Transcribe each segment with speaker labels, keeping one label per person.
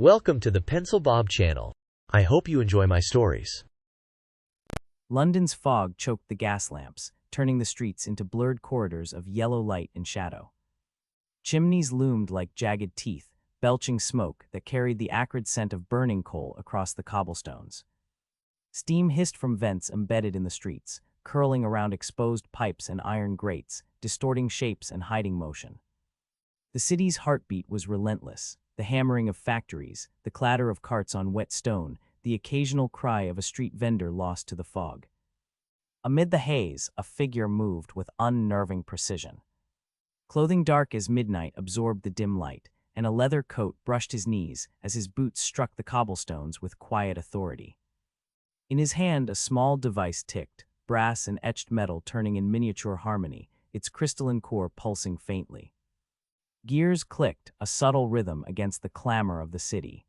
Speaker 1: Welcome to the Pencil Bob channel. I hope you enjoy my stories.
Speaker 2: London's fog choked the gas lamps, turning the streets into blurred corridors of yellow light and shadow. Chimneys loomed like jagged teeth, belching smoke that carried the acrid scent of burning coal across the cobblestones. Steam hissed from vents embedded in the streets, curling around exposed pipes and iron grates, distorting shapes and hiding motion. The city's heartbeat was relentless, the hammering of factories, the clatter of carts on wet stone, the occasional cry of a street vendor lost to the fog. Amid the haze, a figure moved with unnerving precision. Clothing dark as midnight absorbed the dim light, and a leather coat brushed his knees as his boots struck the cobblestones with quiet authority. In his hand, a small device ticked, brass and etched metal turning in miniature harmony, its crystalline core pulsing faintly. Gears clicked, a subtle rhythm against the clamor of the city.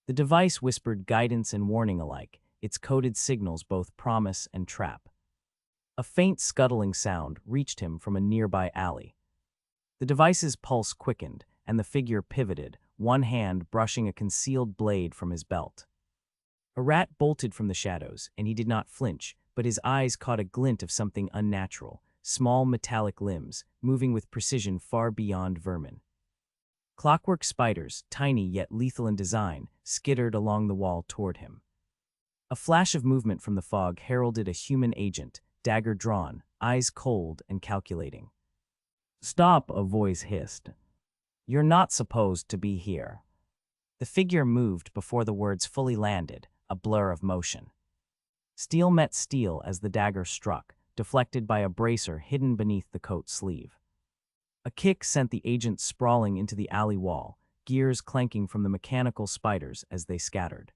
Speaker 2: The device whispered guidance and warning alike, its coded signals both promise and trap. A faint scuttling sound reached him from a nearby alley. The device's pulse quickened, and the figure pivoted, one hand brushing a concealed blade from his belt. A rat bolted from the shadows, and he did not flinch, but his eyes caught a glint of something unnatural. Small metallic limbs, moving with precision far beyond vermin. Clockwork spiders, tiny yet lethal in design, skittered along the wall toward him. A flash of movement from the fog heralded a human agent, dagger drawn, eyes cold and calculating. "Stop," a voice hissed. "You're not supposed to be here." The figure moved before the words fully landed, a blur of motion. Steel met steel as the dagger struck, deflected by a bracer hidden beneath the coat sleeve. A kick sent the agent sprawling into the alley wall, gears clanking from the mechanical spiders as they scattered.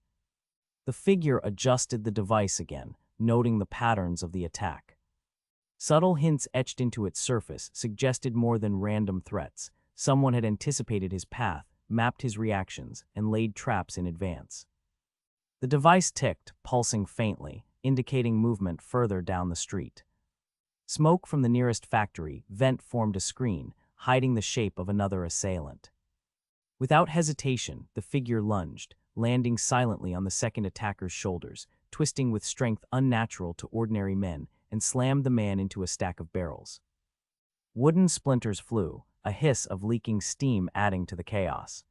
Speaker 2: The figure adjusted the device again, noting the patterns of the attack. Subtle hints etched into its surface suggested more than random threats. Someone had anticipated his path, mapped his reactions, and laid traps in advance. The device ticked, pulsing faintly, indicating movement further down the street. Smoke from the nearest factory vent formed a screen, hiding the shape of another assailant. Without hesitation, the figure lunged, landing silently on the second attacker's shoulders, twisting with strength unnatural to ordinary men, and slammed the man into a stack of barrels. Wooden splinters flew, a hiss of leaking steam adding to the chaos.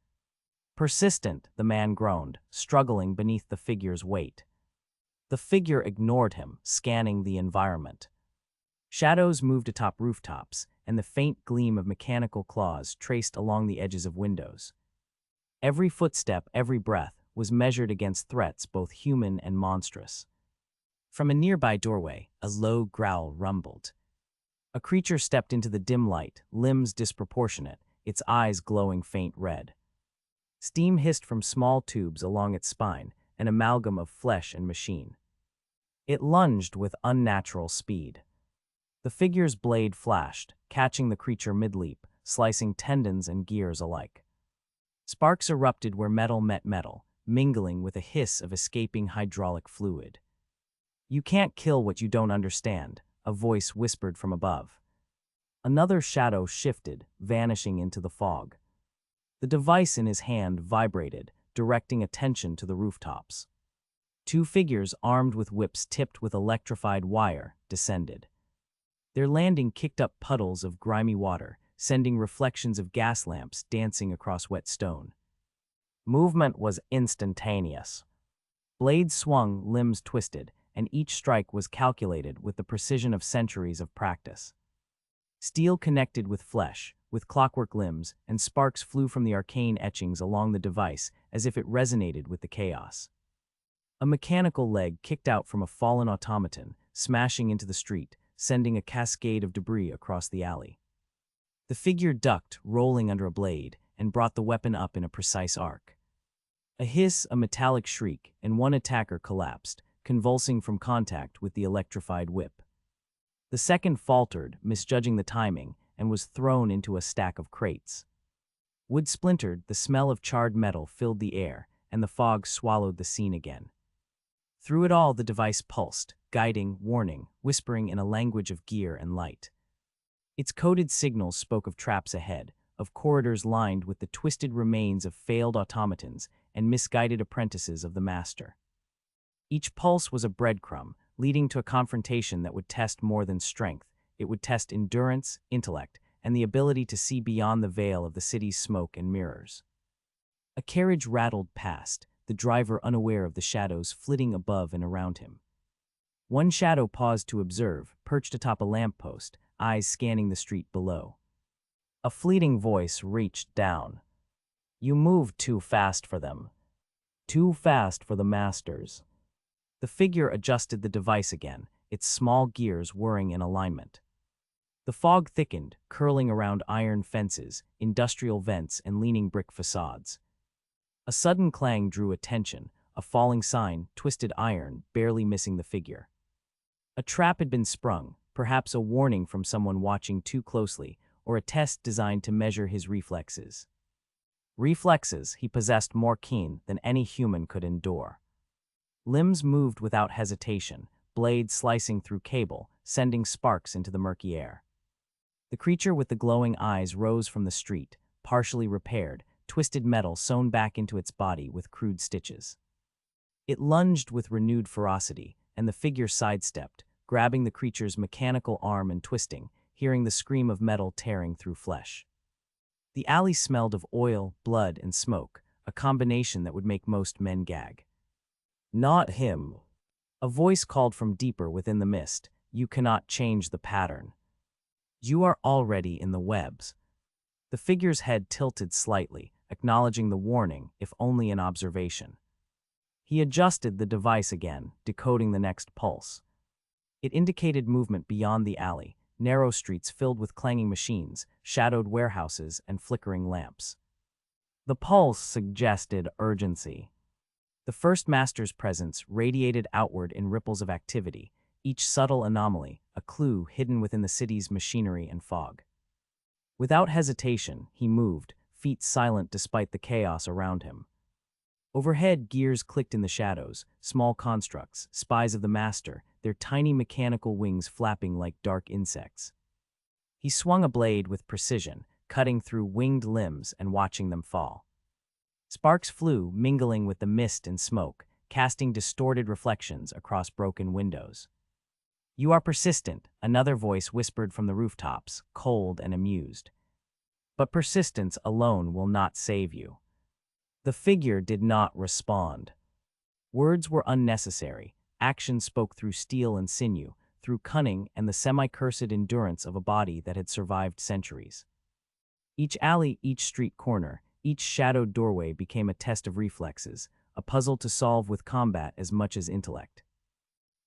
Speaker 2: Persistent, the man groaned, struggling beneath the figure's weight. The figure ignored him, scanning the environment. Shadows moved atop rooftops, and the faint gleam of mechanical claws traced along the edges of windows. Every footstep, every breath, was measured against threats both human and monstrous. From a nearby doorway, a low growl rumbled. A creature stepped into the dim light, limbs disproportionate, its eyes glowing faint red. Steam hissed from small tubes along its spine, an amalgam of flesh and machine. It lunged with unnatural speed. The figure's blade flashed, catching the creature mid-leap, slicing tendons and gears alike. Sparks erupted where metal met metal, mingling with a hiss of escaping hydraulic fluid. "You can't kill what you don't understand," a voice whispered from above. Another shadow shifted, vanishing into the fog. The device in his hand vibrated, directing attention to the rooftops. Two figures armed with whips tipped with electrified wire descended. Their landing kicked up puddles of grimy water, sending reflections of gas lamps dancing across wet stone. Movement was instantaneous. Blades swung, limbs twisted, and each strike was calculated with the precision of centuries of practice. Steel connected with flesh, with clockwork limbs, and sparks flew from the arcane etchings along the device as if it resonated with the chaos. A mechanical leg kicked out from a fallen automaton, smashing into the street, sending a cascade of debris across the alley. The figure ducked, rolling under a blade, and brought the weapon up in a precise arc. A hiss, a metallic shriek, and one attacker collapsed, convulsing from contact with the electrified whip. The second faltered, misjudging the timing, and was thrown into a stack of crates. Wood splintered, the smell of charred metal filled the air, and the fog swallowed the scene again. Through it all, the device pulsed, guiding, warning, whispering in a language of gear and light. Its coded signals spoke of traps ahead, of corridors lined with the twisted remains of failed automatons and misguided apprentices of the master. Each pulse was a breadcrumb, leading to a confrontation that would test more than strength. It would test endurance, intellect, and the ability to see beyond the veil of the city's smoke and mirrors. A carriage rattled past, the driver unaware of the shadows flitting above and around him. One shadow paused to observe, perched atop a lamppost, eyes scanning the street below. A fleeting voice reached down. "You moved too fast for them. Too fast for the masters." The figure adjusted the device again, its small gears whirring in alignment. The fog thickened, curling around iron fences, industrial vents, and leaning brick facades. A sudden clang drew attention, a falling sign, twisted iron, barely missing the figure. A trap had been sprung, perhaps a warning from someone watching too closely, or a test designed to measure his reflexes. Reflexes he possessed more keen than any human could endure. Limbs moved without hesitation, blades slicing through cable, sending sparks into the murky air. The creature with the glowing eyes rose from the street, partially repaired, twisted metal sewn back into its body with crude stitches. It lunged with renewed ferocity, and the figure sidestepped, grabbing the creature's mechanical arm and twisting, hearing the scream of metal tearing through flesh. The alley smelled of oil, blood, and smoke, a combination that would make most men gag. "Not him." A voice called from deeper within the mist. "You cannot change the pattern. You are already in the webs." The figure's head tilted slightly, acknowledging the warning, if only an observation. He adjusted the device again, decoding the next pulse. It indicated movement beyond the alley, narrow streets filled with clanging machines, shadowed warehouses, and flickering lamps. The pulse suggested urgency. The first master's presence radiated outward in ripples of activity, each subtle anomaly, a clue hidden within the city's machinery and fog. Without hesitation, he moved, feet silent despite the chaos around him. Overhead, gears clicked in the shadows, small constructs, spies of the master, their tiny mechanical wings flapping like dark insects. He swung a blade with precision, cutting through winged limbs and watching them fall. Sparks flew, mingling with the mist and smoke, casting distorted reflections across broken windows. "You are persistent," another voice whispered from the rooftops, cold and amused. "But persistence alone will not save you." The figure did not respond. Words were unnecessary. Action spoke through steel and sinew, through cunning and the semi-cursed endurance of a body that had survived centuries. Each alley, each street corner, each shadowed doorway became a test of reflexes, a puzzle to solve with combat as much as intellect.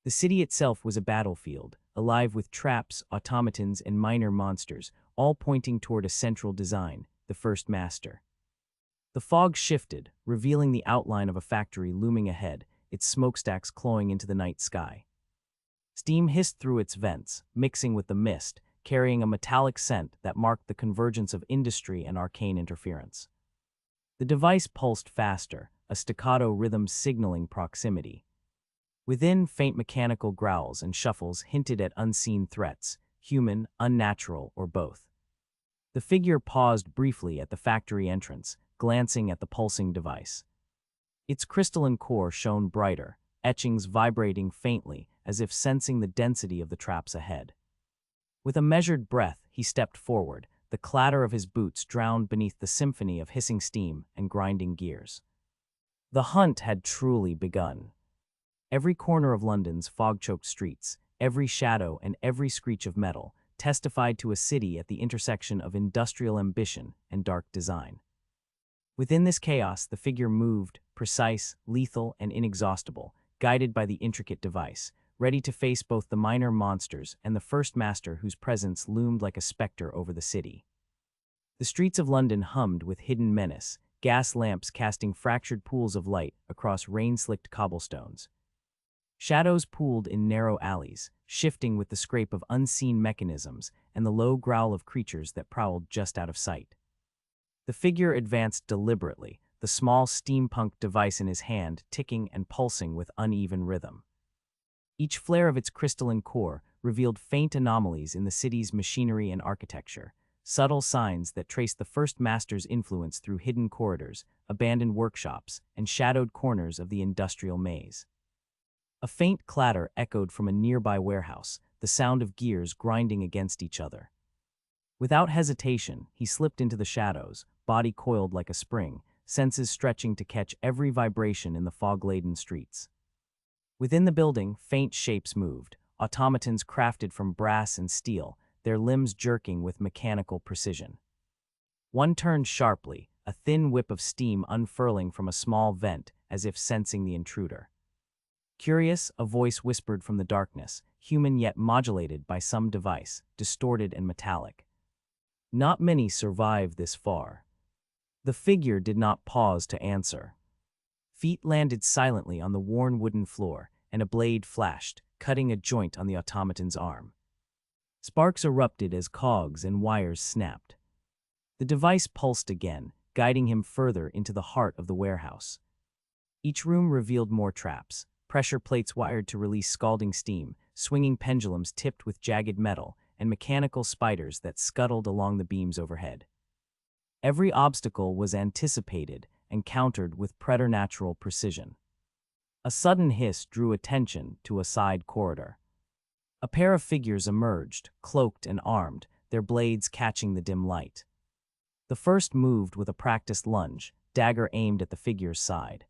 Speaker 2: The city itself was a battlefield, alive with traps, automatons, and minor monsters, all pointing toward a central design, the first master. The fog shifted, revealing the outline of a factory looming ahead, its smokestacks clawing into the night sky. Steam hissed through its vents, mixing with the mist, carrying a metallic scent that marked the convergence of industry and arcane interference. The device pulsed faster, a staccato rhythm signaling proximity. Within, faint mechanical growls and shuffles hinted at unseen threats, human, unnatural, or both. The figure paused briefly at the factory entrance, glancing at the pulsing device. Its crystalline core shone brighter, etchings vibrating faintly as if sensing the density of the traps ahead. With a measured breath, he stepped forward, the clatter of his boots drowned beneath the symphony of hissing steam and grinding gears. The hunt had truly begun. Every corner of London's fog-choked streets, every shadow and every screech of metal testified to a city at the intersection of industrial ambition and dark design. Within this chaos, the figure moved, precise, lethal, and inexhaustible, guided by the intricate device, ready to face both the minor monsters and the first master whose presence loomed like a specter over the city. The streets of London hummed with hidden menace, gas lamps casting fractured pools of light across rain-slicked cobblestones. Shadows pooled in narrow alleys, shifting with the scrape of unseen mechanisms and the low growl of creatures that prowled just out of sight. The figure advanced deliberately, the small steampunk device in his hand ticking and pulsing with uneven rhythm. Each flare of its crystalline core revealed faint anomalies in the city's machinery and architecture, subtle signs that traced the first master's influence through hidden corridors, abandoned workshops, and shadowed corners of the industrial maze. A faint clatter echoed from a nearby warehouse, the sound of gears grinding against each other. Without hesitation, he slipped into the shadows, body coiled like a spring, senses stretching to catch every vibration in the fog-laden streets. Within the building, faint shapes moved, automatons crafted from brass and steel, their limbs jerking with mechanical precision. One turned sharply, a thin whip of steam unfurling from a small vent, as if sensing the intruder. Curious, a voice whispered from the darkness, human yet modulated by some device, distorted and metallic. Not many survive this far. The figure did not pause to answer. Feet landed silently on the worn wooden floor, and a blade flashed, cutting a joint on the automaton's arm. Sparks erupted as cogs and wires snapped. The device pulsed again, guiding him further into the heart of the warehouse. Each room revealed more traps, pressure plates wired to release scalding steam, swinging pendulums tipped with jagged metal, and mechanical spiders that scuttled along the beams overhead. Every obstacle was anticipated and countered with preternatural precision. A sudden hiss drew attention to a side corridor. A pair of figures emerged, cloaked and armed, their blades catching the dim light. The first moved with a practiced lunge, dagger aimed at the figure's side.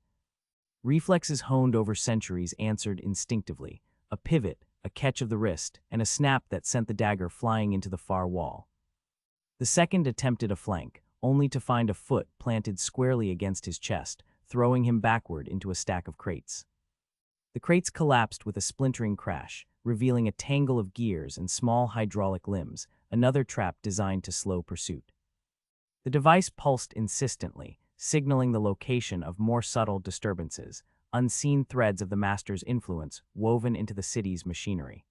Speaker 2: Reflexes honed over centuries answered instinctively, a pivot, a catch of the wrist, and a snap that sent the dagger flying into the far wall. The second attempted a flank, only to find a foot planted squarely against his chest, throwing him backward into a stack of crates. The crates collapsed with a splintering crash, revealing a tangle of gears and small hydraulic limbs, another trap designed to slow pursuit. The device pulsed insistently, signaling the location of more subtle disturbances, unseen threads of the master's influence woven into the city's machinery.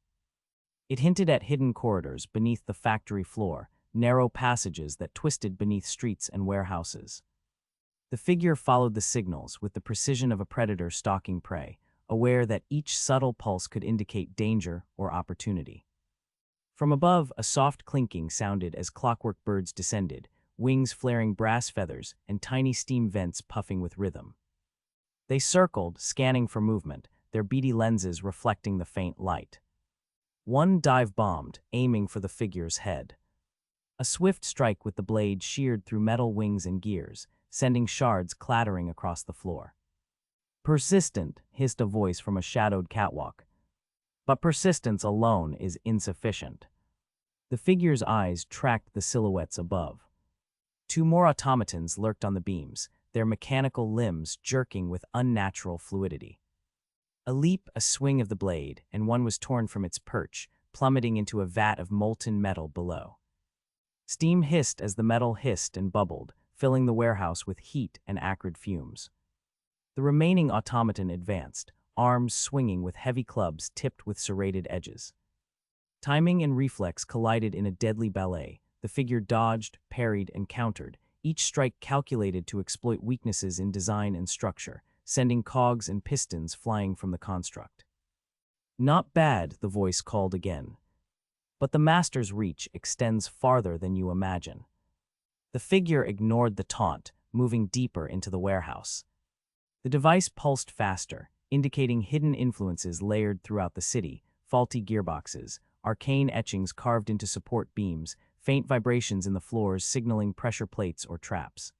Speaker 2: It hinted at hidden corridors beneath the factory floor, narrow passages that twisted beneath streets and warehouses. The figure followed the signals with the precision of a predator stalking prey, aware that each subtle pulse could indicate danger or opportunity. From above, a soft clinking sounded as clockwork birds descended, wings flaring brass feathers and tiny steam vents puffing with rhythm. They circled, scanning for movement, their beady lenses reflecting the faint light. One dive-bombed, aiming for the figure's head. A swift strike with the blade sheared through metal wings and gears, sending shards clattering across the floor. "Persistent," hissed a voice from a shadowed catwalk. But persistence alone is insufficient. The figure's eyes tracked the silhouettes above. Two more automatons lurked on the beams, their mechanical limbs jerking with unnatural fluidity. A leap, a swing of the blade, and one was torn from its perch, plummeting into a vat of molten metal below. Steam hissed as the metal hissed and bubbled, filling the warehouse with heat and acrid fumes. The remaining automaton advanced, arms swinging with heavy clubs tipped with serrated edges. Timing and reflex collided in a deadly ballet. The figure dodged, parried, and countered, each strike calculated to exploit weaknesses in design and structure, sending cogs and pistons flying from the construct. "Not bad," the voice called again. "But the master's reach extends farther than you imagine." The figure ignored the taunt, moving deeper into the warehouse. The device pulsed faster, indicating hidden influences layered throughout the city, faulty gearboxes, arcane etchings carved into support beams, faint vibrations in the floors signaling pressure plates or traps.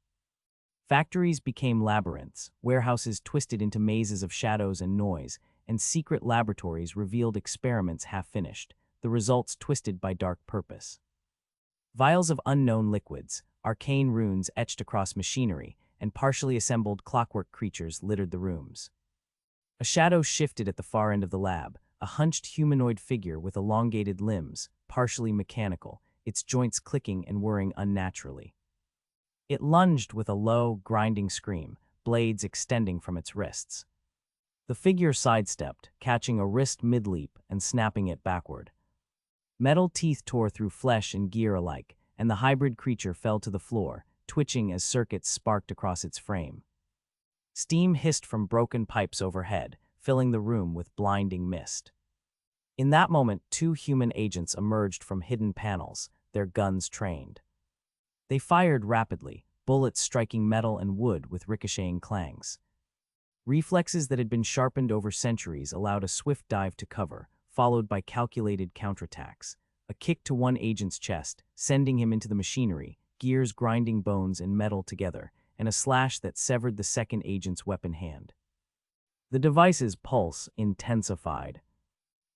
Speaker 2: Factories became labyrinths, warehouses twisted into mazes of shadows and noise, and secret laboratories revealed experiments half-finished, the results twisted by dark purpose. Vials of unknown liquids, arcane runes etched across machinery, and partially assembled clockwork creatures littered the rooms. A shadow shifted at the far end of the lab, a hunched humanoid figure with elongated limbs, partially mechanical, its joints clicking and whirring unnaturally. It lunged with a low, grinding scream, blades extending from its wrists. The figure sidestepped, catching a wrist mid-leap and snapping it backward. Metal teeth tore through flesh and gear alike, and the hybrid creature fell to the floor, twitching as circuits sparked across its frame. Steam hissed from broken pipes overhead, filling the room with blinding mist. In that moment, two human agents emerged from hidden panels, their guns trained. They fired rapidly, bullets striking metal and wood with ricocheting clangs. Reflexes that had been sharpened over centuries allowed a swift dive to cover, followed by calculated counterattacks. A kick to one agent's chest, sending him into the machinery, gears grinding bones and metal together, and a slash that severed the second agent's weapon hand. The device's pulse intensified.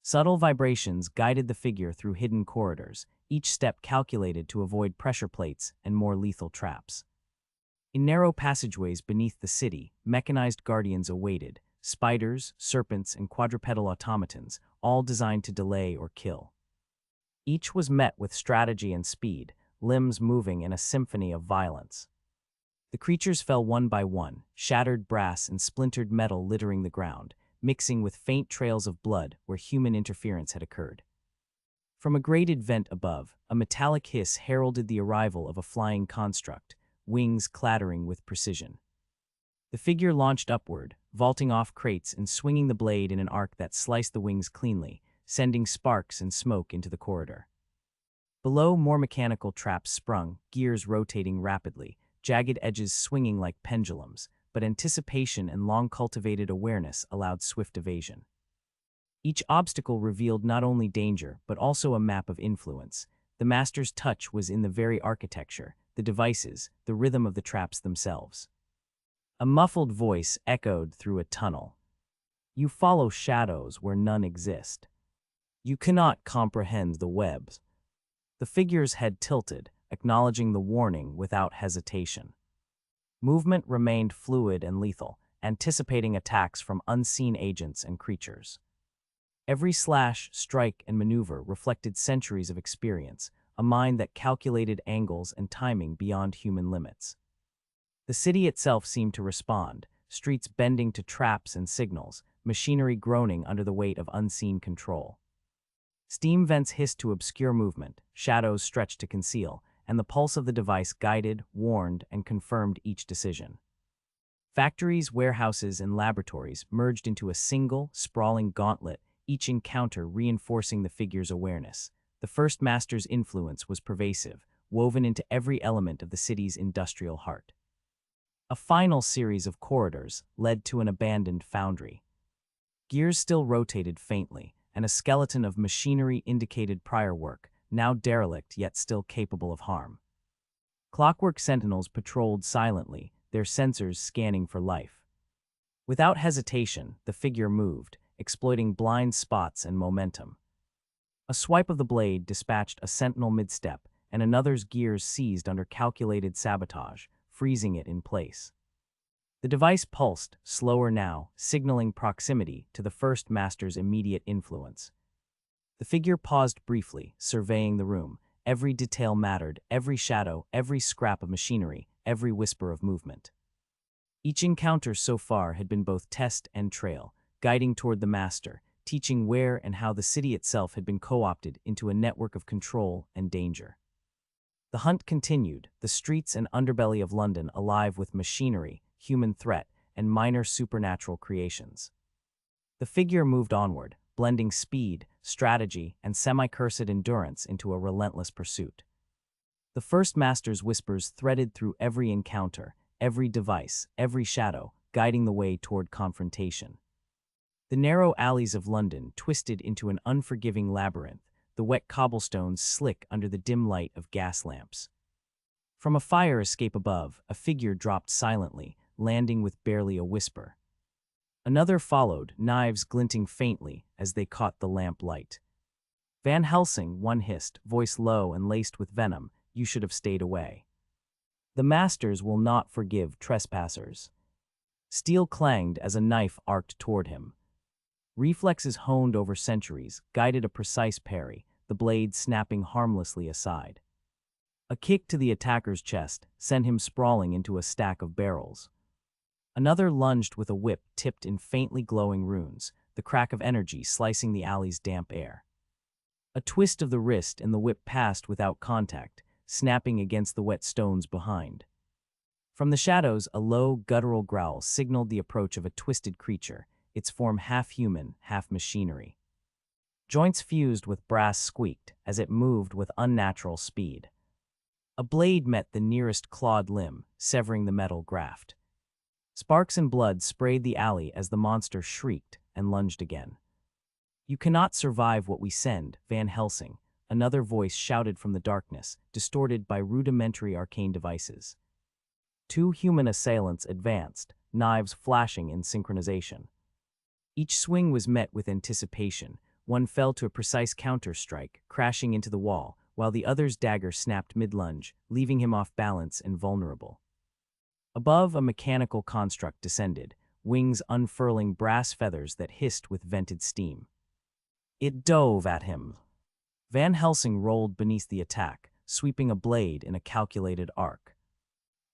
Speaker 2: Subtle vibrations guided the figure through hidden corridors, each step calculated to avoid pressure plates and more lethal traps. In narrow passageways beneath the city, mechanized guardians awaited, spiders, serpents, and quadrupedal automatons, all designed to delay or kill. Each was met with strategy and speed, limbs moving in a symphony of violence. The creatures fell one by one, shattered brass and splintered metal littering the ground, mixing with faint trails of blood where human interference had occurred. From a grated vent above, a metallic hiss heralded the arrival of a flying construct, wings clattering with precision. The figure launched upward, vaulting off crates and swinging the blade in an arc that sliced the wings cleanly, sending sparks and smoke into the corridor. Below, more mechanical traps sprung, gears rotating rapidly, jagged edges swinging like pendulums, but anticipation and long-cultivated awareness allowed swift evasion. Each obstacle revealed not only danger, but also a map of influence. The master's touch was in the very architecture, the devices, the rhythm of the traps themselves. A muffled voice echoed through a tunnel. You follow shadows where none exist. You cannot comprehend the webs. The figure's head tilted, acknowledging the warning without hesitation. Movement remained fluid and lethal, anticipating attacks from unseen agents and creatures. Every slash, strike, and maneuver reflected centuries of experience, a mind that calculated angles and timing beyond human limits. The city itself seemed to respond, streets bending to traps and signals, machinery groaning under the weight of unseen control. Steam vents hissed to obscure movement, shadows stretched to conceal, and the pulse of the device guided, warned, and confirmed each decision. Factories, warehouses, and laboratories merged into a single, sprawling gauntlet, each encounter reinforcing the figure's awareness. The first master's influence was pervasive, woven into every element of the city's industrial heart. A final series of corridors led to an abandoned foundry. Gears still rotated faintly, and a skeleton of machinery indicated prior work, now derelict yet still capable of harm. Clockwork sentinels patrolled silently, their sensors scanning for life. Without hesitation, the figure moved, exploiting blind spots and momentum. A swipe of the blade dispatched a sentinel mid-step, and another's gears seized under calculated sabotage, freezing it in place. The device pulsed, slower now, signaling proximity to the first master's immediate influence. The figure paused briefly, surveying the room. Every detail mattered, every shadow, every scrap of machinery, every whisper of movement. Each encounter so far had been both test and trail, guiding toward the master, teaching where and how the city itself had been co-opted into a network of control and danger. The hunt continued, the streets and underbelly of London alive with machinery, human threat, and minor supernatural creations. The figure moved onward, blending speed, strategy, and semi-cursed endurance into a relentless pursuit. The first master's whispers threaded through every encounter, every device, every shadow, guiding the way toward confrontation. The narrow alleys of London twisted into an unforgiving labyrinth, the wet cobblestones slick under the dim light of gas lamps. From a fire escape above, a figure dropped silently, landing with barely a whisper. Another followed, knives glinting faintly as they caught the lamp light. Van Helsing, one hissed, voice low and laced with venom, you should have stayed away. The masters will not forgive trespassers. Steel clanged as a knife arced toward him. Reflexes honed over centuries guided a precise parry, the blade snapping harmlessly aside. A kick to the attacker's chest sent him sprawling into a stack of barrels. Another lunged with a whip tipped in faintly glowing runes, the crack of energy slicing the alley's damp air. A twist of the wrist and the whip passed without contact, snapping against the wet stones behind. From the shadows, a low, guttural growl signaled the approach of a twisted creature, its form half human, half machinery. Joints fused with brass squeaked as it moved with unnatural speed. A blade met the nearest clawed limb, severing the metal graft. Sparks and blood sprayed the alley as the monster shrieked and lunged again. "You cannot survive what we send, Van Helsing," another voice shouted from the darkness, distorted by rudimentary arcane devices. Two human assailants advanced, knives flashing in synchronization. Each swing was met with anticipation. One fell to a precise counter-strike, crashing into the wall, while the other's dagger snapped mid-lunge, leaving him off balance and vulnerable. Above, a mechanical construct descended, wings unfurling brass feathers that hissed with vented steam. It dove at him. Van Helsing rolled beneath the attack, sweeping a blade in a calculated arc.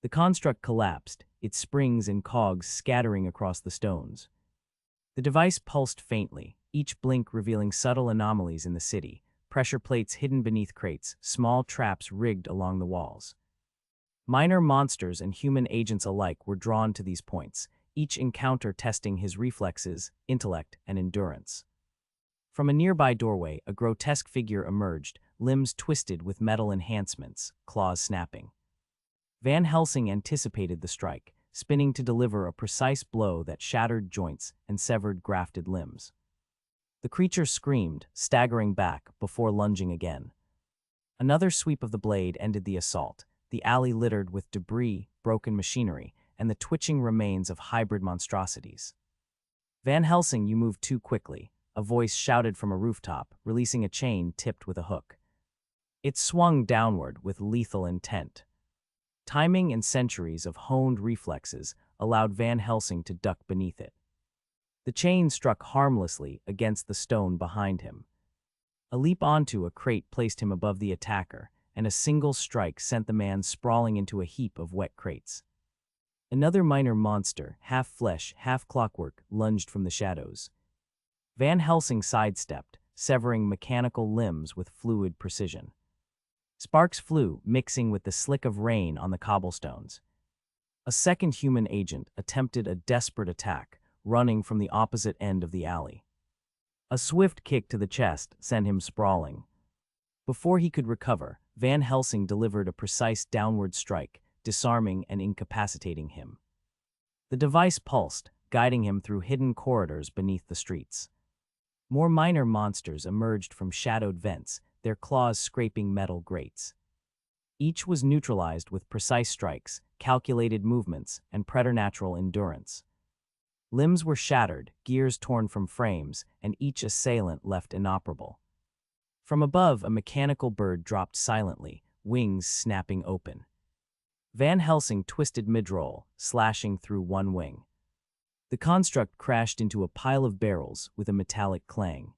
Speaker 2: The construct collapsed, its springs and cogs scattering across the stones. The device pulsed faintly, each blink revealing subtle anomalies in the city, pressure plates hidden beneath crates, small traps rigged along the walls. Minor monsters and human agents alike were drawn to these points, each encounter testing his reflexes, intellect, and endurance. From a nearby doorway, a grotesque figure emerged, limbs twisted with metal enhancements, claws snapping. Van Helsing anticipated the strike, spinning to deliver a precise blow that shattered joints and severed grafted limbs. The creature screamed, staggering back before lunging again. Another sweep of the blade ended the assault, the alley littered with debris, broken machinery, and the twitching remains of hybrid monstrosities. "Van Helsing, you moved too quickly," a voice shouted from a rooftop, releasing a chain tipped with a hook. It swung downward with lethal intent. Timing and centuries of honed reflexes allowed Van Helsing to duck beneath it. The chain struck harmlessly against the stone behind him. A leap onto a crate placed him above the attacker, and a single strike sent the man sprawling into a heap of wet crates. Another minor monster, half flesh, half clockwork, lunged from the shadows. Van Helsing sidestepped, severing mechanical limbs with fluid precision. Sparks flew, mixing with the slick of rain on the cobblestones. A second human agent attempted a desperate attack, running from the opposite end of the alley. A swift kick to the chest sent him sprawling. Before he could recover, Van Helsing delivered a precise downward strike, disarming and incapacitating him. The device pulsed, guiding him through hidden corridors beneath the streets. More minor monsters emerged from shadowed vents, their claws scraping metal grates. Each was neutralized with precise strikes, calculated movements, and preternatural endurance. Limbs were shattered, gears torn from frames, and each assailant left inoperable. From above, a mechanical bird dropped silently, wings snapping open. Van Helsing twisted mid-roll, slashing through one wing. The construct crashed into a pile of barrels with a metallic clang.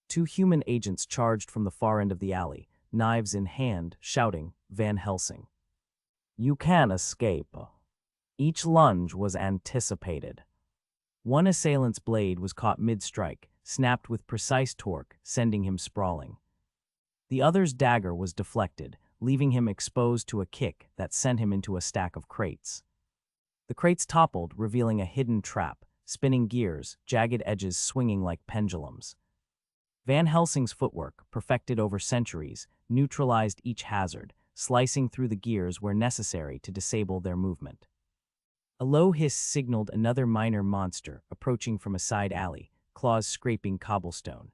Speaker 2: Two human agents charged from the far end of the alley, knives in hand, shouting, "Van Helsing, you can escape." Each lunge was anticipated. One assailant's blade was caught mid-strike, snapped with precise torque, sending him sprawling. The other's dagger was deflected, leaving him exposed to a kick that sent him into a stack of crates. The crates toppled, revealing a hidden trap, spinning gears, jagged edges swinging like pendulums. Van Helsing's footwork, perfected over centuries, neutralized each hazard, slicing through the gears where necessary to disable their movement. A low hiss signaled another minor monster approaching from a side alley, claws scraping cobblestone.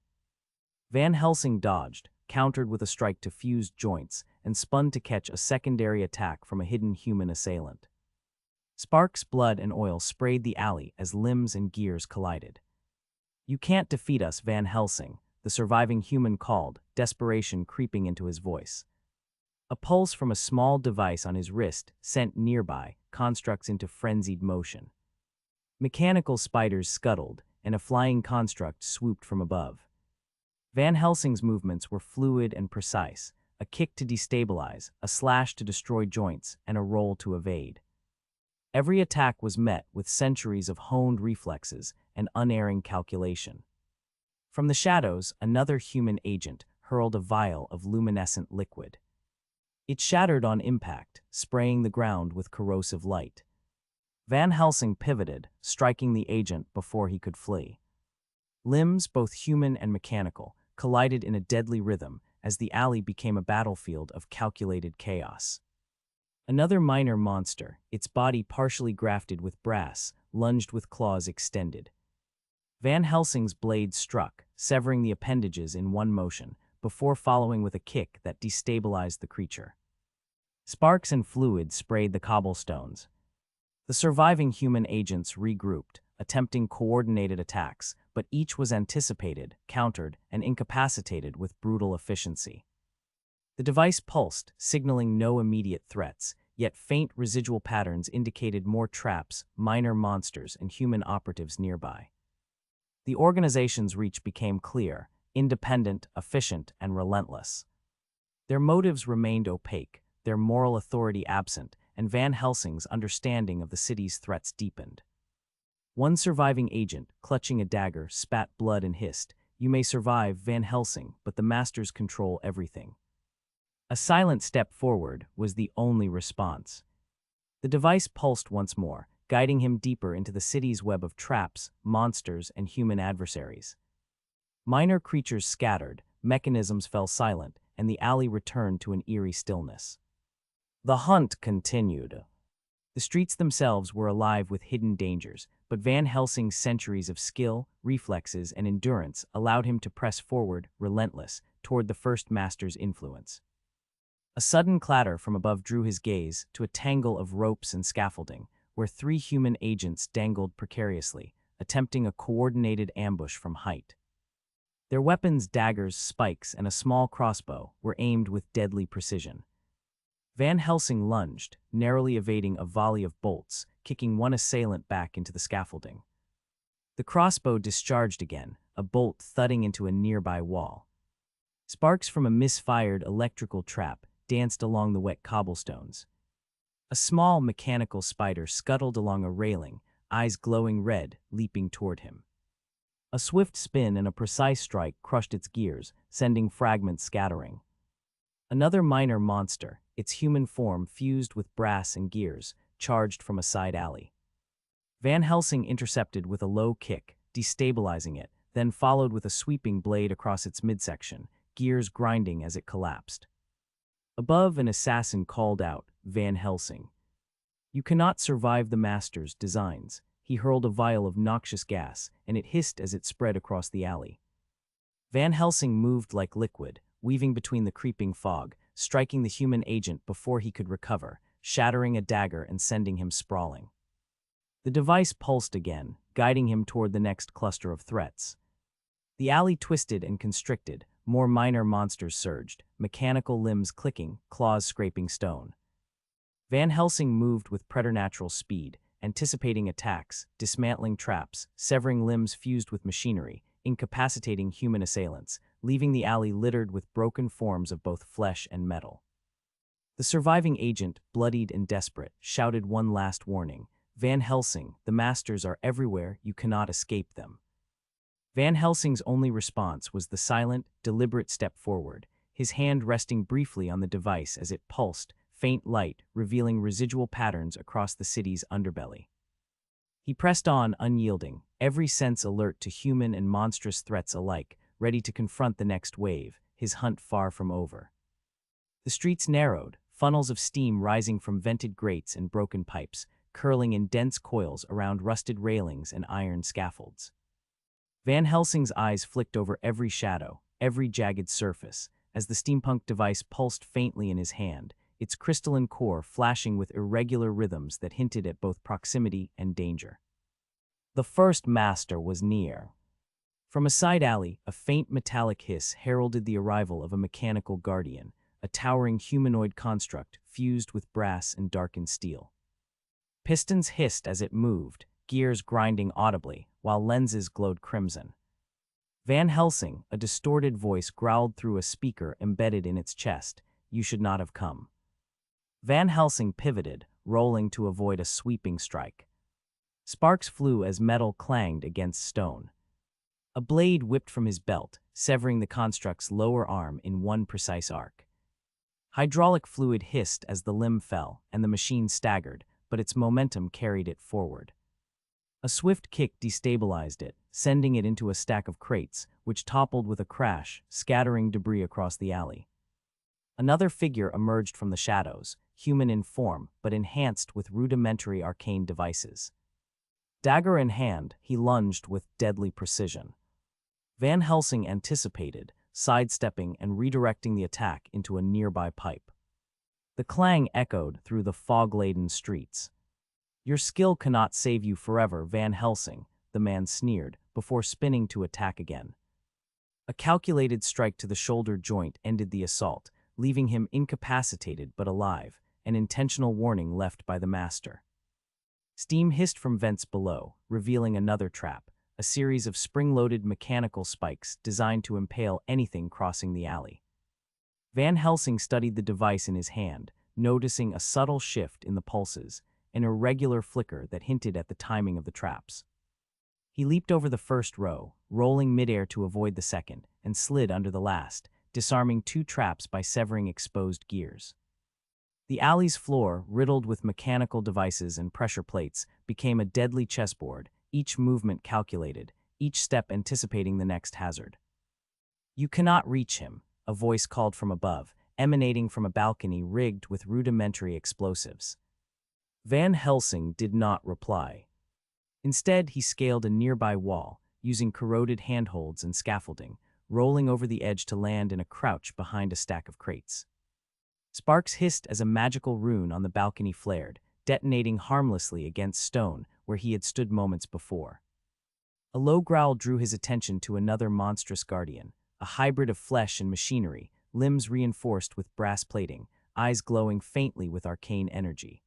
Speaker 2: Van Helsing dodged, countered with a strike to fuse joints, and spun to catch a secondary attack from a hidden human assailant. Sparks, blood, and oil sprayed the alley as limbs and gears collided. "You can't defeat us, Van Helsing," the surviving human called, desperation creeping into his voice. A pulse from a small device on his wrist sent nearby constructs into frenzied motion. Mechanical spiders scuttled, and a flying construct swooped from above. Van Helsing's movements were fluid and precise, a kick to destabilize, a slash to destroy joints, and a roll to evade. Every attack was met with centuries of honed reflexes and unerring calculation. From the shadows, another human agent hurled a vial of luminescent liquid. It shattered on impact, spraying the ground with corrosive light. Van Helsing pivoted, striking the agent before he could flee. Limbs, both human and mechanical, collided in a deadly rhythm as the alley became a battlefield of calculated chaos. Another minor monster, its body partially grafted with brass, lunged with claws extended. Van Helsing's blade struck, severing the appendages in one motion, before following with a kick that destabilized the creature. Sparks and fluid sprayed the cobblestones. The surviving human agents regrouped, attempting coordinated attacks, but each was anticipated, countered, and incapacitated with brutal efficiency. The device pulsed, signaling no immediate threats, yet faint residual patterns indicated more traps, minor monsters, and human operatives nearby. The organization's reach became clear, independent, efficient, and relentless. Their motives remained opaque, their moral authority absent, and Van Helsing's understanding of the city's threats deepened. One surviving agent, clutching a dagger, spat blood and hissed, "You may survive, Van Helsing, but the masters control everything." A silent step forward was the only response. The device pulsed once more, guiding him deeper into the city's web of traps, monsters, and human adversaries. Minor creatures scattered, mechanisms fell silent, and the alley returned to an eerie stillness. The hunt continued. The streets themselves were alive with hidden dangers, but Van Helsing's centuries of skill, reflexes, and endurance allowed him to press forward, relentless, toward the first master's influence. A sudden clatter from above drew his gaze to a tangle of ropes and scaffolding, where three human agents dangled precariously, attempting a coordinated ambush from height. Their weapons, daggers, spikes, and a small crossbow, were aimed with deadly precision. Van Helsing lunged, narrowly evading a volley of bolts, kicking one assailant back into the scaffolding. The crossbow discharged again, a bolt thudding into a nearby wall. Sparks from a misfired electrical trap danced along the wet cobblestones. A small mechanical spider scuttled along a railing, eyes glowing red, leaping toward him. A swift spin and a precise strike crushed its gears, sending fragments scattering. Another minor monster, its human form fused with brass and gears, charged from a side alley. Van Helsing intercepted with a low kick, destabilizing it, then followed with a sweeping blade across its midsection, gears grinding as it collapsed. Above, an assassin called out, "Van Helsing, you cannot survive the master's designs." He hurled a vial of noxious gas, and it hissed as it spread across the alley. Van Helsing moved like liquid, weaving between the creeping fog, striking the human agent before he could recover, shattering a dagger and sending him sprawling. The device pulsed again, guiding him toward the next cluster of threats. The alley twisted and constricted, more minor monsters surged, mechanical limbs clicking, claws scraping stone. Van Helsing moved with preternatural speed, anticipating attacks, dismantling traps, severing limbs fused with machinery, incapacitating human assailants, leaving the alley littered with broken forms of both flesh and metal. The surviving agent, bloodied and desperate, shouted one last warning, "Van Helsing, the masters are everywhere, you cannot escape them." Van Helsing's only response was the silent, deliberate step forward, his hand resting briefly on the device as it pulsed, faint light revealing residual patterns across the city's underbelly. He pressed on, unyielding, every sense alert to human and monstrous threats alike, ready to confront the next wave, his hunt far from over. The streets narrowed, funnels of steam rising from vented grates and broken pipes, curling in dense coils around rusted railings and iron scaffolds. Van Helsing's eyes flicked over every shadow, every jagged surface, as the steampunk device pulsed faintly in his hand, its crystalline core flashing with irregular rhythms that hinted at both proximity and danger. The first master was near. From a side alley, a faint metallic hiss heralded the arrival of a mechanical guardian, a towering humanoid construct fused with brass and darkened steel. Pistons hissed as it moved, gears grinding audibly, while lenses glowed crimson. Van Helsing, a distorted voice growled through a speaker embedded in its chest, "You should not have come." Van Helsing pivoted, rolling to avoid a sweeping strike. Sparks flew as metal clanged against stone. A blade whipped from his belt, severing the construct's lower arm in one precise arc. Hydraulic fluid hissed as the limb fell, and the machine staggered, but its momentum carried it forward. A swift kick destabilized it, sending it into a stack of crates, which toppled with a crash, scattering debris across the alley. Another figure emerged from the shadows, human in form, but enhanced with rudimentary arcane devices. Dagger in hand, he lunged with deadly precision. Van Helsing anticipated, sidestepping and redirecting the attack into a nearby pipe. The clang echoed through the fog-laden streets. "Your skill cannot save you forever, Van Helsing," the man sneered, before spinning to attack again. A calculated strike to the shoulder joint ended the assault, leaving him incapacitated but alive, an intentional warning left by the master. Steam hissed from vents below, revealing another trap, a series of spring-loaded mechanical spikes designed to impale anything crossing the alley. Van Helsing studied the device in his hand, noticing a subtle shift in the pulses, an irregular flicker that hinted at the timing of the traps. He leaped over the first row, rolling midair to avoid the second, and slid under the last, disarming 2 traps by severing exposed gears. The alley's floor, riddled with mechanical devices and pressure plates, became a deadly chessboard, each movement calculated, each step anticipating the next hazard. "You cannot reach him," a voice called from above, emanating from a balcony rigged with rudimentary explosives. Van Helsing did not reply. Instead, he scaled a nearby wall, using corroded handholds and scaffolding, rolling over the edge to land in a crouch behind a stack of crates. Sparks hissed as a magical rune on the balcony flared, detonating harmlessly against stone where he had stood moments before. A low growl drew his attention to another monstrous guardian, a hybrid of flesh and machinery, limbs reinforced with brass plating, eyes glowing faintly with arcane energy.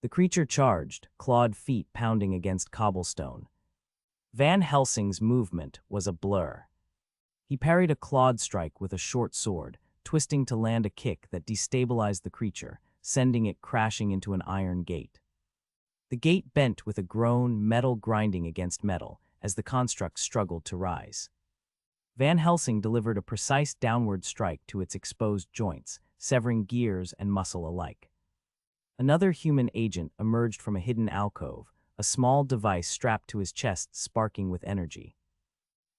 Speaker 2: The creature charged, clawed feet pounding against cobblestone. Van Helsing's movement was a blur. He parried a clawed strike with a short sword, twisting to land a kick that destabilized the creature, sending it crashing into an iron gate. The gate bent with a groan, metal grinding against metal, as the construct struggled to rise. Van Helsing delivered a precise downward strike to its exposed joints, severing gears and muscle alike. Another human agent emerged from a hidden alcove, a small device strapped to his chest sparking with energy.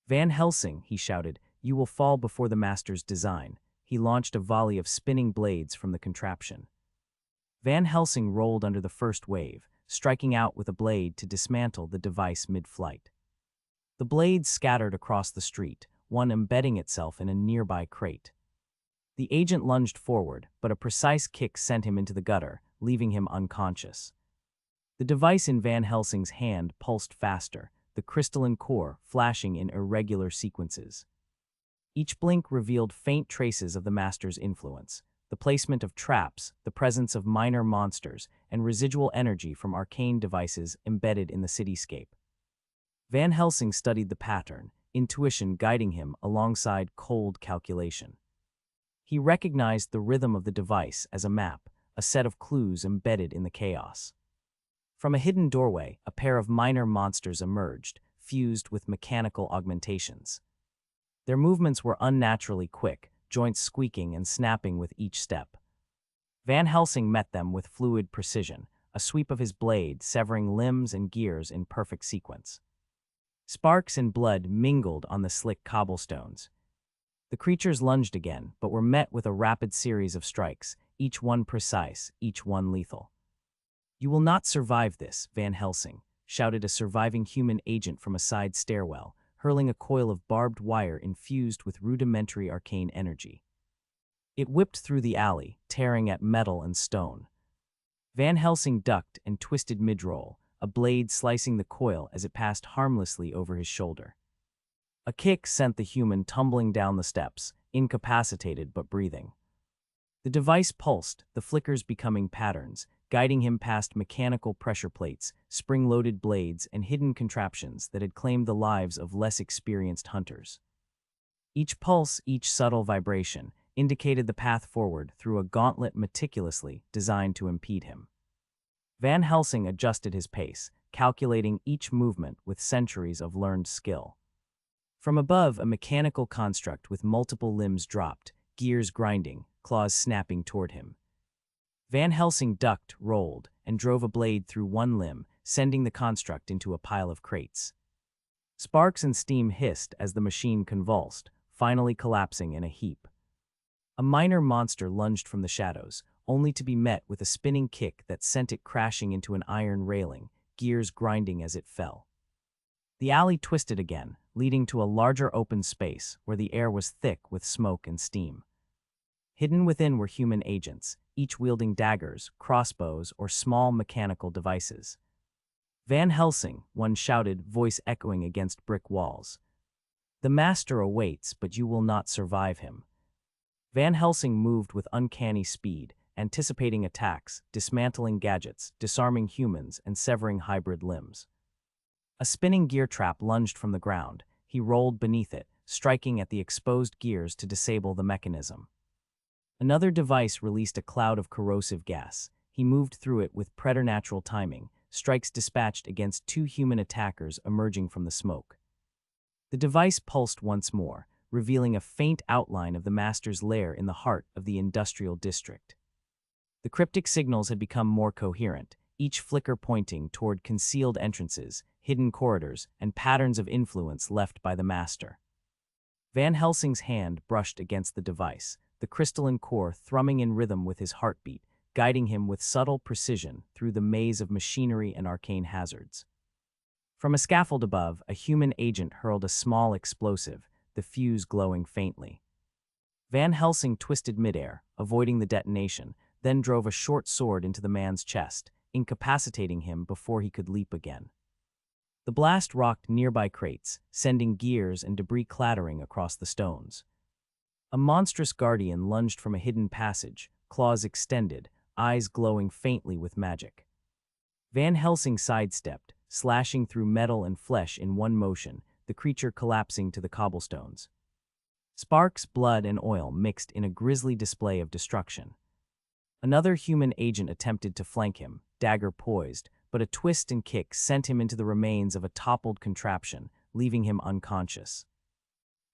Speaker 2: "Van Helsing," he shouted, "you will fall before the master's design." He launched a volley of spinning blades from the contraption. Van Helsing rolled under the first wave, striking out with a blade to dismantle the device mid-flight. The blades scattered across the street, one embedding itself in a nearby crate. The agent lunged forward, but a precise kick sent him into the gutter, leaving him unconscious. The device in Van Helsing's hand pulsed faster, the crystalline core flashing in irregular sequences. Each blink revealed faint traces of the master's influence, the placement of traps, the presence of minor monsters, and residual energy from arcane devices embedded in the cityscape. Van Helsing studied the pattern, intuition guiding him alongside cold calculation. He recognized the rhythm of the device as a map, a set of clues embedded in the chaos. From a hidden doorway, a pair of minor monsters emerged, fused with mechanical augmentations. Their movements were unnaturally quick, joints squeaking and snapping with each step. Van Helsing met them with fluid precision, a sweep of his blade severing limbs and gears in perfect sequence. Sparks and blood mingled on the slick cobblestones. The creatures lunged again, but were met with a rapid series of strikes, each one precise, each one lethal. "You will not survive this," Van Helsing shouted a surviving human agent from a side stairwell, hurling a coil of barbed wire infused with rudimentary arcane energy. It whipped through the alley, tearing at metal and stone. Van Helsing ducked and twisted mid-roll, a blade slicing the coil as it passed harmlessly over his shoulder. A kick sent the human tumbling down the steps, incapacitated but breathing. The device pulsed, the flickers becoming patterns, guiding him past mechanical pressure plates, spring-loaded blades, and hidden contraptions that had claimed the lives of less experienced hunters. Each pulse, each subtle vibration, indicated the path forward through a gauntlet meticulously designed to impede him. Van Helsing adjusted his pace, calculating each movement with centuries of learned skill. From above, a mechanical construct with multiple limbs dropped, gears grinding, claws snapping toward him. Van Helsing ducked, rolled, and drove a blade through one limb, sending the construct into a pile of crates. Sparks and steam hissed as the machine convulsed, finally collapsing in a heap. A minor monster lunged from the shadows, only to be met with a spinning kick that sent it crashing into an iron railing, gears grinding as it fell. The alley twisted again, leading to a larger open space where the air was thick with smoke and steam. Hidden within were human agents, each wielding daggers, crossbows, or small mechanical devices. "Van Helsing," one shouted, voice echoing against brick walls. "The master awaits, but you will not survive him." Van Helsing moved with uncanny speed, anticipating attacks, dismantling gadgets, disarming humans, and severing hybrid limbs. A spinning gear trap lunged from the ground. He rolled beneath it, striking at the exposed gears to disable the mechanism. Another device released a cloud of corrosive gas. He moved through it with preternatural timing, strikes dispatched against two human attackers emerging from the smoke. The device pulsed once more, revealing a faint outline of the master's lair in the heart of the industrial district. The cryptic signals had become more coherent, each flicker pointing toward concealed entrances, hidden corridors, and patterns of influence left by the master. Van Helsing's hand brushed against the device, the crystalline core thrumming in rhythm with his heartbeat, guiding him with subtle precision through the maze of machinery and arcane hazards. From a scaffold above, a human agent hurled a small explosive, the fuse glowing faintly. Van Helsing twisted midair, avoiding the detonation, then drove a short sword into the man's chest, incapacitating him before he could leap again. The blast rocked nearby crates, sending gears and debris clattering across the stones. A monstrous guardian lunged from a hidden passage, claws extended, eyes glowing faintly with magic. Van Helsing sidestepped, slashing through metal and flesh in one motion, the creature collapsing to the cobblestones. Sparks, blood, and oil mixed in a grisly display of destruction. Another human agent attempted to flank him, dagger poised, but a twist and kick sent him into the remains of a toppled contraption, leaving him unconscious.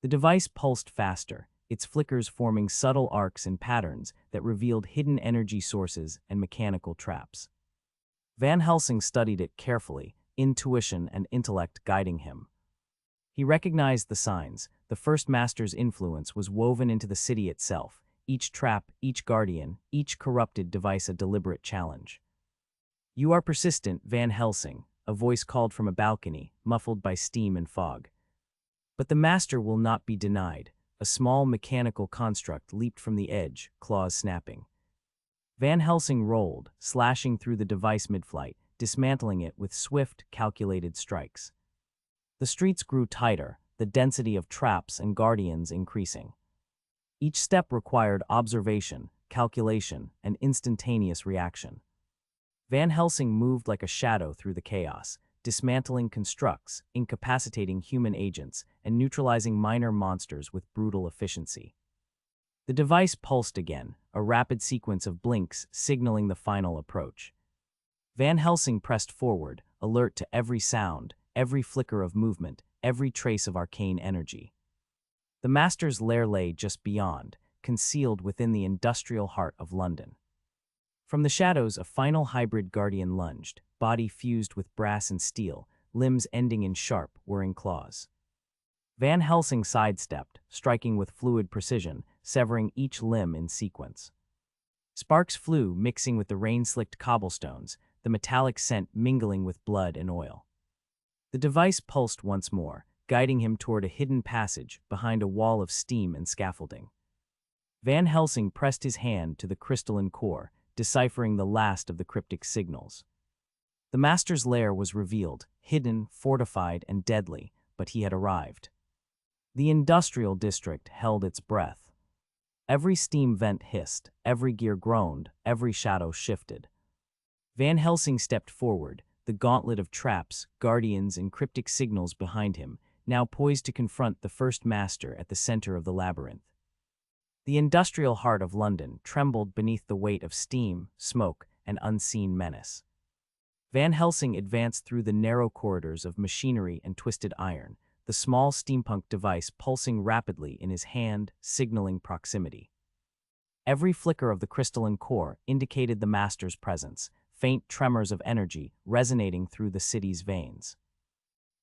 Speaker 2: The device pulsed faster, its flickers forming subtle arcs and patterns that revealed hidden energy sources and mechanical traps. Van Helsing studied it carefully, intuition and intellect guiding him. He recognized the signs. The first master's influence was woven into the city itself, each trap, each guardian, each corrupted device a deliberate challenge. "You are persistent, Van Helsing," a voice called from a balcony, muffled by steam and fog. "But the master will not be denied." A small mechanical construct leaped from the edge, claws snapping. Van Helsing rolled, slashing through the device mid-flight, dismantling it with swift, calculated strikes. The streets grew tighter, the density of traps and guardians increasing. Each step required observation, calculation, and instantaneous reaction. Van Helsing moved like a shadow through the chaos, dismantling constructs, incapacitating human agents, and neutralizing minor monsters with brutal efficiency. The device pulsed again, a rapid sequence of blinks signaling the final approach. Van Helsing pressed forward, alert to every sound, every flicker of movement, every trace of arcane energy. The master's lair lay just beyond, concealed within the industrial heart of London. From the shadows, a final hybrid guardian lunged, body fused with brass and steel, limbs ending in sharp, whirring claws. Van Helsing sidestepped, striking with fluid precision, severing each limb in sequence. Sparks flew, mixing with the rain-slicked cobblestones, the metallic scent mingling with blood and oil. The device pulsed once more, guiding him toward a hidden passage behind a wall of steam and scaffolding. Van Helsing pressed his hand to the crystalline core, deciphering the last of the cryptic signals. The master's lair was revealed, hidden, fortified, and deadly, but he had arrived. The industrial district held its breath. Every steam vent hissed, every gear groaned, every shadow shifted. Van Helsing stepped forward, the gauntlet of traps, guardians, and cryptic signals behind him, now poised to confront the first master at the center of the labyrinth. The industrial heart of London trembled beneath the weight of steam, smoke, and unseen menace. Van Helsing advanced through the narrow corridors of machinery and twisted iron, the small steampunk device pulsing rapidly in his hand, signaling proximity. Every flicker of the crystalline core indicated the master's presence, faint tremors of energy resonating through the city's veins.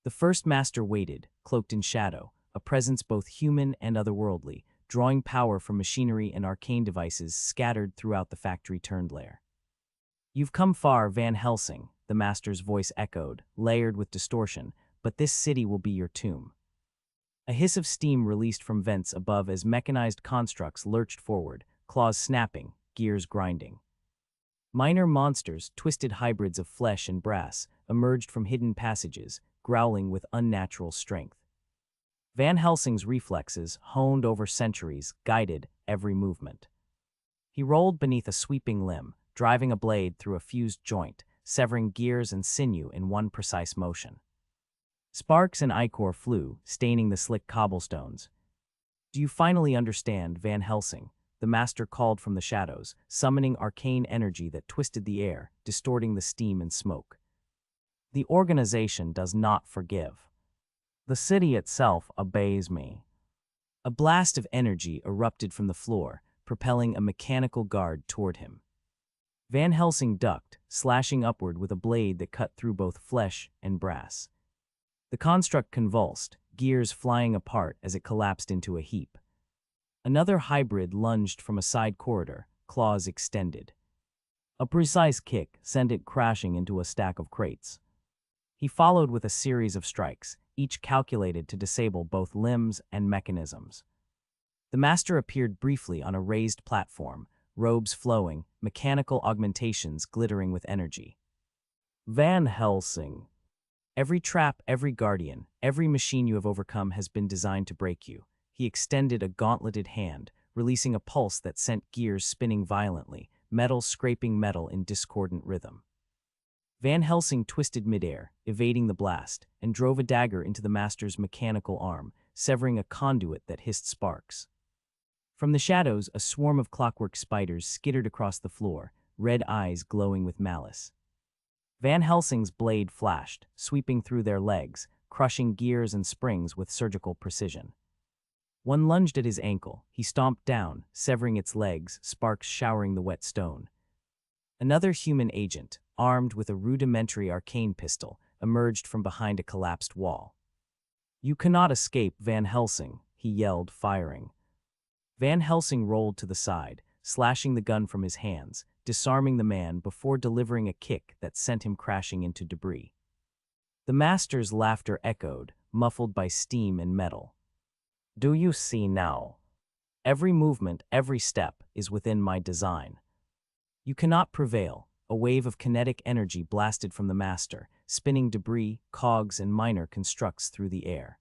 Speaker 2: The first master waited, cloaked in shadow, a presence both human and otherworldly, drawing power from machinery and arcane devices scattered throughout the factory-turned lair. "You've come far, Van Helsing," the master's voice echoed, layered with distortion, "but this city will be your tomb." A hiss of steam released from vents above as mechanized constructs lurched forward, claws snapping, gears grinding. Minor monsters, twisted hybrids of flesh and brass, emerged from hidden passages, growling with unnatural strength. Van Helsing's reflexes, honed over centuries, guided every movement. He rolled beneath a sweeping limb, driving a blade through a fused joint, severing gears and sinew in one precise motion. Sparks and ichor flew, staining the slick cobblestones. "Do you finally understand, Van Helsing?" The master called from the shadows, summoning arcane energy that twisted the air, distorting the steam and smoke. "The organization does not forgive. The city itself obeys me." A blast of energy erupted from the floor, propelling a mechanical guard toward him. Van Helsing ducked, slashing upward with a blade that cut through both flesh and brass. The construct convulsed, gears flying apart as it collapsed into a heap. Another hybrid lunged from a side corridor, claws extended. A precise kick sent it crashing into a stack of crates. He followed with a series of strikes, each calculated to disable both limbs and mechanisms. The master appeared briefly on a raised platform, robes flowing, mechanical augmentations glittering with energy. "Van Helsing. Every trap, every guardian, every machine you have overcome has been designed to break you." He extended a gauntleted hand, releasing a pulse that sent gears spinning violently, metal scraping metal in discordant rhythm. Van Helsing twisted midair, evading the blast, and drove a dagger into the master's mechanical arm, severing a conduit that hissed sparks. From the shadows, a swarm of clockwork spiders skittered across the floor, red eyes glowing with malice. Van Helsing's blade flashed, sweeping through their legs, crushing gears and springs with surgical precision. One lunged at his ankle. He stomped down, severing its legs, sparks showering the wet stone. Another human agent, armed with a rudimentary arcane pistol, emerged from behind a collapsed wall. "You cannot escape, Van Helsing," he yelled, firing. Van Helsing rolled to the side, slashing the gun from his hands, disarming the man before delivering a kick that sent him crashing into debris. The master's laughter echoed, muffled by steam and metal. "Do you see now? Every movement, every step is within my design." "You cannot prevail." A wave of kinetic energy blasted from the master, spinning debris, cogs, and minor constructs through the air.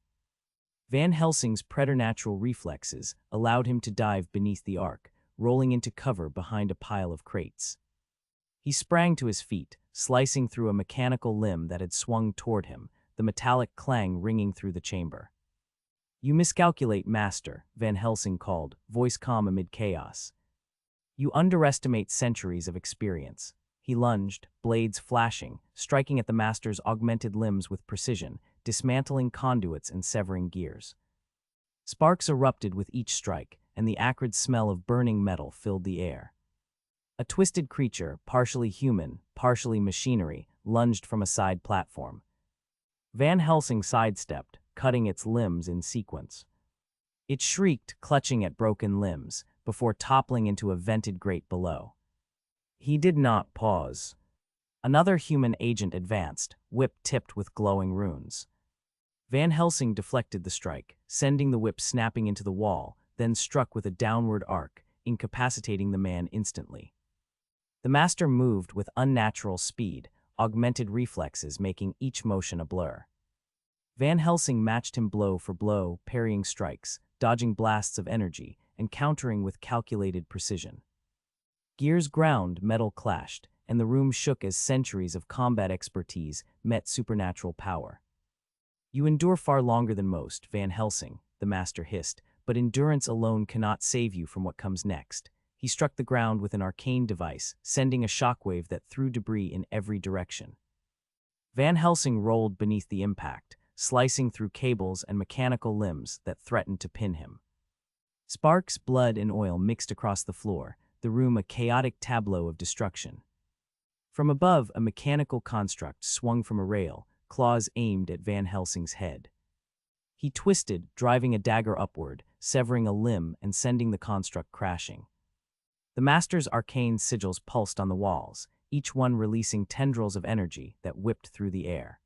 Speaker 2: Van Helsing's preternatural reflexes allowed him to dive beneath the arc, rolling into cover behind a pile of crates. He sprang to his feet, slicing through a mechanical limb that had swung toward him, the metallic clang ringing through the chamber. "You miscalculate, Master," Van Helsing called, voice calm amid chaos. "You underestimate centuries of experience." He lunged, blades flashing, striking at the master's augmented limbs with precision, dismantling conduits and severing gears. Sparks erupted with each strike, and the acrid smell of burning metal filled the air. A twisted creature, partially human, partially machinery, lunged from a side platform. Van Helsing sidestepped, cutting its limbs in sequence. It shrieked, clutching at broken limbs, before toppling into a vented grate below. He did not pause. Another human agent advanced, whip tipped with glowing runes. Van Helsing deflected the strike, sending the whip snapping into the wall, then struck with a downward arc, incapacitating the man instantly. The master moved with unnatural speed, augmented reflexes making each motion a blur. Van Helsing matched him blow for blow, parrying strikes, dodging blasts of energy, and countering with calculated precision. Gears ground, metal clashed, and the room shook as centuries of combat expertise met supernatural power. "You endure far longer than most, Van Helsing," the master hissed, "but endurance alone cannot save you from what comes next." He struck the ground with an arcane device, sending a shockwave that threw debris in every direction. Van Helsing rolled beneath the impact, slicing through cables and mechanical limbs that threatened to pin him. Sparks, blood, and oil mixed across the floor, the room a chaotic tableau of destruction. From above, a mechanical construct swung from a rail, claws aimed at Van Helsing's head. He twisted, driving a dagger upward, severing a limb and sending the construct crashing. The master's arcane sigils pulsed on the walls, each one releasing tendrils of energy that whipped through the air.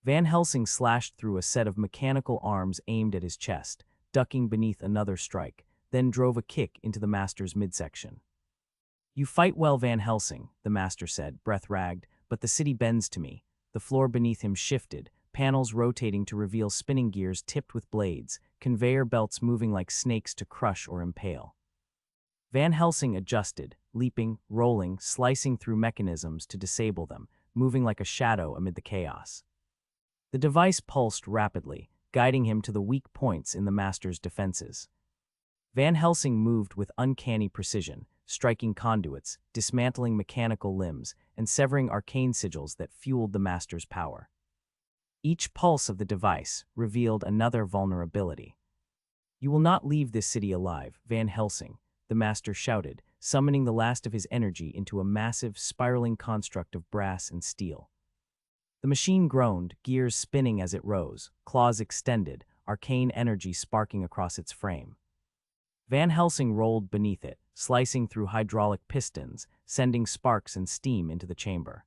Speaker 2: Van Helsing slashed through a set of mechanical arms aimed at his chest, ducking beneath another strike, then drove a kick into the master's midsection. "You fight well, Van Helsing," the master said, breath ragged, "but the city bends to me." The floor beneath him shifted, panels rotating to reveal spinning gears tipped with blades, conveyor belts moving like snakes to crush or impale. Van Helsing adjusted, leaping, rolling, slicing through mechanisms to disable them, moving like a shadow amid the chaos. The device pulsed rapidly, guiding him to the weak points in the master's defenses. Van Helsing moved with uncanny precision, striking conduits, dismantling mechanical limbs, and severing arcane sigils that fueled the master's power. Each pulse of the device revealed another vulnerability. "You will not leave this city alive, Van Helsing," the master shouted, summoning the last of his energy into a massive, spiraling construct of brass and steel. The machine groaned, gears spinning as it rose, claws extended, arcane energy sparking across its frame. Van Helsing rolled beneath it, slicing through hydraulic pistons, sending sparks and steam into the chamber.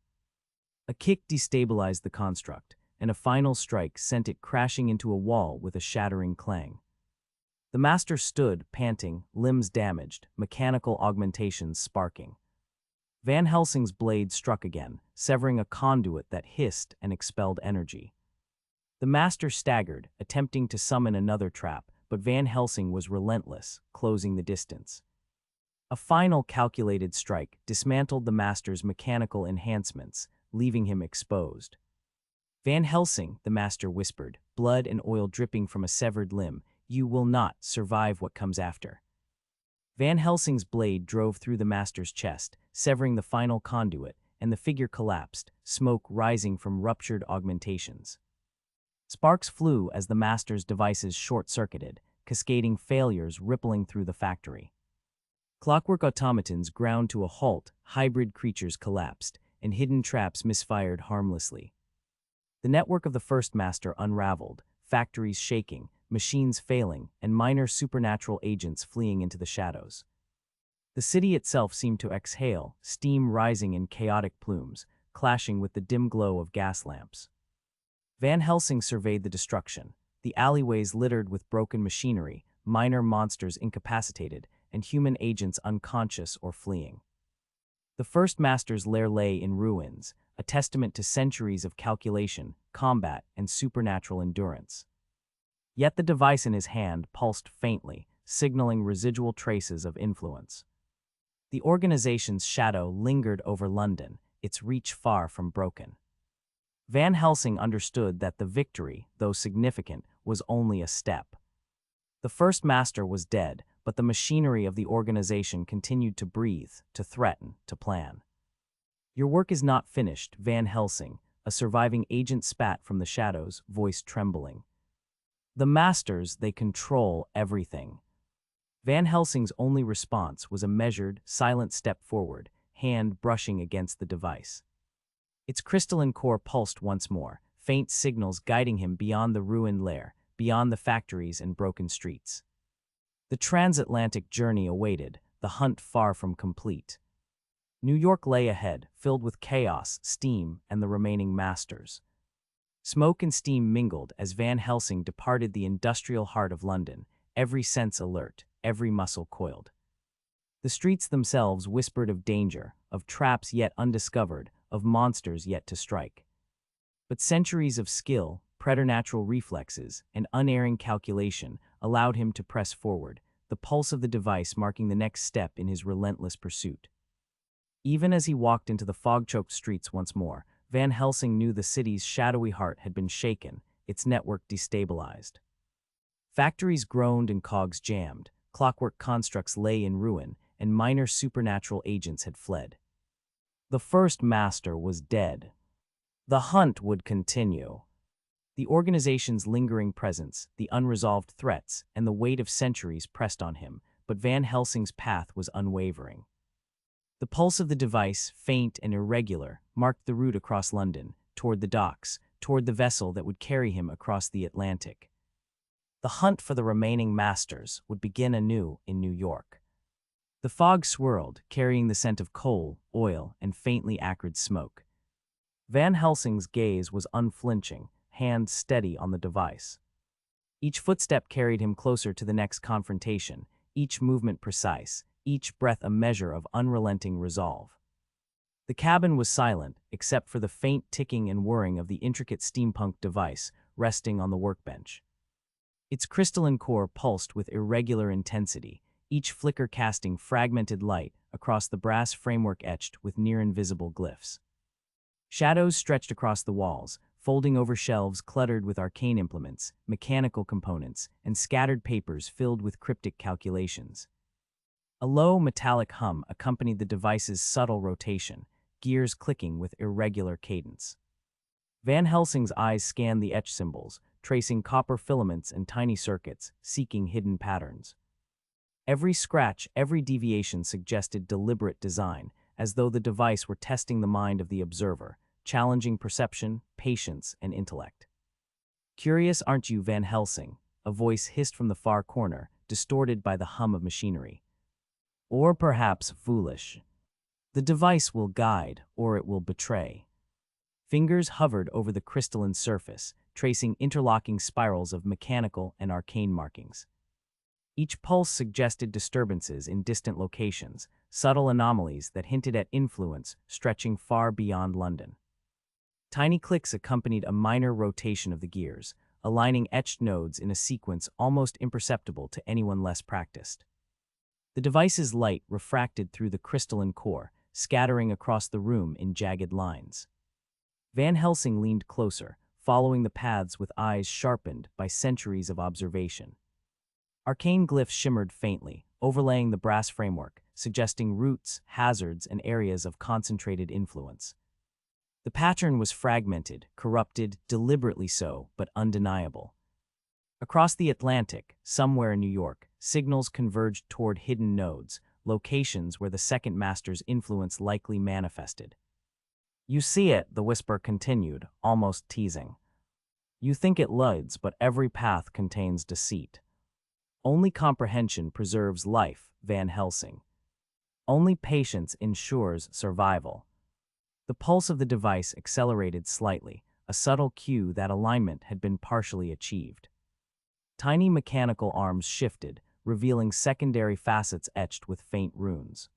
Speaker 2: A kick destabilized the construct, and a final strike sent it crashing into a wall with a shattering clang. The master stood, panting, limbs damaged, mechanical augmentations sparking. Van Helsing's blade struck again, severing a conduit that hissed and expelled energy. The master staggered, attempting to summon another trap, but Van Helsing was relentless, closing the distance. A final calculated strike dismantled the master's mechanical enhancements, leaving him exposed. "Van Helsing," the master whispered, blood and oil dripping from a severed limb, "you will not survive what comes after." Van Helsing's blade drove through the master's chest, severing the final conduit, and the figure collapsed, smoke rising from ruptured augmentations. Sparks flew as the master's devices short-circuited, cascading failures rippling through the factory. Clockwork automatons ground to a halt, hybrid creatures collapsed, and hidden traps misfired harmlessly. The network of the first master unraveled, factories shaking, machines failing, and minor supernatural agents fleeing into the shadows. The city itself seemed to exhale, steam rising in chaotic plumes, clashing with the dim glow of gas lamps. Van Helsing surveyed the destruction, the alleyways littered with broken machinery, minor monsters incapacitated, and human agents unconscious or fleeing. The first master's lair lay in ruins, a testament to centuries of calculation, combat, and supernatural endurance. Yet the device in his hand pulsed faintly, signaling residual traces of influence. The organization's shadow lingered over London, its reach far from broken. Van Helsing understood that the victory, though significant, was only a step. The first master was dead, but the machinery of the organization continued to breathe, to threaten, to plan. "Your work is not finished, Van Helsing," a surviving agent spat from the shadows, voice trembling. "The masters, they control everything." Van Helsing's only response was a measured, silent step forward, hand brushing against the device. Its crystalline core pulsed once more, faint signals guiding him beyond the ruined lair, beyond the factories and broken streets. The transatlantic journey awaited, the hunt far from complete. New York lay ahead, filled with chaos, steam, and the remaining masters. Smoke and steam mingled as Van Helsing departed the industrial heart of London, every sense alert, every muscle coiled. The streets themselves whispered of danger, of traps yet undiscovered, of monsters yet to strike. But centuries of skill, preternatural reflexes, and unerring calculation allowed him to press forward, the pulse of the device marking the next step in his relentless pursuit. Even as he walked into the fog-choked streets once more, Van Helsing knew the city's shadowy heart had been shaken, its network destabilized. Factories groaned and cogs jammed, clockwork constructs lay in ruin, and minor supernatural agents had fled. The first master was dead. The hunt would continue. The organization's lingering presence, the unresolved threats, and the weight of centuries pressed on him, but Van Helsing's path was unwavering. The pulse of the device, faint and irregular, marked the route across London, toward the docks, toward the vessel that would carry him across the Atlantic. The hunt for the remaining masters would begin anew in New York. The fog swirled, carrying the scent of coal, oil, and faintly acrid smoke. Van Helsing's gaze was unflinching, hand steady on the device. Each footstep carried him closer to the next confrontation, each movement precise, each breath a measure of unrelenting resolve. The cabin was silent, except for the faint ticking and whirring of the intricate steampunk device resting on the workbench. Its crystalline core pulsed with irregular intensity, each flicker casting fragmented light across the brass framework etched with near-invisible glyphs. Shadows stretched across the walls, folding over shelves cluttered with arcane implements, mechanical components, and scattered papers filled with cryptic calculations. A low, metallic hum accompanied the device's subtle rotation, gears clicking with irregular cadence. Van Helsing's eyes scanned the etch symbols, tracing copper filaments and tiny circuits, seeking hidden patterns. Every scratch, every deviation suggested deliberate design, as though the device were testing the mind of the observer, challenging perception, patience, and intellect. "Curious, aren't you, Van Helsing?" a voice hissed from the far corner, distorted by the hum of machinery. "Or perhaps foolish. The device will guide, or it will betray." Fingers hovered over the crystalline surface, tracing interlocking spirals of mechanical and arcane markings. Each pulse suggested disturbances in distant locations, subtle anomalies that hinted at influence stretching far beyond London. Tiny clicks accompanied a minor rotation of the gears, aligning etched nodes in a sequence almost imperceptible to anyone less practiced. The device's light refracted through the crystalline core, scattering across the room in jagged lines. Van Helsing leaned closer, following the paths with eyes sharpened by centuries of observation. Arcane glyphs shimmered faintly, overlaying the brass framework, suggesting routes, hazards, and areas of concentrated influence. The pattern was fragmented, corrupted, deliberately so, but undeniable. Across the Atlantic, somewhere in New York, signals converged toward hidden nodes, locations where the second master's influence likely manifested. "You see it," the whisper continued, almost teasing. "You think it leads, but every path contains deceit. Only comprehension preserves life, Van Helsing. Only patience ensures survival." The pulse of the device accelerated slightly, a subtle cue that alignment had been partially achieved. Tiny mechanical arms shifted, revealing secondary facets etched with faint runes.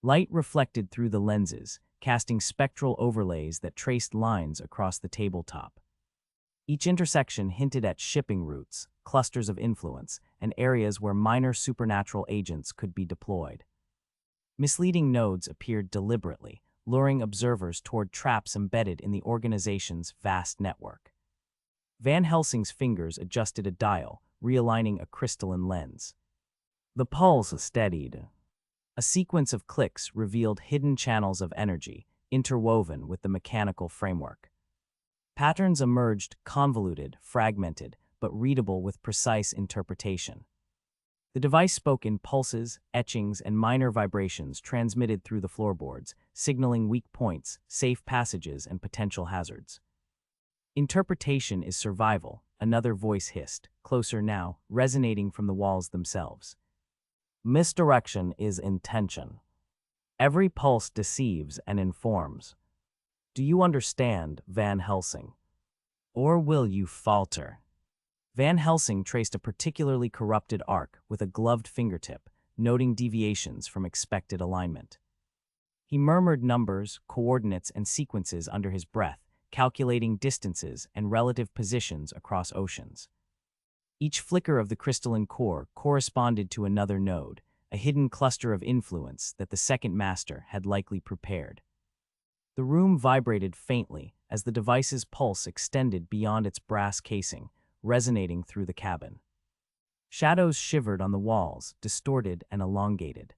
Speaker 2: Light reflected through the lenses, casting spectral overlays that traced lines across the tabletop. Each intersection hinted at shipping routes, clusters of influence, and areas where minor supernatural agents could be deployed. Misleading nodes appeared deliberately, luring observers toward traps embedded in the organization's vast network. Van Helsing's fingers adjusted a dial, realigning a crystalline lens. The pulse steadied. A sequence of clicks revealed hidden channels of energy, interwoven with the mechanical framework. Patterns emerged, convoluted, fragmented, but readable with precise interpretation. The device spoke in pulses, etchings, and minor vibrations transmitted through the floorboards, signaling weak points, safe passages, and potential hazards. "Interpretation is survival," another voice hissed, closer now, resonating from the walls themselves. "Misdirection is intention. Every pulse deceives and informs. Do you understand, Van Helsing? Or will you falter?" Van Helsing traced a particularly corrupted arc with a gloved fingertip, noting deviations from expected alignment. He murmured numbers, coordinates, and sequences under his breath, calculating distances and relative positions across oceans. Each flicker of the crystalline core corresponded to another node, a hidden cluster of influence that the second master had likely prepared. The room vibrated faintly as the device's pulse extended beyond its brass casing, resonating through the cabin. Shadows shivered on the walls, distorted and elongated.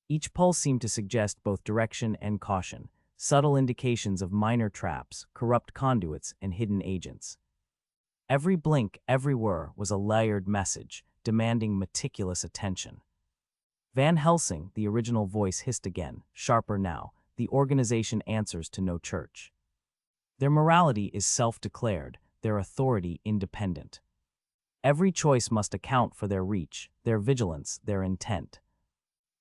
Speaker 2: Each pulse seemed to suggest both direction and caution, subtle indications of minor traps, corrupt conduits, and hidden agents. Every blink, every whir was a layered message, demanding meticulous attention. Van Helsing, the original voice hissed again, sharper now, "The organization answers to no church." Their morality is self-declared, their authority independent. Every choice must account for their reach, their vigilance, their intent.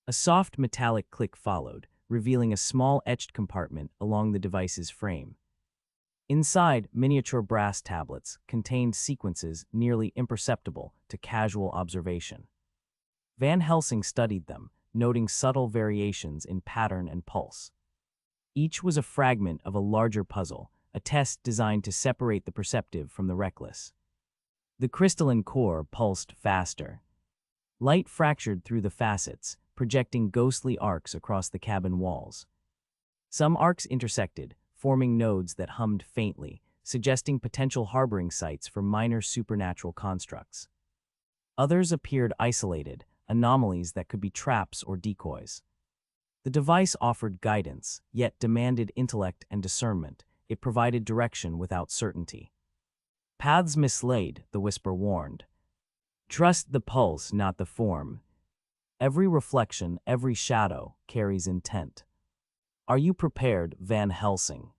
Speaker 2: A soft metallic click followed, revealing a small etched compartment along the device's frame. Inside, miniature brass tablets contained sequences nearly imperceptible to casual observation. Van Helsing studied them, noting subtle variations in pattern and pulse. Each was a fragment of a larger puzzle, a test designed to separate the perceptive from the reckless. The crystalline core pulsed faster. Light fractured through the facets, projecting ghostly arcs across the cabin walls. Some arcs intersected, forming nodes that hummed faintly, suggesting potential harboring sites for minor supernatural constructs. Others appeared isolated, anomalies that could be traps or decoys. The device offered guidance, yet demanded intellect and discernment. It provided direction without certainty. Paths mislaid, the whisper warned. Trust the pulse, not the form. Every reflection, every shadow, carries intent. Are you prepared, Van Helsing?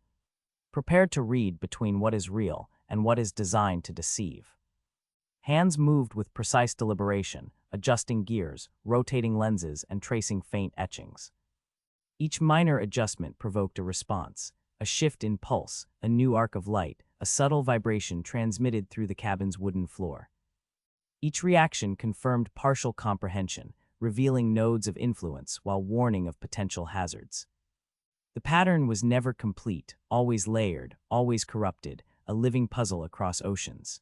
Speaker 2: Prepared to read between what is real and what is designed to deceive. Hands moved with precise deliberation, adjusting gears, rotating lenses, and tracing faint etchings. Each minor adjustment provoked a response, a shift in pulse, a new arc of light, a subtle vibration transmitted through the cabin's wooden floor. Each reaction confirmed partial comprehension, revealing nodes of influence while warning of potential hazards. The pattern was never complete, always layered, always corrupted, a living puzzle across oceans.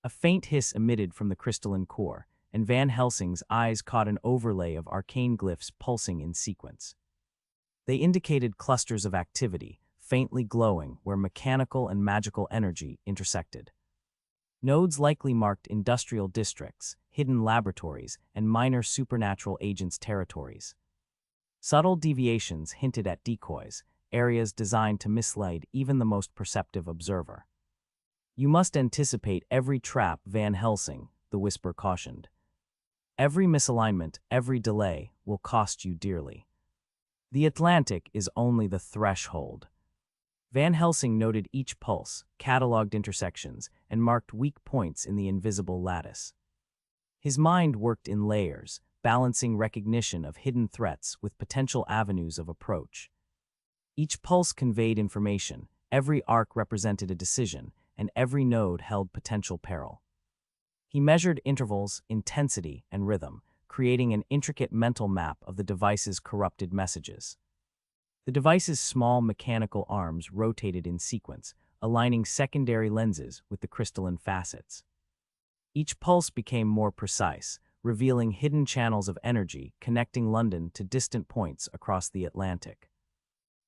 Speaker 2: A faint hiss emitted from the crystalline core, and Van Helsing's eyes caught an overlay of arcane glyphs pulsing in sequence. They indicated clusters of activity, faintly glowing where mechanical and magical energy intersected. Nodes likely marked industrial districts, hidden laboratories, and minor supernatural agents' territories. Subtle deviations hinted at decoys, areas designed to mislead even the most perceptive observer. You must anticipate every trap, Van Helsing, the whisper cautioned. Every misalignment, every delay, will cost you dearly. The Atlantic is only the threshold. Van Helsing noted each pulse, cataloged intersections, and marked weak points in the invisible lattice. His mind worked in layers, balancing recognition of hidden threats with potential avenues of approach. Each pulse conveyed information, every arc represented a decision, and every node held potential peril. He measured intervals, intensity, and rhythm, creating an intricate mental map of the device's corrupted messages. The device's small mechanical arms rotated in sequence, aligning secondary lenses with the crystalline facets. Each pulse became more precise, revealing hidden channels of energy connecting London to distant points across the Atlantic.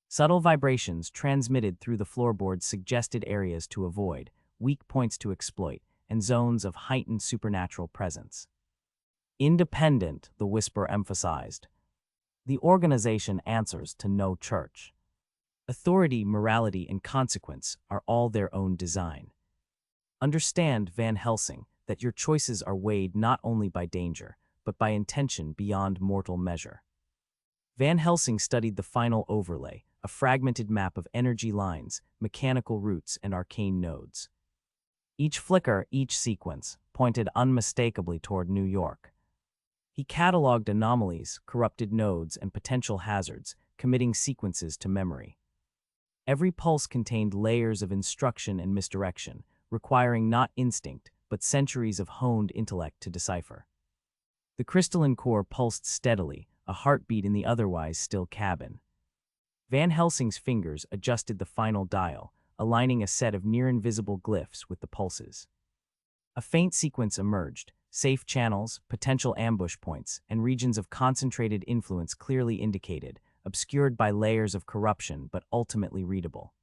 Speaker 2: Subtle vibrations transmitted through the floorboards suggested areas to avoid, weak points to exploit, and zones of heightened supernatural presence. Independent, the whisper emphasized. The organization answers to no church. Authority, morality, and consequence are all their own design. Understand, Van Helsing, that your choices are weighed not only by danger, but by intention beyond mortal measure. Van Helsing studied the final overlay, a fragmented map of energy lines, mechanical routes, and arcane nodes. Each flicker, each sequence, pointed unmistakably toward New York. He cataloged anomalies, corrupted nodes, and potential hazards, committing sequences to memory. Every pulse contained layers of instruction and misdirection, requiring not instinct, but centuries of honed intellect to decipher. The crystalline core pulsed steadily, a heartbeat in the otherwise still cabin. Van Helsing's fingers adjusted the final dial, aligning a set of near-invisible glyphs with the pulses. A faint sequence emerged, safe channels, potential ambush points, and regions of concentrated influence clearly indicated, obscured by layers of corruption but ultimately readable.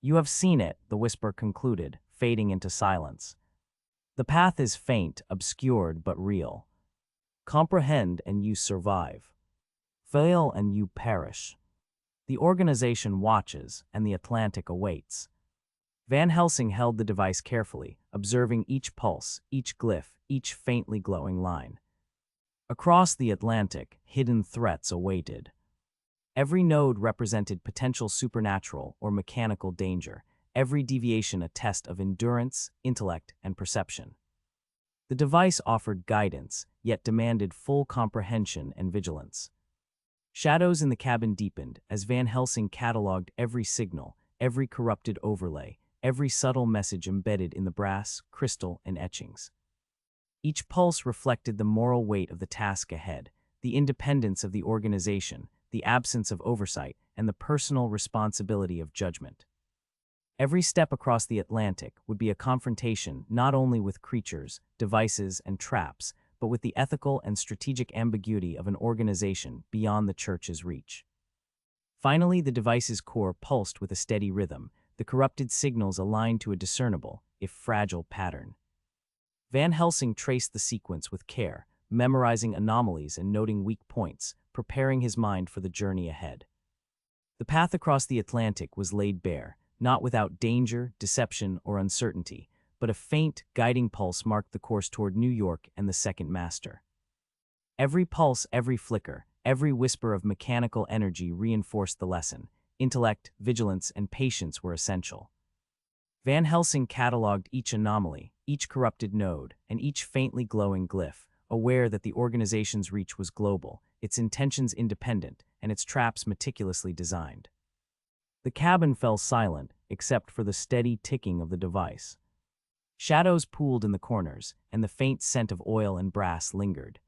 Speaker 2: You have seen it, the whisper concluded, fading into silence. The path is faint, obscured but real. Comprehend and you survive. Fail and you perish. The organization watches and the Atlantic awaits. Van Helsing held the device carefully, observing each pulse, each glyph, each faintly glowing line. Across the Atlantic, hidden threats awaited. Every node represented potential supernatural or mechanical danger, every deviation a test of endurance, intellect, and perception. The device offered guidance, yet demanded full comprehension and vigilance. Shadows in the cabin deepened as Van Helsing cataloged every signal, every corrupted overlay, every subtle message embedded in the brass, crystal, and etchings. Each pulse reflected the moral weight of the task ahead, the independence of the organization, the absence of oversight, and the personal responsibility of judgment. Every step across the Atlantic would be a confrontation not only with creatures, devices, and traps, but with the ethical and strategic ambiguity of an organization beyond the church's reach. Finally, the device's core pulsed with a steady rhythm, the corrupted signals aligned to a discernible, if fragile, pattern. Van Helsing traced the sequence with care, memorizing anomalies and noting weak points, preparing his mind for the journey ahead. The path across the Atlantic was laid bare, not without danger, deception, or uncertainty, but a faint, guiding pulse marked the course toward New York and the Second Master. Every pulse, every flicker, every whisper of mechanical energy reinforced the lesson. Intellect, vigilance, and patience were essential. Van Helsing cataloged each anomaly, each corrupted node, and each faintly glowing glyph, aware that the organization's reach was global, its intentions independent, and its traps meticulously designed. The cabin fell silent, except for the steady ticking of the device. Shadows pooled in the corners, and the faint scent of oil and brass lingered.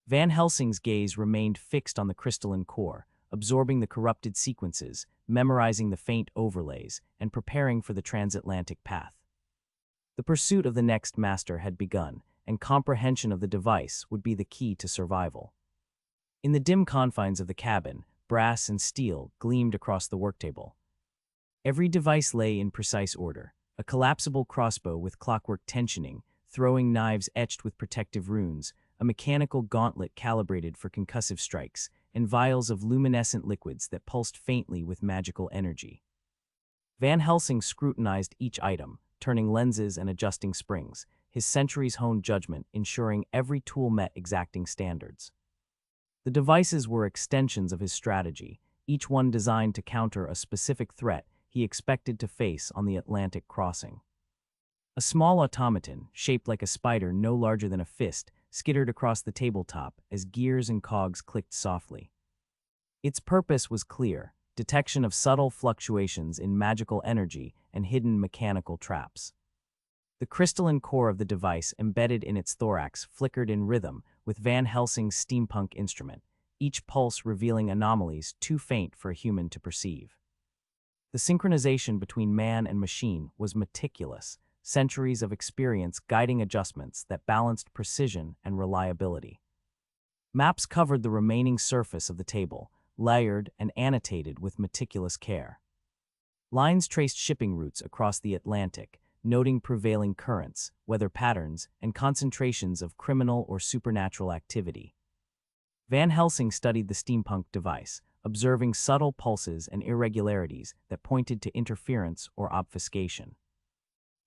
Speaker 2: Van Helsing's gaze remained fixed on the crystalline core, absorbing the corrupted sequences, memorizing the faint overlays, and preparing for the transatlantic path. The pursuit of the next master had begun, and comprehension of the device would be the key to survival. In the dim confines of the cabin, brass and steel gleamed across the worktable. Every device lay in precise order, a collapsible crossbow with clockwork tensioning, throwing knives etched with protective runes, a mechanical gauntlet calibrated for concussive strikes, and vials of luminescent liquids that pulsed faintly with magical energy. Van Helsing scrutinized each item, turning lenses and adjusting springs, his centuries-honed judgment ensuring every tool met exacting standards. The devices were extensions of his strategy, each one designed to counter a specific threat he expected to face on the Atlantic crossing. A small automaton, shaped like a spider no larger than a fist, skittered across the tabletop as gears and cogs clicked softly. Its purpose was clear: detection of subtle fluctuations in magical energy and hidden mechanical traps. The crystalline core of the device embedded in its thorax flickered in rhythm with Van Helsing's steampunk instrument, each pulse revealing anomalies too faint for a human to perceive. The synchronization between man and machine was meticulous, centuries of experience guiding adjustments that balanced precision and reliability. Maps covered the remaining surface of the table, layered and annotated with meticulous care. Lines traced shipping routes across the Atlantic, noting prevailing currents, weather patterns, and concentrations of criminal or supernatural activity. Van Helsing studied the steampunk device, observing subtle pulses and irregularities that pointed to interference or obfuscation.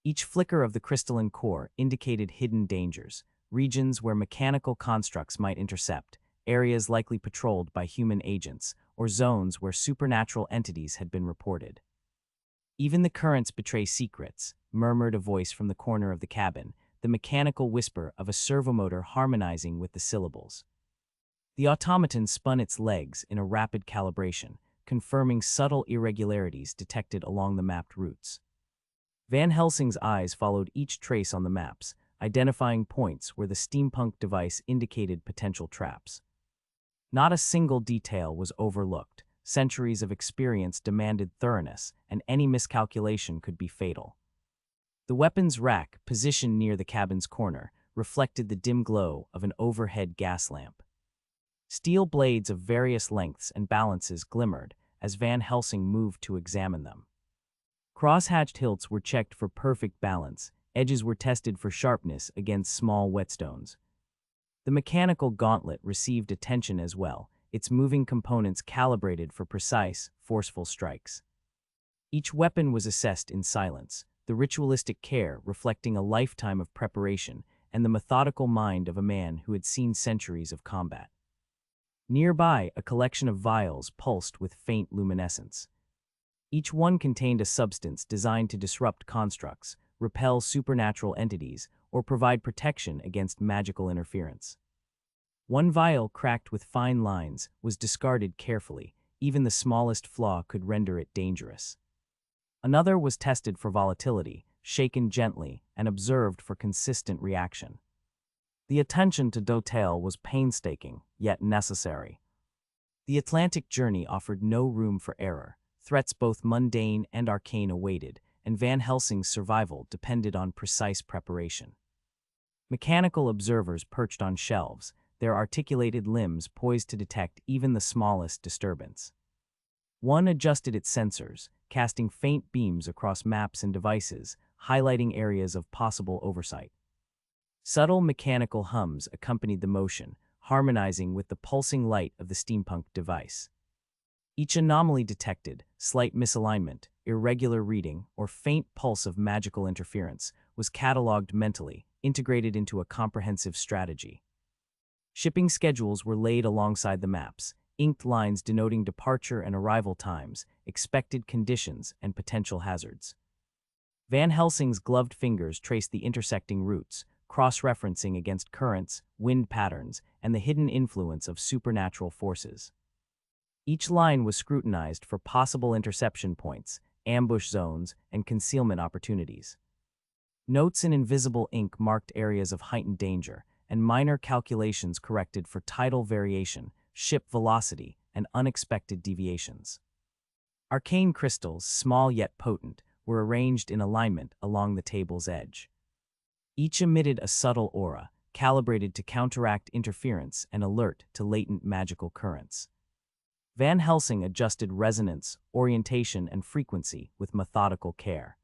Speaker 2: Each flicker of the crystalline core indicated hidden dangers, regions where mechanical constructs might intercept, areas likely patrolled by human agents, or zones where supernatural entities had been reported. "Even the currents betray secrets," murmured a voice from the corner of the cabin, the mechanical whisper of a servomotor harmonizing with the syllables. The automaton spun its legs in a rapid calibration, confirming subtle irregularities detected along the mapped routes. Van Helsing's eyes followed each trace on the maps, identifying points where the steampunk device indicated potential traps. Not a single detail was overlooked. Centuries of experience demanded thoroughness, and any miscalculation could be fatal. The weapons rack, positioned near the cabin's corner, reflected the dim glow of an overhead gas lamp. Steel blades of various lengths and balances glimmered as Van Helsing moved to examine them. Cross-hatched hilts were checked for perfect balance, edges were tested for sharpness against small whetstones. The mechanical gauntlet received attention as well, its moving components calibrated for precise, forceful strikes. Each weapon was assessed in silence, the ritualistic care reflecting a lifetime of preparation and the methodical mind of a man who had seen centuries of combat. Nearby, a collection of vials pulsed with faint luminescence. Each one contained a substance designed to disrupt constructs, repel supernatural entities, or provide protection against magical interference. One vial, cracked with fine lines, was discarded carefully. Even the smallest flaw could render it dangerous. Another was tested for volatility, shaken gently, and observed for consistent reaction. The attention to detail was painstaking, yet necessary. The Atlantic journey offered no room for error. Threats both mundane and arcane awaited, and Van Helsing's survival depended on precise preparation. Mechanical observers perched on shelves, their articulated limbs poised to detect even the smallest disturbance. One adjusted its sensors, casting faint beams across maps and devices, highlighting areas of possible oversight. Subtle mechanical hums accompanied the motion, harmonizing with the pulsing light of the steampunk device. Each anomaly detected, slight misalignment, irregular reading, or faint pulse of magical interference, was cataloged mentally, integrated into a comprehensive strategy. Shipping schedules were laid alongside the maps, inked lines denoting departure and arrival times, expected conditions, and potential hazards. Van Helsing's gloved fingers traced the intersecting routes, cross-referencing against currents, wind patterns, and the hidden influence of supernatural forces. Each line was scrutinized for possible interception points, ambush zones, and concealment opportunities. Notes in invisible ink marked areas of heightened danger, and minor calculations corrected for tidal variation, ship velocity, and unexpected deviations. Arcane crystals, small yet potent, were arranged in alignment along the table's edge. Each emitted a subtle aura, calibrated to counteract interference and alert to latent magical currents. Van Helsing adjusted resonance, orientation, and frequency with methodical care.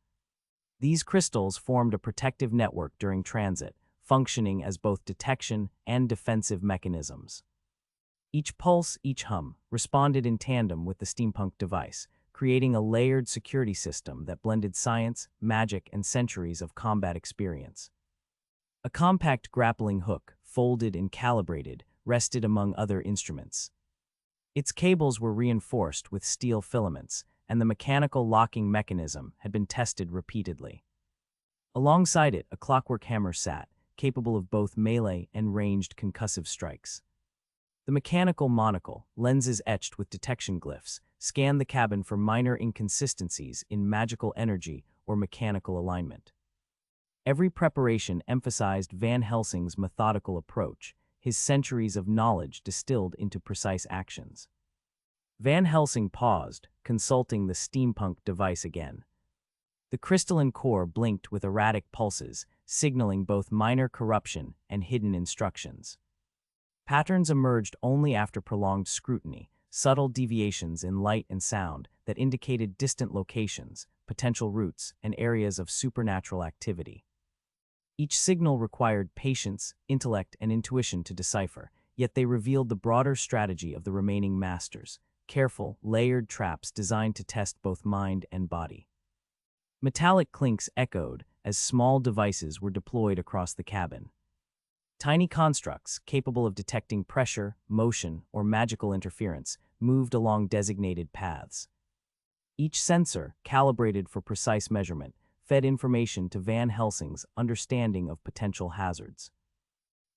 Speaker 2: These crystals formed a protective network during transit, functioning as both detection and defensive mechanisms. Each pulse, each hum, responded in tandem with the steampunk device, creating a layered security system that blended science, magic, and centuries of combat experience. A compact grappling hook, folded and calibrated, rested among other instruments. Its cables were reinforced with steel filaments, and the mechanical locking mechanism had been tested repeatedly. Alongside it, a clockwork hammer sat, capable of both melee and ranged concussive strikes. The mechanical monocle, lenses etched with detection glyphs, scanned the cabin for minor inconsistencies in magical energy or mechanical alignment. Every preparation emphasized Van Helsing's methodical approach, his centuries of knowledge distilled into precise actions. Van Helsing paused, consulting the steampunk device again. The crystalline core blinked with erratic pulses, signaling both minor corruption and hidden instructions. Patterns emerged only after prolonged scrutiny, subtle deviations in light and sound that indicated distant locations, potential routes, and areas of supernatural activity. Each signal required patience, intellect, and intuition to decipher, yet they revealed the broader strategy of the remaining masters, careful, layered traps designed to test both mind and body. Metallic clinks echoed as small devices were deployed across the cabin. Tiny constructs, capable of detecting pressure, motion, or magical interference, moved along designated paths. Each sensor, calibrated for precise measurement, fed information to Van Helsing's understanding of potential hazards.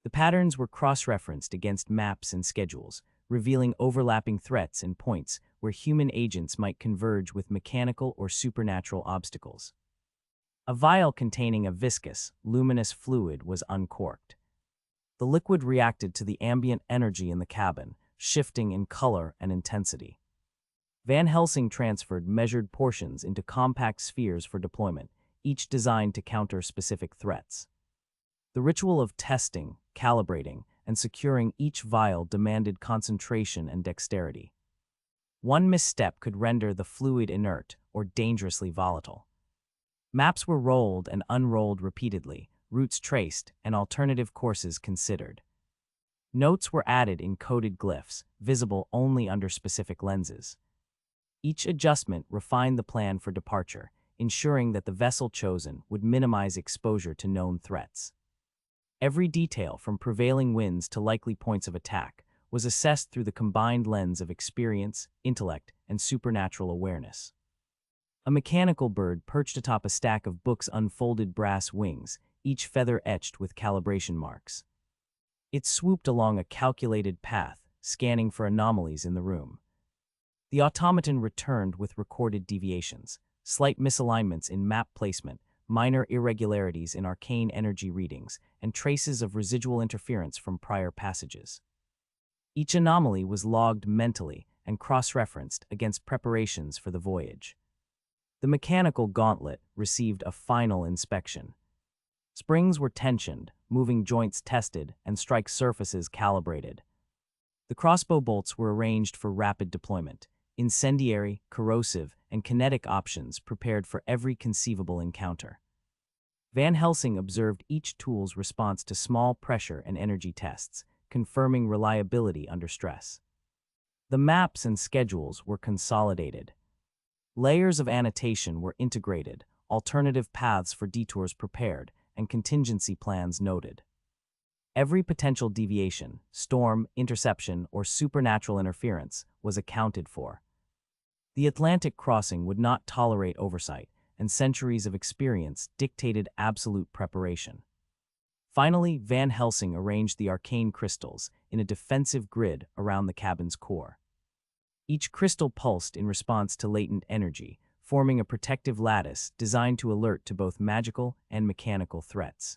Speaker 2: The patterns were cross-referenced against maps and schedules, revealing overlapping threats and points where human agents might converge with mechanical or supernatural obstacles. A vial containing a viscous, luminous fluid was uncorked. The liquid reacted to the ambient energy in the cabin, shifting in color and intensity. Van Helsing transferred measured portions into compact spheres for deployment, each designed to counter specific threats. The ritual of testing, calibrating, and securing each vial demanded concentration and dexterity. One misstep could render the fluid inert or dangerously volatile. Maps were rolled and unrolled repeatedly, routes traced, and alternative courses considered. Notes were added in coded glyphs, visible only under specific lenses. Each adjustment refined the plan for departure, ensuring that the vessel chosen would minimize exposure to known threats. Every detail, from prevailing winds to likely points of attack, was assessed through the combined lens of experience, intellect, and supernatural awareness. A mechanical bird perched atop a stack of books' unfolded brass wings, each feather etched with calibration marks. It swooped along a calculated path, scanning for anomalies in the room. The automaton returned with recorded deviations, slight misalignments in map placement, minor irregularities in arcane energy readings, and traces of residual interference from prior passages. Each anomaly was logged mentally and cross-referenced against preparations for the voyage. The mechanical gauntlet received a final inspection. Springs were tensioned, moving joints tested, and strike surfaces calibrated. The crossbow bolts were arranged for rapid deployment, incendiary, corrosive, and kinetic options prepared for every conceivable encounter. Van Helsing observed each tool's response to small pressure and energy tests, confirming reliability under stress. The maps and schedules were consolidated. Layers of annotation were integrated, alternative paths for detours prepared, and contingency plans noted. Every potential deviation, storm, interception, or supernatural interference was accounted for. The Atlantic crossing would not tolerate oversight, and centuries of experience dictated absolute preparation. Finally, Van Helsing arranged the arcane crystals in a defensive grid around the cabin's core. Each crystal pulsed in response to latent energy, forming a protective lattice designed to alert to both magical and mechanical threats.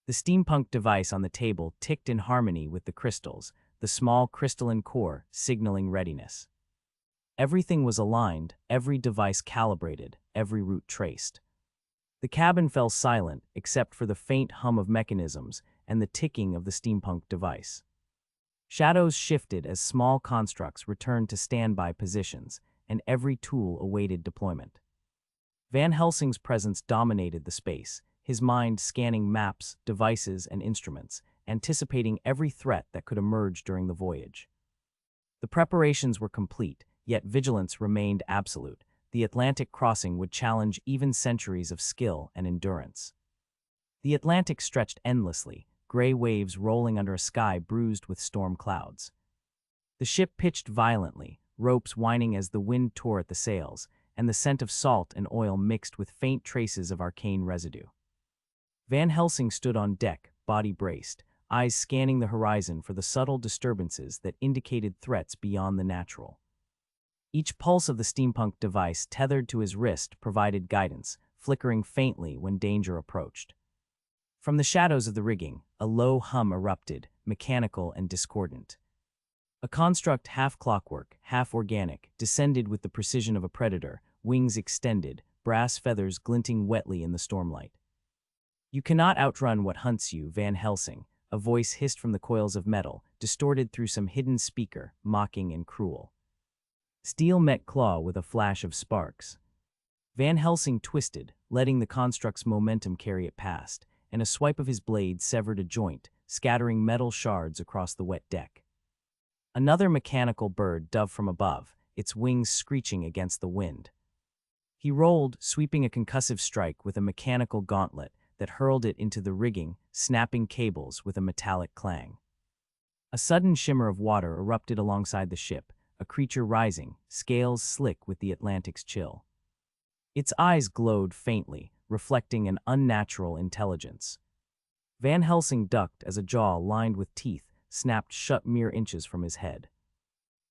Speaker 2: The steampunk device on the table ticked in harmony with the crystals, the small crystalline core signaling readiness. Everything was aligned, every device calibrated, every route traced. The cabin fell silent except for the faint hum of mechanisms and the ticking of the steampunk device. Shadows shifted as small constructs returned to standby positions, and every tool awaited deployment. Van Helsing's presence dominated the space, his mind scanning maps, devices, and instruments, anticipating every threat that could emerge during the voyage. The preparations were complete, yet vigilance remained absolute. The Atlantic crossing would challenge even centuries of skill and endurance. The Atlantic stretched endlessly, gray waves rolling under a sky bruised with storm clouds. The ship pitched violently, ropes whining as the wind tore at the sails, and the scent of salt and oil mixed with faint traces of arcane residue. Van Helsing stood on deck, body braced, eyes scanning the horizon for the subtle disturbances that indicated threats beyond the natural. Each pulse of the steampunk device tethered to his wrist provided guidance, flickering faintly when danger approached. From the shadows of the rigging, a low hum erupted, mechanical and discordant. A construct half clockwork, half organic, descended with the precision of a predator, wings extended, brass feathers glinting wetly in the stormlight. "You cannot outrun what hunts you, Van Helsing," a voice hissed from the coils of metal, distorted through some hidden speaker, mocking and cruel. Steel met claw with a flash of sparks. Van Helsing twisted, letting the construct's momentum carry it past, and a swipe of his blade severed a joint, scattering metal shards across the wet deck. Another mechanical bird dove from above, its wings screeching against the wind. He rolled, sweeping a concussive strike with a mechanical gauntlet that hurled it into the rigging, snapping cables with a metallic clang. A sudden shimmer of water erupted alongside the ship, a creature rising, scales slick with the Atlantic's chill. Its eyes glowed faintly, reflecting an unnatural intelligence. Van Helsing ducked as a jaw lined with teeth snapped shut mere inches from his head.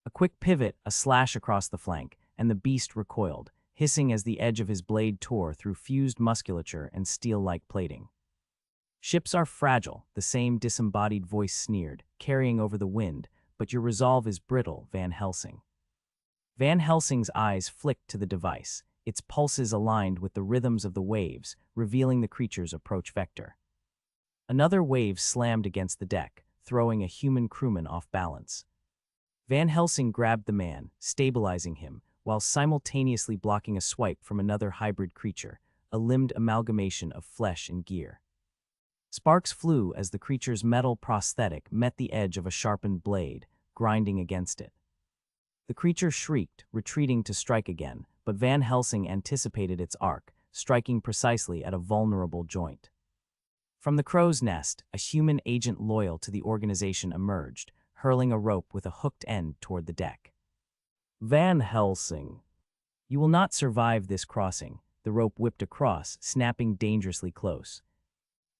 Speaker 2: A quick pivot, a slash across the flank, and the beast recoiled, hissing as the edge of his blade tore through fused musculature and steel-like plating. "Ships are fragile," the same disembodied voice sneered, carrying over the wind, "but your resolve is brittle, Van Helsing." Van Helsing's eyes flicked to the device, its pulses aligned with the rhythms of the waves, revealing the creature's approach vector. Another wave slammed against the deck, throwing a human crewman off balance. Van Helsing grabbed the man, stabilizing him, while simultaneously blocking a swipe from another hybrid creature, a limbed amalgamation of flesh and gear. Sparks flew as the creature's metal prosthetic met the edge of a sharpened blade, grinding against it. The creature shrieked, retreating to strike again, but Van Helsing anticipated its arc, striking precisely at a vulnerable joint. From the crow's nest, a human agent loyal to the organization emerged, hurling a rope with a hooked end toward the deck. Van Helsing. You will not survive this crossing. The rope whipped across, snapping dangerously close.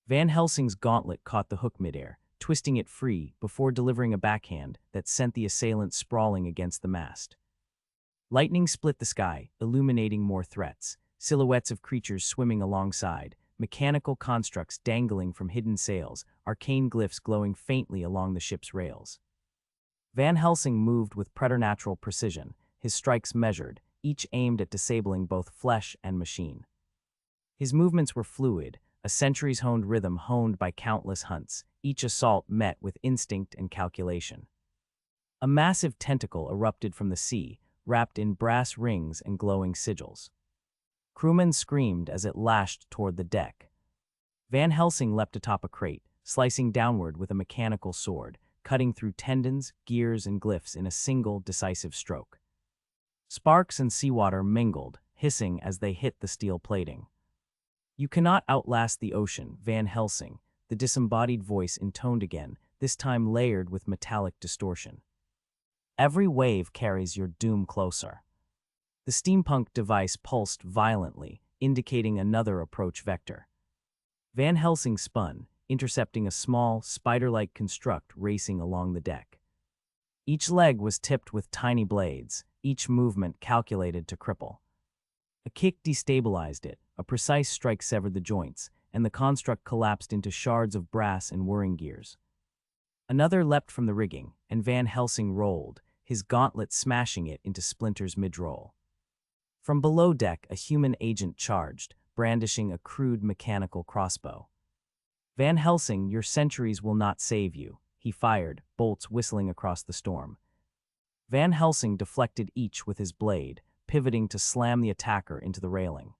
Speaker 2: Van Helsing's gauntlet caught the hook midair, twisting it free before delivering a backhand that sent the assailant sprawling against the mast. Lightning split the sky, illuminating more threats, silhouettes of creatures swimming alongside, mechanical constructs dangling from hidden sails, arcane glyphs glowing faintly along the ship's rails. Van Helsing moved with preternatural precision, his strikes measured, each aimed at disabling both flesh and machine. His movements were fluid, a centuries-honed rhythm honed by countless hunts, each assault met with instinct and calculation. A massive tentacle erupted from the sea, wrapped in brass rings and glowing sigils. Crewmen screamed as it lashed toward the deck. Van Helsing leapt atop a crate, slicing downward with a mechanical sword, cutting through tendons, gears, and glyphs in a single, decisive stroke. Sparks and seawater mingled, hissing as they hit the steel plating. You cannot outlast the ocean, Van Helsing, the disembodied voice intoned again, this time layered with metallic distortion. Every wave carries your doom closer. The steampunk device pulsed violently, indicating another approach vector. Van Helsing spun, intercepting a small, spider-like construct racing along the deck. Each leg was tipped with tiny blades, each movement calculated to cripple. A kick destabilized it, a precise strike severed the joints, and the construct collapsed into shards of brass and whirring gears. Another leapt from the rigging, and Van Helsing rolled, his gauntlet smashing it into splinters mid-roll. From below deck, a human agent charged, brandishing a crude mechanical crossbow. Van Helsing, your centuries will not save you, he fired, bolts whistling across the storm. Van Helsing deflected each with his blade, pivoting to slam the attacker into the railing.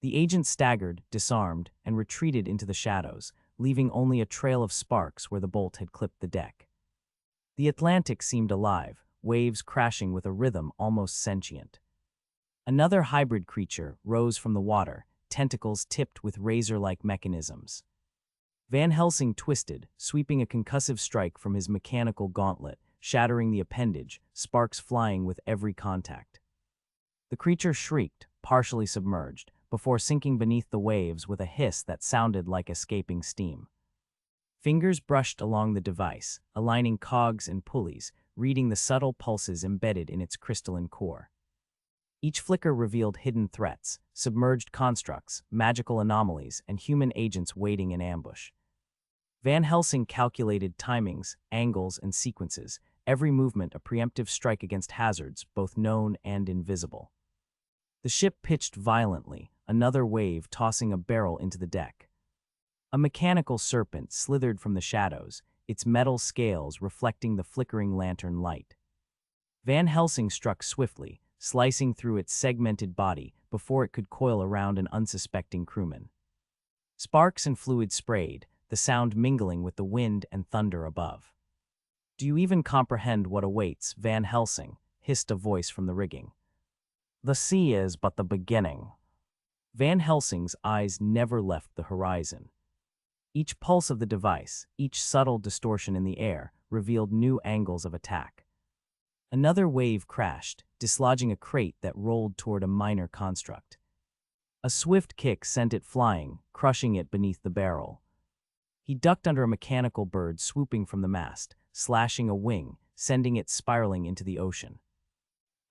Speaker 2: The agent staggered, disarmed, and retreated into the shadows, leaving only a trail of sparks where the bolt had clipped the deck. The Atlantic seemed alive, waves crashing with a rhythm almost sentient. Another hybrid creature rose from the water, tentacles tipped with razor-like mechanisms. Van Helsing twisted, sweeping a concussive strike from his mechanical gauntlet, shattering the appendage, sparks flying with every contact. The creature shrieked, partially submerged, before sinking beneath the waves with a hiss that sounded like escaping steam. Fingers brushed along the device, aligning cogs and pulleys, reading the subtle pulses embedded in its crystalline core. Each flicker revealed hidden threats, submerged constructs, magical anomalies, and human agents waiting in ambush. Van Helsing calculated timings, angles, and sequences, every movement a preemptive strike against hazards, both known and invisible. The ship pitched violently, another wave tossing a barrel into the deck. A mechanical serpent slithered from the shadows, its metal scales reflecting the flickering lantern light. Van Helsing struck swiftly, slicing through its segmented body before it could coil around an unsuspecting crewman. Sparks and fluid sprayed, the sound mingling with the wind and thunder above. "Do you even comprehend what awaits, Van Helsing?" hissed a voice from the rigging. "The sea is but the beginning." Van Helsing's eyes never left the horizon. Each pulse of the device, each subtle distortion in the air, revealed new angles of attack. Another wave crashed, dislodging a crate that rolled toward a minor construct. A swift kick sent it flying, crushing it beneath the barrel. He ducked under a mechanical bird swooping from the mast, slashing a wing, sending it spiraling into the ocean.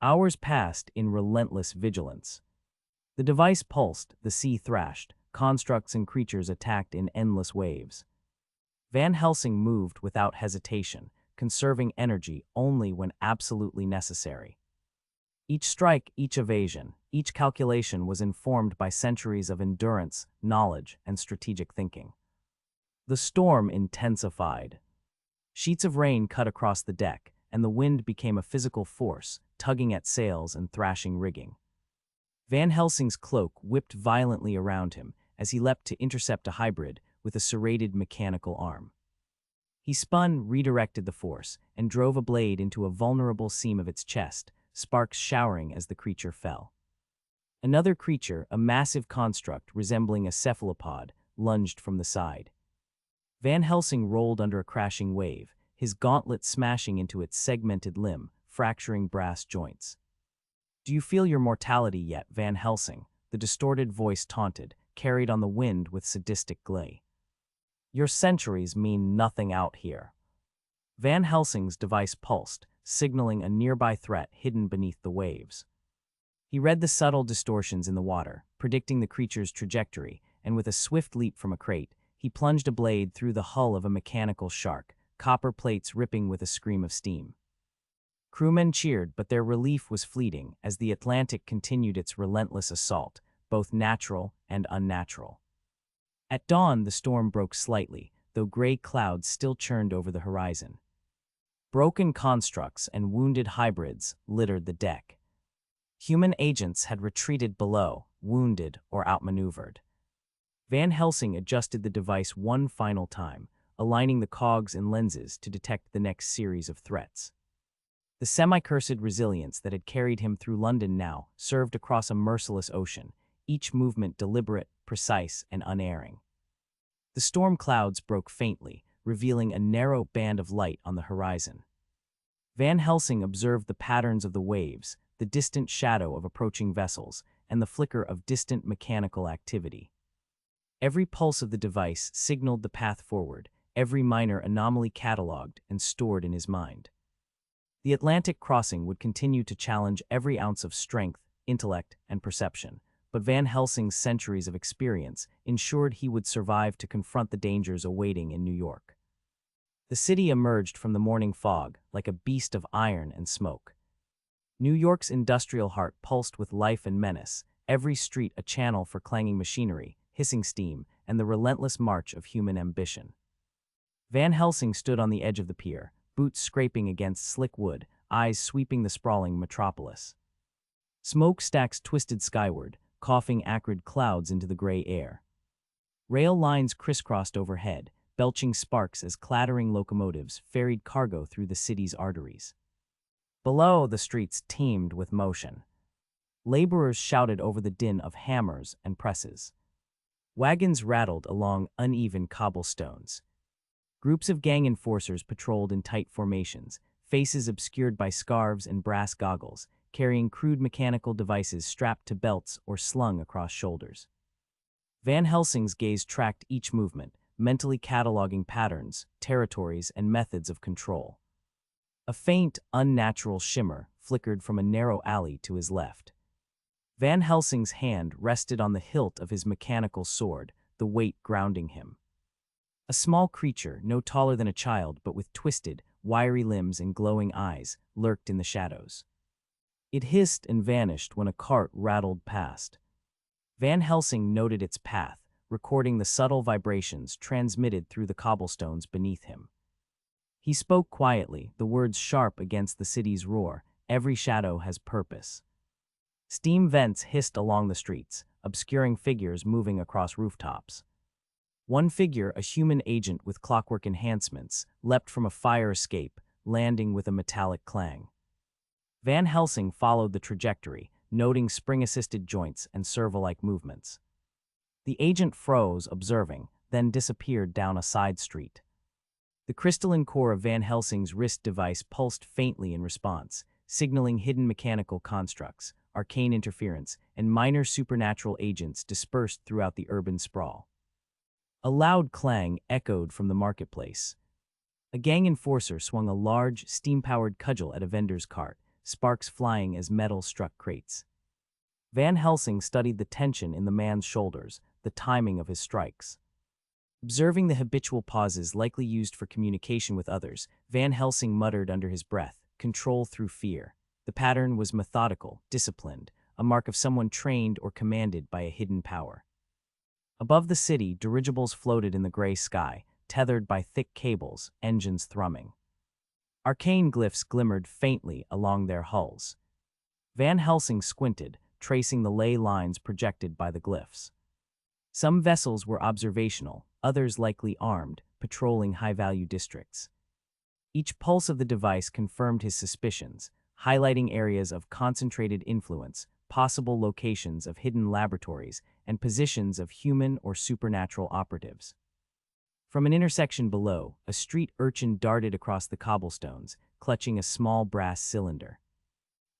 Speaker 2: Hours passed in relentless vigilance. The device pulsed, the sea thrashed, constructs and creatures attacked in endless waves. Van Helsing moved without hesitation, conserving energy only when absolutely necessary. Each strike, each evasion, each calculation was informed by centuries of endurance, knowledge, and strategic thinking. The storm intensified. Sheets of rain cut across the deck, and the wind became a physical force, tugging at sails and thrashing rigging. Van Helsing's cloak whipped violently around him as he leapt to intercept a hybrid with a serrated mechanical arm. He spun, redirected the force, and drove a blade into a vulnerable seam of its chest, sparks showering as the creature fell. Another creature, a massive construct resembling a cephalopod, lunged from the side. Van Helsing rolled under a crashing wave, his gauntlet smashing into its segmented limb, fracturing brass joints. "Do you feel your mortality yet, Van Helsing?" The distorted voice taunted, carried on the wind with sadistic glee. "Your centuries mean nothing out here." Van Helsing's device pulsed, signaling a nearby threat hidden beneath the waves. He read the subtle distortions in the water, predicting the creature's trajectory, and with a swift leap from a crate, he plunged a blade through the hull of a mechanical shark, copper plates ripping with a scream of steam. Crewmen cheered, but their relief was fleeting as the Atlantic continued its relentless assault, both natural and unnatural. At dawn, the storm broke slightly, though gray clouds still churned over the horizon. Broken constructs and wounded hybrids littered the deck. Human agents had retreated below, wounded or outmaneuvered. Van Helsing adjusted the device one final time, aligning the cogs and lenses to detect the next series of threats. The semi-cursed resilience that had carried him through London now served across a merciless ocean, each movement deliberate, precise, and unerring. The storm clouds broke faintly, revealing a narrow band of light on the horizon. Van Helsing observed the patterns of the waves, the distant shadow of approaching vessels, and the flicker of distant mechanical activity. Every pulse of the device signaled the path forward, every minor anomaly catalogued and stored in his mind. The Atlantic crossing would continue to challenge every ounce of strength, intellect, and perception, but Van Helsing's centuries of experience ensured he would survive to confront the dangers awaiting in New York. The city emerged from the morning fog like a beast of iron and smoke. New York's industrial heart pulsed with life and menace, every street a channel for clanging machinery, hissing steam, and the relentless march of human ambition. Van Helsing stood on the edge of the pier, boots scraping against slick wood, eyes sweeping the sprawling metropolis. Smokestacks twisted skyward, coughing acrid clouds into the gray air. Rail lines crisscrossed overhead, belching sparks as clattering locomotives ferried cargo through the city's arteries. Below, the streets teemed with motion. Laborers shouted over the din of hammers and presses. Wagons rattled along uneven cobblestones. Groups of gang enforcers patrolled in tight formations, faces obscured by scarves and brass goggles, carrying crude mechanical devices strapped to belts or slung across shoulders. Van Helsing's gaze tracked each movement, mentally cataloging patterns, territories, and methods of control. A faint, unnatural shimmer flickered from a narrow alley to his left. Van Helsing's hand rested on the hilt of his mechanical sword, the weight grounding him. A small creature, no taller than a child but with twisted, wiry limbs and glowing eyes, lurked in the shadows. It hissed and vanished when a cart rattled past. Van Helsing noted its path, recording the subtle vibrations transmitted through the cobblestones beneath him. He spoke quietly, the words sharp against the city's roar, "Every shadow has purpose." Steam vents hissed along the streets, obscuring figures moving across rooftops. One figure, a human agent with clockwork enhancements, leapt from a fire escape, landing with a metallic clang. Van Helsing followed the trajectory, noting spring-assisted joints and servo-like movements. The agent froze, observing, then disappeared down a side street. The crystalline core of Van Helsing's wrist device pulsed faintly in response, signaling hidden mechanical constructs, arcane interference, and minor supernatural agents dispersed throughout the urban sprawl. A loud clang echoed from the marketplace. A gang enforcer swung a large, steam-powered cudgel at a vendor's cart, sparks flying as metal struck crates. Van Helsing studied the tension in the man's shoulders, the timing of his strikes. Observing the habitual pauses likely used for communication with others, Van Helsing muttered under his breath, "Control through fear." The pattern was methodical, disciplined, a mark of someone trained or commanded by a hidden power. Above the city, dirigibles floated in the gray sky, tethered by thick cables, engines thrumming. Arcane glyphs glimmered faintly along their hulls. Van Helsing squinted, tracing the ley lines projected by the glyphs. Some vessels were observational, others likely armed, patrolling high-value districts. Each pulse of the device confirmed his suspicions, highlighting areas of concentrated influence, possible locations of hidden laboratories, and positions of human or supernatural operatives. From an intersection below, a street urchin darted across the cobblestones, clutching a small brass cylinder.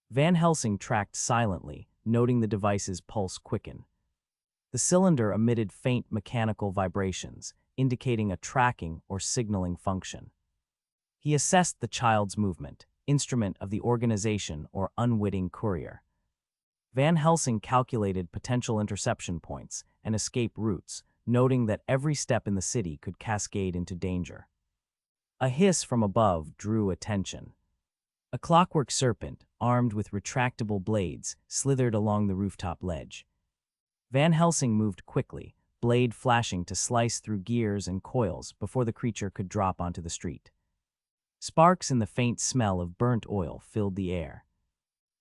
Speaker 2: Van Helsing tracked silently, noting the device's pulse quicken. The cylinder emitted faint mechanical vibrations, indicating a tracking or signaling function. He assessed the child's movement, instrument of the organization or unwitting courier. Van Helsing calculated potential interception points and escape routes, noting that every step in the city could cascade into danger. A hiss from above drew attention. A clockwork serpent, armed with retractable blades, slithered along the rooftop ledge. Van Helsing moved quickly, blade flashing to slice through gears and coils before the creature could drop onto the street. Sparks and the faint smell of burnt oil filled the air.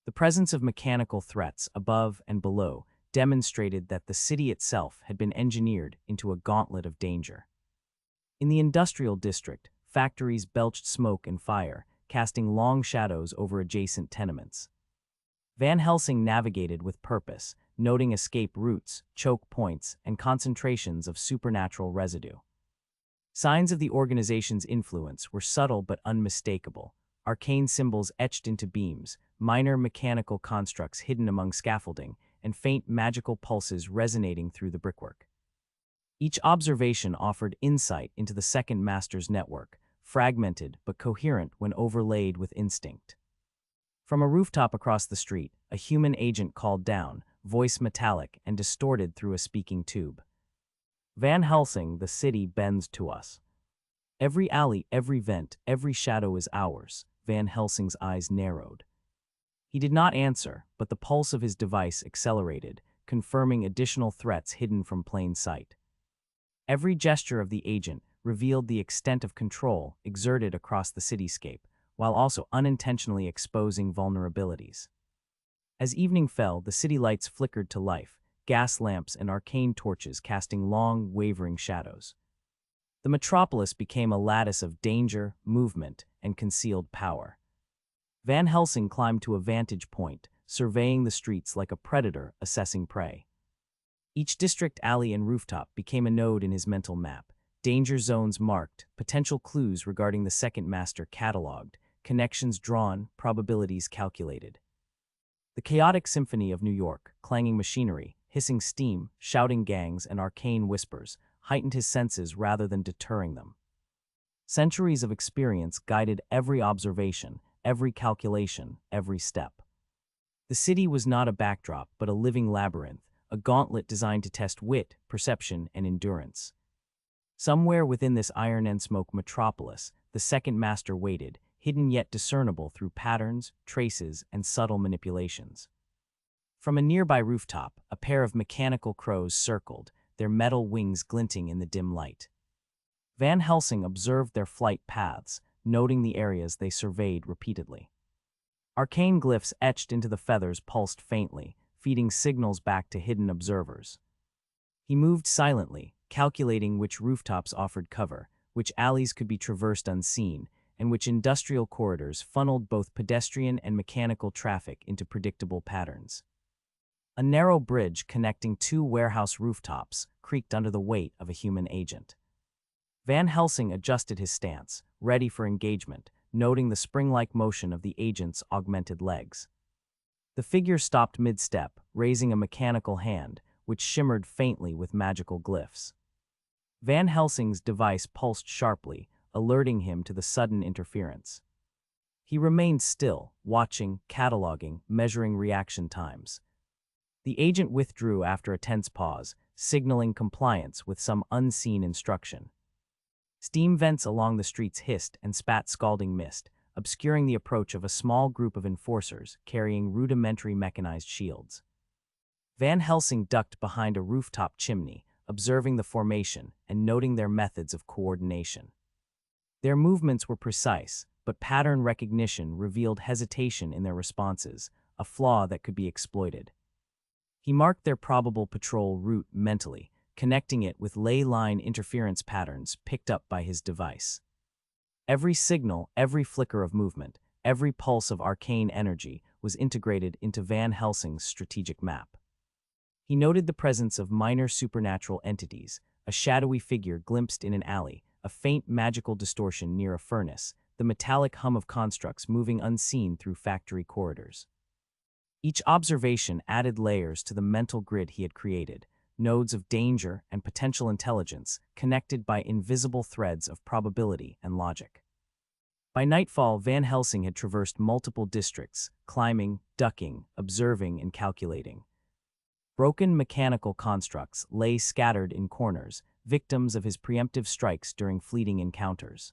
Speaker 2: The presence of mechanical threats above and below demonstrated that the city itself had been engineered into a gauntlet of danger. In the industrial district, factories belched smoke and fire, casting long shadows over adjacent tenements. Van Helsing navigated with purpose, noting escape routes, choke points, and concentrations of supernatural residue. Signs of the organization's influence were subtle but unmistakable: arcane symbols etched into beams, minor mechanical constructs hidden among scaffolding, and faint magical pulses resonating through the brickwork. Each observation offered insight into the second master's network, fragmented but coherent when overlaid with instinct. From a rooftop across the street, a human agent called down, voice metallic and distorted through a speaking tube. Van Helsing, the city bends to us. Every alley, every vent, every shadow is ours. Van Helsing's eyes narrowed. He did not answer, but the pulse of his device accelerated, confirming additional threats hidden from plain sight. Every gesture of the agent revealed the extent of control exerted across the cityscape, while also unintentionally exposing vulnerabilities. As evening fell, the city lights flickered to life, gas lamps and arcane torches casting long, wavering shadows. The metropolis became a lattice of danger, movement, and concealed power. Van Helsing climbed to a vantage point, surveying the streets like a predator assessing prey. Each district, alley, and rooftop became a node in his mental map. Danger zones marked, potential clues regarding the second master cataloged, connections drawn, probabilities calculated. The chaotic symphony of New York, clanging machinery, hissing steam, shouting gangs, and arcane whispers, heightened his senses rather than deterring them. Centuries of experience guided every observation, every calculation, every step. The city was not a backdrop, but a living labyrinth, a gauntlet designed to test wit, perception, and endurance. Somewhere within this iron and smoke metropolis, the second master waited, hidden yet discernible through patterns, traces, and subtle manipulations. From a nearby rooftop, a pair of mechanical crows circled, their metal wings glinting in the dim light. Van Helsing observed their flight paths, noting the areas they surveyed repeatedly. Arcane glyphs etched into the feathers pulsed faintly, feeding signals back to hidden observers. He moved silently, calculating which rooftops offered cover, which alleys could be traversed unseen, and which industrial corridors funneled both pedestrian and mechanical traffic into predictable patterns. A narrow bridge connecting two warehouse rooftops creaked under the weight of a human agent. Van Helsing adjusted his stance, ready for engagement, noting the spring-like motion of the agent's augmented legs. The figure stopped mid-step, raising a mechanical hand, which shimmered faintly with magical glyphs. Van Helsing's device pulsed sharply, alerting him to the sudden interference. He remained still, watching, cataloging, measuring reaction times. The agent withdrew after a tense pause, signaling compliance with some unseen instruction. Steam vents along the streets hissed and spat scalding mist, obscuring the approach of a small group of enforcers carrying rudimentary mechanized shields. Van Helsing ducked behind a rooftop chimney, observing the formation and noting their methods of coordination. Their movements were precise, but pattern recognition revealed hesitation in their responses, a flaw that could be exploited. He marked their probable patrol route mentally, connecting it with ley line interference patterns picked up by his device. Every signal, every flicker of movement, every pulse of arcane energy was integrated into Van Helsing's strategic map. He noted the presence of minor supernatural entities, a shadowy figure glimpsed in an alley, a faint magical distortion near a furnace, the metallic hum of constructs moving unseen through factory corridors. Each observation added layers to the mental grid he had created, nodes of danger and potential intelligence connected by invisible threads of probability and logic. By nightfall, Van Helsing had traversed multiple districts, climbing, ducking, observing, and calculating. Broken mechanical constructs lay scattered in corners, victims of his preemptive strikes during fleeting encounters.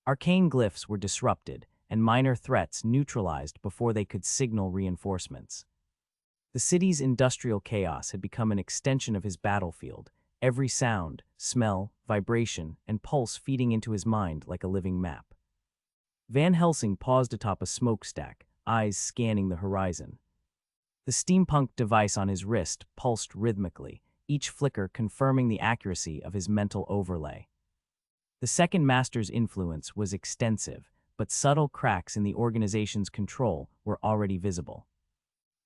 Speaker 2: Arcane glyphs were disrupted, and minor threats neutralized before they could signal reinforcements. The city's industrial chaos had become an extension of his battlefield, every sound, smell, vibration, and pulse feeding into his mind like a living map. Van Helsing paused atop a smokestack, eyes scanning the horizon. The steampunk device on his wrist pulsed rhythmically, each flicker confirming the accuracy of his mental overlay. The second master's influence was extensive, but subtle cracks in the organization's control were already visible.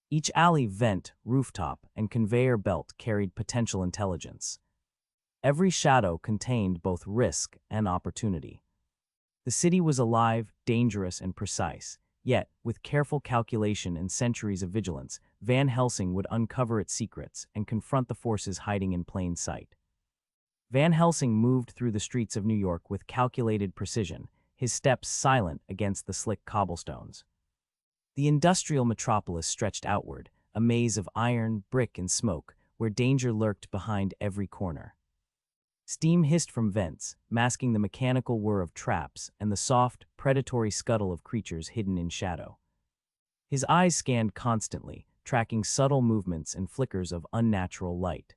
Speaker 2: Each alley, vent, rooftop, and conveyor belt carried potential intelligence. Every shadow contained both risk and opportunity. The city was alive, dangerous, and precise, yet, with careful calculation and centuries of vigilance, Van Helsing would uncover its secrets and confront the forces hiding in plain sight. Van Helsing moved through the streets of New York with calculated precision, his steps silent against the slick cobblestones. The industrial metropolis stretched outward, a maze of iron, brick, and smoke, where danger lurked behind every corner. Steam hissed from vents, masking the mechanical whir of traps and the soft, predatory scuttle of creatures hidden in shadow. His eyes scanned constantly, tracking subtle movements and flickers of unnatural light.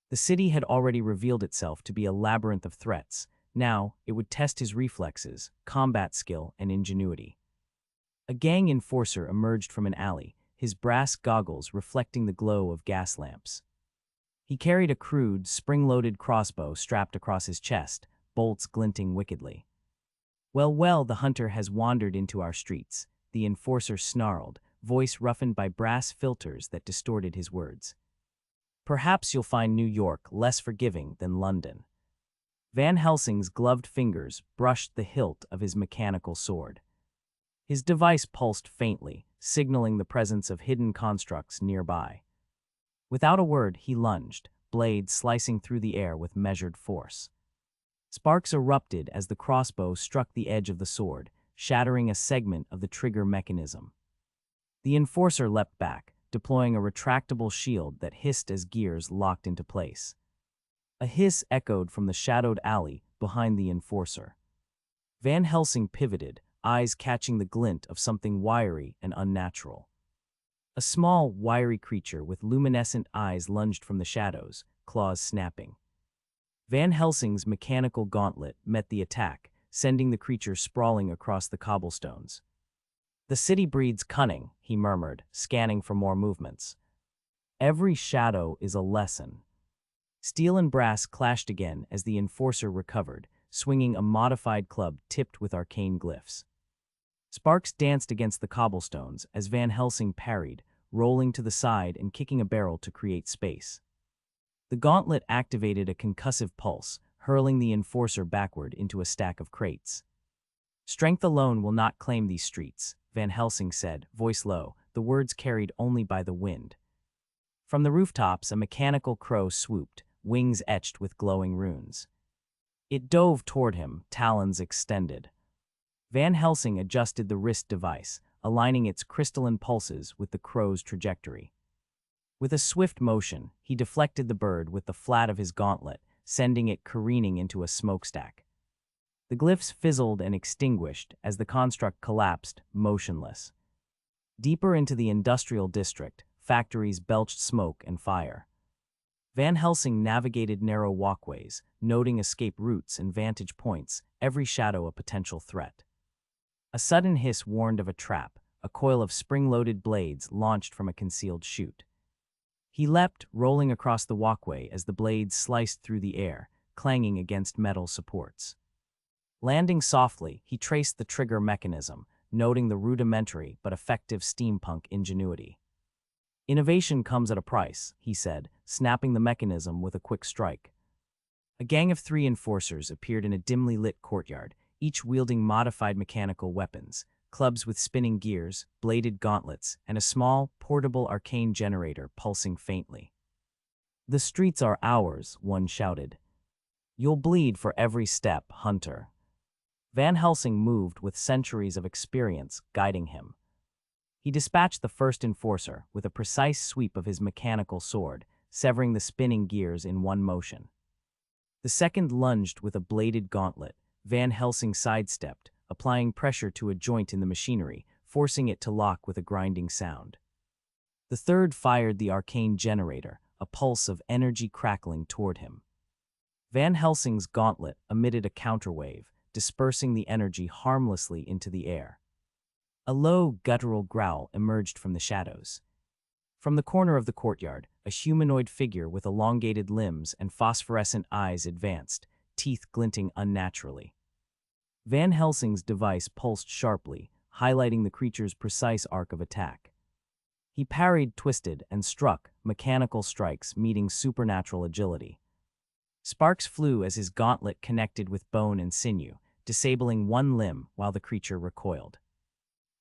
Speaker 2: The city had already revealed itself to be a labyrinth of threats. Now, it would test his reflexes, combat skill, and ingenuity. A gang enforcer emerged from an alley, his brass goggles reflecting the glow of gas lamps. He carried a crude, spring-loaded crossbow strapped across his chest, bolts glinting wickedly. Well, the hunter has wandered into our streets," the enforcer snarled, voice roughened by brass filters that distorted his words. "Perhaps you'll find New York less forgiving than London." Van Helsing's gloved fingers brushed the hilt of his mechanical sword. His device pulsed faintly, signaling the presence of hidden constructs nearby. Without a word, he lunged, blade slicing through the air with measured force. Sparks erupted as the crossbow struck the edge of the sword, shattering a segment of the trigger mechanism. The enforcer leapt back, deploying a retractable shield that hissed as gears locked into place. A hiss echoed from the shadowed alley behind the enforcer. Van Helsing pivoted, eyes catching the glint of something wiry and unnatural. A small, wiry creature with luminescent eyes lunged from the shadows, claws snapping. Van Helsing's mechanical gauntlet met the attack, sending the creature sprawling across the cobblestones. "The city breeds cunning," he murmured, scanning for more movements. "Every shadow is a lesson." Steel and brass clashed again as the enforcer recovered, swinging a modified club tipped with arcane glyphs. Sparks danced against the cobblestones as Van Helsing parried, rolling to the side and kicking a barrel to create space. The gauntlet activated a concussive pulse, hurling the enforcer backward into a stack of crates. "Strength alone will not claim these streets," Van Helsing said, voice low, the words carried only by the wind. From the rooftops, a mechanical crow swooped, wings etched with glowing runes. It dove toward him, talons extended. Van Helsing adjusted the wrist device, aligning its crystalline pulses with the crow's trajectory. With a swift motion, he deflected the bird with the flat of his gauntlet, sending it careening into a smokestack. The glyphs fizzled and extinguished as the construct collapsed, motionless. Deeper into the industrial district, factories belched smoke and fire. Van Helsing navigated narrow walkways, noting escape routes and vantage points, every shadow a potential threat. A sudden hiss warned of a trap, a coil of spring-loaded blades launched from a concealed chute. He leapt, rolling across the walkway as the blades sliced through the air, clanging against metal supports. Landing softly, he traced the trigger mechanism, noting the rudimentary but effective steampunk ingenuity. "Innovation comes at a price," he said, snapping the mechanism with a quick strike. A gang of 3 enforcers appeared in a dimly lit courtyard, each wielding modified mechanical weapons, clubs with spinning gears, bladed gauntlets, and a small, portable arcane generator pulsing faintly. "The streets are ours," one shouted. "You'll bleed for every step, Hunter." Van Helsing moved with centuries of experience guiding him. He dispatched the first enforcer with a precise sweep of his mechanical sword, severing the spinning gears in one motion. The second lunged with a bladed gauntlet. Van Helsing sidestepped, applying pressure to a joint in the machinery, forcing it to lock with a grinding sound. The third fired the arcane generator, a pulse of energy crackling toward him. Van Helsing's gauntlet emitted a counterwave, dispersing the energy harmlessly into the air. A low, guttural growl emerged from the shadows. From the corner of the courtyard, a humanoid figure with elongated limbs and phosphorescent eyes advanced, teeth glinting unnaturally. Van Helsing's device pulsed sharply, highlighting the creature's precise arc of attack. He parried, twisted, and struck, mechanical strikes meeting supernatural agility. Sparks flew as his gauntlet connected with bone and sinew, disabling one limb while the creature recoiled.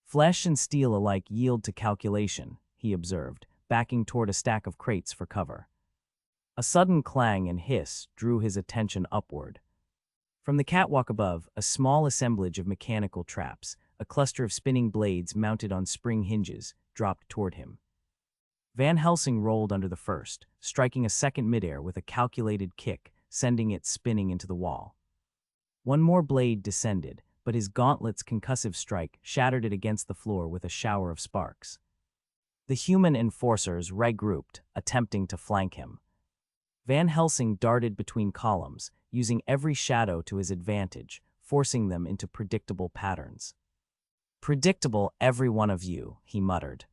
Speaker 2: "Flesh and steel alike yield to calculation," he observed, backing toward a stack of crates for cover. A sudden clang and hiss drew his attention upward. From the catwalk above, a small assemblage of mechanical traps, a cluster of spinning blades mounted on spring hinges, dropped toward him. Van Helsing rolled under the first, striking a second midair with a calculated kick, sending it spinning into the wall. One more blade descended, but his gauntlet's concussive strike shattered it against the floor with a shower of sparks. The human enforcers regrouped, attempting to flank him. Van Helsing darted between columns, using every shadow to his advantage, forcing them into predictable patterns. "Predictable, every one of you," he muttered.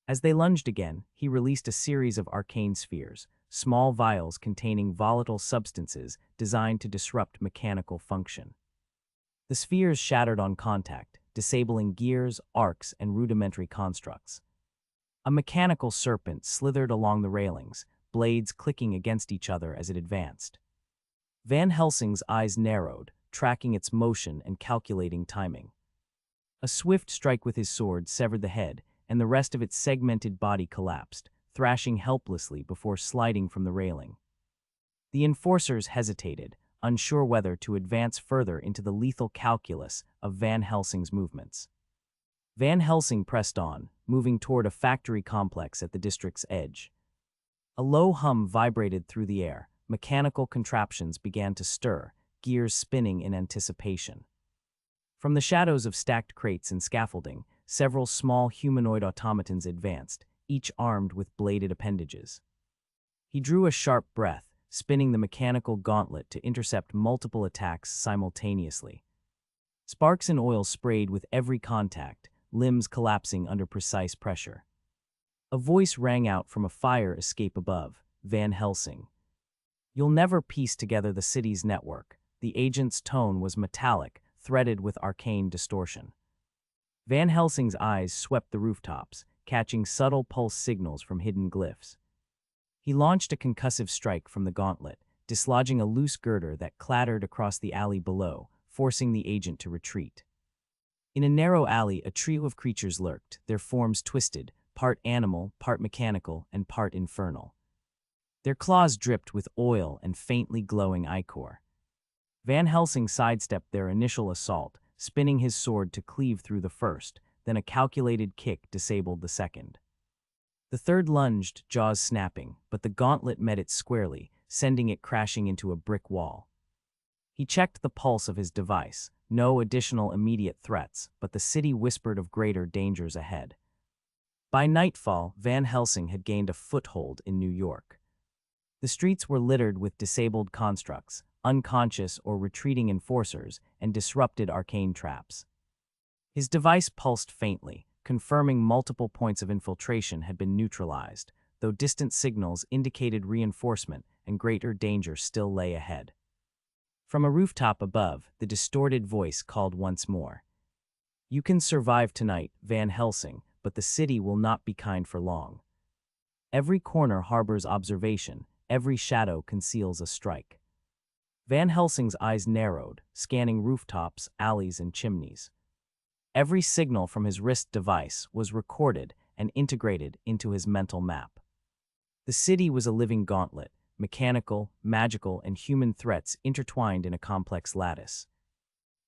Speaker 2: As they lunged again, he released a series of arcane spheres, small vials containing volatile substances designed to disrupt mechanical function. The spheres shattered on contact, disabling gears, arcs, and rudimentary constructs. A mechanical serpent slithered along the railings, blades clicking against each other as it advanced. Van Helsing's eyes narrowed, tracking its motion and calculating timing. A swift strike with his sword severed the head, and the rest of its segmented body collapsed, thrashing helplessly before sliding from the railing. The enforcers hesitated, unsure whether to advance further into the lethal calculus of Van Helsing's movements. Van Helsing pressed on, moving toward a factory complex at the district's edge. A low hum vibrated through the air, mechanical contraptions began to stir, gears spinning in anticipation. From the shadows of stacked crates and scaffolding, several small humanoid automatons advanced, each armed with bladed appendages. He drew a sharp breath, spinning the mechanical gauntlet to intercept multiple attacks simultaneously. Sparks and oil sprayed with every contact, limbs collapsing under precise pressure. A voice rang out from a fire escape above. "Van Helsing. You'll never piece together the city's network." The agent's tone was metallic, threaded with arcane distortion. Van Helsing's eyes swept the rooftops, catching subtle pulse signals from hidden glyphs. He launched a concussive strike from the gauntlet, dislodging a loose girder that clattered across the alley below, forcing the agent to retreat. In a narrow alley, a trio of creatures lurked, their forms twisted, part animal, part mechanical, and part infernal. Their claws dripped with oil and faintly glowing ichor. Van Helsing sidestepped their initial assault, spinning his sword to cleave through the first, then a calculated kick disabled the second. The third lunged, jaws snapping, but the gauntlet met it squarely, sending it crashing into a brick wall. He checked the pulse of his device, no additional immediate threats, but the city whispered of greater dangers ahead. By nightfall, Van Helsing had gained a foothold in New York. The streets were littered with disabled constructs, unconscious or retreating enforcers, and disrupted arcane traps. His device pulsed faintly, confirming multiple points of infiltration had been neutralized, though distant signals indicated reinforcement and greater danger still lay ahead. From a rooftop above, the distorted voice called once more. "You can survive tonight, Van Helsing, but the city will not be kind for long. Every corner harbors observation, every shadow conceals a strike." Van Helsing's eyes narrowed, scanning rooftops, alleys, and chimneys. Every signal from his wrist device was recorded and integrated into his mental map. The city was a living gauntlet, mechanical, magical, and human threats intertwined in a complex lattice.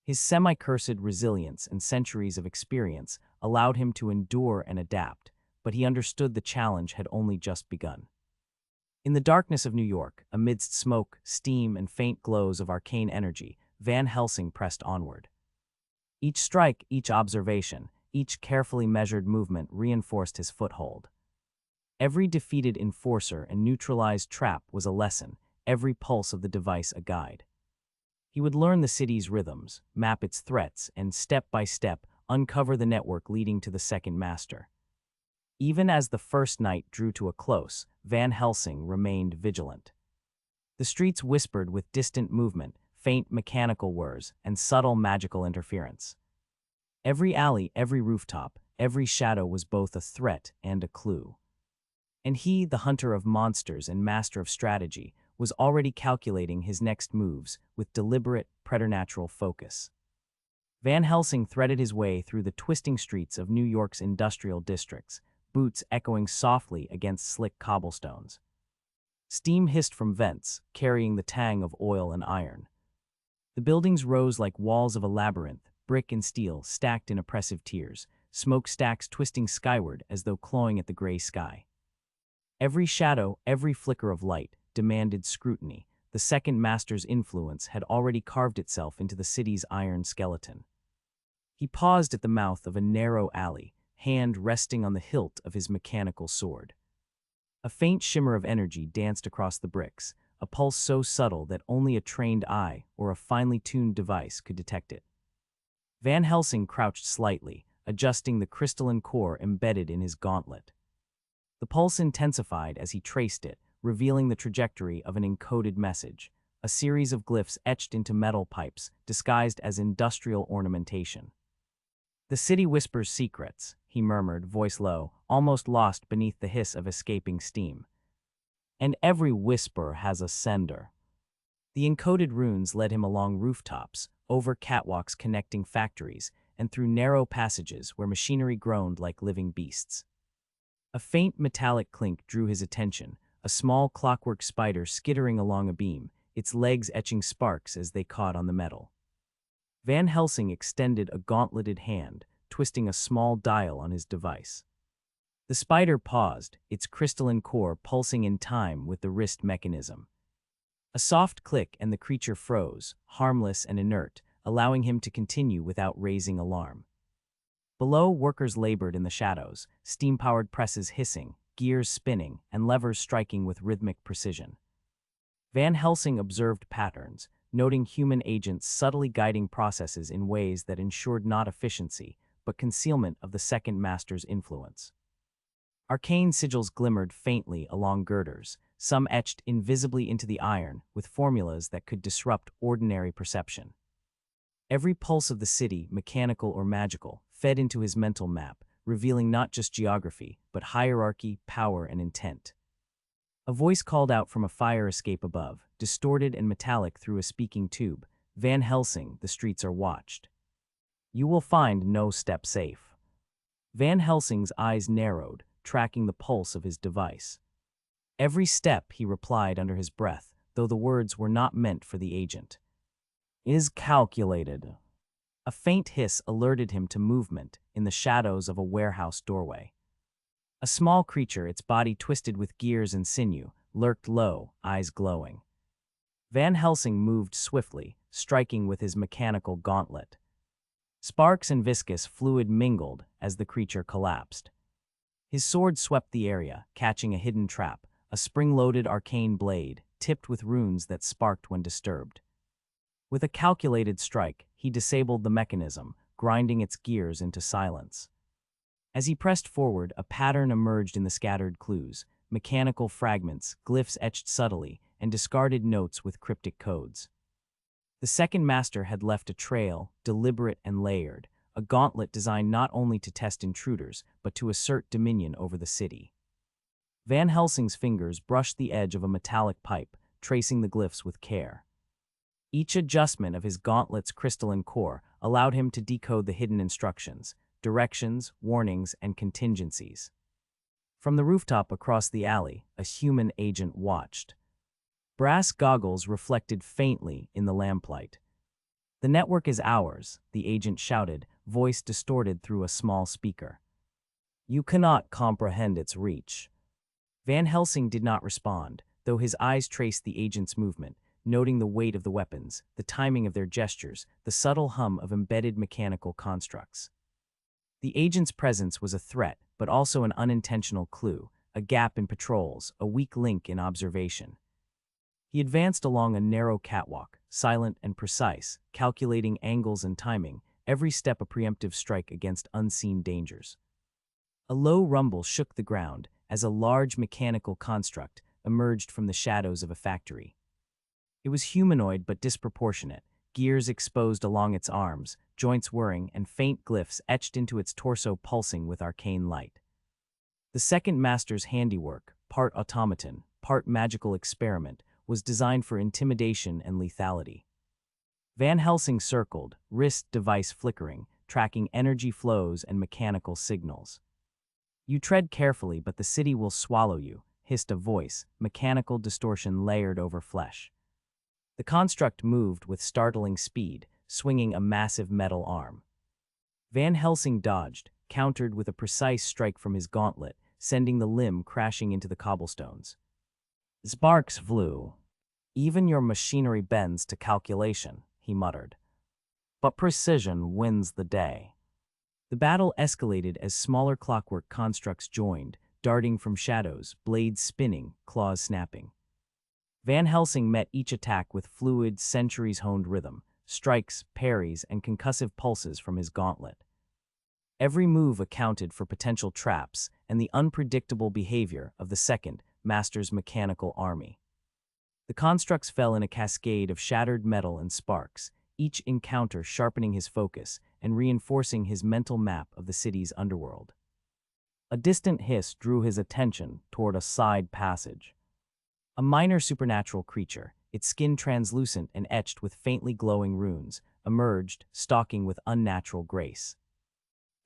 Speaker 2: His semi-cursed resilience and centuries of experience allowed him to endure and adapt, but he understood the challenge had only just begun. In the darkness of New York, amidst smoke, steam, and faint glows of arcane energy, Van Helsing pressed onward. Each strike, each observation, each carefully measured movement reinforced his foothold. Every defeated enforcer and neutralized trap was a lesson, every pulse of the device a guide. He would learn the city's rhythms, map its threats, and step by step uncover the network leading to the second master. Even as the first night drew to a close, Van Helsing remained vigilant. The streets whispered with distant movement, faint mechanical whirs, and subtle magical interference. Every alley, every rooftop, every shadow was both a threat and a clue. And he, the hunter of monsters and master of strategy, was already calculating his next moves with deliberate, preternatural focus. Van Helsing threaded his way through the twisting streets of New York's industrial districts, boots echoing softly against slick cobblestones. Steam hissed from vents, carrying the tang of oil and iron. The buildings rose like walls of a labyrinth, brick and steel stacked in oppressive tiers, smokestacks twisting skyward as though clawing at the gray sky. Every shadow, every flicker of light, demanded scrutiny. The second master's influence had already carved itself into the city's iron skeleton. He paused at the mouth of a narrow alley, hand resting on the hilt of his mechanical sword. A faint shimmer of energy danced across the bricks, a pulse so subtle that only a trained eye or a finely tuned device could detect it. Van Helsing crouched slightly, adjusting the crystalline core embedded in his gauntlet. The pulse intensified as he traced it, revealing the trajectory of an encoded message, a series of glyphs etched into metal pipes, disguised as industrial ornamentation. "The city whispers secrets," he murmured, voice low, almost lost beneath the hiss of escaping steam. "And every whisper has a sender." The encoded runes led him along rooftops, over catwalks connecting factories, and through narrow passages where machinery groaned like living beasts. A faint metallic clink drew his attention, a small clockwork spider skittering along a beam, its legs etching sparks as they caught on the metal. Van Helsing extended a gauntleted hand, twisting a small dial on his device. The spider paused, its crystalline core pulsing in time with the wrist mechanism. A soft click and the creature froze, harmless and inert, allowing him to continue without raising alarm. Below, workers labored in the shadows, steam-powered presses hissing, gears spinning, and levers striking with rhythmic precision. Van Helsing observed patterns, noting human agents subtly guiding processes in ways that ensured not efficiency, but concealment of the second master's influence. Arcane sigils glimmered faintly along girders, some etched invisibly into the iron with formulas that could disrupt ordinary perception. Every pulse of the city, mechanical or magical, fed into his mental map, revealing not just geography, but hierarchy, power, and intent. A voice called out from a fire escape above, distorted and metallic through a speaking tube. "Van Helsing, the streets are watched. You will find no step safe." Van Helsing's eyes narrowed, tracking the pulse of his device. "Every step," he replied under his breath, though the words were not meant for the agent, "is calculated." A faint hiss alerted him to movement in the shadows of a warehouse doorway. A small creature, its body twisted with gears and sinew, lurked low, eyes glowing. Van Helsing moved swiftly, striking with his mechanical gauntlet. Sparks and viscous fluid mingled as the creature collapsed. His sword swept the area, catching a hidden trap, a spring-loaded arcane blade, tipped with runes that sparked when disturbed. With a calculated strike, he disabled the mechanism, grinding its gears into silence. As he pressed forward, a pattern emerged in the scattered clues, mechanical fragments, glyphs etched subtly, and discarded notes with cryptic codes. The second master had left a trail, deliberate and layered, a gauntlet designed not only to test intruders, but to assert dominion over the city. Van Helsing's fingers brushed the edge of a metallic pipe, tracing the glyphs with care. Each adjustment of his gauntlet's crystalline core allowed him to decode the hidden instructions, directions, warnings, and contingencies. From the rooftop across the alley, a human agent watched. Brass goggles reflected faintly in the lamplight. "The network is ours," the agent shouted, voice distorted through a small speaker. "You cannot comprehend its reach." Van Helsing did not respond, though his eyes traced the agent's movement, noting the weight of the weapons, the timing of their gestures, the subtle hum of embedded mechanical constructs. The agent's presence was a threat, but also an unintentional clue, a gap in patrols, a weak link in observation. He advanced along a narrow catwalk, silent and precise, calculating angles and timing, every step a preemptive strike against unseen dangers. A low rumble shook the ground as a large mechanical construct emerged from the shadows of a factory. It was humanoid but disproportionate, gears exposed along its arms, joints whirring, and faint glyphs etched into its torso pulsing with arcane light. The second master's handiwork, part automaton, part magical experiment, was designed for intimidation and lethality. Van Helsing circled, wrist device flickering, tracking energy flows and mechanical signals. "You tread carefully, but the city will swallow you," hissed a voice, mechanical distortion layered over flesh. The construct moved with startling speed, swinging a massive metal arm. Van Helsing dodged, countered with a precise strike from his gauntlet, sending the limb crashing into the cobblestones. Sparks flew. "Even your machinery bends to calculation," he muttered. "But precision wins the day." The battle escalated as smaller clockwork constructs joined, darting from shadows, blades spinning, claws snapping. Van Helsing met each attack with fluid, centuries-honed rhythm, strikes, parries, and concussive pulses from his gauntlet. Every move accounted for potential traps and the unpredictable behavior of the second master's mechanical army. The constructs fell in a cascade of shattered metal and sparks, each encounter sharpening his focus and reinforcing his mental map of the city's underworld. A distant hiss drew his attention toward a side passage. A minor supernatural creature, its skin translucent and etched with faintly glowing runes, emerged, stalking with unnatural grace.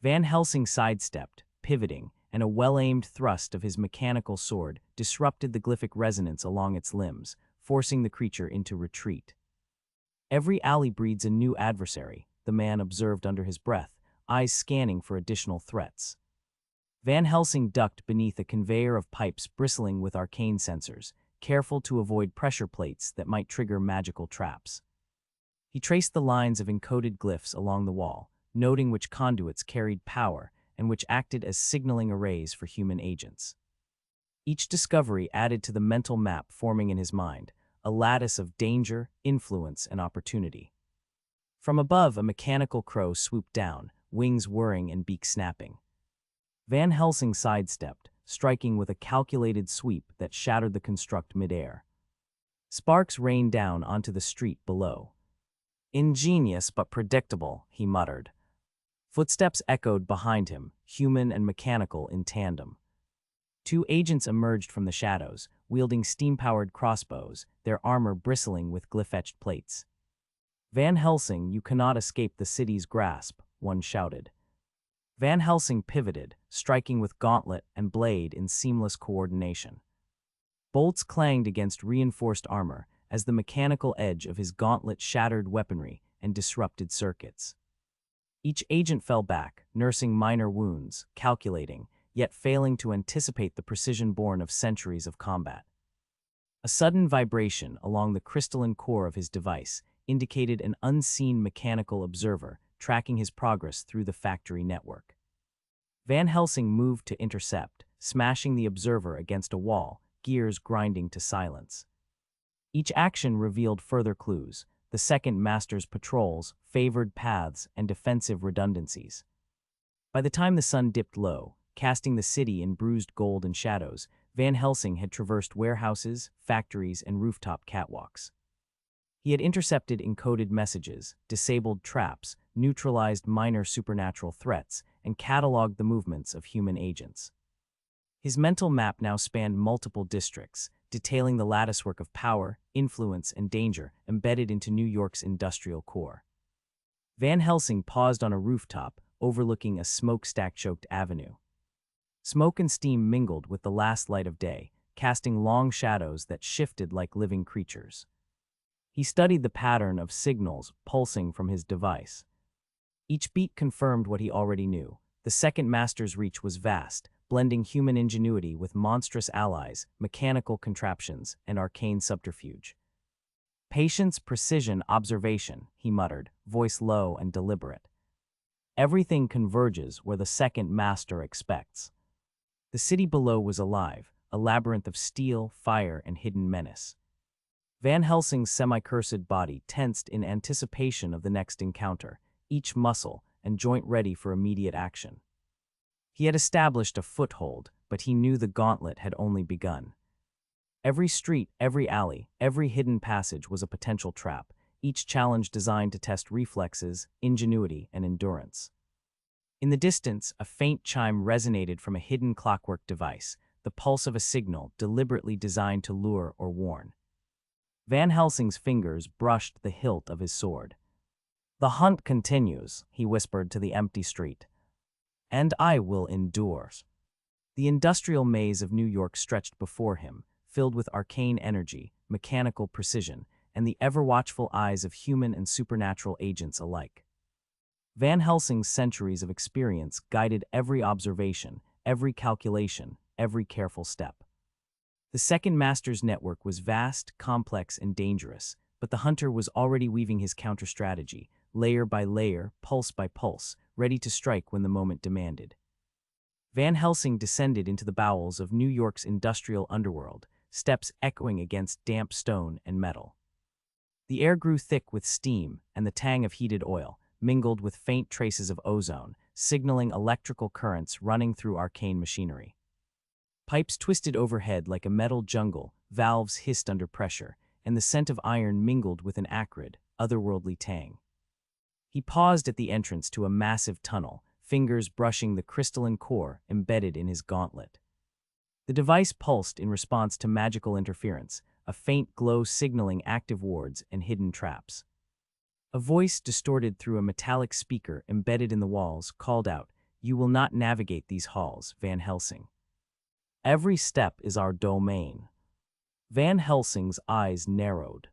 Speaker 2: Van Helsing sidestepped, pivoting, and a well-aimed thrust of his mechanical sword disrupted the glyphic resonance along its limbs, forcing the creature into retreat. "Every alley breeds a new adversary," the man observed under his breath, eyes scanning for additional threats. Van Helsing ducked beneath a conveyor of pipes bristling with arcane sensors, careful to avoid pressure plates that might trigger magical traps. He traced the lines of encoded glyphs along the wall, noting which conduits carried power and which acted as signaling arrays for human agents. Each discovery added to the mental map forming in his mind, a lattice of danger, influence, and opportunity. From above, a mechanical crow swooped down, wings whirring and beak snapping. Van Helsing sidestepped, striking with a calculated sweep that shattered the construct midair. Sparks rained down onto the street below. "Ingenious but predictable," he muttered. Footsteps echoed behind him, human and mechanical in tandem. Two agents emerged from the shadows, wielding steam-powered crossbows, their armor bristling with glyph-etched plates. "Van Helsing, you cannot escape the city's grasp," one shouted. Van Helsing pivoted, striking with gauntlet and blade in seamless coordination. Bolts clanged against reinforced armor as the mechanical edge of his gauntlet shattered weaponry and disrupted circuits. Each agent fell back, nursing minor wounds, calculating, yet failing to anticipate the precision born of centuries of combat. A sudden vibration along the crystalline core of his device indicated an unseen mechanical observer tracking his progress through the factory network. Van Helsing moved to intercept, smashing the observer against a wall, gears grinding to silence. Each action revealed further clues, the second master's patrols, favored paths, and defensive redundancies. By the time the sun dipped low, casting the city in bruised gold and shadows, Van Helsing had traversed warehouses, factories, and rooftop catwalks. He had intercepted encoded messages, disabled traps, neutralized minor supernatural threats, and cataloged the movements of human agents. His mental map now spanned multiple districts, detailing the latticework of power, influence, and danger embedded into New York's industrial core. Van Helsing paused on a rooftop overlooking a smokestack-choked avenue. Smoke and steam mingled with the last light of day, casting long shadows that shifted like living creatures. He studied the pattern of signals pulsing from his device. Each beat confirmed what he already knew. The second master's reach was vast, blending human ingenuity with monstrous allies, mechanical contraptions, and arcane subterfuge. Patience, precision, observation, he muttered, voice low and deliberate. Everything converges where the second master expects. The city below was alive, a labyrinth of steel, fire, and hidden menace. Van Helsing's semi-cursed body tensed in anticipation of the next encounter, each muscle and joint ready for immediate action. He had established a foothold, but he knew the gauntlet had only begun. Every street, every alley, every hidden passage was a potential trap, each challenge designed to test reflexes, ingenuity, and endurance. In the distance, a faint chime resonated from a hidden clockwork device, the pulse of a signal deliberately designed to lure or warn. Van Helsing's fingers brushed the hilt of his sword. "The hunt continues," he whispered to the empty street. "And I will endure." The industrial maze of New York stretched before him, filled with arcane energy, mechanical precision, and the ever-watchful eyes of human and supernatural agents alike. Van Helsing's centuries of experience guided every observation, every calculation, every careful step. The second master's network was vast, complex, and dangerous, but the hunter was already weaving his counter-strategy, layer by layer, pulse by pulse, ready to strike when the moment demanded. Van Helsing descended into the bowels of New York's industrial underworld, steps echoing against damp stone and metal. The air grew thick with steam, and the tang of heated oil mingled with faint traces of ozone, signaling electrical currents running through arcane machinery. Pipes twisted overhead like a metal jungle, valves hissed under pressure, and the scent of iron mingled with an acrid, otherworldly tang. He paused at the entrance to a massive tunnel, fingers brushing the crystalline core embedded in his gauntlet. The device pulsed in response to magical interference, a faint glow signaling active wards and hidden traps. A voice distorted through a metallic speaker embedded in the walls called out, "You will not navigate these halls, Van Helsing. Every step is our domain." Van Helsing's eyes narrowed.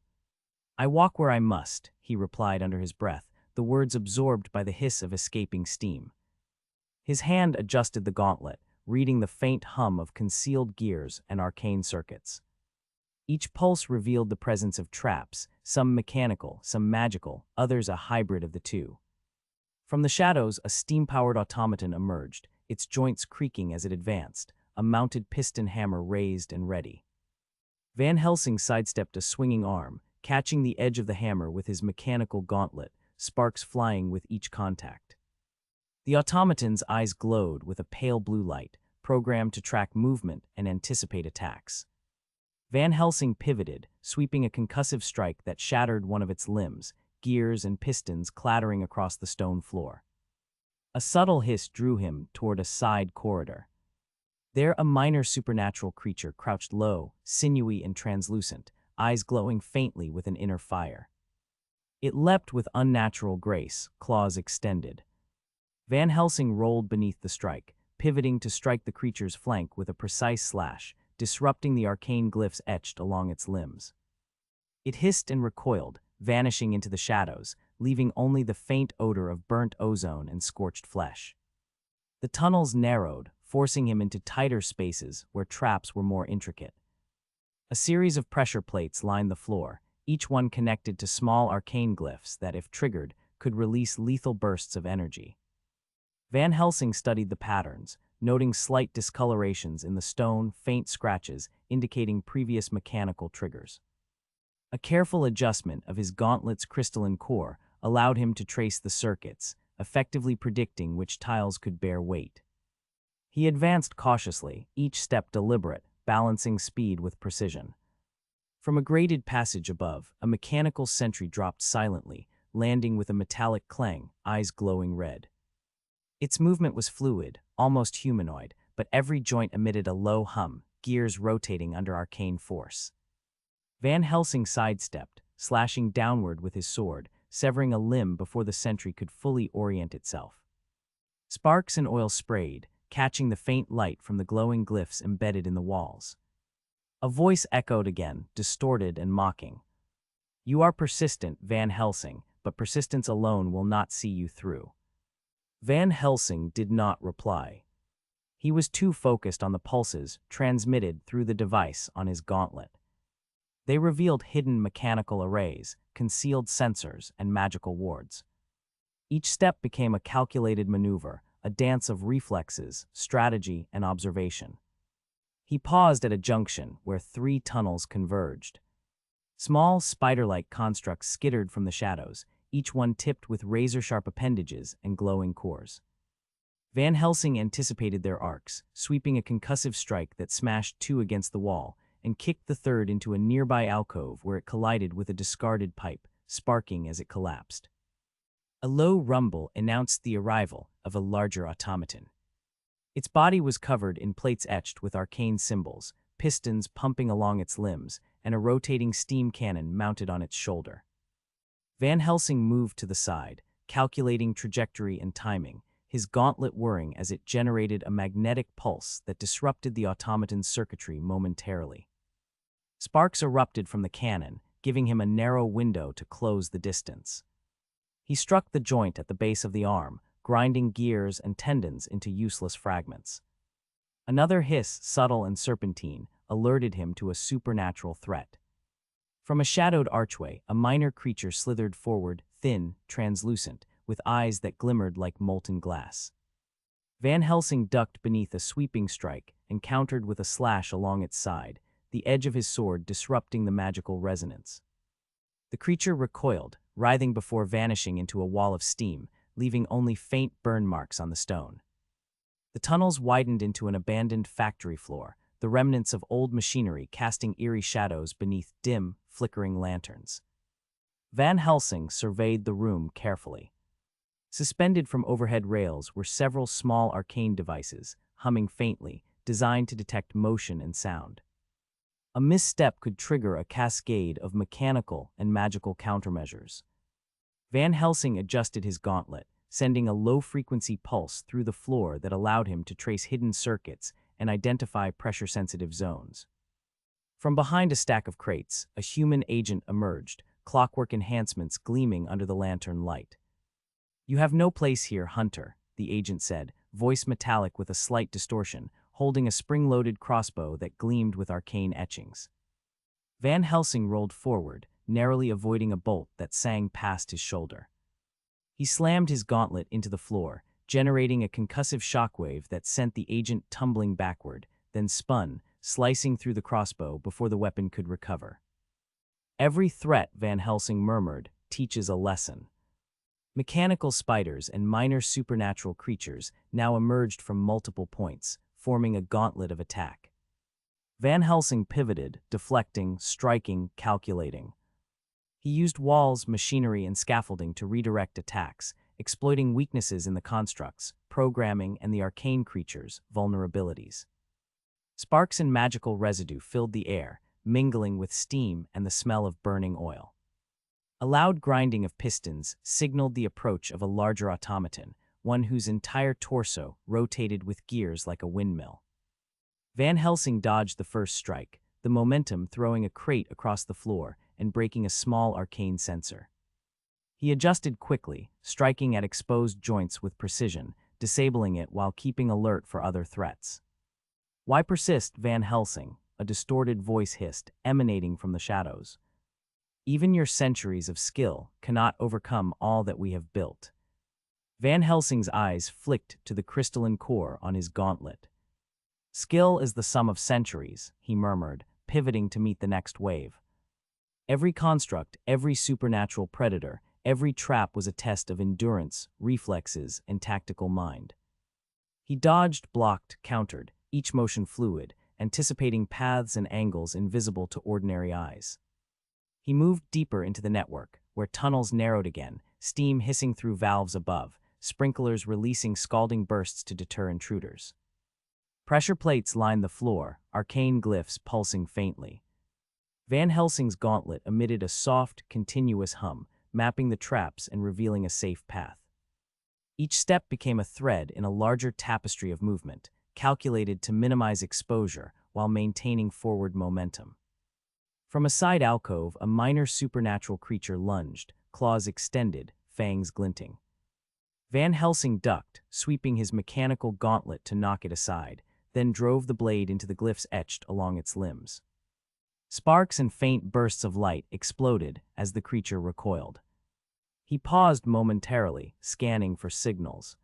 Speaker 2: "I walk where I must," he replied under his breath, the words absorbed by the hiss of escaping steam. His hand adjusted the gauntlet, reading the faint hum of concealed gears and arcane circuits. Each pulse revealed the presence of traps, some mechanical, some magical, others a hybrid of the two. From the shadows, a steam-powered automaton emerged, its joints creaking as it advanced, a mounted piston hammer raised and ready. Van Helsing sidestepped a swinging arm, catching the edge of the hammer with his mechanical gauntlet, sparks flying with each contact. The automaton's eyes glowed with a pale blue light, programmed to track movement and anticipate attacks. Van Helsing pivoted, sweeping a concussive strike that shattered one of its limbs, gears and pistons clattering across the stone floor. A subtle hiss drew him toward a side corridor. There, a minor supernatural creature crouched low, sinewy and translucent, eyes glowing faintly with an inner fire. It leapt with unnatural grace, claws extended. Van Helsing rolled beneath the strike, pivoting to strike the creature's flank with a precise slash, disrupting the arcane glyphs etched along its limbs. It hissed and recoiled, vanishing into the shadows, leaving only the faint odor of burnt ozone and scorched flesh. The tunnels narrowed, forcing him into tighter spaces where traps were more intricate. A series of pressure plates lined the floor, each one connected to small arcane glyphs that, if triggered, could release lethal bursts of energy. Van Helsing studied the patterns, noting slight discolorations in the stone, faint scratches indicating previous mechanical triggers. A careful adjustment of his gauntlet's crystalline core allowed him to trace the circuits, effectively predicting which tiles could bear weight. He advanced cautiously, each step deliberate, balancing speed with precision. From a grated passage above, a mechanical sentry dropped silently, landing with a metallic clang, eyes glowing red. Its movement was fluid, almost humanoid, but every joint emitted a low hum, gears rotating under arcane force. Van Helsing sidestepped, slashing downward with his sword, severing a limb before the sentry could fully orient itself. Sparks and oil sprayed, catching the faint light from the glowing glyphs embedded in the walls. A voice echoed again, distorted and mocking. "You are persistent, Van Helsing, but persistence alone will not see you through." Van Helsing did not reply. He was too focused on the pulses transmitted through the device on his gauntlet. They revealed hidden mechanical arrays, concealed sensors, and magical wards. Each step became a calculated maneuver, a dance of reflexes, strategy, and observation. He paused at a junction where 3 tunnels converged. Small, spider-like constructs skittered from the shadows, each one tipped with razor-sharp appendages and glowing cores. Van Helsing anticipated their arcs, sweeping a concussive strike that smashed 2 against the wall and kicked the third into a nearby alcove where it collided with a discarded pipe, sparking as it collapsed. A low rumble announced the arrival of a larger automaton. Its body was covered in plates etched with arcane symbols, pistons pumping along its limbs, and a rotating steam cannon mounted on its shoulder. Van Helsing moved to the side, calculating trajectory and timing, his gauntlet whirring as it generated a magnetic pulse that disrupted the automaton's circuitry momentarily. Sparks erupted from the cannon, giving him a narrow window to close the distance. He struck the joint at the base of the arm, grinding gears and tendons into useless fragments. Another hiss, subtle and serpentine, alerted him to a supernatural threat. From a shadowed archway, a minor creature slithered forward, thin, translucent, with eyes that glimmered like molten glass. Van Helsing ducked beneath a sweeping strike and countered with a slash along its side, the edge of his sword disrupting the magical resonance. The creature recoiled, writhing before vanishing into a wall of steam, leaving only faint burn marks on the stone. The tunnels widened into an abandoned factory floor, the remnants of old machinery casting eerie shadows beneath dim, flickering lanterns. Van Helsing surveyed the room carefully. Suspended from overhead rails were several small arcane devices, humming faintly, designed to detect motion and sound. A misstep could trigger a cascade of mechanical and magical countermeasures. Van Helsing adjusted his gauntlet, sending a low-frequency pulse through the floor that allowed him to trace hidden circuits and identify pressure-sensitive zones. From behind a stack of crates, a human agent emerged, clockwork enhancements gleaming under the lantern light. "You have no place here, Hunter," the agent said, voice metallic with a slight distortion, holding a spring-loaded crossbow that gleamed with arcane etchings. Van Helsing rolled forward, narrowly avoiding a bolt that sang past his shoulder. He slammed his gauntlet into the floor, generating a concussive shockwave that sent the agent tumbling backward, then spun, slicing through the crossbow before the weapon could recover. "Every threat," Van Helsing murmured, "teaches a lesson." Mechanical spiders and minor supernatural creatures now emerged from multiple points, forming a gauntlet of attack. Van Helsing pivoted, deflecting, striking, calculating. He used walls, machinery, and scaffolding to redirect attacks, exploiting weaknesses in the constructs, programming, and the arcane creatures' vulnerabilities. Sparks and magical residue filled the air, mingling with steam and the smell of burning oil. A loud grinding of pistons signaled the approach of a larger automaton, one whose entire torso rotated with gears like a windmill. Van Helsing dodged the first strike, the momentum throwing a crate across the floor and breaking a small arcane sensor. He adjusted quickly, striking at exposed joints with precision, disabling it while keeping alert for other threats. "Why persist, Van Helsing?" a distorted voice hissed, emanating from the shadows. "Even your centuries of skill cannot overcome all that we have built." Van Helsing's eyes flicked to the crystalline core on his gauntlet. "Skill is the sum of centuries," he murmured, pivoting to meet the next wave. Every construct, every supernatural predator, every trap was a test of endurance, reflexes, and tactical mind. He dodged, blocked, countered, each motion fluid, anticipating paths and angles invisible to ordinary eyes. He moved deeper into the network, where tunnels narrowed again, steam hissing through valves above, sprinklers releasing scalding bursts to deter intruders. Pressure plates lined the floor, arcane glyphs pulsing faintly. Van Helsing's gauntlet emitted a soft, continuous hum, mapping the traps and revealing a safe path. Each step became a thread in a larger tapestry of movement, calculated to minimize exposure while maintaining forward momentum. From a side alcove, a minor supernatural creature lunged, claws extended, fangs glinting. Van Helsing ducked, sweeping his mechanical gauntlet to knock it aside, then drove the blade into the glyphs etched along its limbs. Sparks and faint bursts of light exploded as the creature recoiled. He paused momentarily, scanning for signals.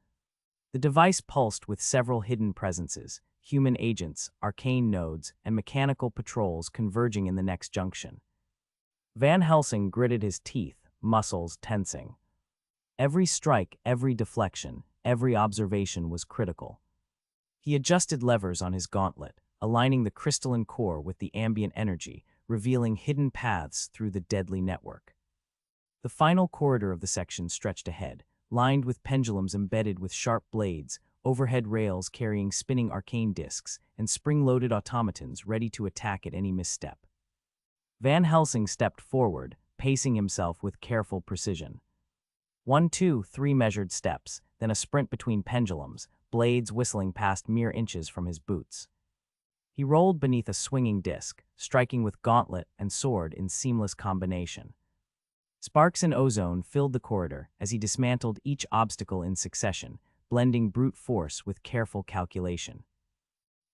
Speaker 2: The device pulsed with several hidden presences, human agents, arcane nodes, and mechanical patrols converging in the next junction. Van Helsing gritted his teeth, muscles tensing. Every strike, every deflection, every observation was critical. He adjusted levers on his gauntlet, aligning the crystalline core with the ambient energy, revealing hidden paths through the deadly network. The final corridor of the section stretched ahead, lined with pendulums embedded with sharp blades, overhead rails carrying spinning arcane discs, and spring-loaded automatons ready to attack at any misstep. Van Helsing stepped forward, pacing himself with careful precision. 1, 2, 3 measured steps, then a sprint between pendulums, blades whistling past mere inches from his boots. He rolled beneath a swinging disc, striking with gauntlet and sword in seamless combination. Sparks and ozone filled the corridor as he dismantled each obstacle in succession, blending brute force with careful calculation.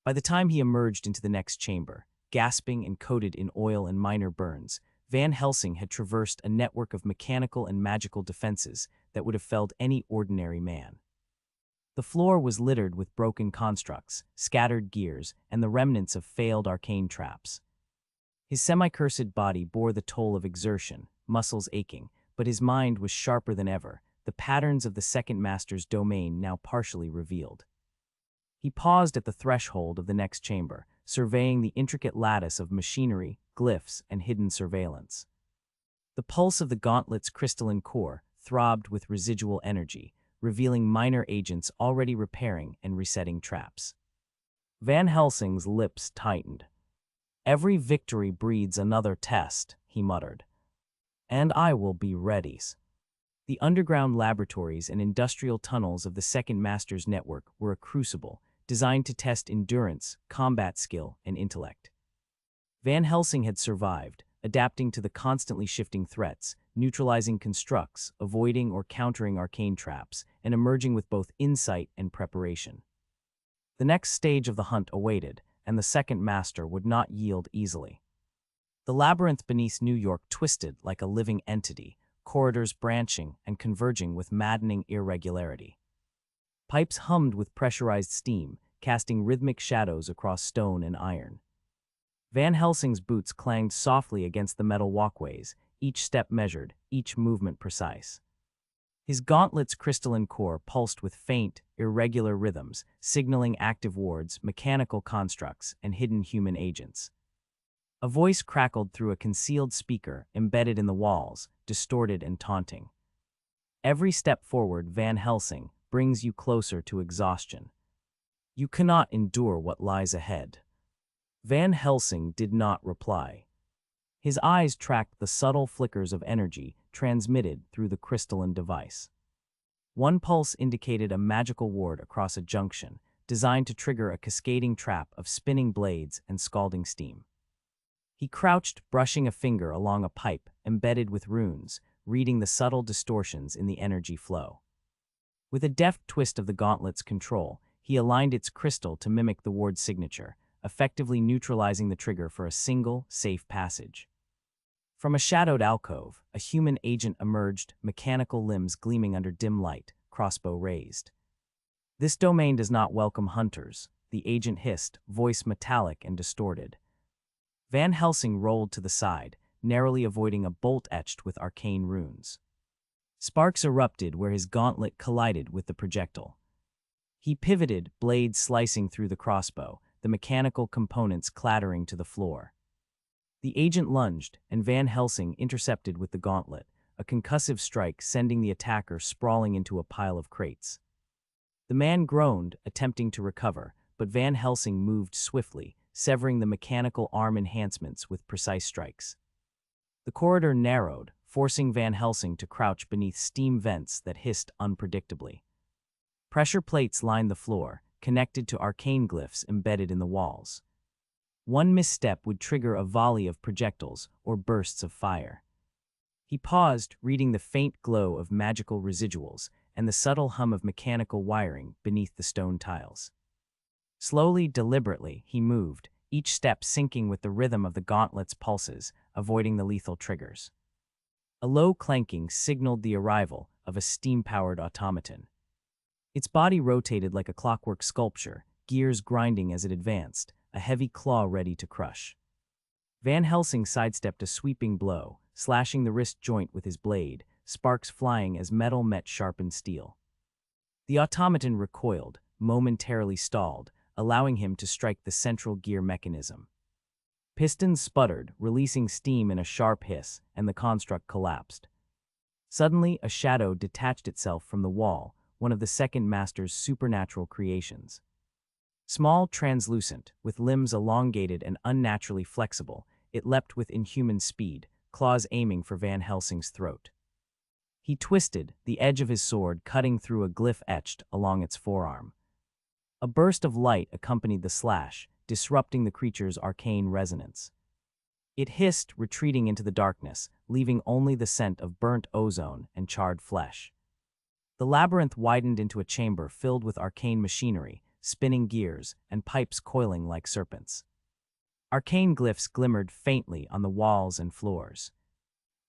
Speaker 2: By the time he emerged into the next chamber, gasping and coated in oil and minor burns, Van Helsing had traversed a network of mechanical and magical defenses that would have felled any ordinary man. The floor was littered with broken constructs, scattered gears, and the remnants of failed arcane traps. His semi-cursed body bore the toll of exertion, muscles aching, but his mind was sharper than ever, the patterns of the second master's domain now partially revealed. He paused at the threshold of the next chamber, surveying the intricate lattice of machinery, glyphs, and hidden surveillance. The pulse of the gauntlet's crystalline core throbbed with residual energy, revealing minor agents already repairing and resetting traps. Van Helsing's lips tightened. "Every victory breeds another test," he muttered. "And I will be ready." The underground laboratories and industrial tunnels of the Second Master's network were a crucible, designed to test endurance, combat skill, and intellect. Van Helsing had survived, adapting to the constantly shifting threats, neutralizing constructs, avoiding or countering arcane traps, and emerging with both insight and preparation. The next stage of the hunt awaited, and the Second Master would not yield easily. The labyrinth beneath New York twisted like a living entity, corridors branching and converging with maddening irregularity. Pipes hummed with pressurized steam, casting rhythmic shadows across stone and iron. Van Helsing's boots clanged softly against the metal walkways, each step measured, each movement precise. His gauntlet's crystalline core pulsed with faint, irregular rhythms, signaling active wards, mechanical constructs, and hidden human agents. A voice crackled through a concealed speaker embedded in the walls, distorted and taunting. "Every step forward, Van Helsing, brings you closer to exhaustion. You cannot endure what lies ahead." Van Helsing did not reply. His eyes tracked the subtle flickers of energy transmitted through the crystalline device. One pulse indicated a magical ward across a junction, designed to trigger a cascading trap of spinning blades and scalding steam. He crouched, brushing a finger along a pipe embedded with runes, reading the subtle distortions in the energy flow. With a deft twist of the gauntlet's control, he aligned its crystal to mimic the ward's signature, effectively neutralizing the trigger for a single, safe passage. From a shadowed alcove, a human agent emerged, mechanical limbs gleaming under dim light, crossbow raised. "This domain does not welcome hunters," the agent hissed, voice metallic and distorted. Van Helsing rolled to the side, narrowly avoiding a bolt etched with arcane runes. Sparks erupted where his gauntlet collided with the projectile. He pivoted, blades slicing through the crossbow, the mechanical components clattering to the floor. The agent lunged, and Van Helsing intercepted with the gauntlet, a concussive strike sending the attacker sprawling into a pile of crates. The man groaned, attempting to recover, but but Van Helsing moved swiftly, severing the mechanical arm enhancements with precise strikes. The corridor narrowed, forcing Van Helsing to crouch beneath steam vents that hissed unpredictably. Pressure plates lined the floor, connected to arcane glyphs embedded in the walls. One misstep would trigger a volley of projectiles or bursts of fire. He paused, reading the faint glow of magical residuals and the subtle hum of mechanical wiring beneath the stone tiles. Slowly, deliberately, he moved, each step syncing with the rhythm of the gauntlet's pulses, avoiding the lethal triggers. A low clanking signaled the arrival of a steam-powered automaton. Its body rotated like a clockwork sculpture, gears grinding as it advanced, a heavy claw ready to crush. Van Helsing sidestepped a sweeping blow, slashing the wrist joint with his blade, sparks flying as metal met sharpened steel. The automaton recoiled, momentarily stalled, allowing him to strike the central gear mechanism. Pistons sputtered, releasing steam in a sharp hiss, and the construct collapsed. Suddenly, a shadow detached itself from the wall, one of the second master's supernatural creations. Small, translucent, with limbs elongated and unnaturally flexible, it leapt with inhuman speed, claws aiming for Van Helsing's throat. He twisted, the edge of his sword cutting through a glyph etched along its forearm. A burst of light accompanied the slash, disrupting the creature's arcane resonance. It hissed, retreating into the darkness, leaving only the scent of burnt ozone and charred flesh. The labyrinth widened into a chamber filled with arcane machinery, spinning gears, and pipes coiling like serpents. Arcane glyphs glimmered faintly on the walls and floors.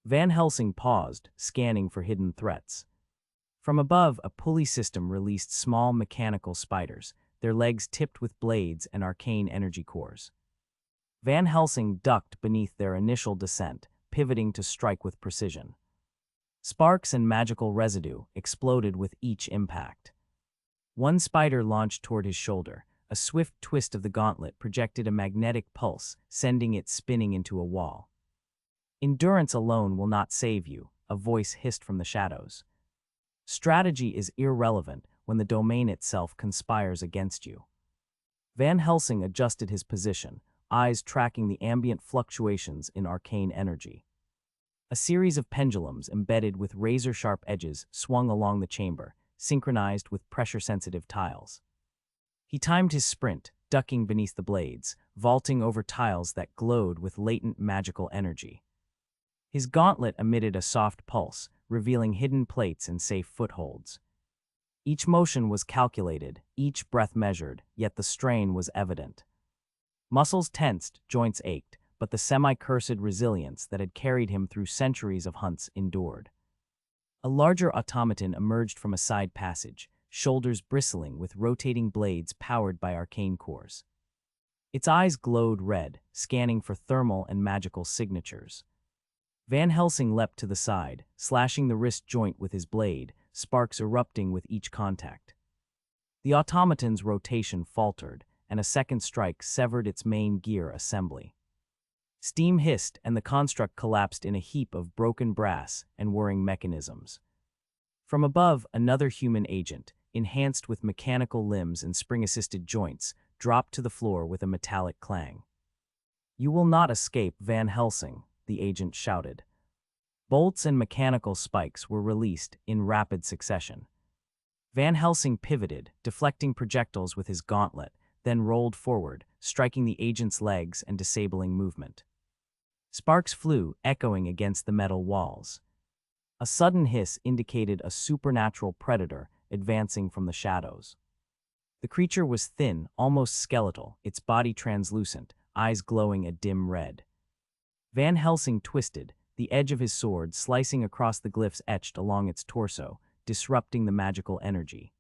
Speaker 2: Van Helsing paused, scanning for hidden threats. From above, a pulley system released small mechanical spiders, their legs tipped with blades and arcane energy cores. Van Helsing ducked beneath their initial descent, pivoting to strike with precision. Sparks and magical residue exploded with each impact. One spider launched toward his shoulder. A swift twist of the gauntlet projected a magnetic pulse, sending it spinning into a wall. "Endurance alone will not save you," a voice hissed from the shadows. "Strategy is irrelevant when the domain itself conspires against you." Van Helsing adjusted his position, eyes tracking the ambient fluctuations in arcane energy. A series of pendulums embedded with razor-sharp edges swung along the chamber, synchronized with pressure-sensitive tiles. He timed his sprint, ducking beneath the blades, vaulting over tiles that glowed with latent magical energy. His gauntlet emitted a soft pulse, revealing hidden plates and safe footholds. Each motion was calculated, each breath measured, yet the strain was evident. Muscles tensed, joints ached, but the semi-cursed resilience that had carried him through centuries of hunts endured. A larger automaton emerged from a side passage, shoulders bristling with rotating blades powered by arcane cores. Its eyes glowed red, scanning for thermal and magical signatures. Van Helsing leapt to the side, slashing the wrist joint with his blade, sparks erupting with each contact. The automaton's rotation faltered, and a second strike severed its main gear assembly. Steam hissed, and the construct collapsed in a heap of broken brass and whirring mechanisms. From above, another human agent, enhanced with mechanical limbs and spring-assisted joints, dropped to the floor with a metallic clang. "You will not escape, Van Helsing," the agent shouted. Bolts and mechanical spikes were released in rapid succession. Van Helsing pivoted, deflecting projectiles with his gauntlet, then rolled forward, striking the agent's legs and disabling movement. Sparks flew, echoing against the metal walls. A sudden hiss indicated a supernatural predator advancing from the shadows. The creature was thin, almost skeletal, its body translucent, eyes glowing a dim red. Van Helsing twisted, the edge of his sword slicing across the glyphs etched along its torso, disrupting the magical energy.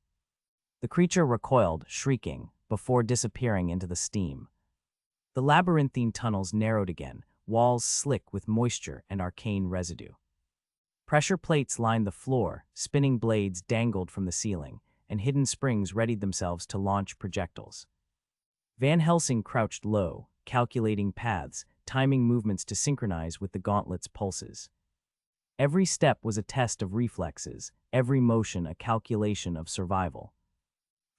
Speaker 2: The creature recoiled, shrieking, before disappearing into the steam. The labyrinthine tunnels narrowed again, walls slick with moisture and arcane residue. Pressure plates lined the floor, spinning blades dangled from the ceiling, and hidden springs readied themselves to launch projectiles. Van Helsing crouched low, calculating paths, timing movements to synchronize with the gauntlet's pulses. Every step was a test of reflexes, every motion a calculation of survival.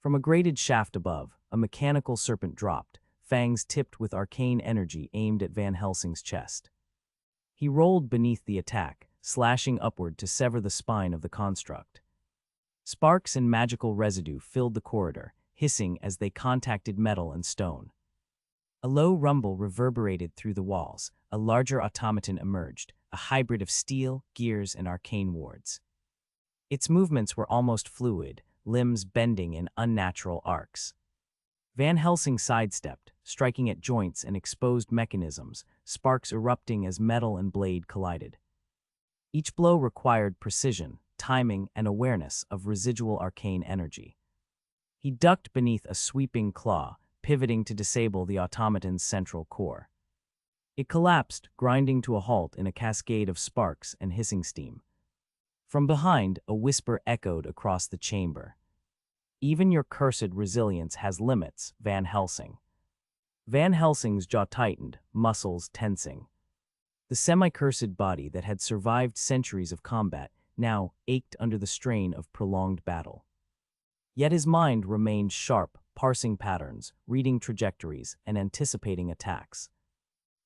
Speaker 2: From a grated shaft above, a mechanical serpent dropped, fangs tipped with arcane energy aimed at Van Helsing's chest. He rolled beneath the attack, slashing upward to sever the spine of the construct. Sparks and magical residue filled the corridor, hissing as they contacted metal and stone. A low rumble reverberated through the walls. A larger automaton emerged, a hybrid of steel, gears, and arcane wards. Its movements were almost fluid, limbs bending in unnatural arcs. Van Helsing sidestepped, striking at joints and exposed mechanisms, sparks erupting as metal and blade collided. Each blow required precision, timing, and awareness of residual arcane energy. He ducked beneath a sweeping claw, pivoting to disable the automaton's central core. It collapsed, grinding to a halt in a cascade of sparks and hissing steam. From behind, a whisper echoed across the chamber. "Even your cursed resilience has limits, Van Helsing." Van Helsing's jaw tightened, muscles tensing. The semi-cursed body that had survived centuries of combat now ached under the strain of prolonged battle. Yet his mind remained sharp, parsing patterns, reading trajectories, and anticipating attacks.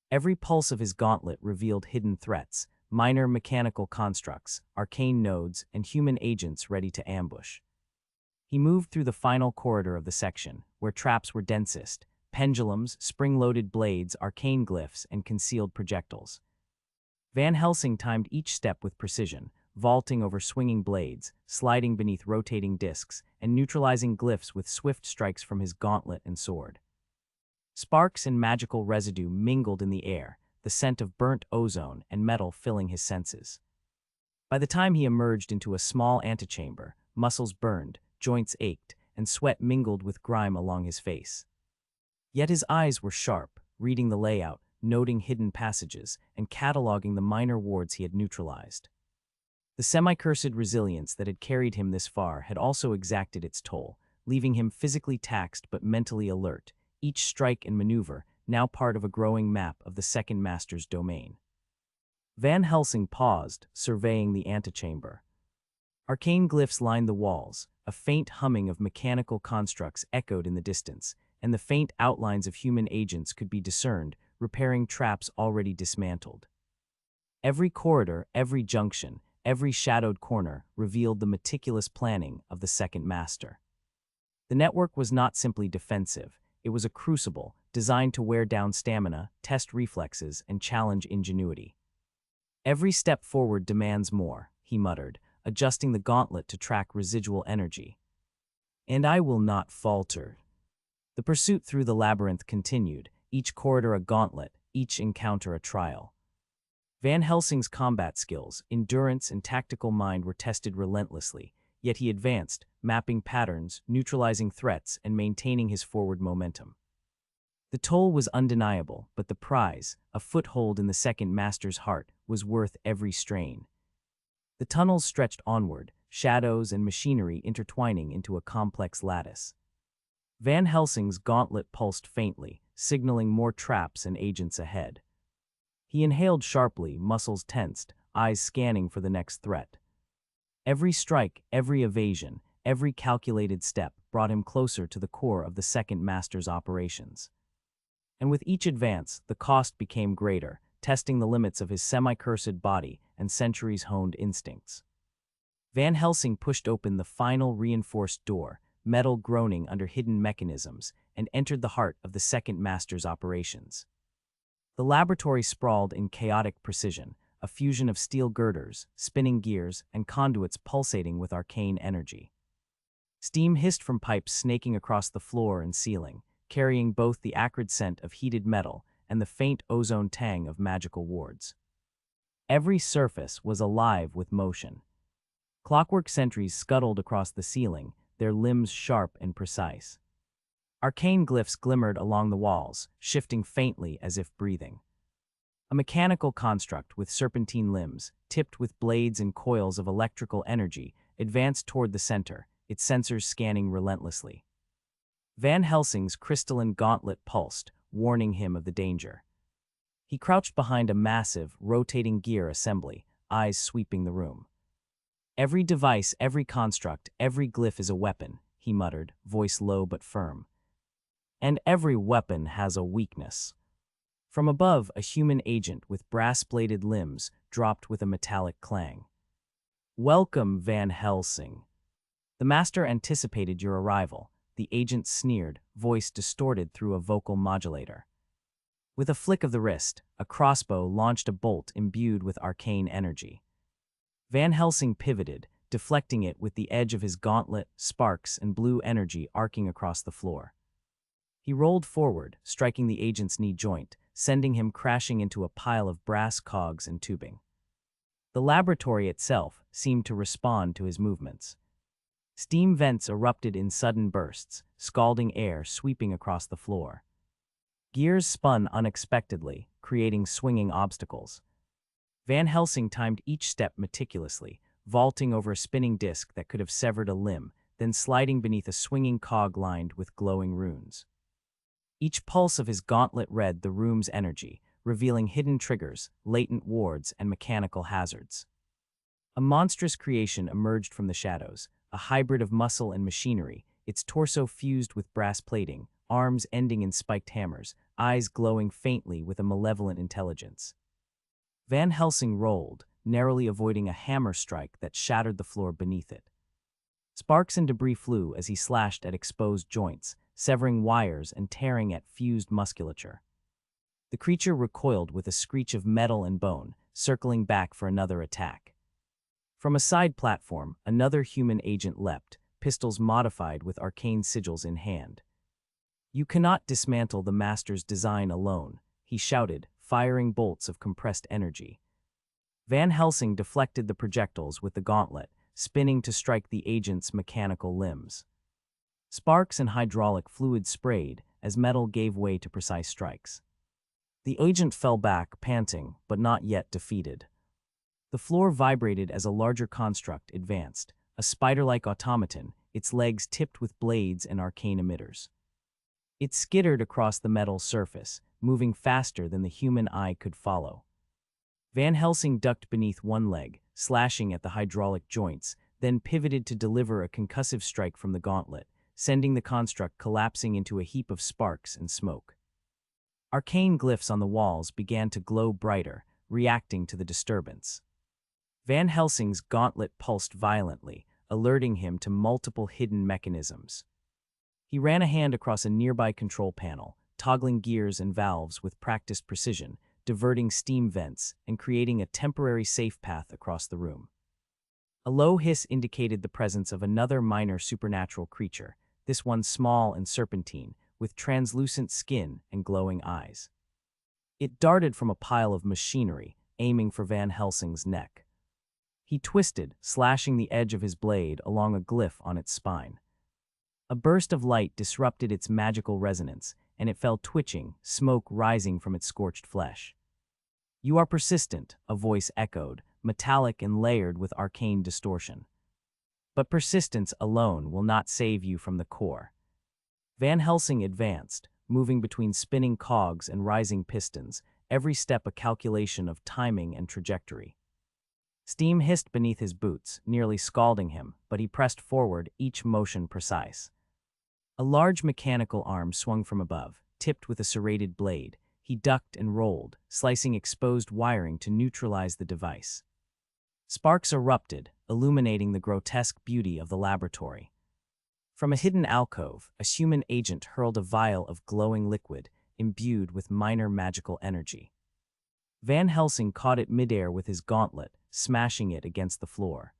Speaker 2: Every pulse of his gauntlet revealed hidden threats, minor mechanical constructs, arcane nodes, and human agents ready to ambush. He moved through the final corridor of the section, where traps were densest: pendulums, spring-loaded blades, arcane glyphs, and concealed projectiles. Van Helsing timed each step with precision, vaulting over swinging blades, sliding beneath rotating discs, and neutralizing glyphs with swift strikes from his gauntlet and sword. Sparks and magical residue mingled in the air, the scent of burnt ozone and metal filling his senses. By the time he emerged into a small antechamber, muscles burned, joints ached, and sweat mingled with grime along his face. Yet his eyes were sharp, reading the layout, noting hidden passages, and cataloging the minor wards he had neutralized. The semi-cursed resilience that had carried him this far had also exacted its toll, leaving him physically taxed but mentally alert, each strike and maneuver now part of a growing map of the Second Master's domain. Van Helsing paused, surveying the antechamber. Arcane glyphs lined the walls, a faint humming of mechanical constructs echoed in the distance, and the faint outlines of human agents could be discerned, repairing traps already dismantled. Every corridor, every junction, every shadowed corner revealed the meticulous planning of the Second Master. The network was not simply defensive, it was a crucible designed to wear down stamina, test reflexes, and challenge ingenuity. "Every step forward demands more," he muttered, adjusting the gauntlet to track residual energy. "And I will not falter." The pursuit through the labyrinth continued, each corridor a gauntlet, each encounter a trial. Van Helsing's combat skills, endurance, and tactical mind were tested relentlessly, yet he advanced, mapping patterns, neutralizing threats, and maintaining his forward momentum. The toll was undeniable, but the prize, a foothold in the Second Master's heart, was worth every strain. The tunnels stretched onward, shadows and machinery intertwining into a complex lattice. Van Helsing's gauntlet pulsed faintly, signaling more traps and agents ahead. He inhaled sharply, muscles tensed, eyes scanning for the next threat. Every strike, every evasion, every calculated step brought him closer to the core of the Second Master's operations. And with each advance, the cost became greater, testing the limits of his semi-cursed body and centuries-honed instincts. Van Helsing pushed open the final reinforced door, metal groaning under hidden mechanisms, and entered the heart of the Second Master's operations. The laboratory sprawled in chaotic precision, a fusion of steel girders, spinning gears, and conduits pulsating with arcane energy. Steam hissed from pipes snaking across the floor and ceiling, carrying both the acrid scent of heated metal and the faint ozone tang of magical wards. Every surface was alive with motion. Clockwork sentries scuttled across the ceiling, their limbs sharp and precise. Arcane glyphs glimmered along the walls, shifting faintly as if breathing. A mechanical construct with serpentine limbs, tipped with blades and coils of electrical energy, advanced toward the center, its sensors scanning relentlessly. Van Helsing's crystalline gauntlet pulsed, warning him of the danger. He crouched behind a massive, rotating gear assembly, eyes sweeping the room. "Every device, every construct, every glyph is a weapon," he muttered, voice low but firm. And every weapon has a weakness. From above, a human agent with brass-bladed limbs dropped with a metallic clang. "Welcome, Van Helsing." The master anticipated your arrival. The agent sneered, voice distorted through a vocal modulator. With a flick of the wrist, a crossbow launched a bolt imbued with arcane energy. Van Helsing pivoted, deflecting it with the edge of his gauntlet, sparks and blue energy arcing across the floor. He rolled forward, striking the agent's knee joint, sending him crashing into a pile of brass cogs and tubing. The laboratory itself seemed to respond to his movements. Steam vents erupted in sudden bursts, scalding air sweeping across the floor. Gears spun unexpectedly, creating swinging obstacles. Van Helsing timed each step meticulously, vaulting over a spinning disc that could have severed a limb, then sliding beneath a swinging cog lined with glowing runes. Each pulse of his gauntlet read the room's energy, revealing hidden triggers, latent wards, and mechanical hazards. A monstrous creation emerged from the shadows, a hybrid of muscle and machinery, its torso fused with brass plating, arms ending in spiked hammers, eyes glowing faintly with a malevolent intelligence. Van Helsing rolled, narrowly avoiding a hammer strike that shattered the floor beneath it. Sparks and debris flew as he slashed at exposed joints, severing wires and tearing at fused musculature. The creature recoiled with a screech of metal and bone, circling back for another attack. From a side platform, another human agent leapt, pistols modified with arcane sigils in hand. "You cannot dismantle the master's design alone," he shouted, firing bolts of compressed energy. Van Helsing deflected the projectiles with the gauntlet, spinning to strike the agent's mechanical limbs. Sparks and hydraulic fluid sprayed as metal gave way to precise strikes. The agent fell back, panting, but not yet defeated. The floor vibrated as a larger construct advanced, a spider-like automaton, its legs tipped with blades and arcane emitters. It skittered across the metal surface, moving faster than the human eye could follow. Van Helsing ducked beneath one leg, slashing at the hydraulic joints, then pivoted to deliver a concussive strike from the gauntlet, sending the construct collapsing into a heap of sparks and smoke. Arcane glyphs on the walls began to glow brighter, reacting to the disturbance. Van Helsing's gauntlet pulsed violently, alerting him to multiple hidden mechanisms. He ran a hand across a nearby control panel, toggling gears and valves with practiced precision, diverting steam vents and creating a temporary safe path across the room. A low hiss indicated the presence of another minor supernatural creature, this one small and serpentine, with translucent skin and glowing eyes. It darted from a pile of machinery, aiming for Van Helsing's neck. He twisted, slashing the edge of his blade along a glyph on its spine. A burst of light disrupted its magical resonance, and it fell twitching, smoke rising from its scorched flesh. "You are persistent," a voice echoed, metallic and layered with arcane distortion. "But persistence alone will not save you from the core." Van Helsing advanced, moving between spinning cogs and rising pistons, every step a calculation of timing and trajectory. Steam hissed beneath his boots, nearly scalding him, but he pressed forward, each motion precise. A large mechanical arm swung from above, tipped with a serrated blade. He ducked and rolled, slicing exposed wiring to neutralize the device. Sparks erupted, illuminating the grotesque beauty of the laboratory. From a hidden alcove, a human agent hurled a vial of glowing liquid, imbued with minor magical energy. Van Helsing caught it midair with his gauntlet, smashing it against the floor.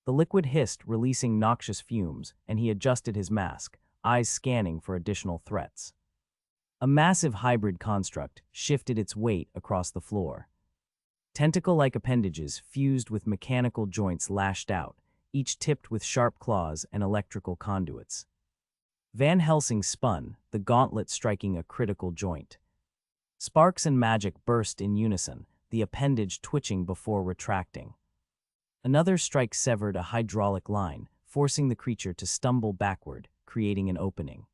Speaker 2: The liquid hissed, releasing noxious fumes, and he adjusted his mask, eyes scanning for additional threats. A massive hybrid construct shifted its weight across the floor. Tentacle-like appendages fused with mechanical joints lashed out, each tipped with sharp claws and electrical conduits. Van Helsing spun, the gauntlet striking a critical joint. Sparks and magic burst in unison, the appendage twitching before retracting. Another strike severed a hydraulic line, forcing the creature to stumble backward, creating an opening.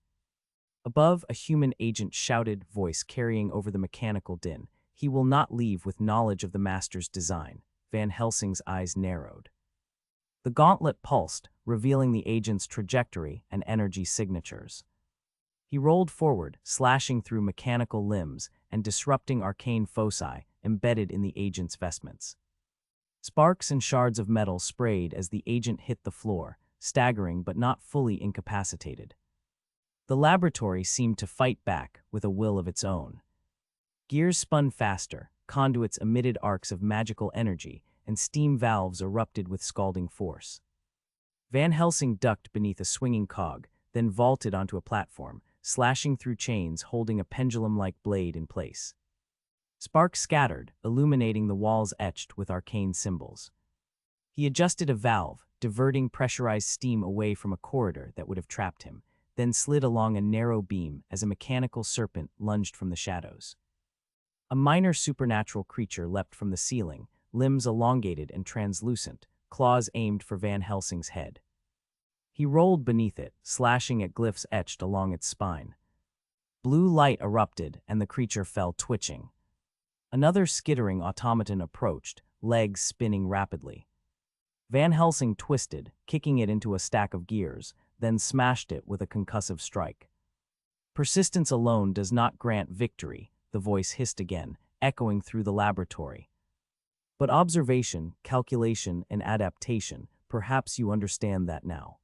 Speaker 2: Above, a human agent shouted, voice carrying over the mechanical din, "He will not leave with knowledge of the master's design." Van Helsing's eyes narrowed. The gauntlet pulsed, revealing the agent's trajectory and energy signatures. He rolled forward, slashing through mechanical limbs and disrupting arcane foci embedded in the agent's vestments. Sparks and shards of metal sprayed as the agent hit the floor, staggering but not fully incapacitated. The laboratory seemed to fight back with a will of its own. Gears spun faster, conduits emitted arcs of magical energy, and steam valves erupted with scalding force. Van Helsing ducked beneath a swinging cog, then vaulted onto a platform, slashing through chains holding a pendulum-like blade in place. Sparks scattered, illuminating the walls etched with arcane symbols. He adjusted a valve, diverting pressurized steam away from a corridor that would have trapped him, then slid along a narrow beam as a mechanical serpent lunged from the shadows. A minor supernatural creature leapt from the ceiling, limbs elongated and translucent, claws aimed for Van Helsing's head. He rolled beneath it, slashing at glyphs etched along its spine. Blue light erupted, and the creature fell twitching. Another skittering automaton approached, legs spinning rapidly. Van Helsing twisted, kicking it into a stack of gears, then smashed it with a concussive strike. Persistence alone does not grant victory, the voice hissed again, echoing through the laboratory. But observation, calculation, and adaptation, perhaps you understand that now.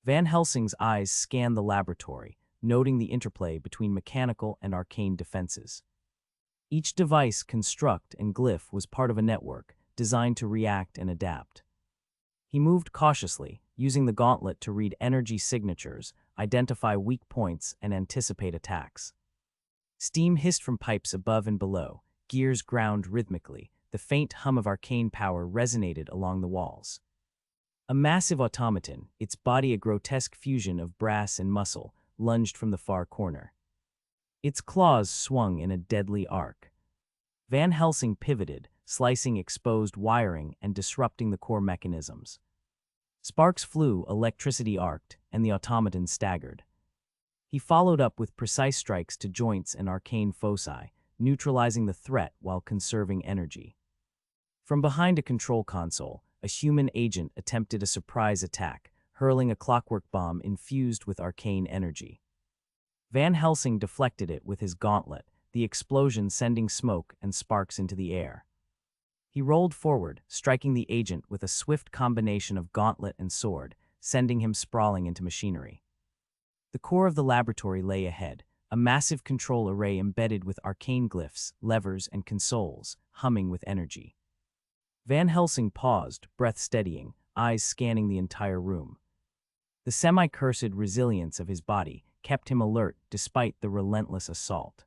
Speaker 2: Van Helsing's eyes scanned the laboratory, noting the interplay between mechanical and arcane defenses. Each device, construct, and glyph was part of a network, designed to react and adapt. He moved cautiously, using the gauntlet to read energy signatures, identify weak points, and anticipate attacks. Steam hissed from pipes above and below, gears ground rhythmically, the faint hum of arcane power resonated along the walls. A massive automaton, its body a grotesque fusion of brass and muscle, lunged from the far corner. Its claws swung in a deadly arc. Van Helsing pivoted, slicing exposed wiring and disrupting the core mechanisms. Sparks flew, electricity arced, and the automaton staggered. He followed up with precise strikes to joints and arcane foci, neutralizing the threat while conserving energy. From behind a control console, a human agent attempted a surprise attack, hurling a clockwork bomb infused with arcane energy. Van Helsing deflected it with his gauntlet, the explosion sending smoke and sparks into the air. He rolled forward, striking the agent with a swift combination of gauntlet and sword, sending him sprawling into machinery. The core of the laboratory lay ahead, a massive control array embedded with arcane glyphs, levers, and consoles, humming with energy. Van Helsing paused, breath steadying, eyes scanning the entire room. The semi-cursed resilience of his body kept him alert despite the relentless assault.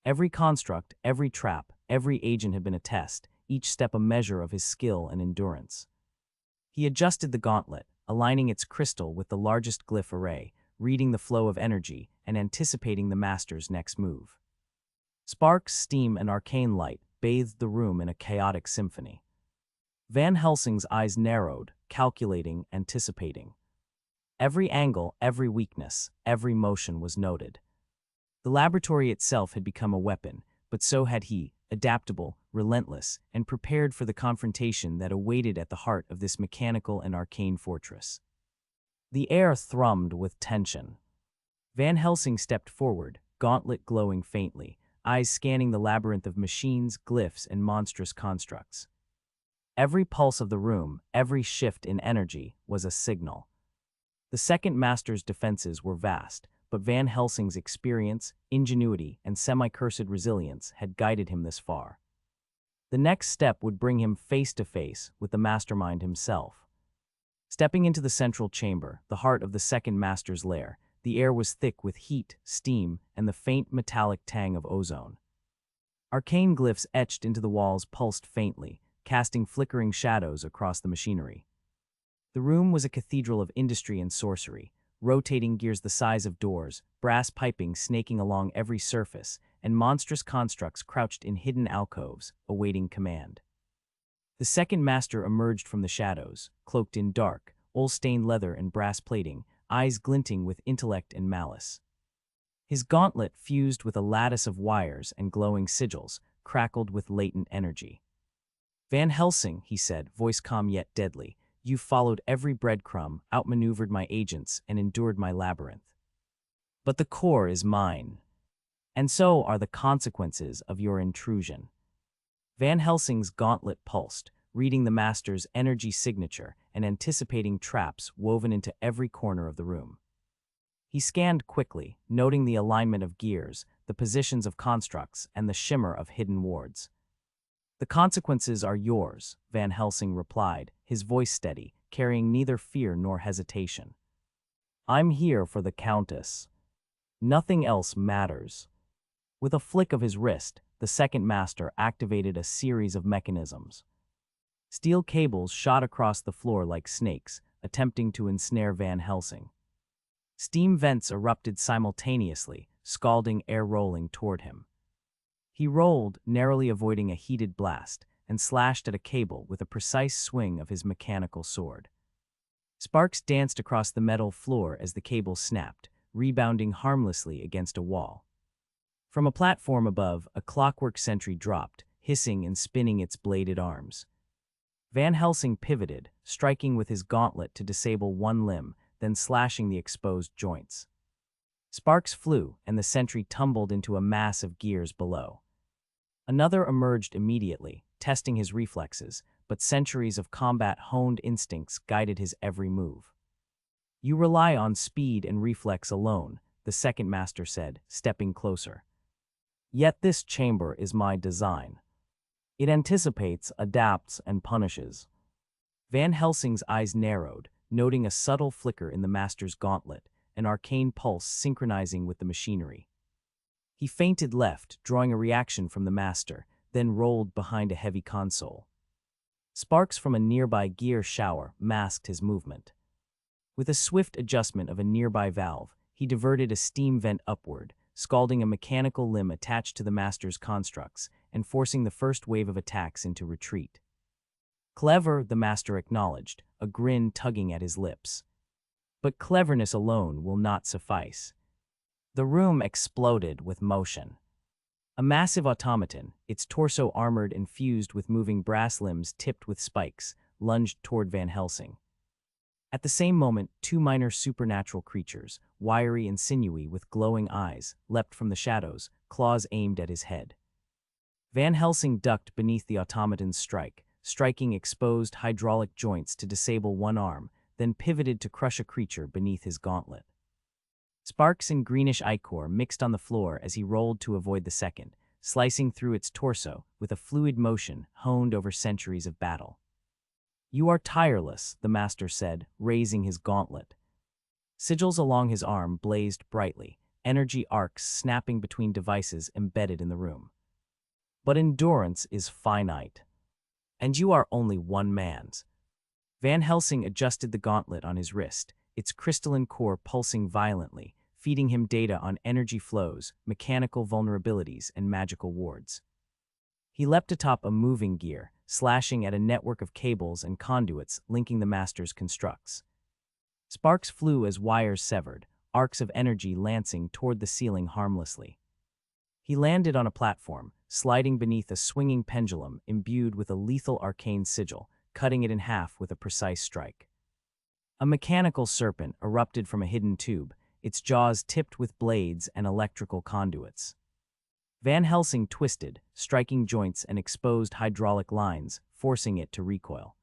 Speaker 2: Every construct, every trap, every agent had been a test, each step a measure of his skill and endurance. He adjusted the gauntlet, aligning its crystal with the largest glyph array, reading the flow of energy and anticipating the master's next move. Sparks, steam, and arcane light bathed the room in a chaotic symphony. Van Helsing's eyes narrowed, calculating, anticipating. Every angle, every weakness, every motion was noted. The laboratory itself had become a weapon, but so had he, adaptable, relentless, and prepared for the confrontation that awaited at the heart of this mechanical and arcane fortress. The air thrummed with tension. Van Helsing stepped forward, gauntlet glowing faintly, eyes scanning the labyrinth of machines, glyphs, and monstrous constructs. Every pulse of the room, every shift in energy, was a signal. The second master's defenses were vast, but Van Helsing's experience, ingenuity, and semi-cursed resilience had guided him this far. The next step would bring him face to face with the mastermind himself. Stepping into the central chamber, the heart of the second master's lair, the air was thick with heat, steam, and the faint metallic tang of ozone. Arcane glyphs etched into the walls pulsed faintly, casting flickering shadows across the machinery. The room was a cathedral of industry and sorcery, rotating gears the size of doors, brass piping snaking along every surface, and monstrous constructs crouched in hidden alcoves, awaiting command. The second master emerged from the shadows, cloaked in dark, oil-stained leather and brass plating, eyes glinting with intellect and malice. His gauntlet, fused with a lattice of wires and glowing sigils, crackled with latent energy. "Van Helsing," he said, voice calm yet deadly, "you followed every breadcrumb, outmaneuvered my agents, and endured my labyrinth. But the core is mine. And so are the consequences of your intrusion. Van Helsing's gauntlet pulsed, reading the master's energy signature and anticipating traps woven into every corner of the room. He scanned quickly, noting the alignment of gears, the positions of constructs, and the shimmer of hidden wards. The consequences are yours, Van Helsing replied, his voice steady, carrying neither fear nor hesitation. I'm here for the Countess. Nothing else matters. With a flick of his wrist, the second master activated a series of mechanisms. Steel cables shot across the floor like snakes, attempting to ensnare Van Helsing. Steam vents erupted simultaneously, scalding air rolling toward him. He rolled, narrowly avoiding a heated blast, and slashed at a cable with a precise swing of his mechanical sword. Sparks danced across the metal floor as the cable snapped, rebounding harmlessly against a wall. From a platform above, a clockwork sentry dropped, hissing and spinning its bladed arms. Van Helsing pivoted, striking with his gauntlet to disable one limb, then slashing the exposed joints. Sparks flew, and the sentry tumbled into a mass of gears below. Another emerged immediately, testing his reflexes, but centuries of combat-honed instincts guided his every move. You rely on speed and reflex alone, the second master said, stepping closer. Yet this chamber is my design. It anticipates, adapts, and punishes. Van Helsing's eyes narrowed, noting a subtle flicker in the master's gauntlet, an arcane pulse synchronizing with the machinery. He feinted left, drawing a reaction from the master, then rolled behind a heavy console. Sparks from a nearby gear shower masked his movement. With a swift adjustment of a nearby valve, he diverted a steam vent upward, scalding a mechanical limb attached to the master's constructs and forcing the first wave of attacks into retreat. Clever, the master acknowledged, a grin tugging at his lips. But cleverness alone will not suffice. The room exploded with motion. A massive automaton, its torso armored and fused with moving brass limbs tipped with spikes, lunged toward Van Helsing. At the same moment, two minor supernatural creatures, wiry and sinewy with glowing eyes, leapt from the shadows, claws aimed at his head. Van Helsing ducked beneath the automaton's strike, striking exposed hydraulic joints to disable one arm, then pivoted to crush a creature beneath his gauntlet. Sparks and greenish ichor mixed on the floor as he rolled to avoid the second, slicing through its torso with a fluid motion honed over centuries of battle. You are tireless, the master said, raising his gauntlet. Sigils along his arm blazed brightly, energy arcs snapping between devices embedded in the room. But endurance is finite. And you are only one man's. Van Helsing adjusted the gauntlet on his wrist, its crystalline core pulsing violently, feeding him data on energy flows, mechanical vulnerabilities, and magical wards. He leapt atop a moving gear, slashing at a network of cables and conduits linking the master's constructs. Sparks flew as wires severed, arcs of energy lancing toward the ceiling harmlessly. He landed on a platform, sliding beneath a swinging pendulum imbued with a lethal arcane sigil, cutting it in half with a precise strike. A mechanical serpent erupted from a hidden tube, its jaws tipped with blades and electrical conduits. Van Helsing twisted, striking joints and exposed hydraulic lines, forcing it to recoil.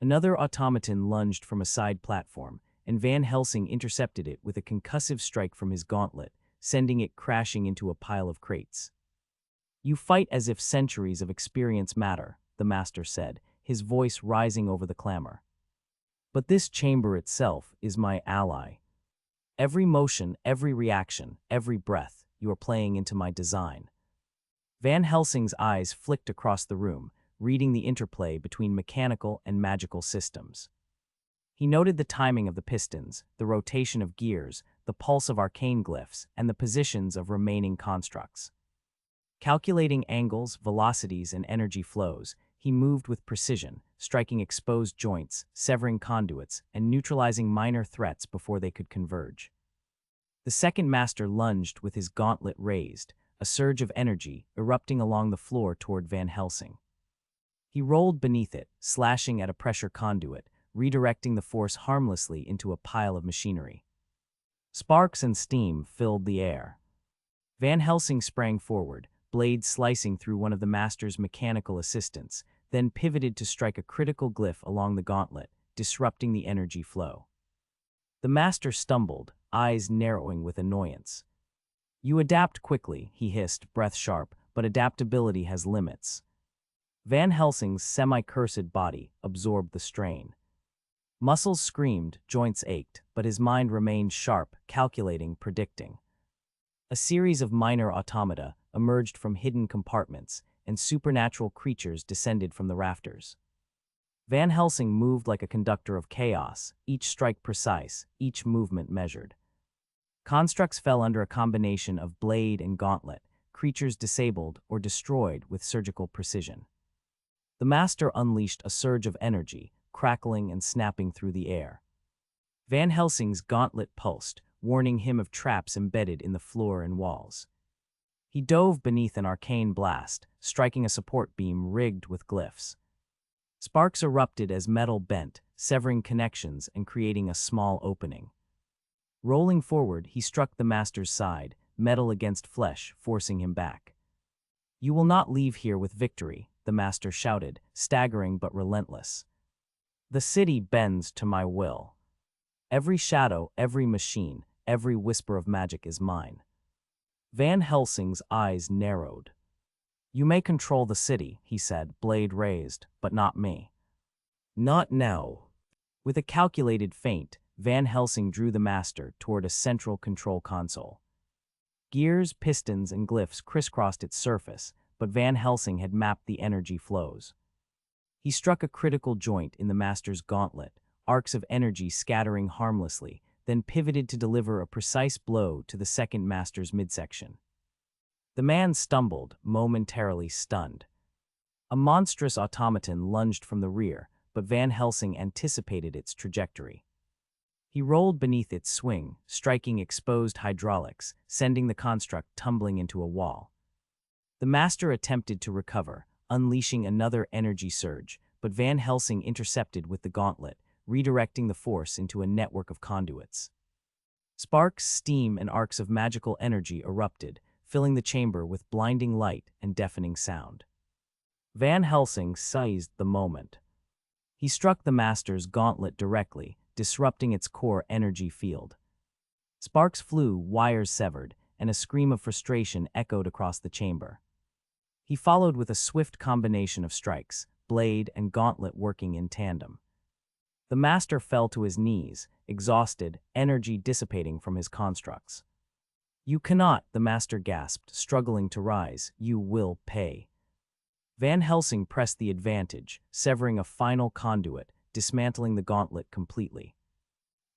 Speaker 2: Another automaton lunged from a side platform, and Van Helsing intercepted it with a concussive strike from his gauntlet, sending it crashing into a pile of crates. You fight as if centuries of experience matter, the master said, his voice rising over the clamor. But this chamber itself is my ally. Every motion, every reaction, every breath, you are playing into my design. Van Helsing's eyes flicked across the room, reading the interplay between mechanical and magical systems. He noted the timing of the pistons, the rotation of gears, the pulse of arcane glyphs, and the positions of remaining constructs. Calculating angles, velocities, and energy flows, he moved with precision, striking exposed joints, severing conduits, and neutralizing minor threats before they could converge. The second master lunged with his gauntlet raised, a surge of energy erupting along the floor toward Van Helsing. He rolled beneath it, slashing at a pressure conduit, redirecting the force harmlessly into a pile of machinery. Sparks and steam filled the air. Van Helsing sprang forward, blade slicing through one of the master's mechanical assistants, then pivoted to strike a critical glyph along the gauntlet, disrupting the energy flow. The master stumbled, eyes narrowing with annoyance. "You adapt quickly," he hissed, breath sharp, "but adaptability has limits." Van Helsing's semi-cursed body absorbed the strain. Muscles screamed, joints ached, but his mind remained sharp, calculating, predicting. A series of minor automata emerged from hidden compartments, and supernatural creatures descended from the rafters. Van Helsing moved like a conductor of chaos, each strike precise, each movement measured. Constructs fell under a combination of blade and gauntlet, creatures disabled or destroyed with surgical precision. The master unleashed a surge of energy, crackling and snapping through the air. Van Helsing's gauntlet pulsed, warning him of traps embedded in the floor and walls. He dove beneath an arcane blast, striking a support beam rigged with glyphs. Sparks erupted as metal bent, severing connections and creating a small opening. Rolling forward, he struck the master's side, metal against flesh, forcing him back. "You will not leave here with victory," the master shouted, staggering but relentless. "The city bends to my will. Every shadow, every machine, every whisper of magic is mine." Van Helsing's eyes narrowed. "You may control the city," he said, blade raised, "but not me." "Not now." With a calculated feint, Van Helsing drew the master toward a central control console. Gears, pistons, and glyphs crisscrossed its surface, but Van Helsing had mapped the energy flows. He struck a critical joint in the master's gauntlet, arcs of energy scattering harmlessly, then pivoted to deliver a precise blow to the second master's midsection. The man stumbled, momentarily stunned. A monstrous automaton lunged from the rear, but Van Helsing anticipated its trajectory. He rolled beneath its swing, striking exposed hydraulics, sending the construct tumbling into a wall. The master attempted to recover, unleashing another energy surge, but Van Helsing intercepted with the gauntlet, redirecting the force into a network of conduits. Sparks, steam, and arcs of magical energy erupted, filling the chamber with blinding light and deafening sound. Van Helsing seized the moment. He struck the master's gauntlet directly, disrupting its core energy field. Sparks flew, wires severed, and a scream of frustration echoed across the chamber. He followed with a swift combination of strikes, blade and gauntlet working in tandem. The master fell to his knees, exhausted, energy dissipating from his constructs. "You cannot," the master gasped, struggling to rise. "You will pay." Van Helsing pressed the advantage, severing a final conduit, dismantling the gauntlet completely.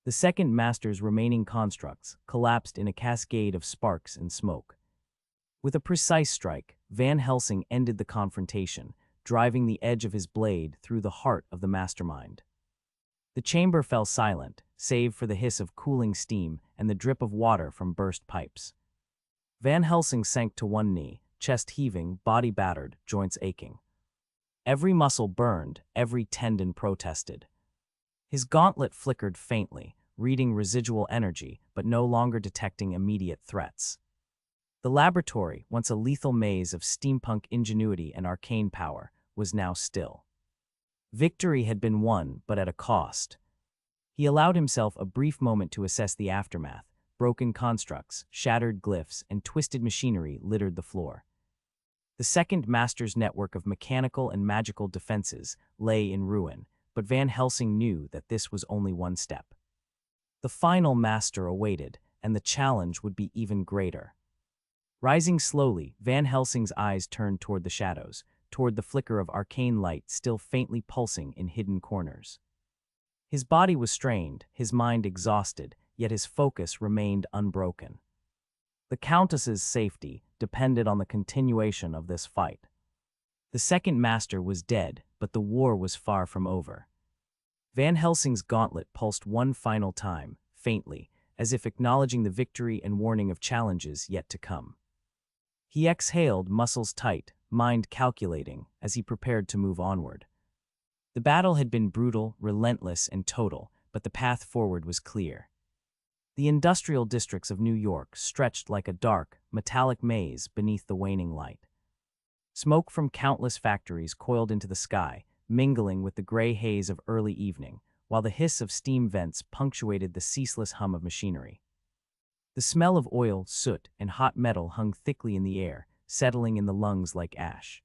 Speaker 2: The second master's remaining constructs collapsed in a cascade of sparks and smoke. With a precise strike, Van Helsing ended the confrontation, driving the edge of his blade through the heart of the mastermind. The chamber fell silent, save for the hiss of cooling steam and the drip of water from burst pipes. Van Helsing sank to one knee, chest heaving, body battered, joints aching. Every muscle burned, every tendon protested. His gauntlet flickered faintly, reading residual energy, but no longer detecting immediate threats. The laboratory, once a lethal maze of steampunk ingenuity and arcane power, was now still. Victory had been won, but at a cost. He allowed himself a brief moment to assess the aftermath. Broken constructs, shattered glyphs, and twisted machinery littered the floor. The second master's network of mechanical and magical defenses lay in ruin, but Van Helsing knew that this was only one step. The final master awaited, and the challenge would be even greater. Rising slowly, Van Helsing's eyes turned toward the shadows, toward the flicker of arcane light still faintly pulsing in hidden corners. His body was strained, his mind exhausted, yet his focus remained unbroken. The Countess's safety depended on the continuation of this fight. The second master was dead, but the war was far from over. Van Helsing's gauntlet pulsed one final time, faintly, as if acknowledging the victory and warning of challenges yet to come. He exhaled, muscles tight, mind calculating, as he prepared to move onward. The battle had been brutal, relentless, and total, but the path forward was clear. The industrial districts of New York stretched like a dark, metallic maze beneath the waning light. Smoke from countless factories coiled into the sky, mingling with the gray haze of early evening, while the hiss of steam vents punctuated the ceaseless hum of machinery. The smell of oil, soot, and hot metal hung thickly in the air, settling in the lungs like ash.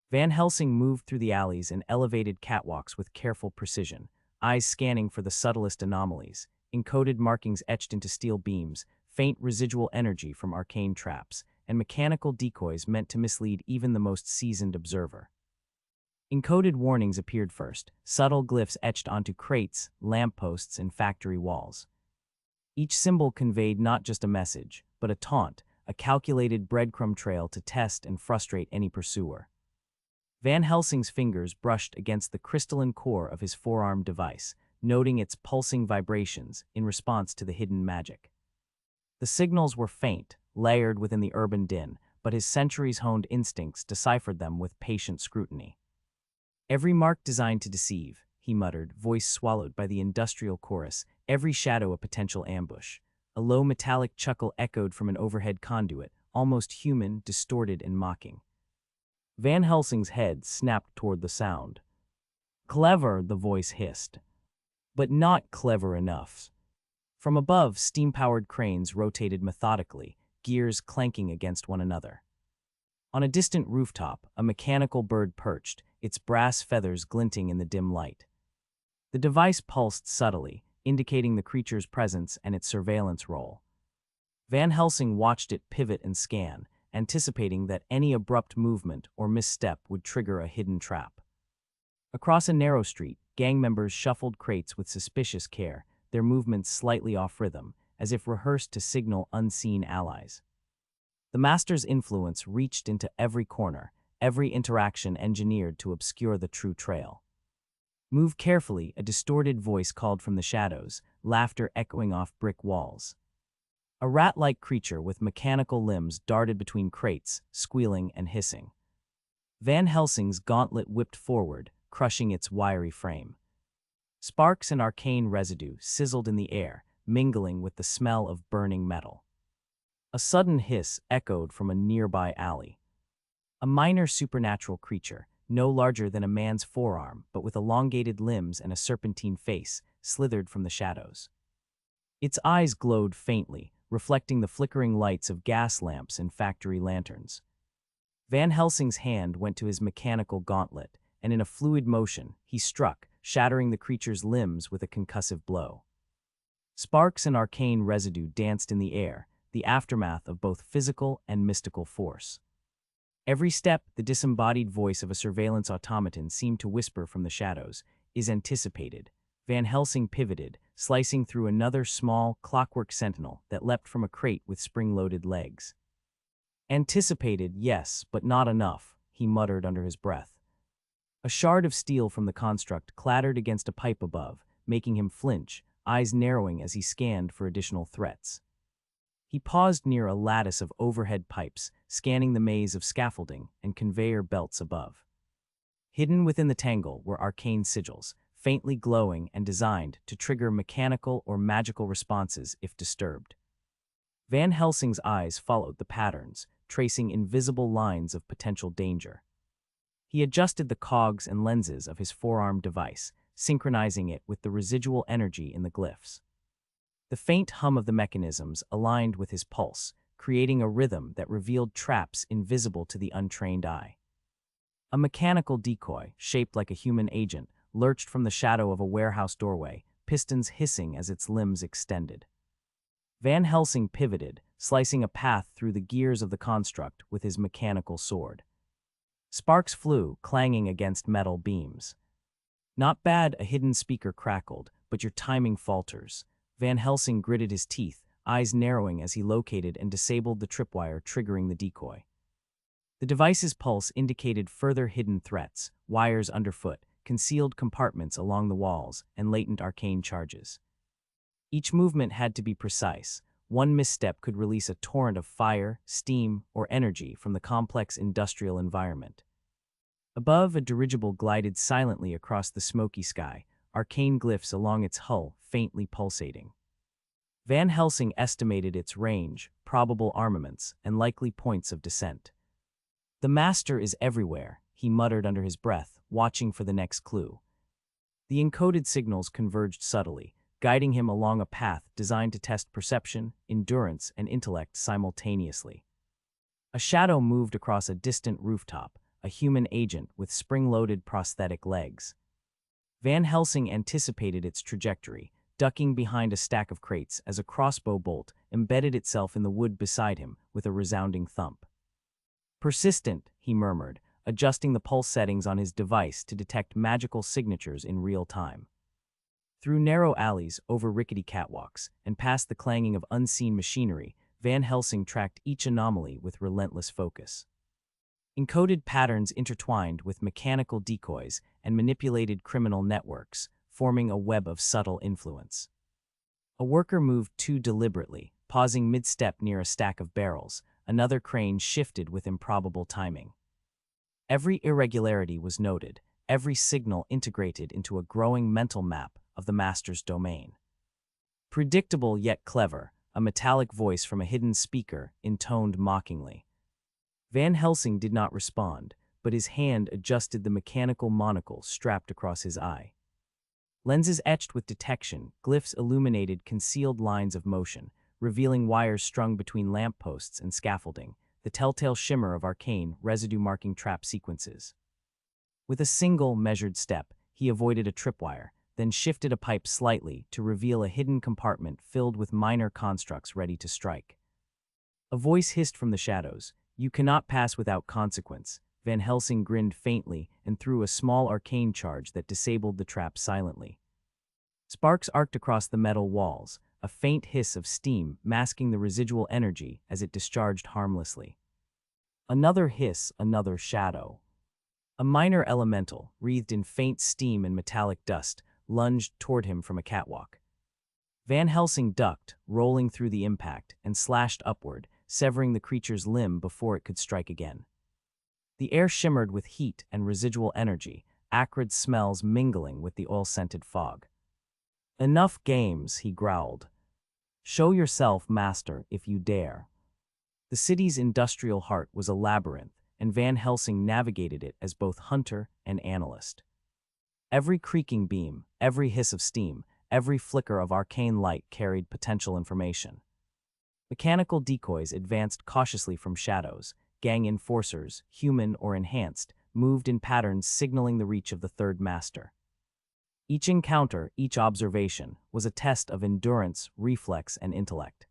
Speaker 2: Van Helsing moved through the alleys and elevated catwalks with careful precision, eyes scanning for the subtlest anomalies, encoded markings etched into steel beams, faint residual energy from arcane traps, and mechanical decoys meant to mislead even the most seasoned observer. Encoded warnings appeared first, subtle glyphs etched onto crates, lampposts, and factory walls. Each symbol conveyed not just a message, but a taunt, a calculated breadcrumb trail to test and frustrate any pursuer. Van Helsing's fingers brushed against the crystalline core of his forearm device, noting its pulsing vibrations in response to the hidden magic. The signals were faint, layered within the urban din, but his centuries-honed instincts deciphered them with patient scrutiny. Every mark designed to deceive, he muttered, voice swallowed by the industrial chorus, every shadow a potential ambush. A low metallic chuckle echoed from an overhead conduit, almost human, distorted and mocking. Van Helsing's head snapped toward the sound. Clever, the voice hissed. But not clever enough. From above, steam-powered cranes rotated methodically, gears clanking against one another. On a distant rooftop, a mechanical bird perched, its brass feathers glinting in the dim light. The device pulsed subtly, indicating the creature's presence and its surveillance role. Van Helsing watched it pivot and scan, anticipating that any abrupt movement or misstep would trigger a hidden trap. Across a narrow street, gang members shuffled crates with suspicious care, their movements slightly off rhythm, as if rehearsed to signal unseen allies. The master's influence reached into every corner, every interaction engineered to obscure the true trail. Move carefully, a distorted voice called from the shadows, laughter echoing off brick walls. A rat-like creature with mechanical limbs darted between crates, squealing and hissing. Van Helsing's gauntlet whipped forward, crushing its wiry frame. Sparks and arcane residue sizzled in the air, mingling with the smell of burning metal. A sudden hiss echoed from a nearby alley. A minor supernatural creature, no larger than a man's forearm but with elongated limbs and a serpentine face, slithered from the shadows. Its eyes glowed faintly, reflecting the flickering lights of gas lamps and factory lanterns. Van Helsing's hand went to his mechanical gauntlet, and in a fluid motion, he struck, shattering the creature's limbs with a concussive blow. Sparks and arcane residue danced in the air, the aftermath of both physical and mystical force. Every step, the disembodied voice of a surveillance automaton seemed to whisper from the shadows, is anticipated. Van Helsing pivoted, slicing through another small, clockwork sentinel that leapt from a crate with spring-loaded legs. Anticipated, yes, but not enough, he muttered under his breath. A shard of steel from the construct clattered against a pipe above, making him flinch, eyes narrowing as he scanned for additional threats. He paused near a lattice of overhead pipes, scanning the maze of scaffolding and conveyor belts above. Hidden within the tangle were arcane sigils, faintly glowing and designed to trigger mechanical or magical responses if disturbed. Van Helsing's eyes followed the patterns, tracing invisible lines of potential danger. He adjusted the cogs and lenses of his forearm device, synchronizing it with the residual energy in the glyphs. The faint hum of the mechanisms aligned with his pulse, creating a rhythm that revealed traps invisible to the untrained eye. A mechanical decoy, shaped like a human agent, lurched from the shadow of a warehouse doorway, pistons hissing as its limbs extended. Van Helsing pivoted, slicing a path through the gears of the construct with his mechanical sword. Sparks flew, clanging against metal beams. Not bad, a hidden speaker crackled, but your timing falters. Van Helsing gritted his teeth, eyes narrowing as he located and disabled the tripwire triggering the decoy. The device's pulse indicated further hidden threats, wires underfoot, concealed compartments along the walls, and latent arcane charges. Each movement had to be precise. One misstep could release a torrent of fire, steam, or energy from the complex industrial environment. Above, a dirigible glided silently across the smoky sky, arcane glyphs along its hull faintly pulsating. Van Helsing estimated its range, probable armaments, and likely points of descent. "The master is everywhere," he muttered under his breath, watching for the next clue. The encoded signals converged subtly, guiding him along a path designed to test perception, endurance, and intellect simultaneously. A shadow moved across a distant rooftop, a human agent with spring-loaded prosthetic legs. Van Helsing anticipated its trajectory, ducking behind a stack of crates as a crossbow bolt embedded itself in the wood beside him with a resounding thump. "Persistent," he murmured, adjusting the pulse settings on his device to detect magical signatures in real time. Through narrow alleys, over rickety catwalks, and past the clanging of unseen machinery, Van Helsing tracked each anomaly with relentless focus. Encoded patterns intertwined with mechanical decoys and manipulated criminal networks, forming a web of subtle influence. A worker moved too deliberately, pausing mid-step near a stack of barrels. Another crane shifted with improbable timing. Every irregularity was noted, every signal integrated into a growing mental map of the master's domain. Predictable yet clever, a metallic voice from a hidden speaker intoned mockingly. Van Helsing did not respond, but his hand adjusted the mechanical monocle strapped across his eye. Lenses etched with detection, glyphs illuminated concealed lines of motion, revealing wires strung between lampposts and scaffolding, the telltale shimmer of arcane, residue-marking trap sequences. With a single, measured step, he avoided a tripwire, then shifted a pipe slightly to reveal a hidden compartment filled with minor constructs ready to strike. A voice hissed from the shadows, "You cannot pass without consequence." Van Helsing grinned faintly and threw a small arcane charge that disabled the trap silently. Sparks arced across the metal walls, a faint hiss of steam masking the residual energy as it discharged harmlessly. Another hiss, another shadow. A minor elemental, wreathed in faint steam and metallic dust, lunged toward him from a catwalk. Van Helsing ducked, rolling through the impact, and slashed upward, severing the creature's limb before it could strike again. The air shimmered with heat and residual energy, acrid smells mingling with the oil-scented fog. "Enough games," he growled. "Show yourself, master, if you dare." The city's industrial heart was a labyrinth, and Van Helsing navigated it as both hunter and analyst. Every creaking beam, every hiss of steam, every flicker of arcane light carried potential information. Mechanical decoys advanced cautiously from shadows. Gang enforcers, human or enhanced, moved in patterns signaling the reach of the third master. Each encounter, each observation, was a test of endurance, reflex, and intellect.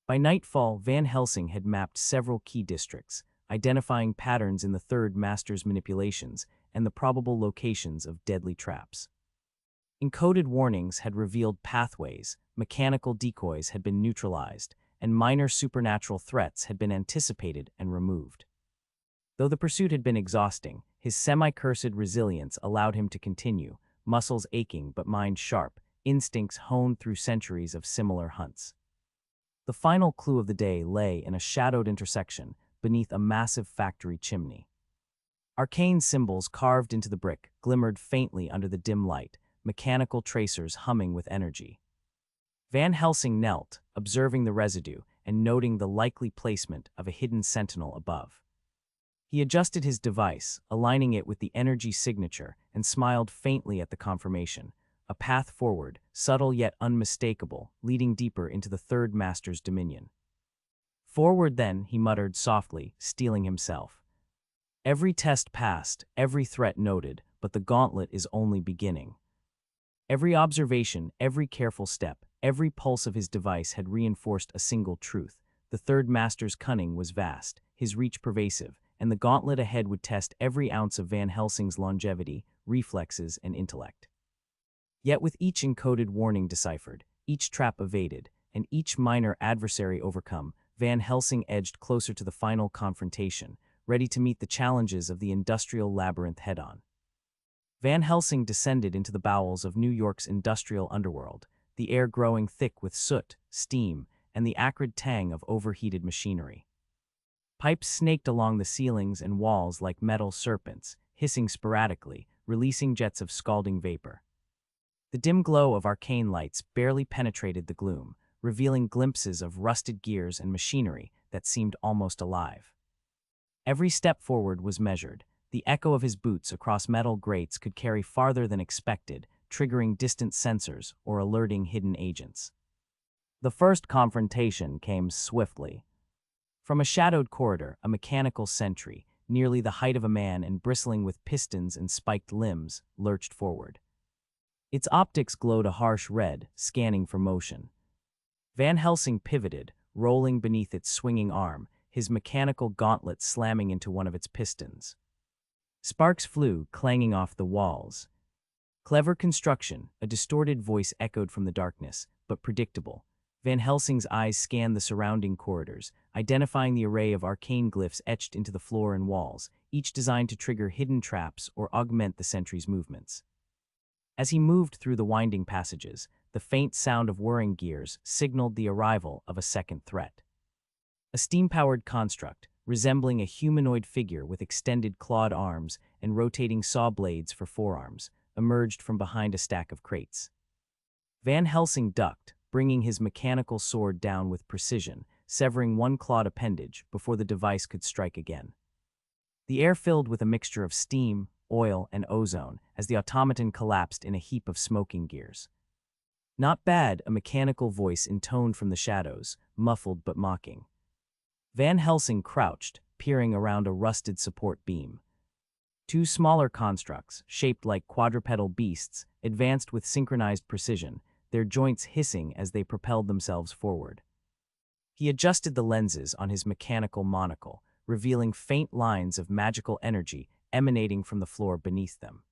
Speaker 2: By nightfall, Van Helsing had mapped several key districts, identifying patterns in the third master's manipulations and the probable locations of deadly traps. Encoded warnings had revealed pathways, mechanical decoys had been neutralized, and minor supernatural threats had been anticipated and removed. Though the pursuit had been exhausting, his semi-cursed resilience allowed him to continue, muscles aching but mind sharp, instincts honed through centuries of similar hunts. The final clue of the day lay in a shadowed intersection beneath a massive factory chimney. Arcane symbols carved into the brick glimmered faintly under the dim light, mechanical tracers humming with energy. Van Helsing knelt, observing the residue and noting the likely placement of a hidden sentinel above. He adjusted his device, aligning it with the energy signature, and smiled faintly at the confirmation, a path forward, subtle yet unmistakable, leading deeper into the third master's dominion. "Forward then," he muttered softly, steeling himself. "Every test passed, every threat noted, but the gauntlet is only beginning." Every observation, every careful step, every pulse of his device had reinforced a single truth. The third master's cunning was vast, his reach pervasive, and the gauntlet ahead would test every ounce of Van Helsing's longevity, reflexes, and intellect. Yet with each encoded warning deciphered, each trap evaded, and each minor adversary overcome, Van Helsing edged closer to the final confrontation, ready to meet the challenges of the industrial labyrinth head-on. Van Helsing descended into the bowels of New York's industrial underworld, the air growing thick with soot, steam, and the acrid tang of overheated machinery. Pipes snaked along the ceilings and walls like metal serpents, hissing sporadically, releasing jets of scalding vapor. The dim glow of arcane lights barely penetrated the gloom, revealing glimpses of rusted gears and machinery that seemed almost alive. Every step forward was measured. The echo of his boots across metal grates could carry farther than expected, triggering distant sensors or alerting hidden agents. The first confrontation came swiftly. From a shadowed corridor, a mechanical sentry, nearly the height of a man and bristling with pistons and spiked limbs, lurched forward. Its optics glowed a harsh red, scanning for motion. Van Helsing pivoted, rolling beneath its swinging arm, his mechanical gauntlet slamming into one of its pistons. Sparks flew, clanging off the walls. Clever construction, a distorted voice echoed from the darkness, but predictable. Van Helsing's eyes scanned the surrounding corridors, identifying the array of arcane glyphs etched into the floor and walls, each designed to trigger hidden traps or augment the sentry's movements. As he moved through the winding passages, the faint sound of whirring gears signaled the arrival of a second threat. A steam-powered construct, resembling a humanoid figure with extended clawed arms and rotating saw blades for forearms, emerged from behind a stack of crates. Van Helsing ducked, bringing his mechanical sword down with precision, severing one clawed appendage before the device could strike again. The air filled with a mixture of steam, oil, and ozone as the automaton collapsed in a heap of smoking gears. "Not bad," a mechanical voice intoned from the shadows, muffled but mocking. Van Helsing crouched, peering around a rusted support beam. Two smaller constructs, shaped like quadrupedal beasts, advanced with synchronized precision, their joints hissing as they propelled themselves forward. He adjusted the lenses on his mechanical monocle, revealing faint lines of magical energy emanating from the floor beneath them.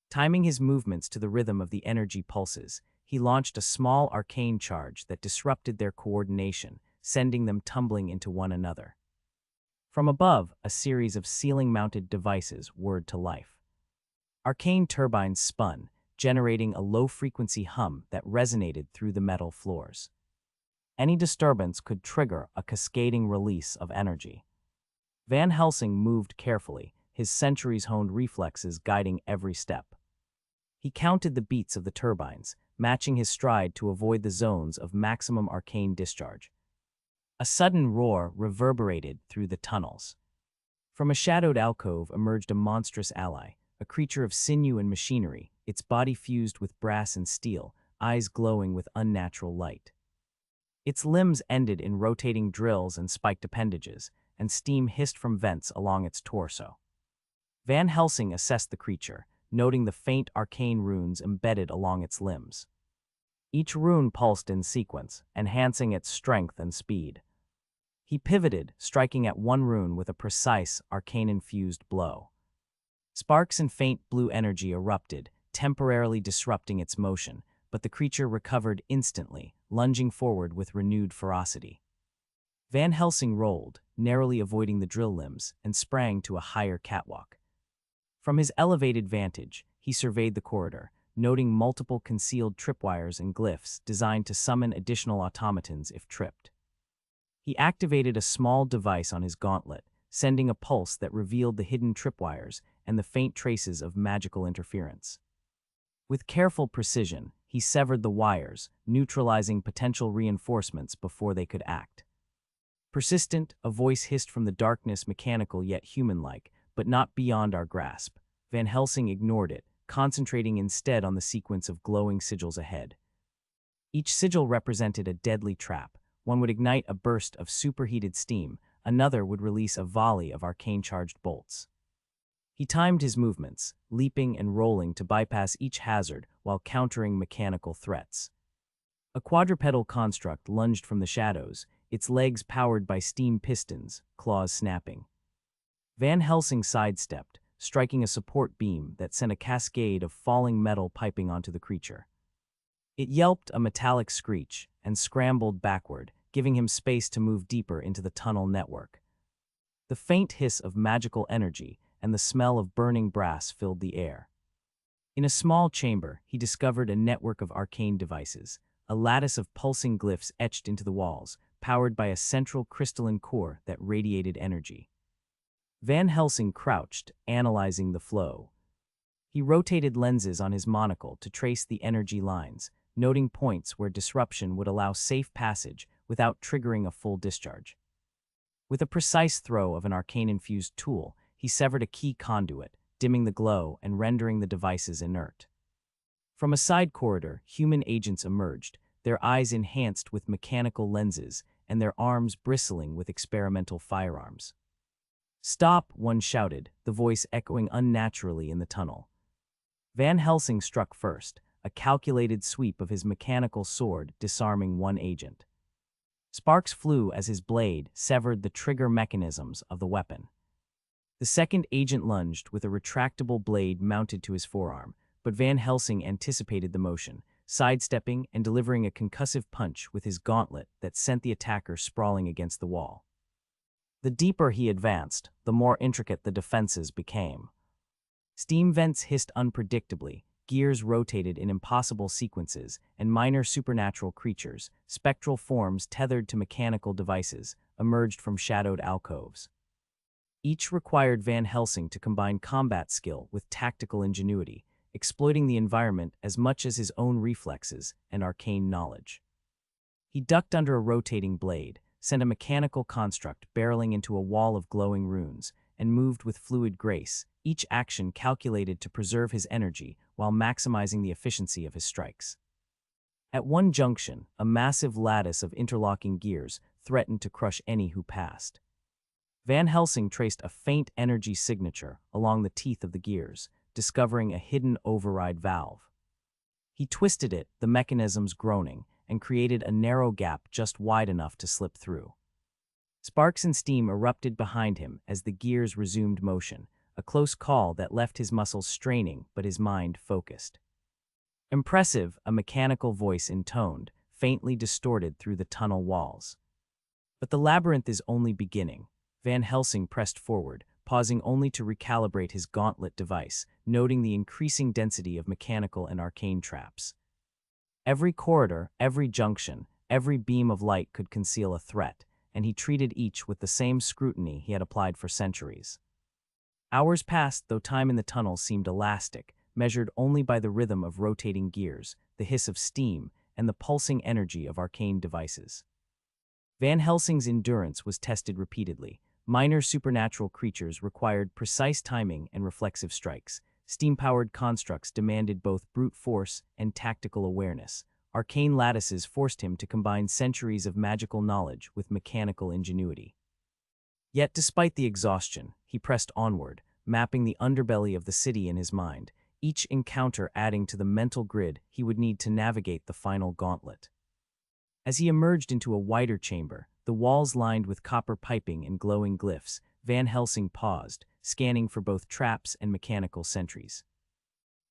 Speaker 2: Timing his movements to the rhythm of the energy pulses, he launched a small arcane charge that disrupted their coordination, sending them tumbling into one another. From above, a series of ceiling-mounted devices whirred to life. Arcane turbines spun, generating a low-frequency hum that resonated through the metal floors. Any disturbance could trigger a cascading release of energy. Van Helsing moved carefully, his centuries-honed reflexes guiding every step. He counted the beats of the turbines, matching his stride to avoid the zones of maximum arcane discharge. A sudden roar reverberated through the tunnels. From a shadowed alcove emerged a monstrous ally, a creature of sinew and machinery, its body fused with brass and steel, eyes glowing with unnatural light. Its limbs ended in rotating drills and spiked appendages, and steam hissed from vents along its torso. Van Helsing assessed the creature, noting the faint arcane runes embedded along its limbs. Each rune pulsed in sequence, enhancing its strength and speed. He pivoted, striking at one rune with a precise, arcane-infused blow. Sparks and faint blue energy erupted, temporarily disrupting its motion, but the creature recovered instantly, lunging forward with renewed ferocity. Van Helsing rolled, narrowly avoiding the drill limbs, and sprang to a higher catwalk. From his elevated vantage, he surveyed the corridor, noting multiple concealed tripwires and glyphs designed to summon additional automatons if tripped. He activated a small device on his gauntlet, sending a pulse that revealed the hidden tripwires and the faint traces of magical interference. With careful precision, he severed the wires, neutralizing potential reinforcements before they could act. Persistent, a voice hissed from the darkness, mechanical yet human-like, but not beyond our grasp. Van Helsing ignored it, concentrating instead on the sequence of glowing sigils ahead. Each sigil represented a deadly trap. One would ignite a burst of superheated steam, another would release a volley of arcane-charged bolts. He timed his movements, leaping and rolling to bypass each hazard while countering mechanical threats. A quadrupedal construct lunged from the shadows, its legs powered by steam pistons, claws snapping. Van Helsing sidestepped, striking a support beam that sent a cascade of falling metal piping onto the creature. It yelped a metallic screech and scrambled backward, giving him space to move deeper into the tunnel network. The faint hiss of magical energy and the smell of burning brass filled the air. In a small chamber, he discovered a network of arcane devices, a lattice of pulsing glyphs etched into the walls, powered by a central crystalline core that radiated energy. Van Helsing crouched, analyzing the flow. He rotated lenses on his monocle to trace the energy lines, noting points where disruption would allow safe passage without triggering a full discharge. With a precise throw of an arcane-infused tool, he severed a key conduit, dimming the glow and rendering the devices inert. From a side corridor, human agents emerged, their eyes enhanced with mechanical lenses and their arms bristling with experimental firearms. "Stop," one shouted, the voice echoing unnaturally in the tunnel. Van Helsing struck first, a calculated sweep of his mechanical sword disarming one agent. Sparks flew as his blade severed the trigger mechanisms of the weapon. The second agent lunged with a retractable blade mounted to his forearm, but Van Helsing anticipated the motion, sidestepping and delivering a concussive punch with his gauntlet that sent the attacker sprawling against the wall. The deeper he advanced, the more intricate the defenses became. Steam vents hissed unpredictably, gears rotated in impossible sequences, and minor supernatural creatures, spectral forms tethered to mechanical devices, emerged from shadowed alcoves. Each required Van Helsing to combine combat skill with tactical ingenuity, exploiting the environment as much as his own reflexes and arcane knowledge. He ducked under a rotating blade, sent a mechanical construct barreling into a wall of glowing runes, and moved with fluid grace, each action calculated to preserve his energy while maximizing the efficiency of his strikes. At one junction, a massive lattice of interlocking gears threatened to crush any who passed. Van Helsing traced a faint energy signature along the teeth of the gears, discovering a hidden override valve. He twisted it, the mechanisms groaning, and created a narrow gap just wide enough to slip through. Sparks and steam erupted behind him as the gears resumed motion, a close call that left his muscles straining but his mind focused. "Impressive," a mechanical voice intoned, faintly distorted through the tunnel walls. "But the labyrinth is only beginning." Van Helsing pressed forward, pausing only to recalibrate his gauntlet device, noting the increasing density of mechanical and arcane traps. Every corridor, every junction, every beam of light could conceal a threat, and he treated each with the same scrutiny he had applied for centuries. Hours passed, though time in the tunnel seemed elastic, measured only by the rhythm of rotating gears, the hiss of steam, and the pulsing energy of arcane devices. Van Helsing's endurance was tested repeatedly. Minor supernatural creatures required precise timing and reflexive strikes. Steam-powered constructs demanded both brute force and tactical awareness. Arcane lattices forced him to combine centuries of magical knowledge with mechanical ingenuity. Yet despite the exhaustion, he pressed onward, mapping the underbelly of the city in his mind, each encounter adding to the mental grid he would need to navigate the final gauntlet. As he emerged into a wider chamber, the walls lined with copper piping and glowing glyphs, Van Helsing paused, scanning for both traps and mechanical sentries.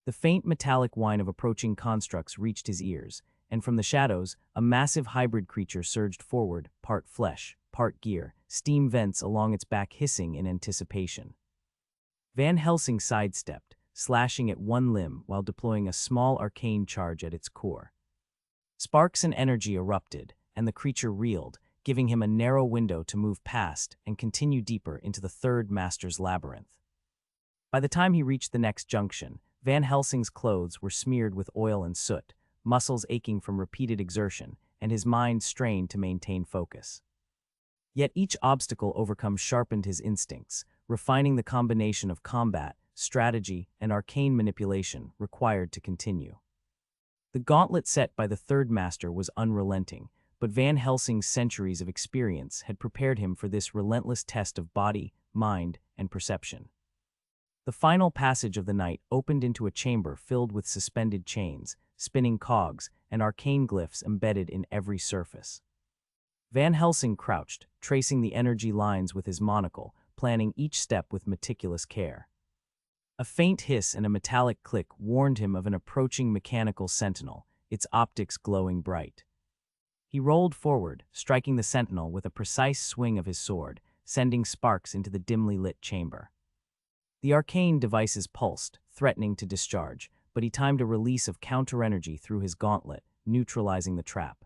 Speaker 2: The faint metallic whine of approaching constructs reached his ears, and from the shadows, a massive hybrid creature surged forward, part flesh, part gear, steam vents along its back hissing in anticipation. Van Helsing sidestepped, slashing at one limb while deploying a small arcane charge at its core. Sparks and energy erupted, and the creature reeled, giving him a narrow window to move past and continue deeper into the third master's labyrinth. By the time he reached the next junction, Van Helsing's clothes were smeared with oil and soot, muscles aching from repeated exertion, and his mind strained to maintain focus. Yet each obstacle overcome sharpened his instincts, refining the combination of combat, strategy, and arcane manipulation required to continue. The gauntlet set by the third master was unrelenting, but Van Helsing's centuries of experience had prepared him for this relentless test of body, mind, and perception. The final passage of the night opened into a chamber filled with suspended chains, spinning cogs, and arcane glyphs embedded in every surface. Van Helsing crouched, tracing the energy lines with his monocle, planning each step with meticulous care. A faint hiss and a metallic click warned him of an approaching mechanical sentinel, its optics glowing bright. He rolled forward, striking the sentinel with a precise swing of his sword, sending sparks into the dimly lit chamber. The arcane devices pulsed, threatening to discharge, but he timed a release of counter-energy through his gauntlet, neutralizing the trap.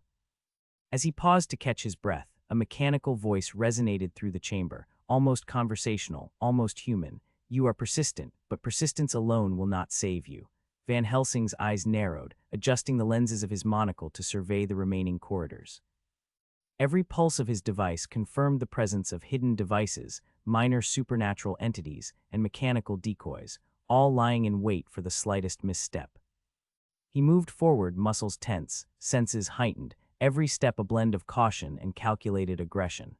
Speaker 2: As he paused to catch his breath, a mechanical voice resonated through the chamber, almost conversational, almost human. "You are persistent, but persistence alone will not save you." Van Helsing's eyes narrowed, adjusting the lenses of his monocle to survey the remaining corridors. Every pulse of his device confirmed the presence of hidden devices, minor supernatural entities, and mechanical decoys, all lying in wait for the slightest misstep. He moved forward, muscles tense, senses heightened, every step a blend of caution and calculated aggression.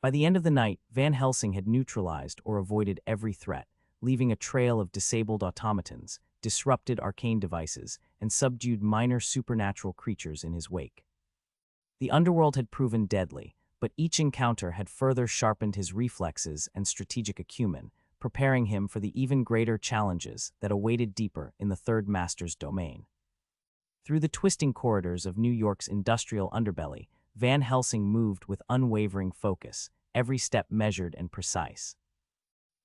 Speaker 2: By the end of the night, Van Helsing had neutralized or avoided every threat, leaving a trail of disabled automatons, disrupted arcane devices, and subdued minor supernatural creatures in his wake. The underworld had proven deadly, but each encounter had further sharpened his reflexes and strategic acumen, preparing him for the even greater challenges that awaited deeper in the Third Master's domain. Through the twisting corridors of New York's industrial underbelly, Van Helsing moved with unwavering focus, every step measured and precise.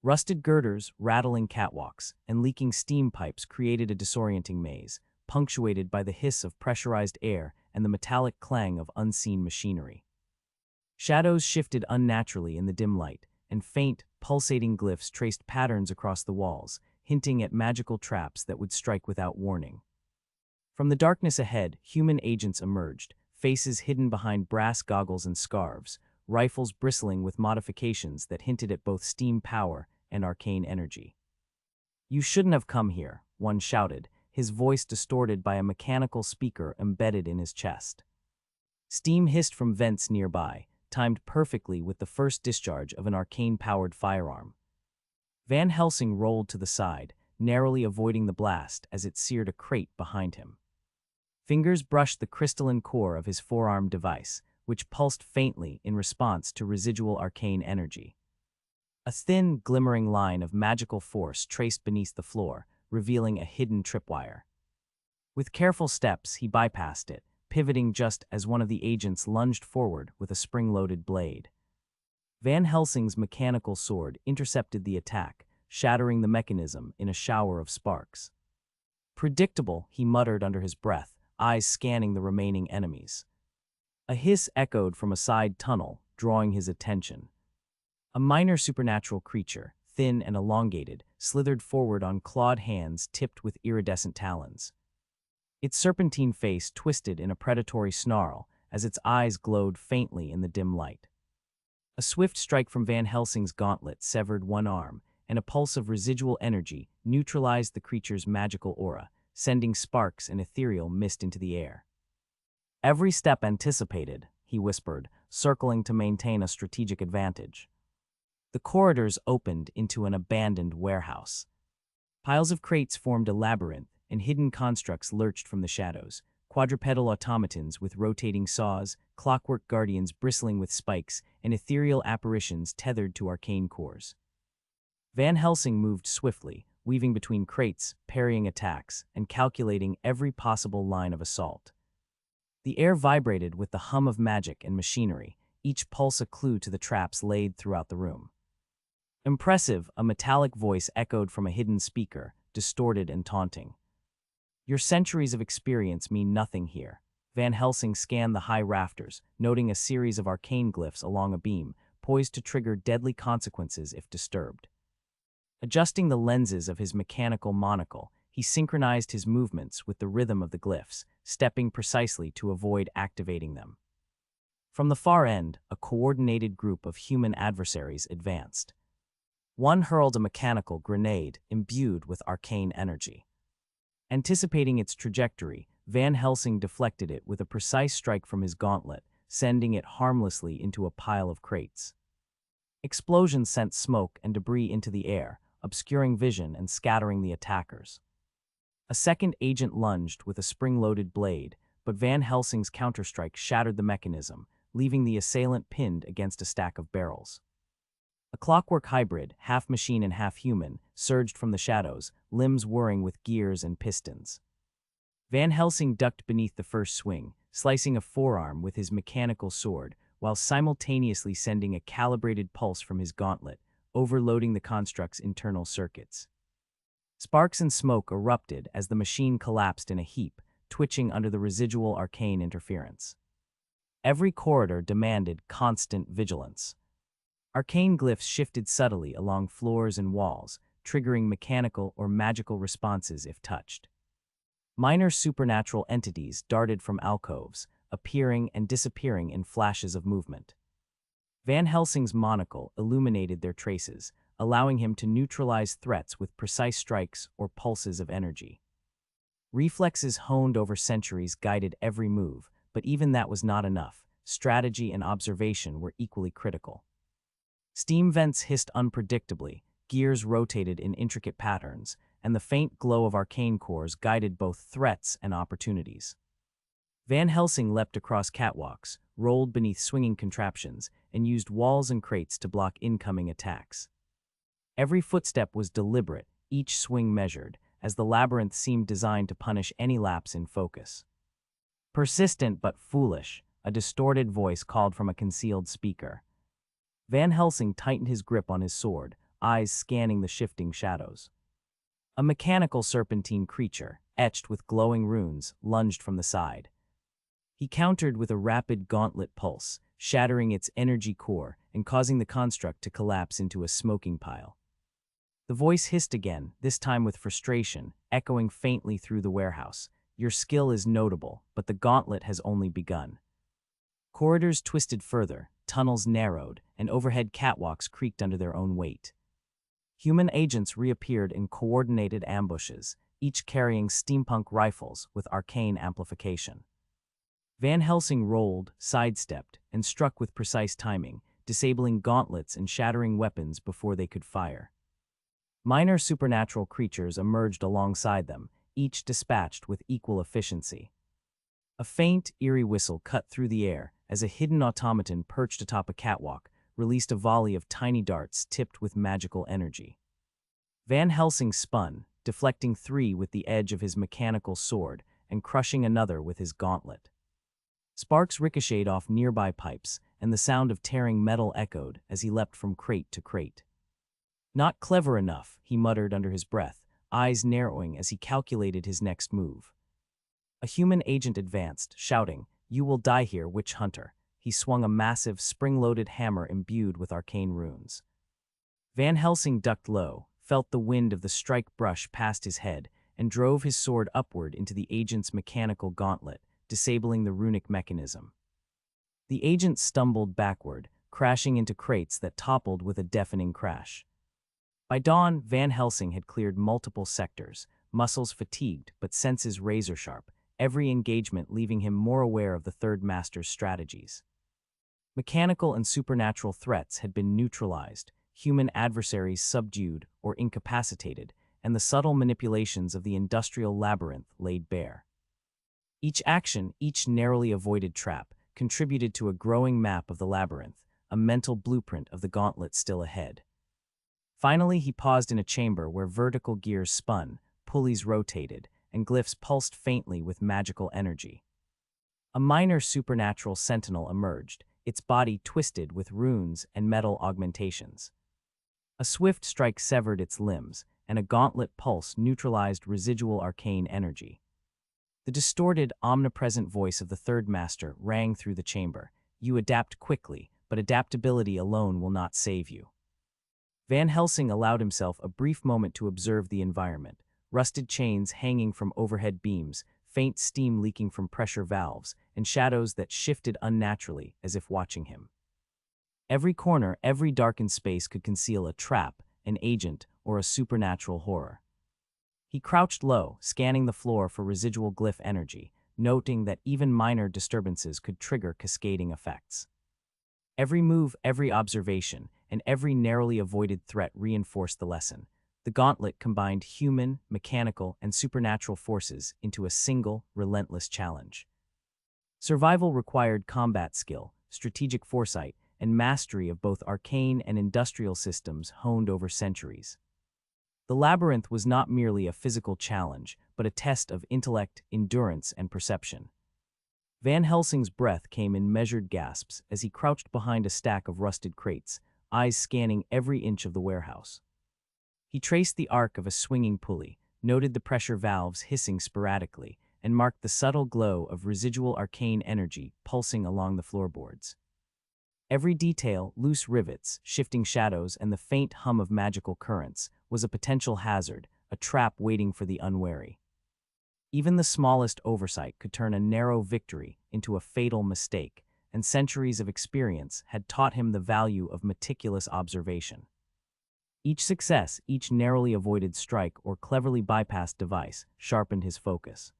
Speaker 2: Rusted girders, rattling catwalks, and leaking steam pipes created a disorienting maze, punctuated by the hiss of pressurized air and the metallic clang of unseen machinery. Shadows shifted unnaturally in the dim light, and faint, pulsating glyphs traced patterns across the walls, hinting at magical traps that would strike without warning. From the darkness ahead, human agents emerged, faces hidden behind brass goggles and scarves, rifles bristling with modifications that hinted at both steam power and arcane energy. "You shouldn't have come here," one shouted, his voice distorted by a mechanical speaker embedded in his chest. Steam hissed from vents nearby, timed perfectly with the first discharge of an arcane-powered firearm. Van Helsing rolled to the side, narrowly avoiding the blast as it seared a crate behind him. Fingers brushed the crystalline core of his forearm device, which pulsed faintly in response to residual arcane energy. A thin, glimmering line of magical force traced beneath the floor, revealing a hidden tripwire. With careful steps, he bypassed it, pivoting just as one of the agents lunged forward with a spring-loaded blade. Van Helsing's mechanical sword intercepted the attack, shattering the mechanism in a shower of sparks. "Predictable," he muttered under his breath, eyes scanning the remaining enemies. A hiss echoed from a side tunnel, drawing his attention. A minor supernatural creature, thin and elongated, slithered forward on clawed hands tipped with iridescent talons. Its serpentine face twisted in a predatory snarl as its eyes glowed faintly in the dim light. A swift strike from Van Helsing's gauntlet severed one arm, and a pulse of residual energy neutralized the creature's magical aura, sending sparks and ethereal mist into the air. "Every step anticipated," he whispered, circling to maintain a strategic advantage. The corridors opened into an abandoned warehouse. Piles of crates formed a labyrinth, and hidden constructs lurched from the shadows, quadrupedal automatons with rotating saws, clockwork guardians bristling with spikes, and ethereal apparitions tethered to arcane cores. Van Helsing moved swiftly, weaving between crates, parrying attacks, and calculating every possible line of assault. The air vibrated with the hum of magic and machinery, each pulse a clue to the traps laid throughout the room. "Impressive," a metallic voice echoed from a hidden speaker, distorted and taunting. "Your centuries of experience mean nothing here." Van Helsing scanned the high rafters, noting a series of arcane glyphs along a beam, poised to trigger deadly consequences if disturbed. Adjusting the lenses of his mechanical monocle, he synchronized his movements with the rhythm of the glyphs, stepping precisely to avoid activating them. From the far end, a coordinated group of human adversaries advanced. One hurled a mechanical grenade imbued with arcane energy. Anticipating its trajectory, Van Helsing deflected it with a precise strike from his gauntlet, sending it harmlessly into a pile of crates. Explosions sent smoke and debris into the air, obscuring vision and scattering the attackers. A second agent lunged with a spring-loaded blade, but Van Helsing's counterstrike shattered the mechanism, leaving the assailant pinned against a stack of barrels. A clockwork hybrid, half machine and half human, surged from the shadows, limbs whirring with gears and pistons. Van Helsing ducked beneath the first swing, slicing a forearm with his mechanical sword, while simultaneously sending a calibrated pulse from his gauntlet, overloading the construct's internal circuits. Sparks and smoke erupted as the machine collapsed in a heap, twitching under the residual arcane interference. Every corridor demanded constant vigilance. Arcane glyphs shifted subtly along floors and walls, triggering mechanical or magical responses if touched. Minor supernatural entities darted from alcoves, appearing and disappearing in flashes of movement. Van Helsing's monocle illuminated their traces, allowing him to neutralize threats with precise strikes or pulses of energy. Reflexes honed over centuries guided every move, but even that was not enough. Strategy and observation were equally critical. Steam vents hissed unpredictably, gears rotated in intricate patterns, and the faint glow of arcane cores guided both threats and opportunities. Van Helsing leapt across catwalks, rolled beneath swinging contraptions, and used walls and crates to block incoming attacks. Every footstep was deliberate, each swing measured, as the labyrinth seemed designed to punish any lapse in focus. Persistent but foolish, a distorted voice called from a concealed speaker. Van Helsing tightened his grip on his sword, eyes scanning the shifting shadows. A mechanical serpentine creature, etched with glowing runes, lunged from the side. He countered with a rapid gauntlet pulse, shattering its energy core and causing the construct to collapse into a smoking pile. The voice hissed again, this time with frustration, echoing faintly through the warehouse. Your skill is notable, but the gauntlet has only begun. Corridors twisted further, tunnels narrowed, and overhead catwalks creaked under their own weight. Human agents reappeared in coordinated ambushes, each carrying steampunk rifles with arcane amplification. Van Helsing rolled, sidestepped, and struck with precise timing, disabling gauntlets and shattering weapons before they could fire. Minor supernatural creatures emerged alongside them, each dispatched with equal efficiency. A faint, eerie whistle cut through the air as a hidden automaton perched atop a catwalk released a volley of tiny darts tipped with magical energy. Van Helsing spun, deflecting 3 with the edge of his mechanical sword and crushing another with his gauntlet. Sparks ricocheted off nearby pipes, and the sound of tearing metal echoed as he leapt from crate to crate. Not clever enough, he muttered under his breath, eyes narrowing as he calculated his next move. A human agent advanced, shouting, "You will die here, witch hunter." He swung a massive, spring-loaded hammer imbued with arcane runes. Van Helsing ducked low, felt the wind of the strike brush past his head, and drove his sword upward into the agent's mechanical gauntlet, disabling the runic mechanism. The agent stumbled backward, crashing into crates that toppled with a deafening crash. By dawn, Van Helsing had cleared multiple sectors, muscles fatigued but senses razor-sharp, every engagement leaving him more aware of the Third Master's strategies. Mechanical and supernatural threats had been neutralized, human adversaries subdued or incapacitated, and the subtle manipulations of the industrial labyrinth laid bare. Each action, each narrowly avoided trap, contributed to a growing map of the labyrinth, a mental blueprint of the gauntlet still ahead. Finally, he paused in a chamber where vertical gears spun, pulleys rotated, and glyphs pulsed faintly with magical energy. A minor supernatural sentinel emerged, its body twisted with runes and metal augmentations. A swift strike severed its limbs, and a gauntlet pulse neutralized residual arcane energy. The distorted, omnipresent voice of the Third Master rang through the chamber. You adapt quickly, but adaptability alone will not save you. Van Helsing allowed himself a brief moment to observe the environment, rusted chains hanging from overhead beams, faint steam leaking from pressure valves, and shadows that shifted unnaturally as if watching him. Every corner, every darkened space could conceal a trap, an agent, or a supernatural horror. He crouched low, scanning the floor for residual glyph energy, noting that even minor disturbances could trigger cascading effects. Every move, every observation, and every narrowly avoided threat reinforced the lesson. The gauntlet combined human, mechanical, and supernatural forces into a single, relentless challenge. Survival required combat skill, strategic foresight, and mastery of both arcane and industrial systems honed over centuries. The labyrinth was not merely a physical challenge, but a test of intellect, endurance, and perception. Van Helsing's breath came in measured gasps as he crouched behind a stack of rusted crates, eyes scanning every inch of the warehouse. He traced the arc of a swinging pulley, noted the pressure valves hissing sporadically, and marked the subtle glow of residual arcane energy pulsing along the floorboards. Every detail, loose rivets, shifting shadows, and the faint hum of magical currents, was a potential hazard, a trap waiting for the unwary. Even the smallest oversight could turn a narrow victory into a fatal mistake, and centuries of experience had taught him the value of meticulous observation. Each success, each narrowly avoided strike or cleverly bypassed device, sharpened his focus.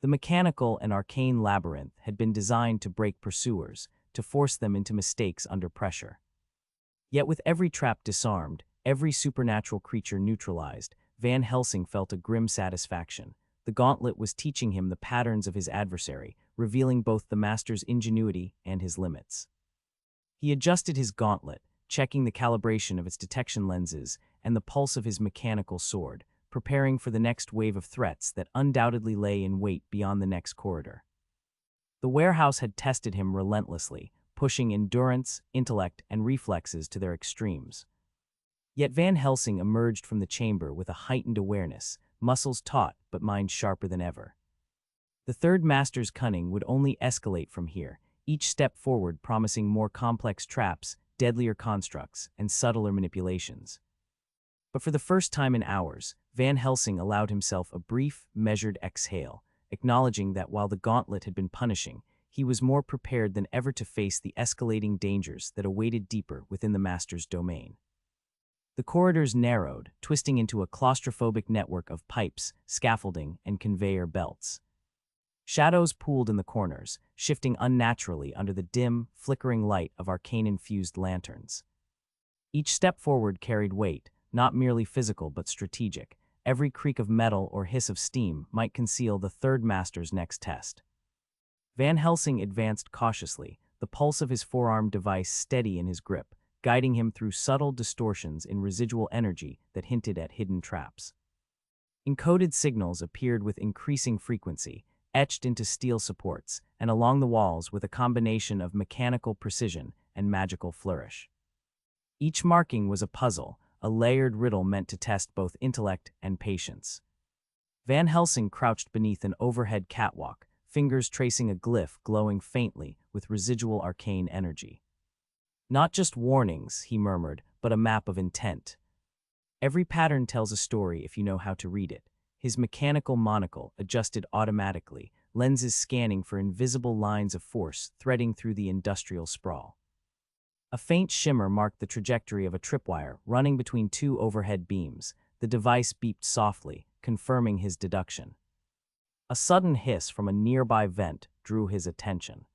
Speaker 2: The mechanical and arcane labyrinth had been designed to break pursuers, to force them into mistakes under pressure. Yet with every trap disarmed, every supernatural creature neutralized, Van Helsing felt a grim satisfaction. The gauntlet was teaching him the patterns of his adversary, revealing both the master's ingenuity and his limits. He adjusted his gauntlet, checking the calibration of its detection lenses and the pulse of his mechanical sword, preparing for the next wave of threats that undoubtedly lay in wait beyond the next corridor. The warehouse had tested him relentlessly, pushing endurance, intellect, and reflexes to their extremes. Yet Van Helsing emerged from the chamber with a heightened awareness, muscles taut but mind sharper than ever. The third master's cunning would only escalate from here, each step forward promising more complex traps, deadlier constructs, and subtler manipulations. But for the first time in hours, Van Helsing allowed himself a brief, measured exhale, acknowledging that while the gauntlet had been punishing, he was more prepared than ever to face the escalating dangers that awaited deeper within the master's domain. The corridors narrowed, twisting into a claustrophobic network of pipes, scaffolding, and conveyor belts. Shadows pooled in the corners, shifting unnaturally under the dim, flickering light of arcane-infused lanterns. Each step forward carried weight, not merely physical but strategic. Every creak of metal or hiss of steam might conceal the third master's next test. Van Helsing advanced cautiously, the pulse of his forearm device steady in his grip, guiding him through subtle distortions in residual energy that hinted at hidden traps. Encoded signals appeared with increasing frequency, etched into steel supports, and along the walls with a combination of mechanical precision and magical flourish. Each marking was a puzzle, a layered riddle meant to test both intellect and patience. Van Helsing crouched beneath an overhead catwalk, fingers tracing a glyph glowing faintly with residual arcane energy. Not just warnings, he murmured, but a map of intent. Every pattern tells a story if you know how to read it. His mechanical monocle adjusted automatically, lenses scanning for invisible lines of force threading through the industrial sprawl. A faint shimmer marked the trajectory of a tripwire running between two overhead beams. The device beeped softly, confirming his deduction. A sudden hiss from a nearby vent drew his attention.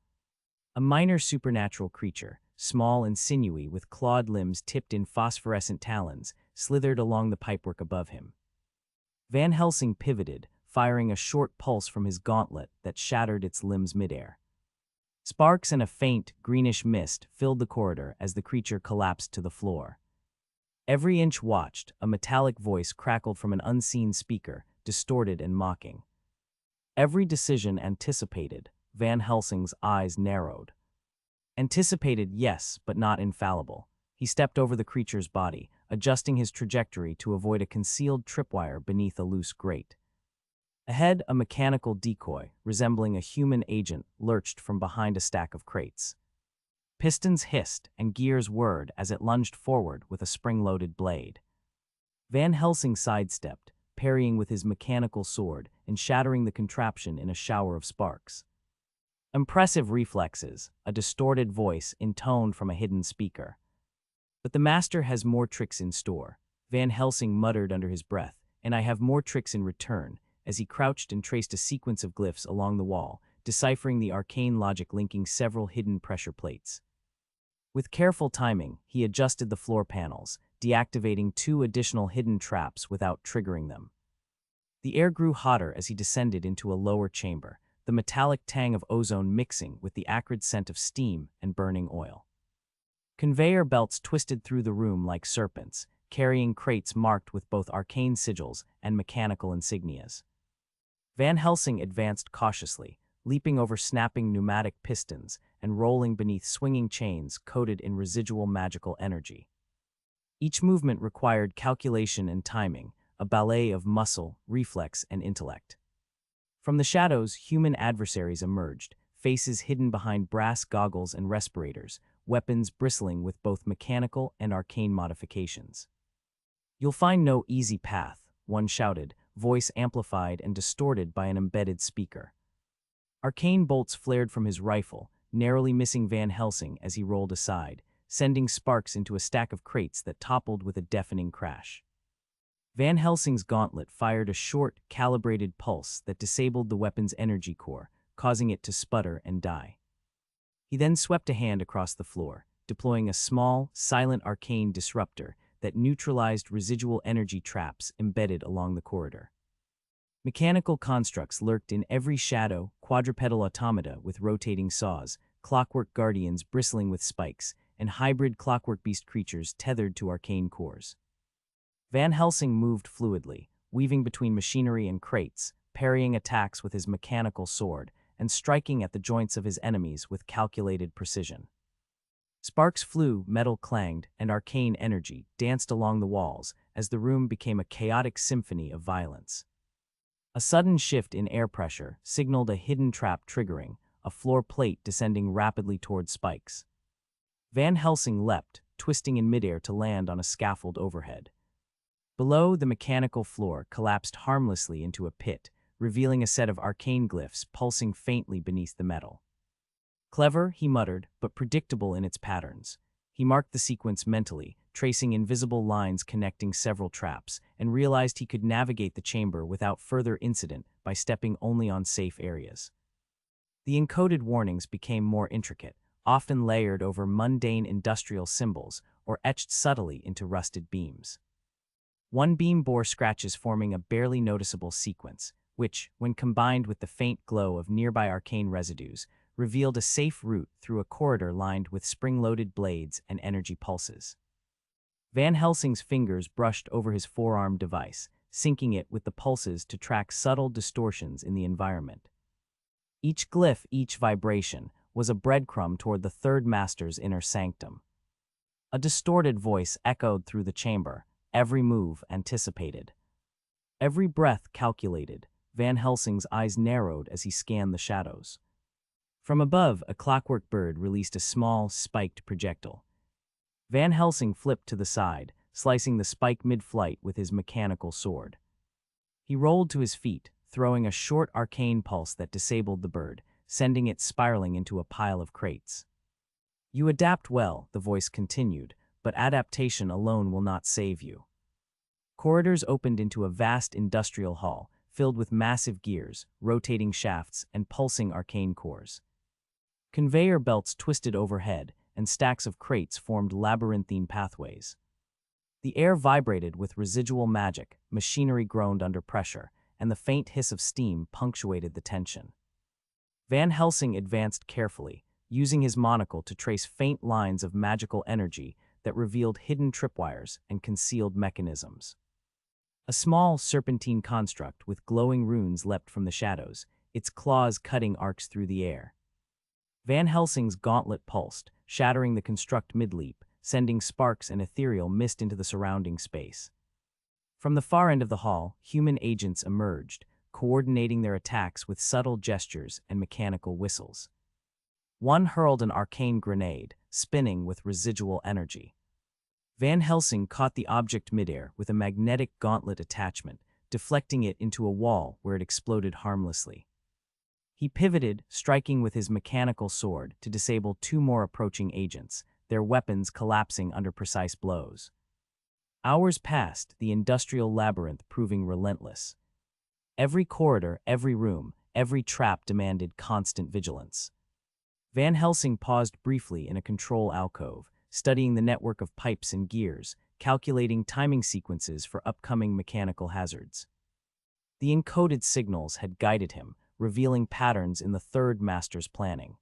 Speaker 2: A minor supernatural creature, small and sinewy with clawed limbs tipped in phosphorescent talons, slithered along the pipework above him. Van Helsing pivoted, firing a short pulse from his gauntlet that shattered its limbs midair. Sparks and a faint, greenish mist filled the corridor as the creature collapsed to the floor. Every inch watched, a metallic voice crackled from an unseen speaker, distorted and mocking. Every decision anticipated. Van Helsing's eyes narrowed. Anticipated, yes, but not infallible. He stepped over the creature's body, adjusting his trajectory to avoid a concealed tripwire beneath a loose grate. Ahead, a mechanical decoy, resembling a human agent, lurched from behind a stack of crates. Pistons hissed and gears whirred as it lunged forward with a spring-loaded blade. Van Helsing sidestepped, parrying with his mechanical sword and shattering the contraption in a shower of sparks. Impressive reflexes, a distorted voice intoned from a hidden speaker. But the master has more tricks in store, Van Helsing muttered under his breath, and I have more tricks in return, as he crouched and traced a sequence of glyphs along the wall, deciphering the arcane logic linking several hidden pressure plates. With careful timing, he adjusted the floor panels, deactivating 2 additional hidden traps without triggering them. The air grew hotter as he descended into a lower chamber, the metallic tang of ozone mixing with the acrid scent of steam and burning oil. Conveyor belts twisted through the room like serpents, carrying crates marked with both arcane sigils and mechanical insignias. Van Helsing advanced cautiously, leaping over snapping pneumatic pistons and rolling beneath swinging chains coated in residual magical energy. Each movement required calculation and timing, a ballet of muscle, reflex, and intellect. From the shadows, human adversaries emerged, faces hidden behind brass goggles and respirators, weapons bristling with both mechanical and arcane modifications. "You'll find no easy path," one shouted, voice amplified and distorted by an embedded speaker. Arcane bolts flared from his rifle, narrowly missing Van Helsing as he rolled aside, sending sparks into a stack of crates that toppled with a deafening crash. Van Helsing's gauntlet fired a short, calibrated pulse that disabled the weapon's energy core, causing it to sputter and die. He then swept a hand across the floor, deploying a small, silent arcane disruptor that neutralized residual energy traps embedded along the corridor. Mechanical constructs lurked in every shadow, quadrupedal automata with rotating saws, clockwork guardians bristling with spikes, and hybrid clockwork beast creatures tethered to arcane cores. Van Helsing moved fluidly, weaving between machinery and crates, parrying attacks with his mechanical sword, and striking at the joints of his enemies with calculated precision. Sparks flew, metal clanged, and arcane energy danced along the walls as the room became a chaotic symphony of violence. A sudden shift in air pressure signaled a hidden trap triggering, a floor plate descending rapidly toward spikes. Van Helsing leapt, twisting in midair to land on a scaffold overhead. Below, the mechanical floor collapsed harmlessly into a pit, revealing a set of arcane glyphs pulsing faintly beneath the metal. "Clever," he muttered, "but predictable in its patterns." He marked the sequence mentally, tracing invisible lines connecting several traps, and realized he could navigate the chamber without further incident by stepping only on safe areas. The encoded warnings became more intricate, often layered over mundane industrial symbols or etched subtly into rusted beams. One beam bore scratches forming a barely noticeable sequence, which, when combined with the faint glow of nearby arcane residues, revealed a safe route through a corridor lined with spring-loaded blades and energy pulses. Van Helsing's fingers brushed over his forearm device, syncing it with the pulses to track subtle distortions in the environment. Each glyph, each vibration, was a breadcrumb toward the third master's inner sanctum. A distorted voice echoed through the chamber, every move anticipated. Every breath calculated. Van Helsing's eyes narrowed as he scanned the shadows. From above, a clockwork bird released a small, spiked projectile. Van Helsing flipped to the side, slicing the spike mid-flight with his mechanical sword. He rolled to his feet, throwing a short arcane pulse that disabled the bird, sending it spiraling into a pile of crates. "You adapt well," the voice continued, "but adaptation alone will not save you." Corridors opened into a vast industrial hall, filled with massive gears, rotating shafts, and pulsing arcane cores. Conveyor belts twisted overhead, and stacks of crates formed labyrinthine pathways. The air vibrated with residual magic, machinery groaned under pressure, and the faint hiss of steam punctuated the tension. Van Helsing advanced carefully, using his monocle to trace faint lines of magical energy that revealed hidden tripwires and concealed mechanisms. A small, serpentine construct with glowing runes leapt from the shadows, its claws cutting arcs through the air. Van Helsing's gauntlet pulsed, shattering the construct mid-leap, sending sparks and ethereal mist into the surrounding space. From the far end of the hall, human agents emerged, coordinating their attacks with subtle gestures and mechanical whistles. One hurled an arcane grenade, spinning with residual energy. Van Helsing caught the object midair with a magnetic gauntlet attachment, deflecting it into a wall where it exploded harmlessly. He pivoted, striking with his mechanical sword to disable two more approaching agents, their weapons collapsing under precise blows. Hours passed, the industrial labyrinth proving relentless. Every corridor, every room, every trap demanded constant vigilance. Van Helsing paused briefly in a control alcove, studying the network of pipes and gears, calculating timing sequences for upcoming mechanical hazards. The encoded signals had guided him, revealing patterns in the third master's planning.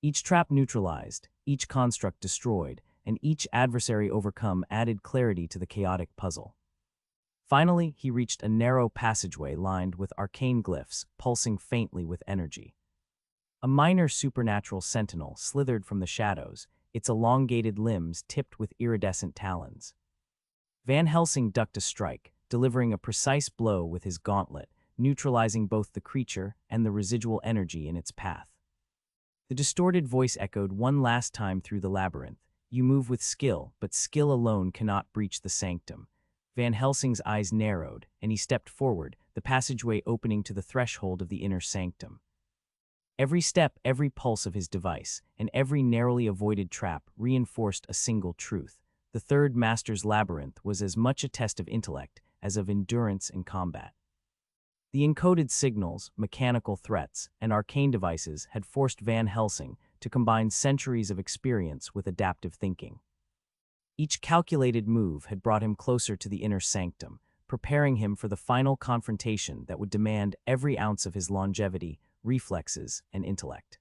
Speaker 2: Each trap neutralized, each construct destroyed, and each adversary overcome added clarity to the chaotic puzzle. Finally, he reached a narrow passageway lined with arcane glyphs, pulsing faintly with energy. A minor supernatural sentinel slithered from the shadows, its elongated limbs tipped with iridescent talons. Van Helsing ducked a strike, delivering a precise blow with his gauntlet, neutralizing both the creature and the residual energy in its path. The distorted voice echoed one last time through the labyrinth. You move with skill, but skill alone cannot breach the sanctum. Van Helsing's eyes narrowed, and he stepped forward, the passageway opening to the threshold of the inner sanctum. Every step, every pulse of his device, and every narrowly avoided trap reinforced a single truth. The third master's labyrinth was as much a test of intellect as of endurance and combat. The encoded signals, mechanical threats, and arcane devices had forced Van Helsing to combine centuries of experience with adaptive thinking. Each calculated move had brought him closer to the inner sanctum, preparing him for the final confrontation that would demand every ounce of his longevity, reflexes, and intellect.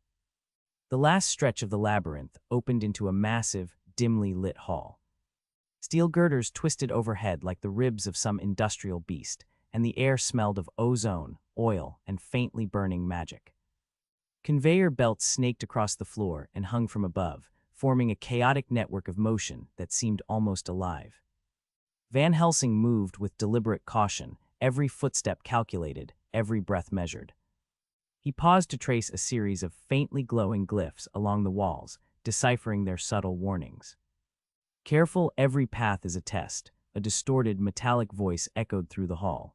Speaker 2: The last stretch of the labyrinth opened into a massive, dimly lit hall. Steel girders twisted overhead like the ribs of some industrial beast, and the air smelled of ozone, oil, and faintly burning magic. Conveyor belts snaked across the floor and hung from above, forming a chaotic network of motion that seemed almost alive. Van Helsing moved with deliberate caution, every footstep calculated, every breath measured. He paused to trace a series of faintly glowing glyphs along the walls, deciphering their subtle warnings. Careful, every path is a test, a distorted metallic voice echoed through the hall.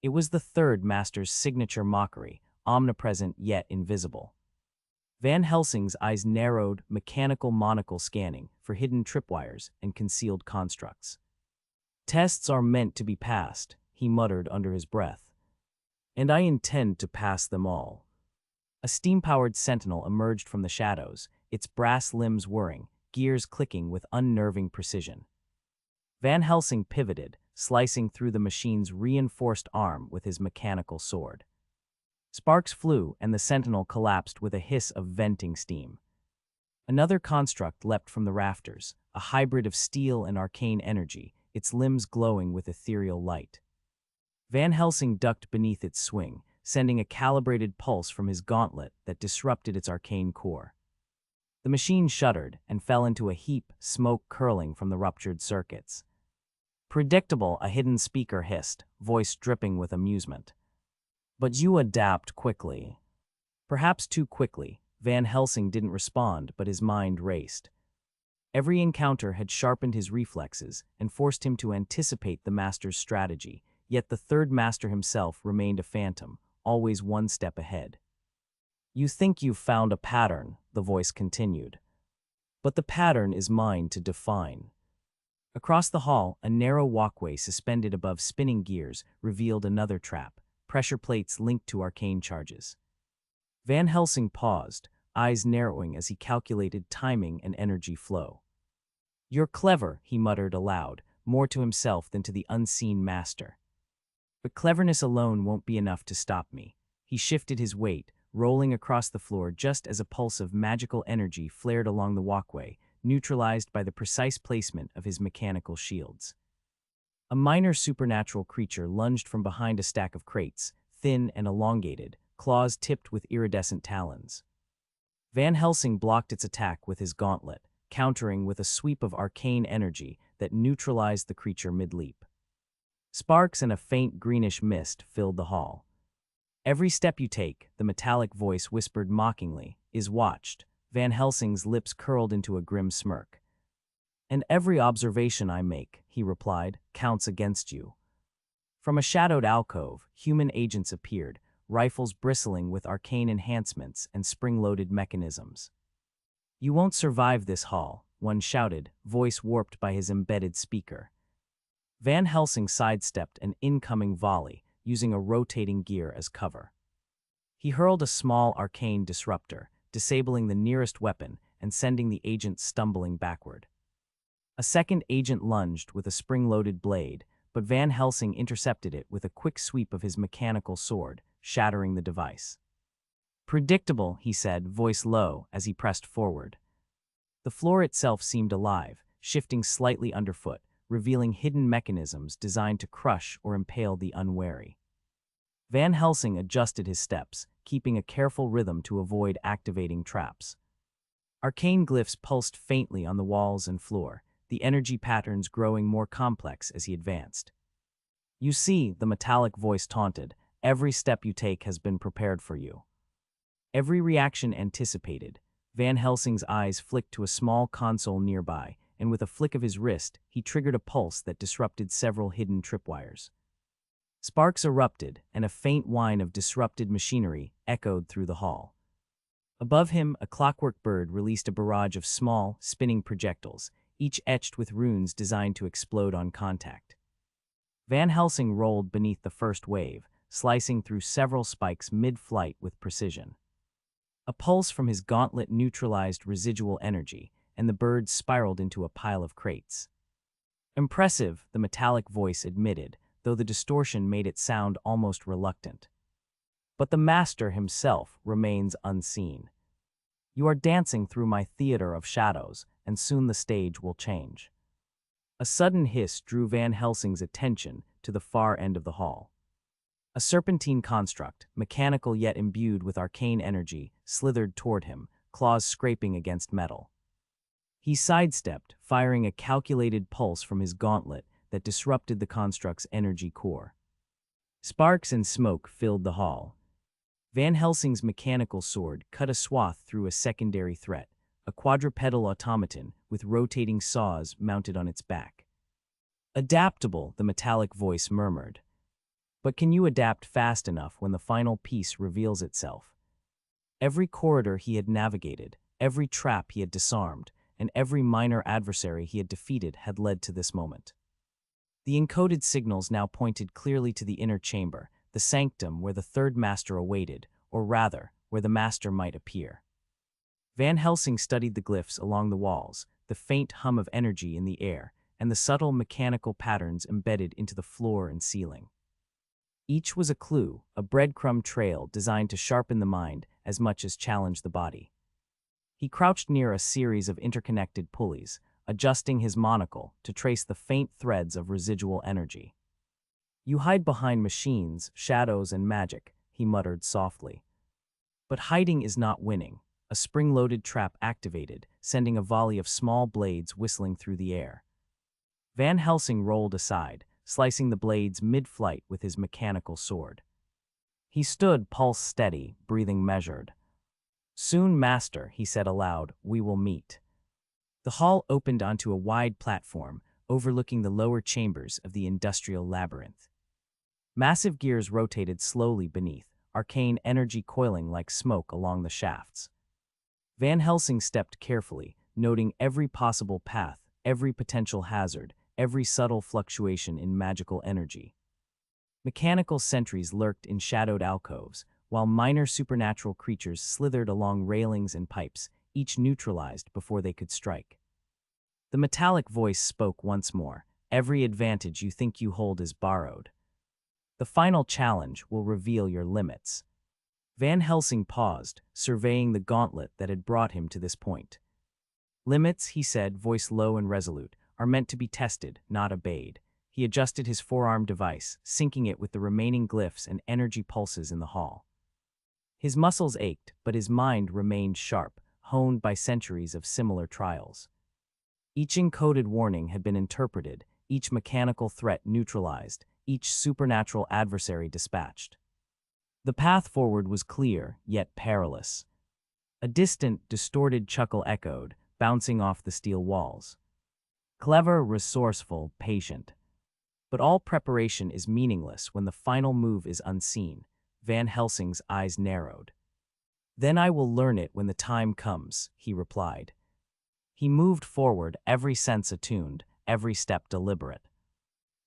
Speaker 2: It was the third master's signature mockery, omnipresent yet invisible. Van Helsing's eyes narrowed, mechanical monocle scanning for hidden tripwires and concealed constructs. Tests are meant to be passed, he muttered under his breath. And I intend to pass them all. A steam-powered sentinel emerged from the shadows, its brass limbs whirring, gears clicking with unnerving precision. Van Helsing pivoted, slicing through the machine's reinforced arm with his mechanical sword. Sparks flew, and the sentinel collapsed with a hiss of venting steam. Another construct leapt from the rafters, a hybrid of steel and arcane energy, its limbs glowing with ethereal light. Van Helsing ducked beneath its swing, sending a calibrated pulse from his gauntlet that disrupted its arcane core. The machine shuddered and fell into a heap, smoke curling from the ruptured circuits. Predictable, a hidden speaker hissed, voice dripping with amusement. But you adapt quickly. Perhaps too quickly. Van Helsing didn't respond, but his mind raced. Every encounter had sharpened his reflexes and forced him to anticipate the master's strategy, yet the third master himself remained a phantom, always one step ahead. You think you've found a pattern, the voice continued. But the pattern is mine to define. Across the hall, a narrow walkway suspended above spinning gears revealed another trap, pressure plates linked to arcane charges. Van Helsing paused, eyes narrowing as he calculated timing and energy flow. You're clever, he muttered aloud, more to himself than to the unseen master. But cleverness alone won't be enough to stop me. He shifted his weight, rolling across the floor just as a pulse of magical energy flared along the walkway, neutralized by the precise placement of his mechanical shields. A minor supernatural creature lunged from behind a stack of crates, thin and elongated, claws tipped with iridescent talons. Van Helsing blocked its attack with his gauntlet, countering with a sweep of arcane energy that neutralized the creature mid-leap. Sparks and a faint greenish mist filled the hall. Every step you take, the metallic voice whispered mockingly, is watched. Van Helsing's lips curled into a grim smirk. And every observation I make, he replied, counts against you. From a shadowed alcove, human agents appeared, rifles bristling with arcane enhancements and spring-loaded mechanisms. You won't survive this hall, one shouted, voice warped by his embedded speaker. Van Helsing sidestepped an incoming volley, using a rotating gear as cover. He hurled a small arcane disruptor, disabling the nearest weapon and sending the agent stumbling backward. A second agent lunged with a spring-loaded blade, but Van Helsing intercepted it with a quick sweep of his mechanical sword, shattering the device. Predictable, he said, voice low, as he pressed forward. The floor itself seemed alive, shifting slightly underfoot, revealing hidden mechanisms designed to crush or impale the unwary. Van Helsing adjusted his steps, keeping a careful rhythm to avoid activating traps. Arcane glyphs pulsed faintly on the walls and floor, the energy patterns growing more complex as he advanced. You see, the metallic voice taunted, every step you take has been prepared for you. Every reaction anticipated. Van Helsing's eyes flicked to a small console nearby, and with a flick of his wrist, he triggered a pulse that disrupted several hidden tripwires. Sparks erupted, and a faint whine of disrupted machinery echoed through the hall. Above him, a clockwork bird released a barrage of small, spinning projectiles, each etched with runes designed to explode on contact. Van Helsing rolled beneath the first wave, slicing through several spikes mid-flight with precision. A pulse from his gauntlet neutralized residual energy, and the bird spiraled into a pile of crates. Impressive, the metallic voice admitted, though the distortion made it sound almost reluctant. But the master himself remains unseen. You are dancing through my theater of shadows, and soon the stage will change. A sudden hiss drew Van Helsing's attention to the far end of the hall. A serpentine construct, mechanical yet imbued with arcane energy, slithered toward him, claws scraping against metal. He sidestepped, firing a calculated pulse from his gauntlet that disrupted the construct's energy core. Sparks and smoke filled the hall. Van Helsing's mechanical sword cut a swath through a secondary threat, a quadrupedal automaton with rotating saws mounted on its back. Adaptable, the metallic voice murmured. But can you adapt fast enough when the final piece reveals itself? Every corridor he had navigated, every trap he had disarmed, and every minor adversary he had defeated had led to this moment. The encoded signals now pointed clearly to the inner chamber, the sanctum where the third master awaited, or rather, where the master might appear. Van Helsing studied the glyphs along the walls, the faint hum of energy in the air, and the subtle mechanical patterns embedded into the floor and ceiling. Each was a clue, a breadcrumb trail designed to sharpen the mind as much as challenge the body. He crouched near a series of interconnected pulleys, adjusting his monocle to trace the faint threads of residual energy. You hide behind machines, shadows, and magic, he muttered softly. But hiding is not winning. A spring-loaded trap activated, sending a volley of small blades whistling through the air. Van Helsing rolled aside, slicing the blades mid-flight with his mechanical sword. He stood pulse steady, breathing measured. Soon, master, he said aloud, we will meet. The hall opened onto a wide platform, overlooking the lower chambers of the industrial labyrinth. Massive gears rotated slowly beneath, arcane energy coiling like smoke along the shafts. Van Helsing stepped carefully, noting every possible path, every potential hazard, every subtle fluctuation in magical energy. Mechanical sentries lurked in shadowed alcoves, while minor supernatural creatures slithered along railings and pipes, each neutralized before they could strike. The metallic voice spoke once more. Every advantage you think you hold is borrowed. The final challenge will reveal your limits. Van Helsing paused, surveying the gauntlet that had brought him to this point. Limits, he said, voice low and resolute, are meant to be tested, not obeyed. He adjusted his forearm device, syncing it with the remaining glyphs and energy pulses in the hall. His muscles ached, but his mind remained sharp, honed by centuries of similar trials. Each encoded warning had been interpreted, each mechanical threat neutralized, each supernatural adversary dispatched. The path forward was clear, yet perilous. A distant, distorted chuckle echoed, bouncing off the steel walls. Clever, resourceful, patient. But all preparation is meaningless when the final move is unseen. Van Helsing's eyes narrowed. Then I will learn it when the time comes, he replied. He moved forward, every sense attuned, every step deliberate.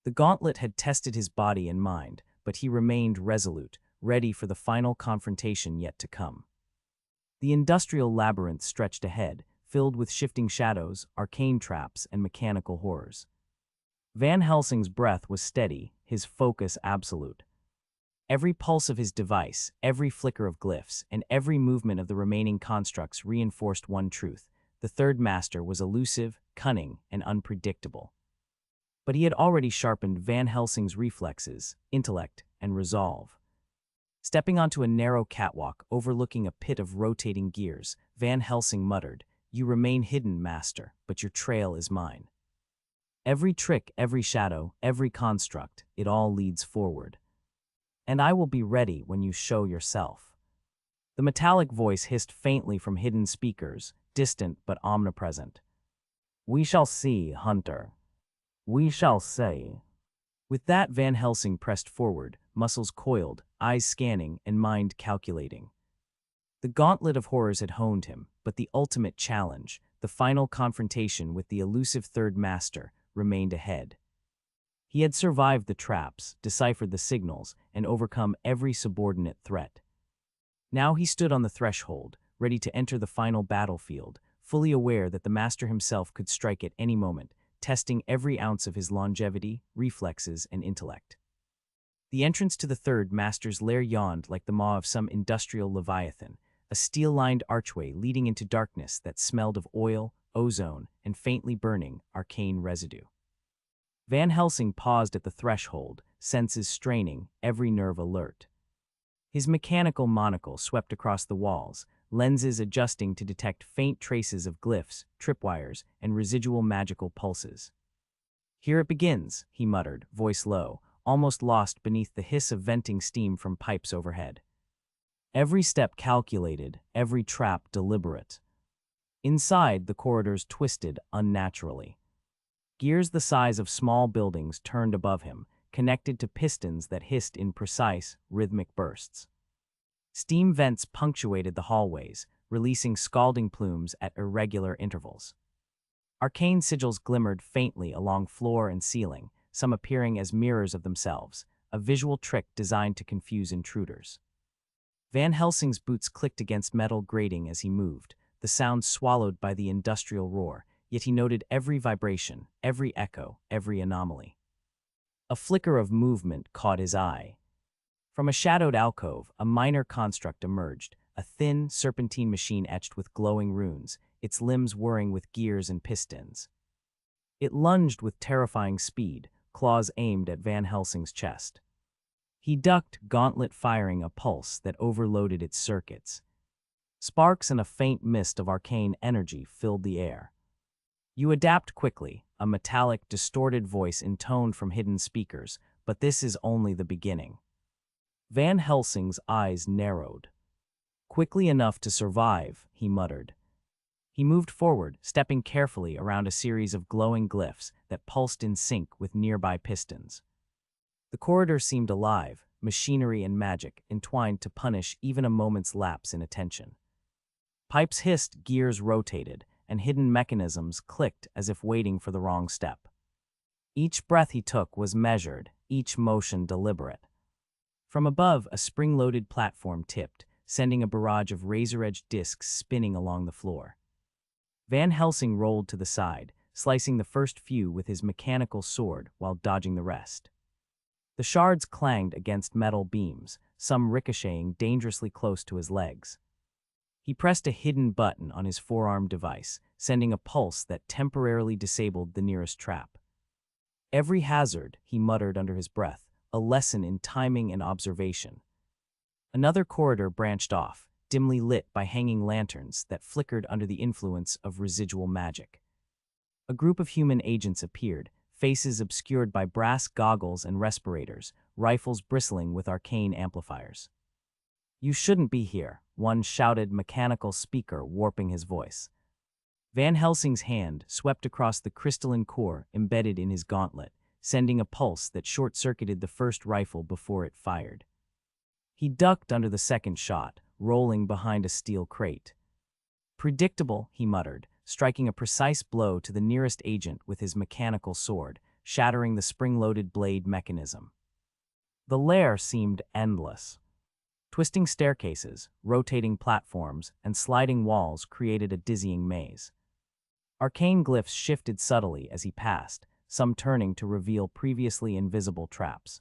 Speaker 2: The gauntlet had tested his body and mind, but he remained resolute, ready for the final confrontation yet to come. The industrial labyrinth stretched ahead, filled with shifting shadows, arcane traps, and mechanical horrors. Van Helsing's breath was steady, his focus absolute. Every pulse of his device, every flicker of glyphs, and every movement of the remaining constructs reinforced one truth. The third master was elusive, cunning, and unpredictable. But he had already sharpened Van Helsing's reflexes, intellect, and resolve. Stepping onto a narrow catwalk overlooking a pit of rotating gears, Van Helsing muttered, "You remain hidden, master, but your trail is mine. Every trick, every shadow, every construct, it all leads forward. And I will be ready when you show yourself." The metallic voice hissed faintly from hidden speakers, distant but omnipresent. "We shall see, Hunter. We shall see." With that, Van Helsing pressed forward, muscles coiled, eyes scanning, and mind calculating. The gauntlet of horrors had honed him, but the ultimate challenge, the final confrontation with the elusive Third Master, remained ahead. He had survived the traps, deciphered the signals, and overcome every subordinate threat. Now he stood on the threshold, ready to enter the final battlefield, fully aware that the Master himself could strike at any moment, testing every ounce of his longevity, reflexes, and intellect. The entrance to the Third Master's lair yawned like the maw of some industrial leviathan, a steel-lined archway leading into darkness that smelled of oil, ozone, and faintly burning, arcane residue. Van Helsing paused at the threshold, senses straining, every nerve alert. His mechanical monocle swept across the walls, lenses adjusting to detect faint traces of glyphs, tripwires, and residual magical pulses. "Here it begins," he muttered, voice low, almost lost beneath the hiss of venting steam from pipes overhead. Every step calculated, every trap deliberate. Inside, the corridors twisted unnaturally. Gears the size of small buildings turned above him, connected to pistons that hissed in precise, rhythmic bursts. Steam vents punctuated the hallways, releasing scalding plumes at irregular intervals. Arcane sigils glimmered faintly along floor and ceiling, some appearing as mirrors of themselves, a visual trick designed to confuse intruders. Van Helsing's boots clicked against metal grating as he moved, the sound swallowed by the industrial roar, yet he noted every vibration, every echo, every anomaly. A flicker of movement caught his eye. From a shadowed alcove, a minor construct emerged, a thin, serpentine machine etched with glowing runes, its limbs whirring with gears and pistons. It lunged with terrifying speed, claws aimed at Van Helsing's chest. He ducked, gauntlet firing a pulse that overloaded its circuits. Sparks and a faint mist of arcane energy filled the air. "You adapt quickly," a metallic, distorted voice intoned from hidden speakers, "but this is only the beginning." Van Helsing's eyes narrowed. "Quickly enough to survive," he muttered. He moved forward, stepping carefully around a series of glowing glyphs that pulsed in sync with nearby pistons. The corridor seemed alive, machinery and magic entwined to punish even a moment's lapse in attention. Pipes hissed, gears rotated, and hidden mechanisms clicked as if waiting for the wrong step. Each breath he took was measured, each motion deliberate. From above, a spring-loaded platform tipped, sending a barrage of razor-edged discs spinning along the floor. Van Helsing rolled to the side, slicing the first few with his mechanical sword while dodging the rest. The shards clanged against metal beams, some ricocheting dangerously close to his legs. He pressed a hidden button on his forearm device, sending a pulse that temporarily disabled the nearest trap. "Every hazard," he muttered under his breath, a lesson in timing and observation. Another corridor branched off, dimly lit by hanging lanterns that flickered under the influence of residual magic. A group of human agents appeared, faces obscured by brass goggles and respirators, rifles bristling with arcane amplifiers. "You shouldn't be here," one shouted, mechanical speaker warping his voice. Van Helsing's hand swept across the crystalline core embedded in his gauntlet, sending a pulse that short-circuited the first rifle before it fired. He ducked under the second shot, rolling behind a steel crate. "Predictable," he muttered, striking a precise blow to the nearest agent with his mechanical sword, shattering the spring-loaded blade mechanism. The lair seemed endless. Twisting staircases, rotating platforms, and sliding walls created a dizzying maze. Arcane glyphs shifted subtly as he passed, some turning to reveal previously invisible traps.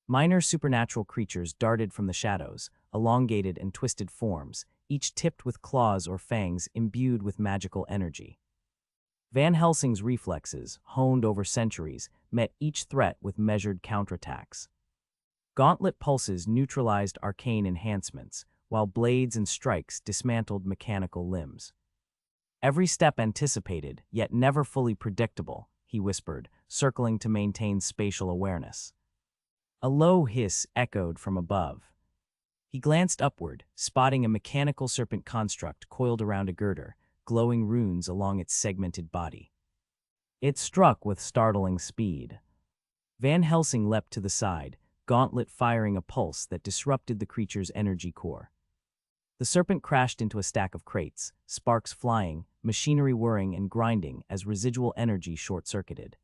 Speaker 2: Minor supernatural creatures darted from the shadows, elongated and twisted forms, each tipped with claws or fangs imbued with magical energy. Van Helsing's reflexes, honed over centuries, met each threat with measured counterattacks. Gauntlet pulses neutralized arcane enhancements, while blades and strikes dismantled mechanical limbs. "Every step anticipated, yet never fully predictable," he whispered, circling to maintain spatial awareness. A low hiss echoed from above. He glanced upward, spotting a mechanical serpent construct coiled around a girder, glowing runes along its segmented body. It struck with startling speed. Van Helsing leapt to the side, gauntlet firing a pulse that disrupted the creature's energy core. The serpent crashed into a stack of crates, sparks flying, machinery whirring and grinding as residual energy short-circuited.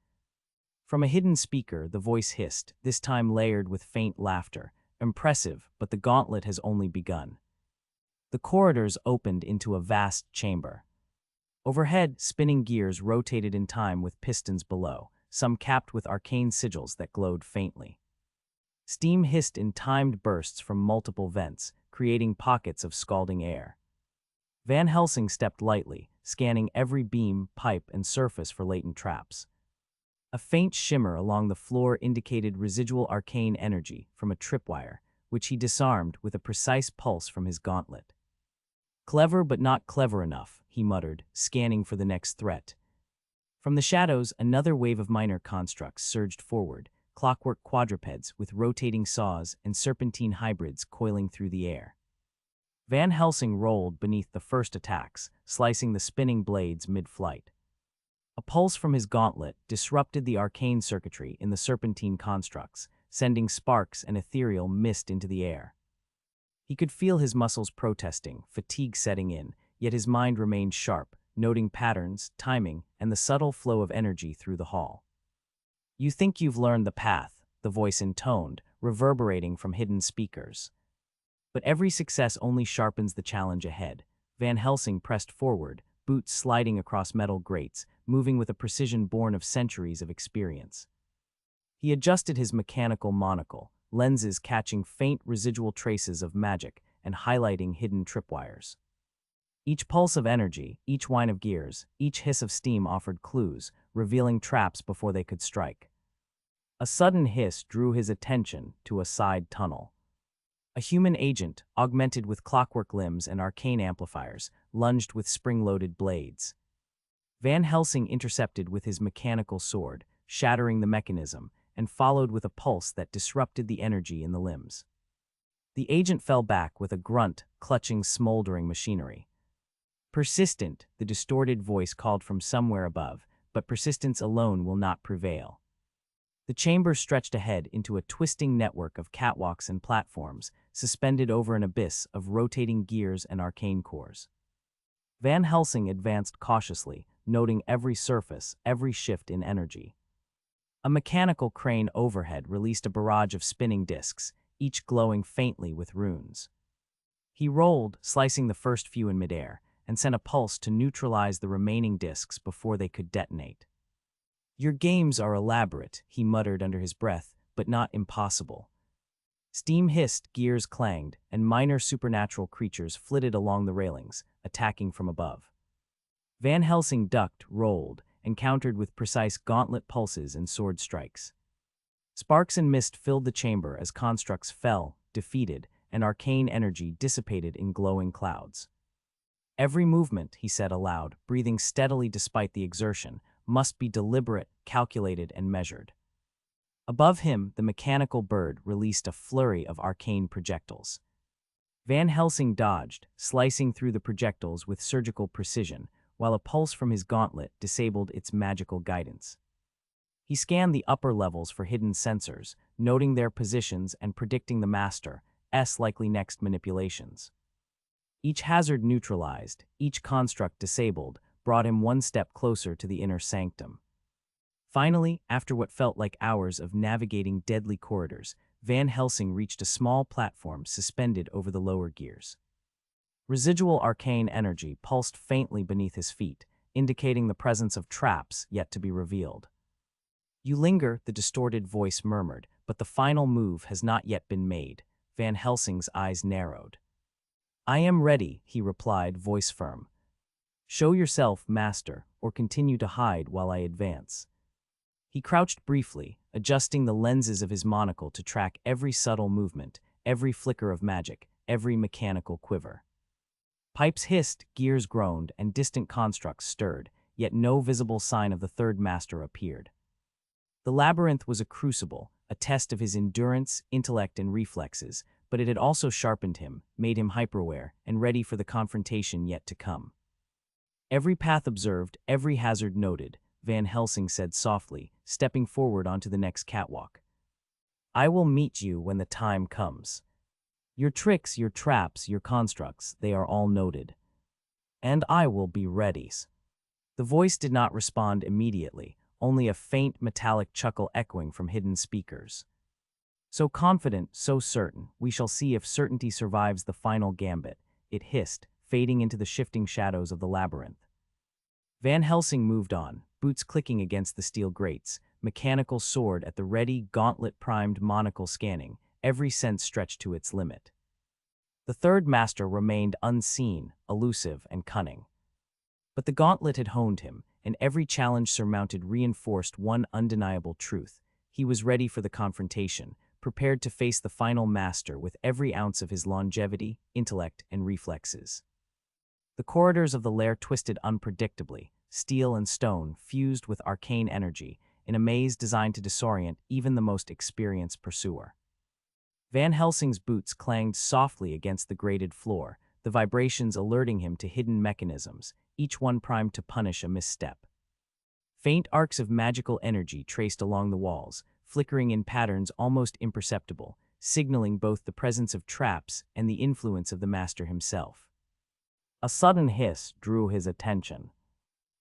Speaker 2: From a hidden speaker, the voice hissed, this time layered with faint laughter. Impressive, but the gauntlet has only begun. The corridors opened into a vast chamber. Overhead, spinning gears rotated in time with pistons below, some capped with arcane sigils that glowed faintly. Steam hissed in timed bursts from multiple vents, creating pockets of scalding air. Van Helsing stepped lightly, scanning every beam, pipe, and surface for latent traps. A faint shimmer along the floor indicated residual arcane energy from a tripwire, which he disarmed with a precise pulse from his gauntlet. Clever but not clever enough, he muttered, scanning for the next threat. From the shadows, another wave of minor constructs surged forward, clockwork quadrupeds with rotating saws and serpentine hybrids coiling through the air. Van Helsing rolled beneath the first attacks, slicing the spinning blades mid-flight. A pulse from his gauntlet disrupted the arcane circuitry in the serpentine constructs, sending sparks and ethereal mist into the air. He could feel his muscles protesting, fatigue setting in, yet his mind remained sharp, noting patterns, timing, and the subtle flow of energy through the hall. "You think you've learned the path," the voice intoned, reverberating from hidden speakers. But every success only sharpens the challenge ahead. Van Helsing pressed forward, boots sliding across metal grates, moving with a precision born of centuries of experience. He adjusted his mechanical monocle, lenses catching faint residual traces of magic and highlighting hidden tripwires. Each pulse of energy, each whine of gears, each hiss of steam offered clues, revealing traps before they could strike. A sudden hiss drew his attention to a side tunnel. A human agent, augmented with clockwork limbs and arcane amplifiers, lunged with spring-loaded blades. Van Helsing intercepted with his mechanical sword, shattering the mechanism, and followed with a pulse that disrupted the energy in the limbs. The agent fell back with a grunt, clutching smoldering machinery. "Persistent," the distorted voice called from somewhere above, but persistence alone will not prevail. The chamber stretched ahead into a twisting network of catwalks and platforms, suspended over an abyss of rotating gears and arcane cores. Van Helsing advanced cautiously, noting every surface, every shift in energy. A mechanical crane overhead released a barrage of spinning discs, each glowing faintly with runes. He rolled, slicing the first few in midair, and sent a pulse to neutralize the remaining discs before they could detonate. "Your games are elaborate," he muttered under his breath, "but not impossible." Steam hissed, gears clanged, and minor supernatural creatures flitted along the railings, attacking from above. Van Helsing ducked, rolled, and countered with precise gauntlet pulses and sword strikes. Sparks and mist filled the chamber as constructs fell, defeated, and arcane energy dissipated in glowing clouds. "Every movement," he said aloud, breathing steadily despite the exertion, "must be deliberate, calculated, and measured." Above him, the mechanical bird released a flurry of arcane projectiles. Van Helsing dodged, slicing through the projectiles with surgical precision, while a pulse from his gauntlet disabled its magical guidance. He scanned the upper levels for hidden sensors, noting their positions and predicting the master's likely next manipulations. Each hazard neutralized, each construct disabled, brought him one step closer to the inner sanctum. Finally, after what felt like hours of navigating deadly corridors, Van Helsing reached a small platform suspended over the lower gears. Residual arcane energy pulsed faintly beneath his feet, indicating the presence of traps yet to be revealed. "You linger," the distorted voice murmured, "but the final move has not yet been made." Van Helsing's eyes narrowed. "I am ready," he replied, voice firm. "Show yourself, master, or continue to hide while I advance." He crouched briefly, adjusting the lenses of his monocle to track every subtle movement, every flicker of magic, every mechanical quiver. Pipes hissed, gears groaned, and distant constructs stirred, yet no visible sign of the third master appeared. The labyrinth was a crucible, a test of his endurance, intellect, and reflexes, but it had also sharpened him, made him hyperaware, and ready for the confrontation yet to come. Every path observed, every hazard noted, Van Helsing said softly, stepping forward onto the next catwalk. I will meet you when the time comes. Your tricks, your traps, your constructs, they are all noted. And I will be ready. The voice did not respond immediately, only a faint metallic chuckle echoing from hidden speakers. So confident, so certain, we shall see if certainty survives the final gambit, it hissed, fading into the shifting shadows of the labyrinth. Van Helsing moved on, boots clicking against the steel grates, mechanical sword at the ready, gauntlet-primed monocle scanning, every sense stretched to its limit. The third master remained unseen, elusive, and cunning. But the gauntlet had honed him, and every challenge surmounted reinforced one undeniable truth. He was ready for the confrontation, prepared to face the final master with every ounce of his longevity, intellect, and reflexes. The corridors of the lair twisted unpredictably, steel and stone fused with arcane energy, in a maze designed to disorient even the most experienced pursuer. Van Helsing's boots clanged softly against the grated floor, the vibrations alerting him to hidden mechanisms, each one primed to punish a misstep. Faint arcs of magical energy traced along the walls, flickering in patterns almost imperceptible, signaling both the presence of traps and the influence of the master himself. A sudden hiss drew his attention.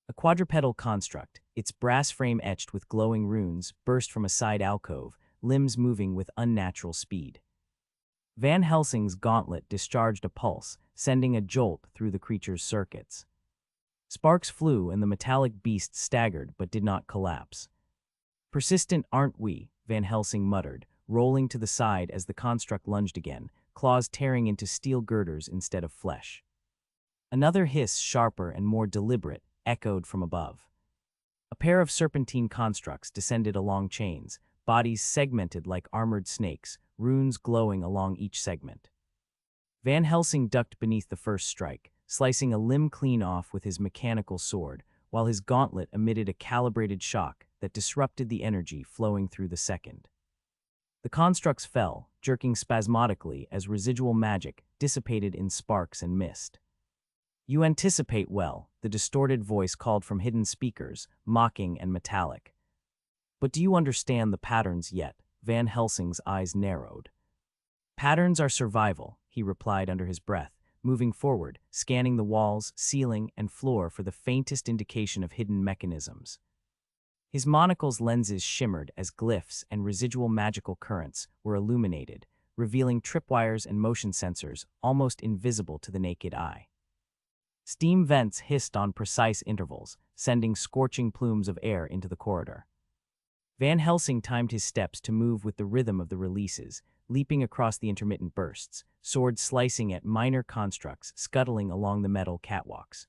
Speaker 2: A quadrupedal construct, its brass frame etched with glowing runes, burst from a side alcove, limbs moving with unnatural speed. Van Helsing's gauntlet discharged a pulse, sending a jolt through the creature's circuits. Sparks flew and the metallic beast staggered but did not collapse. Persistent aren't we, Van Helsing muttered, rolling to the side as the construct lunged again, claws tearing into steel girders instead of flesh. Another hiss, sharper and more deliberate, echoed from above. A pair of serpentine constructs descended along chains, bodies segmented like armored snakes, runes glowing along each segment. Van Helsing ducked beneath the first strike, slicing a limb clean off with his mechanical sword, while his gauntlet emitted a calibrated shock that disrupted the energy flowing through the second. The constructs fell, jerking spasmodically as residual magic dissipated in sparks and mist. You anticipate well, the distorted voice called from hidden speakers, mocking and metallic. But do you understand the patterns yet? Van Helsing's eyes narrowed. Patterns are survival, he replied under his breath, moving forward, scanning the walls, ceiling, and floor for the faintest indication of hidden mechanisms. His monocle's lenses shimmered as glyphs and residual magical currents were illuminated, revealing tripwires and motion sensors almost invisible to the naked eye. Steam vents hissed on precise intervals, sending scorching plumes of air into the corridor. Van Helsing timed his steps to move with the rhythm of the releases, leaping across the intermittent bursts, sword slicing at minor constructs scuttling along the metal catwalks.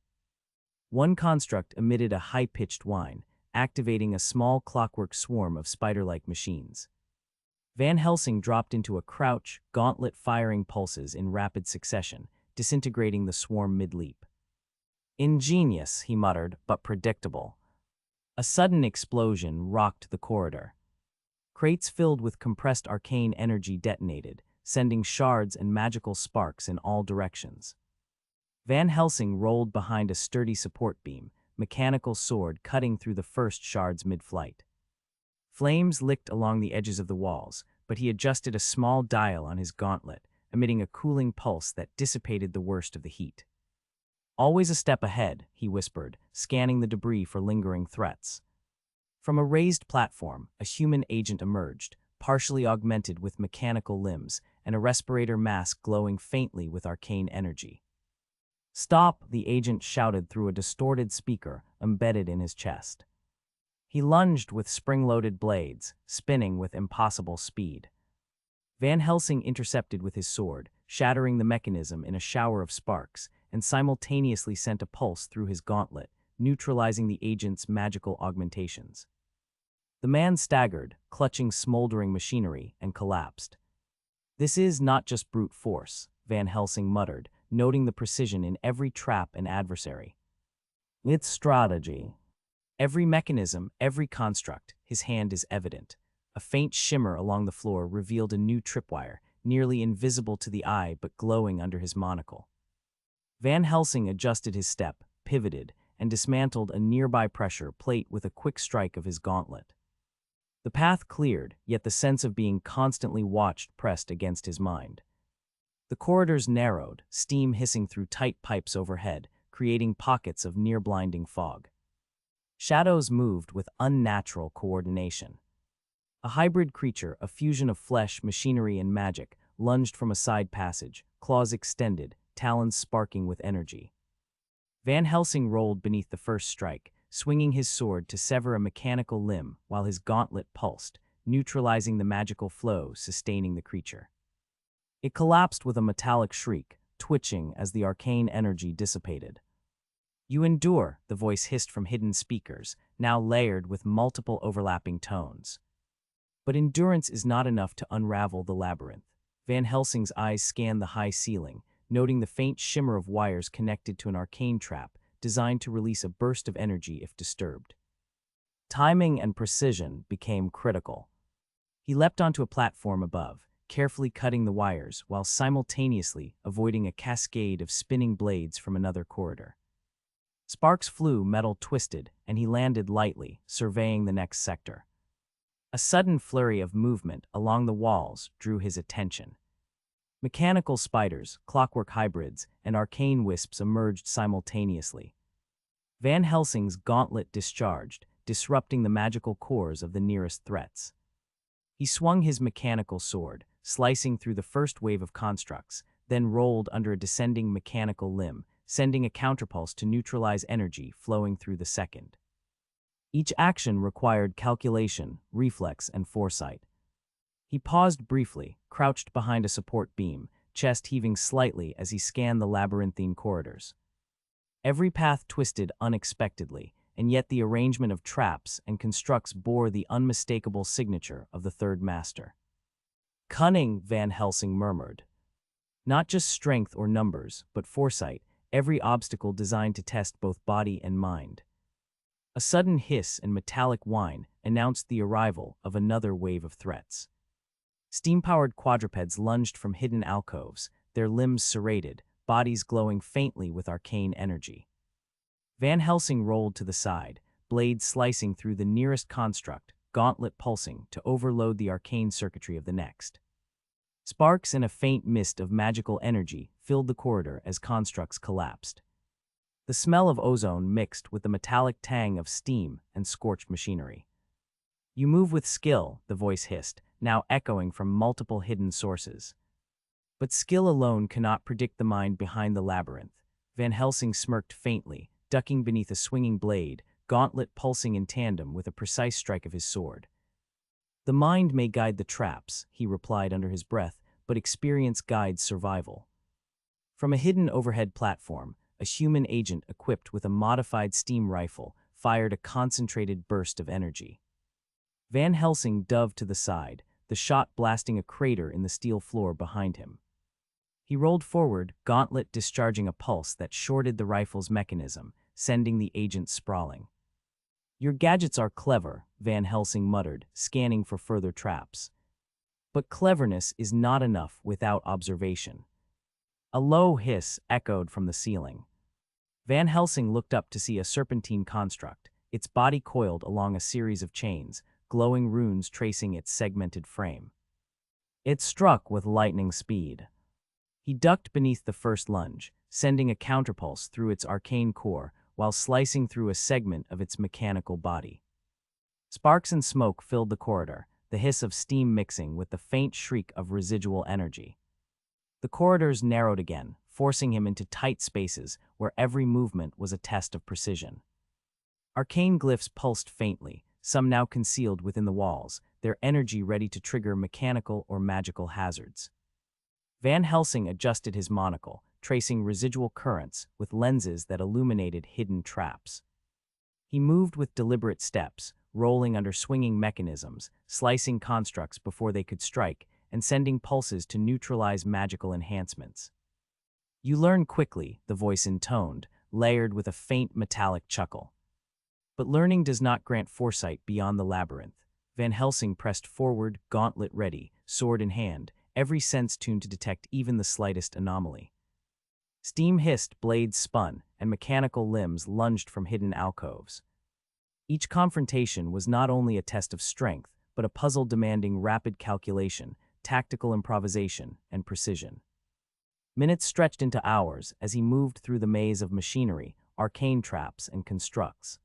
Speaker 2: One construct emitted a high-pitched whine, activating a small clockwork swarm of spider-like machines. Van Helsing dropped into a crouch, gauntlet-firing pulses in rapid succession, disintegrating the swarm mid-leap. Ingenious, he muttered, but predictable. A sudden explosion rocked the corridor. Crates filled with compressed arcane energy detonated, sending shards and magical sparks in all directions. Van Helsing rolled behind a sturdy support beam, mechanical sword cutting through the first shards mid-flight. Flames licked along the edges of the walls, but he adjusted a small dial on his gauntlet, emitting a cooling pulse that dissipated the worst of the heat. Always a step ahead, he whispered, scanning the debris for lingering threats. From a raised platform, a human agent emerged, partially augmented with mechanical limbs and a respirator mask glowing faintly with arcane energy. Stop, the agent shouted through a distorted speaker embedded in his chest. He lunged with spring-loaded blades, spinning with impossible speed. Van Helsing intercepted with his sword, shattering the mechanism in a shower of sparks, and simultaneously sent a pulse through his gauntlet, neutralizing the agent's magical augmentations. The man staggered, clutching smoldering machinery, and collapsed. This is not just brute force, Van Helsing muttered, noting the precision in every trap and adversary. It's strategy. Every mechanism, every construct, his hand is evident. A faint shimmer along the floor revealed a new tripwire, nearly invisible to the eye but glowing under his monocle. Van Helsing adjusted his step, pivoted, and dismantled a nearby pressure plate with a quick strike of his gauntlet. The path cleared, yet the sense of being constantly watched pressed against his mind. The corridors narrowed, steam hissing through tight pipes overhead, creating pockets of near-blinding fog. Shadows moved with unnatural coordination. A hybrid creature, a fusion of flesh, machinery, and magic, lunged from a side passage, claws extended, talons sparking with energy. Van Helsing rolled beneath the first strike, swinging his sword to sever a mechanical limb while his gauntlet pulsed, neutralizing the magical flow sustaining the creature. It collapsed with a metallic shriek, twitching as the arcane energy dissipated. "You endure," the voice hissed from hidden speakers, now layered with multiple overlapping tones. But endurance is not enough to unravel the labyrinth. Van Helsing's eyes scanned the high ceiling, noting the faint shimmer of wires connected to an arcane trap designed to release a burst of energy if disturbed. Timing and precision became critical. He leapt onto a platform above, carefully cutting the wires while simultaneously avoiding a cascade of spinning blades from another corridor. Sparks flew, metal twisted, and he landed lightly, surveying the next sector. A sudden flurry of movement along the walls drew his attention. Mechanical spiders, clockwork hybrids, and arcane wisps emerged simultaneously. Van Helsing's gauntlet discharged, disrupting the magical cores of the nearest threats. He swung his mechanical sword, slicing through the first wave of constructs, then rolled under a descending mechanical limb, sending a counterpulse to neutralize energy flowing through the second. Each action required calculation, reflex, and foresight. He paused briefly, crouched behind a support beam, chest heaving slightly as he scanned the labyrinthine corridors. Every path twisted unexpectedly, and yet the arrangement of traps and constructs bore the unmistakable signature of the third master. "Cunning," Van Helsing murmured. Not just strength or numbers, but foresight, every obstacle designed to test both body and mind. A sudden hiss and metallic whine announced the arrival of another wave of threats. Steam-powered quadrupeds lunged from hidden alcoves, their limbs serrated, bodies glowing faintly with arcane energy. Van Helsing rolled to the side, blades slicing through the nearest construct, gauntlet pulsing to overload the arcane circuitry of the next. Sparks and a faint mist of magical energy filled the corridor as constructs collapsed. The smell of ozone mixed with the metallic tang of steam and scorched machinery. "You move with skill," the voice hissed, now echoing from multiple hidden sources. But skill alone cannot predict the mind behind the labyrinth. Van Helsing smirked faintly, ducking beneath a swinging blade, gauntlet pulsing in tandem with a precise strike of his sword. "The mind may guide the traps," he replied under his breath, "but experience guides survival." From a hidden overhead platform, a human agent equipped with a modified steam rifle fired a concentrated burst of energy. Van Helsing dove to the side, the shot blasting a crater in the steel floor behind him. He rolled forward, gauntlet discharging a pulse that shorted the rifle's mechanism, sending the agent sprawling. "Your gadgets are clever," Van Helsing muttered, scanning for further traps. "But cleverness is not enough without observation." A low hiss echoed from the ceiling. Van Helsing looked up to see a serpentine construct, its body coiled along a series of chains, glowing runes tracing its segmented frame. It struck with lightning speed. He ducked beneath the first lunge, sending a counterpulse through its arcane core while slicing through a segment of its mechanical body. Sparks and smoke filled the corridor, the hiss of steam mixing with the faint shriek of residual energy. The corridors narrowed again, forcing him into tight spaces where every movement was a test of precision. Arcane glyphs pulsed faintly, some now concealed within the walls, their energy ready to trigger mechanical or magical hazards. Van Helsing adjusted his monocle, tracing residual currents with lenses that illuminated hidden traps. He moved with deliberate steps, rolling under swinging mechanisms, slicing constructs before they could strike, and sending pulses to neutralize magical enhancements. "You learn quickly," the voice intoned, layered with a faint metallic chuckle. "But learning does not grant foresight beyond the labyrinth." Van Helsing pressed forward, gauntlet ready, sword in hand, every sense tuned to detect even the slightest anomaly. Steam hissed, blades spun, and mechanical limbs lunged from hidden alcoves. Each confrontation was not only a test of strength, but a puzzle demanding rapid calculation, tactical improvisation, and precision. Minutes stretched into hours as he moved through the maze of machinery, arcane traps, and constructs.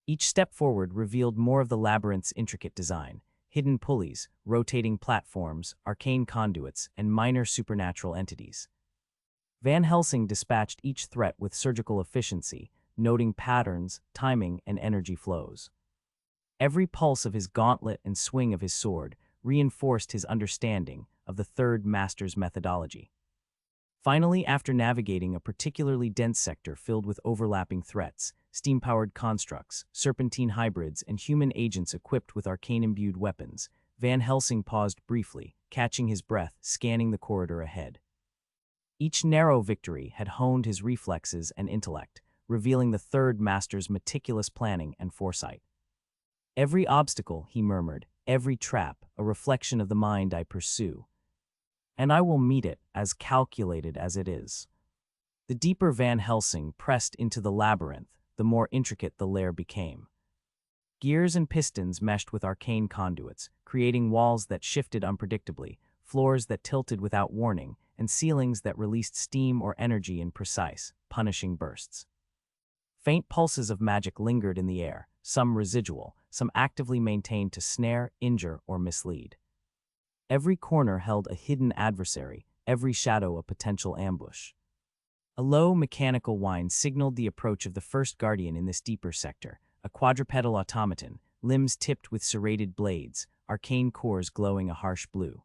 Speaker 2: Each step forward revealed more of the labyrinth's intricate design: hidden pulleys, rotating platforms, arcane conduits, and minor supernatural entities. Van Helsing dispatched each threat with surgical efficiency, noting patterns, timing, and energy flows. Every pulse of his gauntlet and swing of his sword reinforced his understanding of the third master's methodology. Finally, after navigating a particularly dense sector filled with overlapping threats, steam-powered constructs, serpentine hybrids, and human agents equipped with arcane-imbued weapons, Van Helsing paused briefly, catching his breath, scanning the corridor ahead. Each narrow victory had honed his reflexes and intellect, revealing the third master's meticulous planning and foresight. "Every obstacle," he murmured, "every trap, a reflection of the mind I pursue. And I will meet it, as calculated as it is." The deeper Van Helsing pressed into the labyrinth, the more intricate the lair became. Gears and pistons meshed with arcane conduits, creating walls that shifted unpredictably, floors that tilted without warning, and ceilings that released steam or energy in precise, punishing bursts. Faint pulses of magic lingered in the air, some residual, some actively maintained to snare, injure, or mislead. Every corner held a hidden adversary, every shadow a potential ambush. A low, mechanical whine signaled the approach of the first guardian in this deeper sector, a quadrupedal automaton, limbs tipped with serrated blades, arcane cores glowing a harsh blue.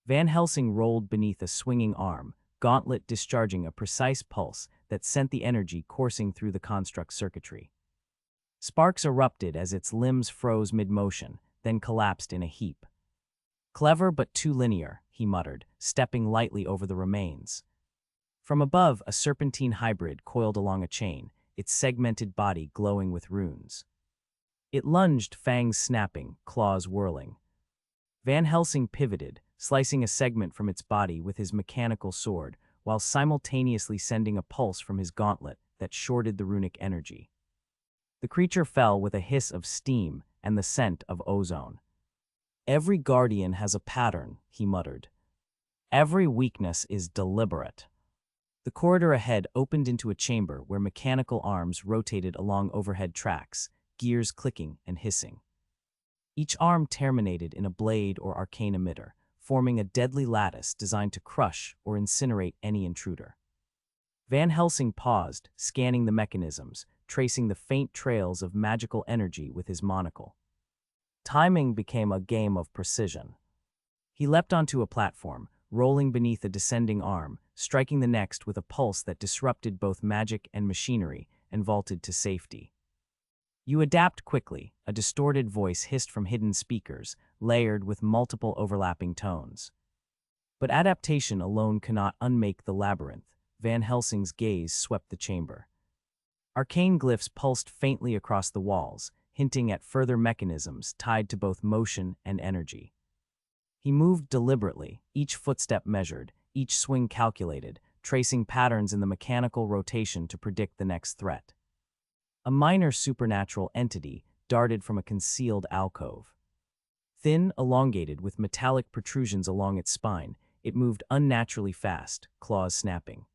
Speaker 2: Van Helsing rolled beneath a swinging arm, gauntlet discharging a precise pulse that sent the energy coursing through the construct's circuitry. Sparks erupted as its limbs froze mid-motion, then collapsed in a heap. "Clever but too linear," he muttered, stepping lightly over the remains. From above, a serpentine hybrid coiled along a chain, its segmented body glowing with runes. It lunged, fangs snapping, claws whirling. Van Helsing pivoted, slicing a segment from its body with his mechanical sword, while simultaneously sending a pulse from his gauntlet that shorted the runic energy. The creature fell with a hiss of steam and the scent of ozone. "Every guardian has a pattern," he muttered. "Every weakness is deliberate." The corridor ahead opened into a chamber where mechanical arms rotated along overhead tracks, gears clicking and hissing. Each arm terminated in a blade or arcane emitter, forming a deadly lattice designed to crush or incinerate any intruder. Van Helsing paused, scanning the mechanisms, tracing the faint trails of magical energy with his monocle. Timing became a game of precision. He leapt onto a platform, rolling beneath a descending arm, striking the next with a pulse that disrupted both magic and machinery and vaulted to safety. "You adapt quickly," a distorted voice hissed from hidden speakers, layered with multiple overlapping tones. But adaptation alone cannot unmake the labyrinth. Van Helsing's gaze swept the chamber. Arcane glyphs pulsed faintly across the walls, hinting at further mechanisms tied to both motion and energy. He moved deliberately, each footstep measured, each swing calculated, tracing patterns in the mechanical rotation to predict the next threat. A minor supernatural entity darted from a concealed alcove. Thin, elongated, with metallic protrusions along its spine, it moved unnaturally fast, claws snapping.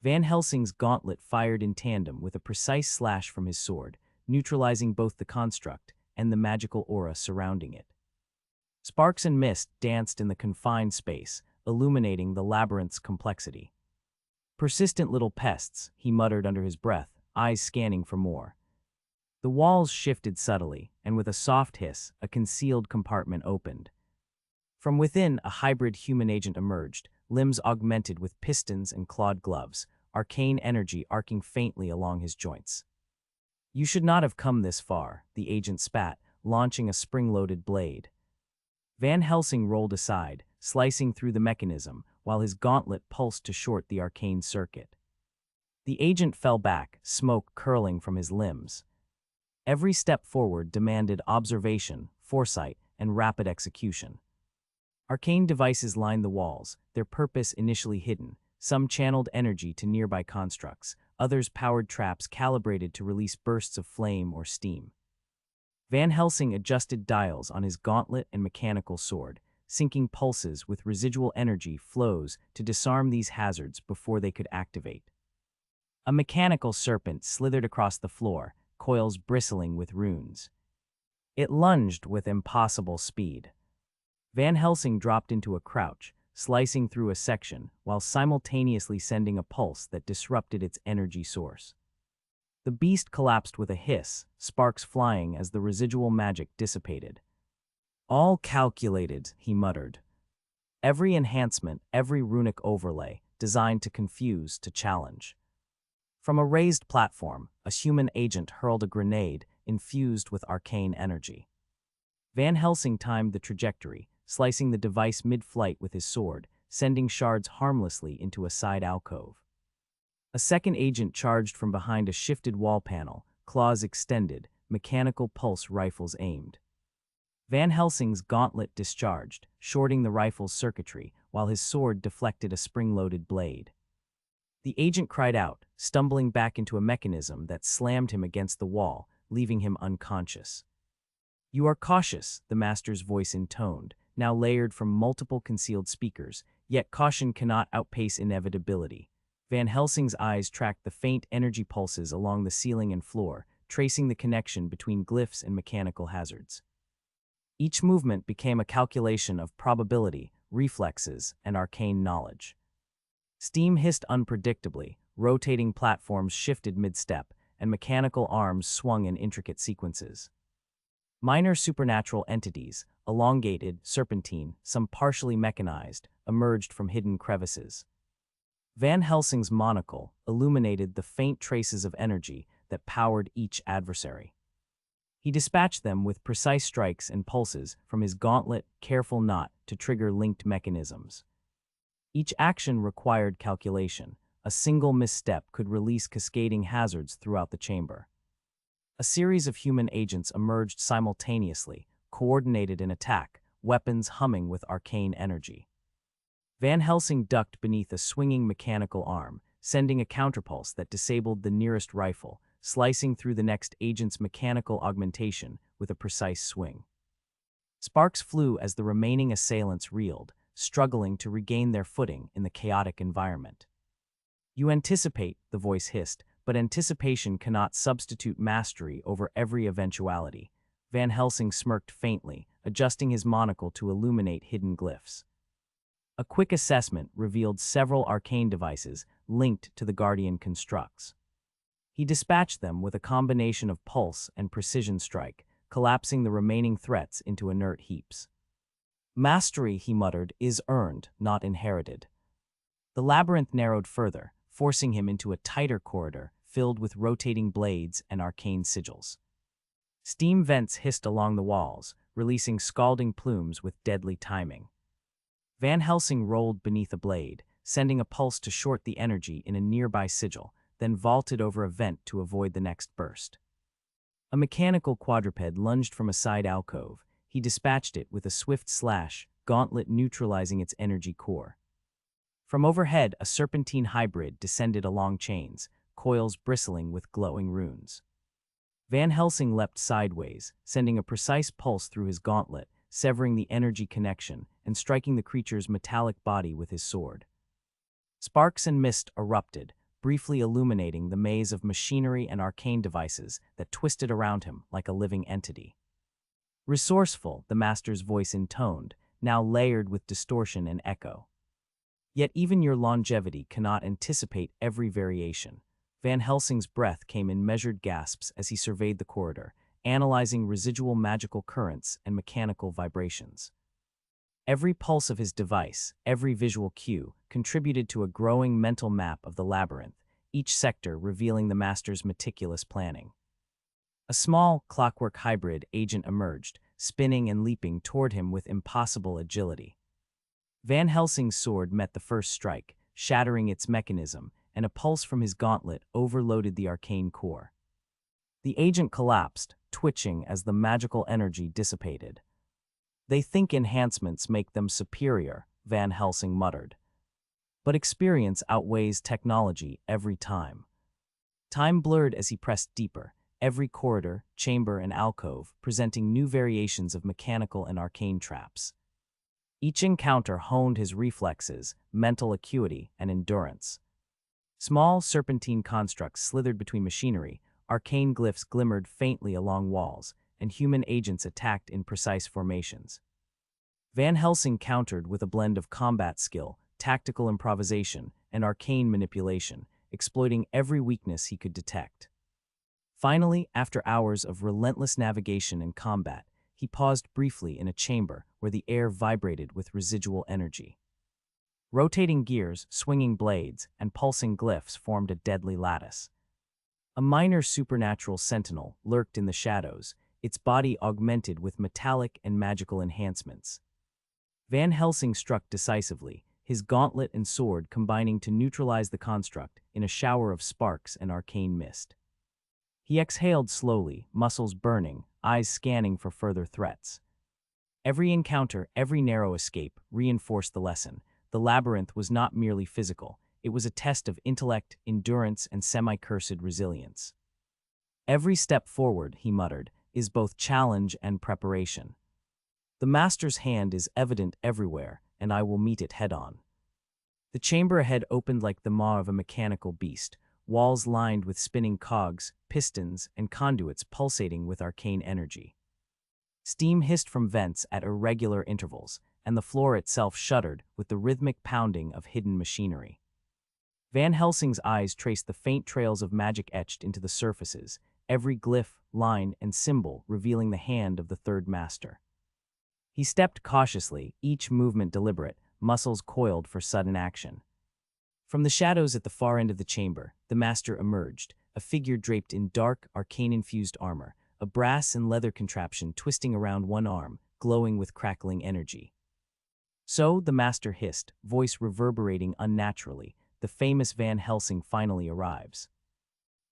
Speaker 2: Van Helsing's gauntlet fired in tandem with a precise slash from his sword, neutralizing both the construct and the magical aura surrounding it. Sparks and mist danced in the confined space, illuminating the labyrinth's complexity. "Persistent little pests," he muttered under his breath, eyes scanning for more. The walls shifted subtly, and with a soft hiss, a concealed compartment opened. From within, a hybrid human agent emerged, limbs augmented with pistons and clawed gloves, arcane energy arcing faintly along his joints. "You should not have come this far," the agent spat, launching a spring-loaded blade. Van Helsing rolled aside, slicing through the mechanism, while his gauntlet pulsed to short the arcane circuit. The agent fell back, smoke curling from his limbs. Every step forward demanded observation, foresight, and rapid execution. Arcane devices lined the walls, their purpose initially hidden. Some channeled energy to nearby constructs, others powered traps calibrated to release bursts of flame or steam. Van Helsing adjusted dials on his gauntlet and mechanical sword, syncing pulses with residual energy flows to disarm these hazards before they could activate. A mechanical serpent slithered across the floor, coils bristling with runes. It lunged with impossible speed. Van Helsing dropped into a crouch, slicing through a section while simultaneously sending a pulse that disrupted its energy source. The beast collapsed with a hiss, sparks flying as the residual magic dissipated. "All calculated," he muttered. Every enhancement, every runic overlay, designed to confuse, to challenge. From a raised platform, a human agent hurled a grenade infused with arcane energy. Van Helsing timed the trajectory, slicing the device mid-flight with his sword, sending shards harmlessly into a side alcove. A second agent charged from behind a shifted wall panel, claws extended, mechanical pulse rifles aimed. Van Helsing's gauntlet discharged, shorting the rifle's circuitry, while his sword deflected a spring-loaded blade. The agent cried out, stumbling back into a mechanism that slammed him against the wall, leaving him unconscious. "You are cautious," the master's voice intoned, now layered from multiple concealed speakers, yet caution cannot outpace inevitability. Van Helsing's eyes tracked the faint energy pulses along the ceiling and floor, tracing the connection between glyphs and mechanical hazards. Each movement became a calculation of probability, reflexes, and arcane knowledge. Steam hissed unpredictably, rotating platforms shifted mid-step, and mechanical arms swung in intricate sequences. Minor supernatural entities, elongated, serpentine, some partially mechanized, emerged from hidden crevices. Van Helsing's monocle illuminated the faint traces of energy that powered each adversary. He dispatched them with precise strikes and pulses from his gauntlet, careful not to trigger linked mechanisms. Each action required calculation. A single misstep could release cascading hazards throughout the chamber. A series of human agents emerged simultaneously, coordinated in attack, weapons humming with arcane energy. Van Helsing ducked beneath a swinging mechanical arm, sending a counterpulse that disabled the nearest rifle, slicing through the next agent's mechanical augmentation with a precise swing. Sparks flew as the remaining assailants reeled, struggling to regain their footing in the chaotic environment. "You anticipate," the voice hissed, "but anticipation cannot substitute mastery over every eventuality." Van Helsing smirked faintly, adjusting his monocle to illuminate hidden glyphs. A quick assessment revealed several arcane devices linked to the Guardian constructs. He dispatched them with a combination of pulse and precision strike, collapsing the remaining threats into inert heaps. "Mastery," he muttered, "is earned, not inherited." The labyrinth narrowed further, forcing him into a tighter corridor filled with rotating blades and arcane sigils. Steam vents hissed along the walls, releasing scalding plumes with deadly timing. Van Helsing rolled beneath a blade, sending a pulse to short the energy in a nearby sigil, then vaulted over a vent to avoid the next burst. A mechanical quadruped lunged from a side alcove. He dispatched it with a swift slash, gauntlet neutralizing its energy core. From overhead, a serpentine hybrid descended along chains, coils bristling with glowing runes. Van Helsing leapt sideways, sending a precise pulse through his gauntlet, severing the energy connection and striking the creature's metallic body with his sword. Sparks and mist erupted, briefly illuminating the maze of machinery and arcane devices that twisted around him like a living entity. "Resourceful," the master's voice intoned, now layered with distortion and echo. "Yet even your longevity cannot anticipate every variation." Van Helsing's breath came in measured gasps as he surveyed the corridor, analyzing residual magical currents and mechanical vibrations. Every pulse of his device, every visual cue, contributed to a growing mental map of the labyrinth, each sector revealing the master's meticulous planning. A small, clockwork hybrid agent emerged, spinning and leaping toward him with impossible agility. Van Helsing's sword met the first strike, shattering its mechanism, and a pulse from his gauntlet overloaded the arcane core. The agent collapsed, twitching as the magical energy dissipated. "They think enhancements make them superior," Van Helsing muttered. "But experience outweighs technology every time." Time blurred as he pressed deeper, every corridor, chamber, and alcove presenting new variations of mechanical and arcane traps. Each encounter honed his reflexes, mental acuity, and endurance. Small, serpentine constructs slithered between machinery, arcane glyphs glimmered faintly along walls, and human agents attacked in precise formations. Van Helsing countered with a blend of combat skill, tactical improvisation, and arcane manipulation, exploiting every weakness he could detect. Finally, after hours of relentless navigation and combat, he paused briefly in a chamber where the air vibrated with residual energy. Rotating gears, swinging blades, and pulsing glyphs formed a deadly lattice. A minor supernatural sentinel lurked in the shadows, its body augmented with metallic and magical enhancements. Van Helsing struck decisively, his gauntlet and sword combining to neutralize the construct in a shower of sparks and arcane mist. He exhaled slowly, muscles burning, eyes scanning for further threats. Every encounter, every narrow escape, reinforced the lesson. The labyrinth was not merely physical, it was a test of intellect, endurance, and semi-cursed resilience. "Every step forward," he muttered, "is both challenge and preparation. The master's hand is evident everywhere, and I will meet it head-on." The chamber ahead opened like the maw of a mechanical beast, walls lined with spinning cogs, pistons, and conduits pulsating with arcane energy. Steam hissed from vents at irregular intervals, and the floor itself shuddered with the rhythmic pounding of hidden machinery. Van Helsing's eyes traced the faint trails of magic etched into the surfaces, every glyph, line, and symbol revealing the hand of the third master. He stepped cautiously, each movement deliberate, muscles coiled for sudden action. From the shadows at the far end of the chamber, the master emerged, a figure draped in dark, arcane-infused armor, a brass and leather contraption twisting around one arm, glowing with crackling energy. "So," the master hissed, voice reverberating unnaturally, "the famous Van Helsing finally arrives.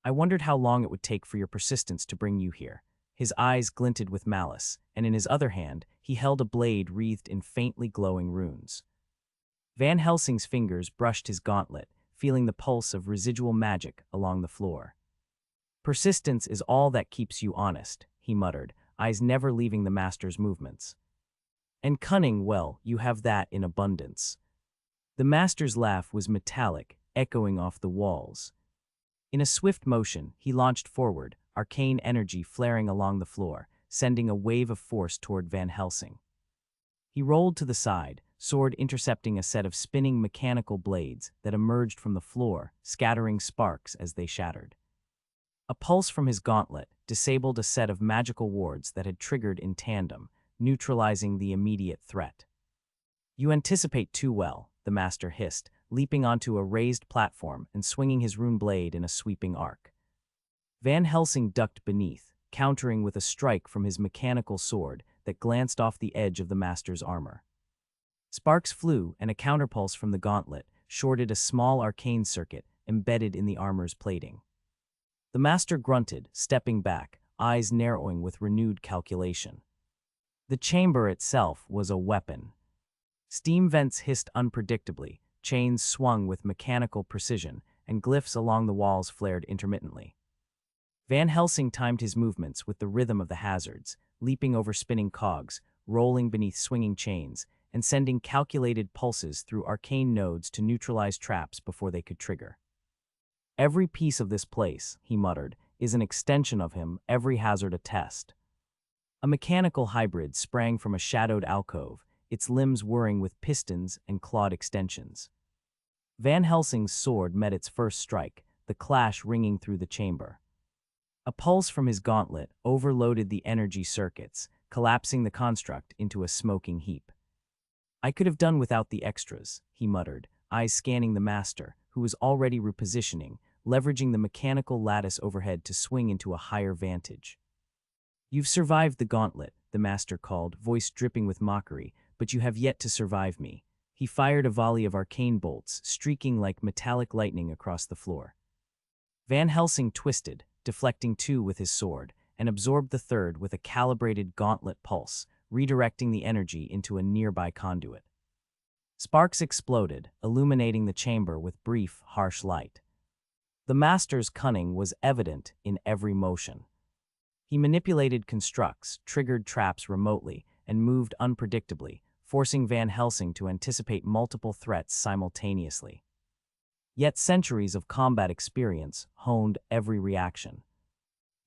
Speaker 2: I wondered how long it would take for your persistence to bring you here." His eyes glinted with malice, and in his other hand, he held a blade wreathed in faintly glowing runes. Van Helsing's fingers brushed his gauntlet, feeling the pulse of residual magic along the floor. "Persistence is all that keeps you honest," he muttered, eyes never leaving the master's movements. "And cunning, well, you have that in abundance." The master's laugh was metallic, echoing off the walls. In a swift motion, he launched forward, arcane energy flaring along the floor, sending a wave of force toward Van Helsing. He rolled to the side, sword intercepting a set of spinning mechanical blades that emerged from the floor, scattering sparks as they shattered. A pulse from his gauntlet disabled a set of magical wards that had triggered in tandem, neutralizing the immediate threat. "You anticipate too well," the master hissed, leaping onto a raised platform and swinging his rune blade in a sweeping arc. Van Helsing ducked beneath, countering with a strike from his mechanical sword that glanced off the edge of the master's armor. Sparks flew, and a counterpulse from the gauntlet shorted a small arcane circuit embedded in the armor's plating. The master grunted, stepping back, eyes narrowing with renewed calculation. The chamber itself was a weapon. Steam vents hissed unpredictably, chains swung with mechanical precision, and glyphs along the walls flared intermittently. Van Helsing timed his movements with the rhythm of the hazards, leaping over spinning cogs, rolling beneath swinging chains, and sending calculated pulses through arcane nodes to neutralize traps before they could trigger. "Every piece of this place," he muttered, "is an extension of him, every hazard a test." A mechanical hybrid sprang from a shadowed alcove, its limbs whirring with pistons and clawed extensions. Van Helsing's sword met its first strike, the clash ringing through the chamber. A pulse from his gauntlet overloaded the energy circuits, collapsing the construct into a smoking heap. "I could have done without the extras," he muttered, eyes scanning the master, who was already repositioning, leveraging the mechanical lattice overhead to swing into a higher vantage. "You've survived the gauntlet," the master called, voice dripping with mockery, "but you have yet to survive me." He fired a volley of arcane bolts, streaking like metallic lightning across the floor. Van Helsing twisted, deflecting 2 with his sword, and absorbed the third with a calibrated gauntlet pulse, redirecting the energy into a nearby conduit. Sparks exploded, illuminating the chamber with brief, harsh light. The master's cunning was evident in every motion. He manipulated constructs, triggered traps remotely, and moved unpredictably, forcing Van Helsing to anticipate multiple threats simultaneously. Yet centuries of combat experience honed every reaction.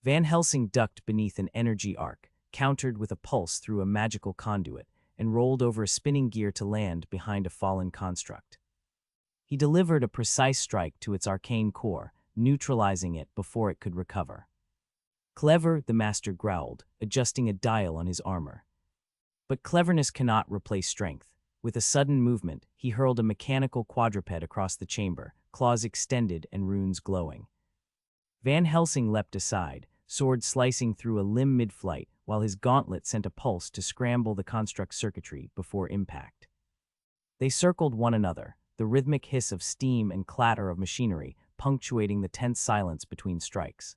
Speaker 2: Van Helsing ducked beneath an energy arc, countered with a pulse through a magical conduit, and rolled over a spinning gear to land behind a fallen construct. He delivered a precise strike to its arcane core, neutralizing it before it could recover. Clever, the master growled, adjusting a dial on his armor. But cleverness cannot replace strength. With a sudden movement, he hurled a mechanical quadruped across the chamber, claws extended and runes glowing. Van Helsing leapt aside, sword slicing through a limb mid-flight, while his gauntlet sent a pulse to scramble the construct's circuitry before impact. They circled one another, the rhythmic hiss of steam and clatter of machinery punctuating the tense silence between strikes.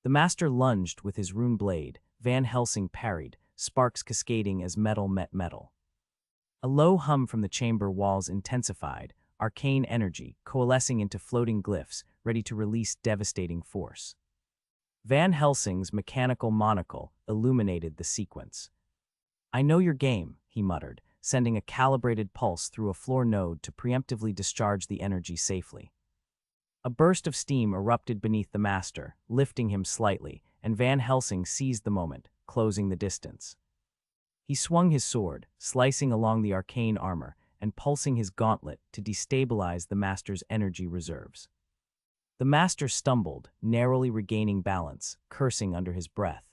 Speaker 2: The master lunged with his rune blade, Van Helsing parried, sparks cascading as metal met metal. A low hum from the chamber walls intensified, arcane energy coalescing into floating glyphs ready to release devastating force. Van Helsing's mechanical monocle illuminated the sequence. "I know your game," he muttered, sending a calibrated pulse through a floor node to preemptively discharge the energy safely. A burst of steam erupted beneath the master, lifting him slightly, and Van Helsing seized the moment, closing the distance. He swung his sword, slicing along the arcane armor, and pulsing his gauntlet to destabilize the master's energy reserves. The master stumbled, narrowly regaining balance, cursing under his breath.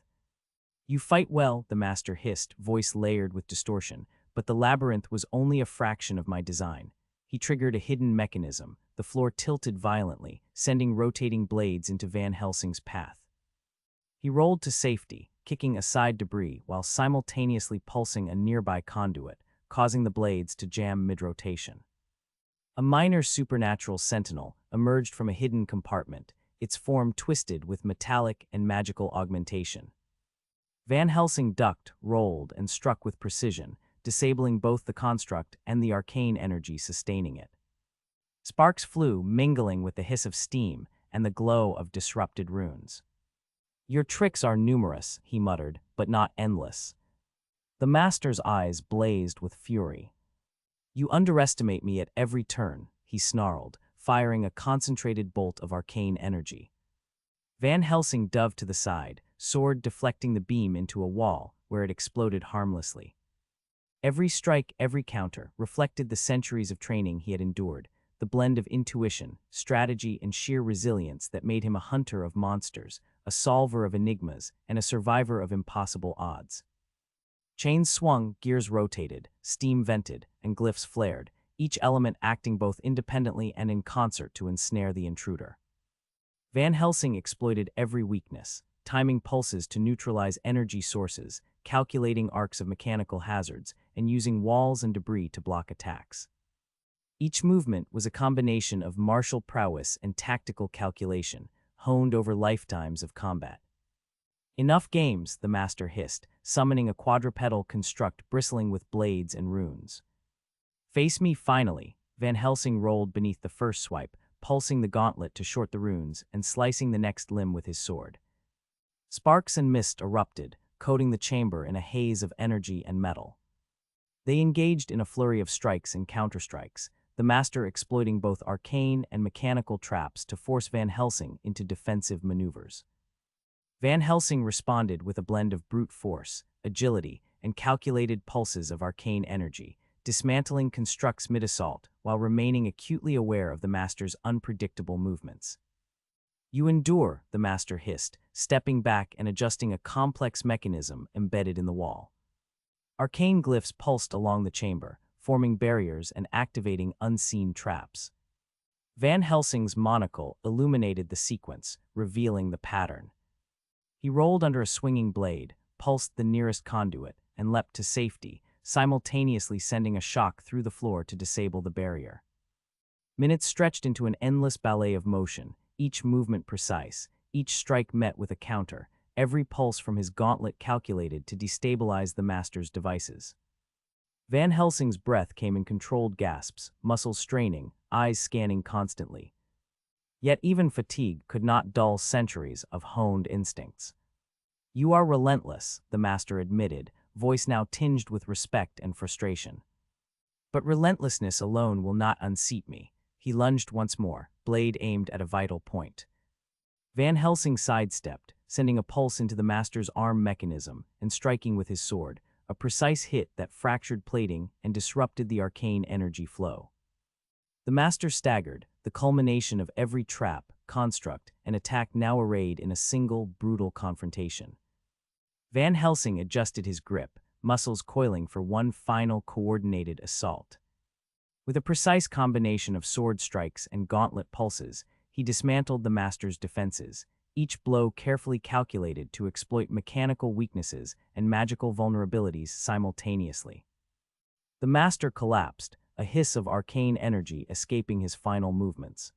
Speaker 2: "You fight well," the master hissed, voice layered with distortion, "but the labyrinth was only a fraction of my design." He triggered a hidden mechanism. The floor tilted violently, sending rotating blades into Van Helsing's path. He rolled to safety, kicking aside debris while simultaneously pulsing a nearby conduit, causing the blades to jam mid-rotation. A minor supernatural sentinel emerged from a hidden compartment, its form twisted with metallic and magical augmentation. Van Helsing ducked, rolled, and struck with precision, disabling both the construct and the arcane energy sustaining it. Sparks flew, mingling with the hiss of steam and the glow of disrupted runes. "Your tricks are numerous," he muttered, "but not endless." The master's eyes blazed with fury. "You underestimate me at every turn," he snarled, firing a concentrated bolt of arcane energy. Van Helsing dove to the side, sword deflecting the beam into a wall, where it exploded harmlessly. Every strike, every counter, reflected the centuries of training he had endured, the blend of intuition, strategy, and sheer resilience that made him a hunter of monsters, a solver of enigmas, and a survivor of impossible odds. Chains swung, gears rotated, steam vented, and glyphs flared, each element acting both independently and in concert to ensnare the intruder. Van Helsing exploited every weakness, timing pulses to neutralize energy sources, calculating arcs of mechanical hazards, and using walls and debris to block attacks. Each movement was a combination of martial prowess and tactical calculation, honed over lifetimes of combat. "Enough games," the master hissed, summoning a quadrupedal construct bristling with blades and runes. "Face me finally." Van Helsing rolled beneath the first swipe, pulsing the gauntlet to short the runes and slicing the next limb with his sword. Sparks and mist erupted, coating the chamber in a haze of energy and metal. They engaged in a flurry of strikes and counterstrikes, the master exploiting both arcane and mechanical traps to force Van Helsing into defensive maneuvers. Van Helsing responded with a blend of brute force, agility, and calculated pulses of arcane energy, dismantling constructs mid-assault while remaining acutely aware of the master's unpredictable movements. "You endure," the master hissed, stepping back and adjusting a complex mechanism embedded in the wall. Arcane glyphs pulsed along the chamber, forming barriers and activating unseen traps. Van Helsing's monocle illuminated the sequence, revealing the pattern. He rolled under a swinging blade, pulsed the nearest conduit, and leapt to safety, simultaneously sending a shock through the floor to disable the barrier. Minutes stretched into an endless ballet of motion, each movement precise, each strike met with a counter, every pulse from his gauntlet calculated to destabilize the master's devices. Van Helsing's breath came in controlled gasps, muscles straining, eyes scanning constantly. Yet even fatigue could not dull centuries of honed instincts. "You are relentless," the master admitted, voice now tinged with respect and frustration. "But relentlessness alone will not unseat me." He lunged once more, blade aimed at a vital point. Van Helsing sidestepped, sending a pulse into the master's arm mechanism and striking with his sword, a precise hit that fractured plating and disrupted the arcane energy flow. The master staggered, the culmination of every trap, construct, and attack now arrayed in a single, brutal confrontation. Van Helsing adjusted his grip, muscles coiling for one final coordinated assault. With a precise combination of sword strikes and gauntlet pulses, he dismantled the master's defenses, each blow carefully calculated to exploit mechanical weaknesses and magical vulnerabilities simultaneously. The master collapsed, a hiss of arcane energy escaping his final movements.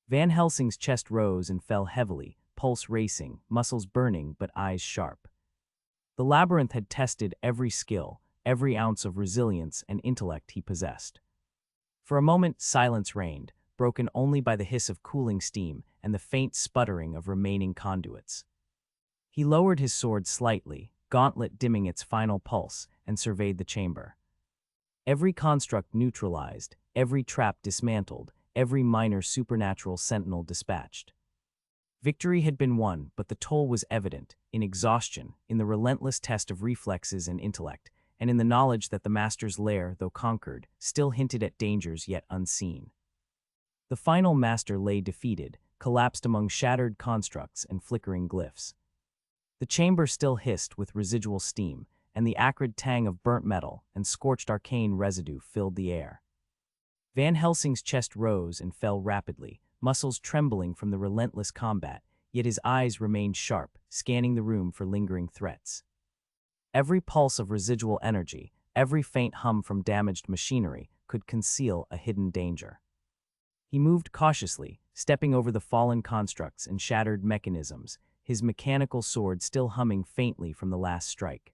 Speaker 2: Van Helsing's chest rose and fell heavily, pulse racing, muscles burning but eyes sharp. The labyrinth had tested every skill, every ounce of resilience and intellect he possessed. For a moment, silence reigned, broken only by the hiss of cooling steam and the faint sputtering of remaining conduits. He lowered his sword slightly, gauntlet dimming its final pulse, and surveyed the chamber. Every construct neutralized, every trap dismantled, every minor supernatural sentinel dispatched. Victory had been won, but the toll was evident, in exhaustion, in the relentless test of reflexes and intellect, and in the knowledge that the master's lair, though conquered, still hinted at dangers yet unseen. The final master lay defeated, collapsed among shattered constructs and flickering glyphs. The chamber still hissed with residual steam, and the acrid tang of burnt metal and scorched arcane residue filled the air. Van Helsing's chest rose and fell rapidly, muscles trembling from the relentless combat, yet his eyes remained sharp, scanning the room for lingering threats. Every pulse of residual energy, every faint hum from damaged machinery could conceal a hidden danger. He moved cautiously, stepping over the fallen constructs and shattered mechanisms, his mechanical sword still humming faintly from the last strike.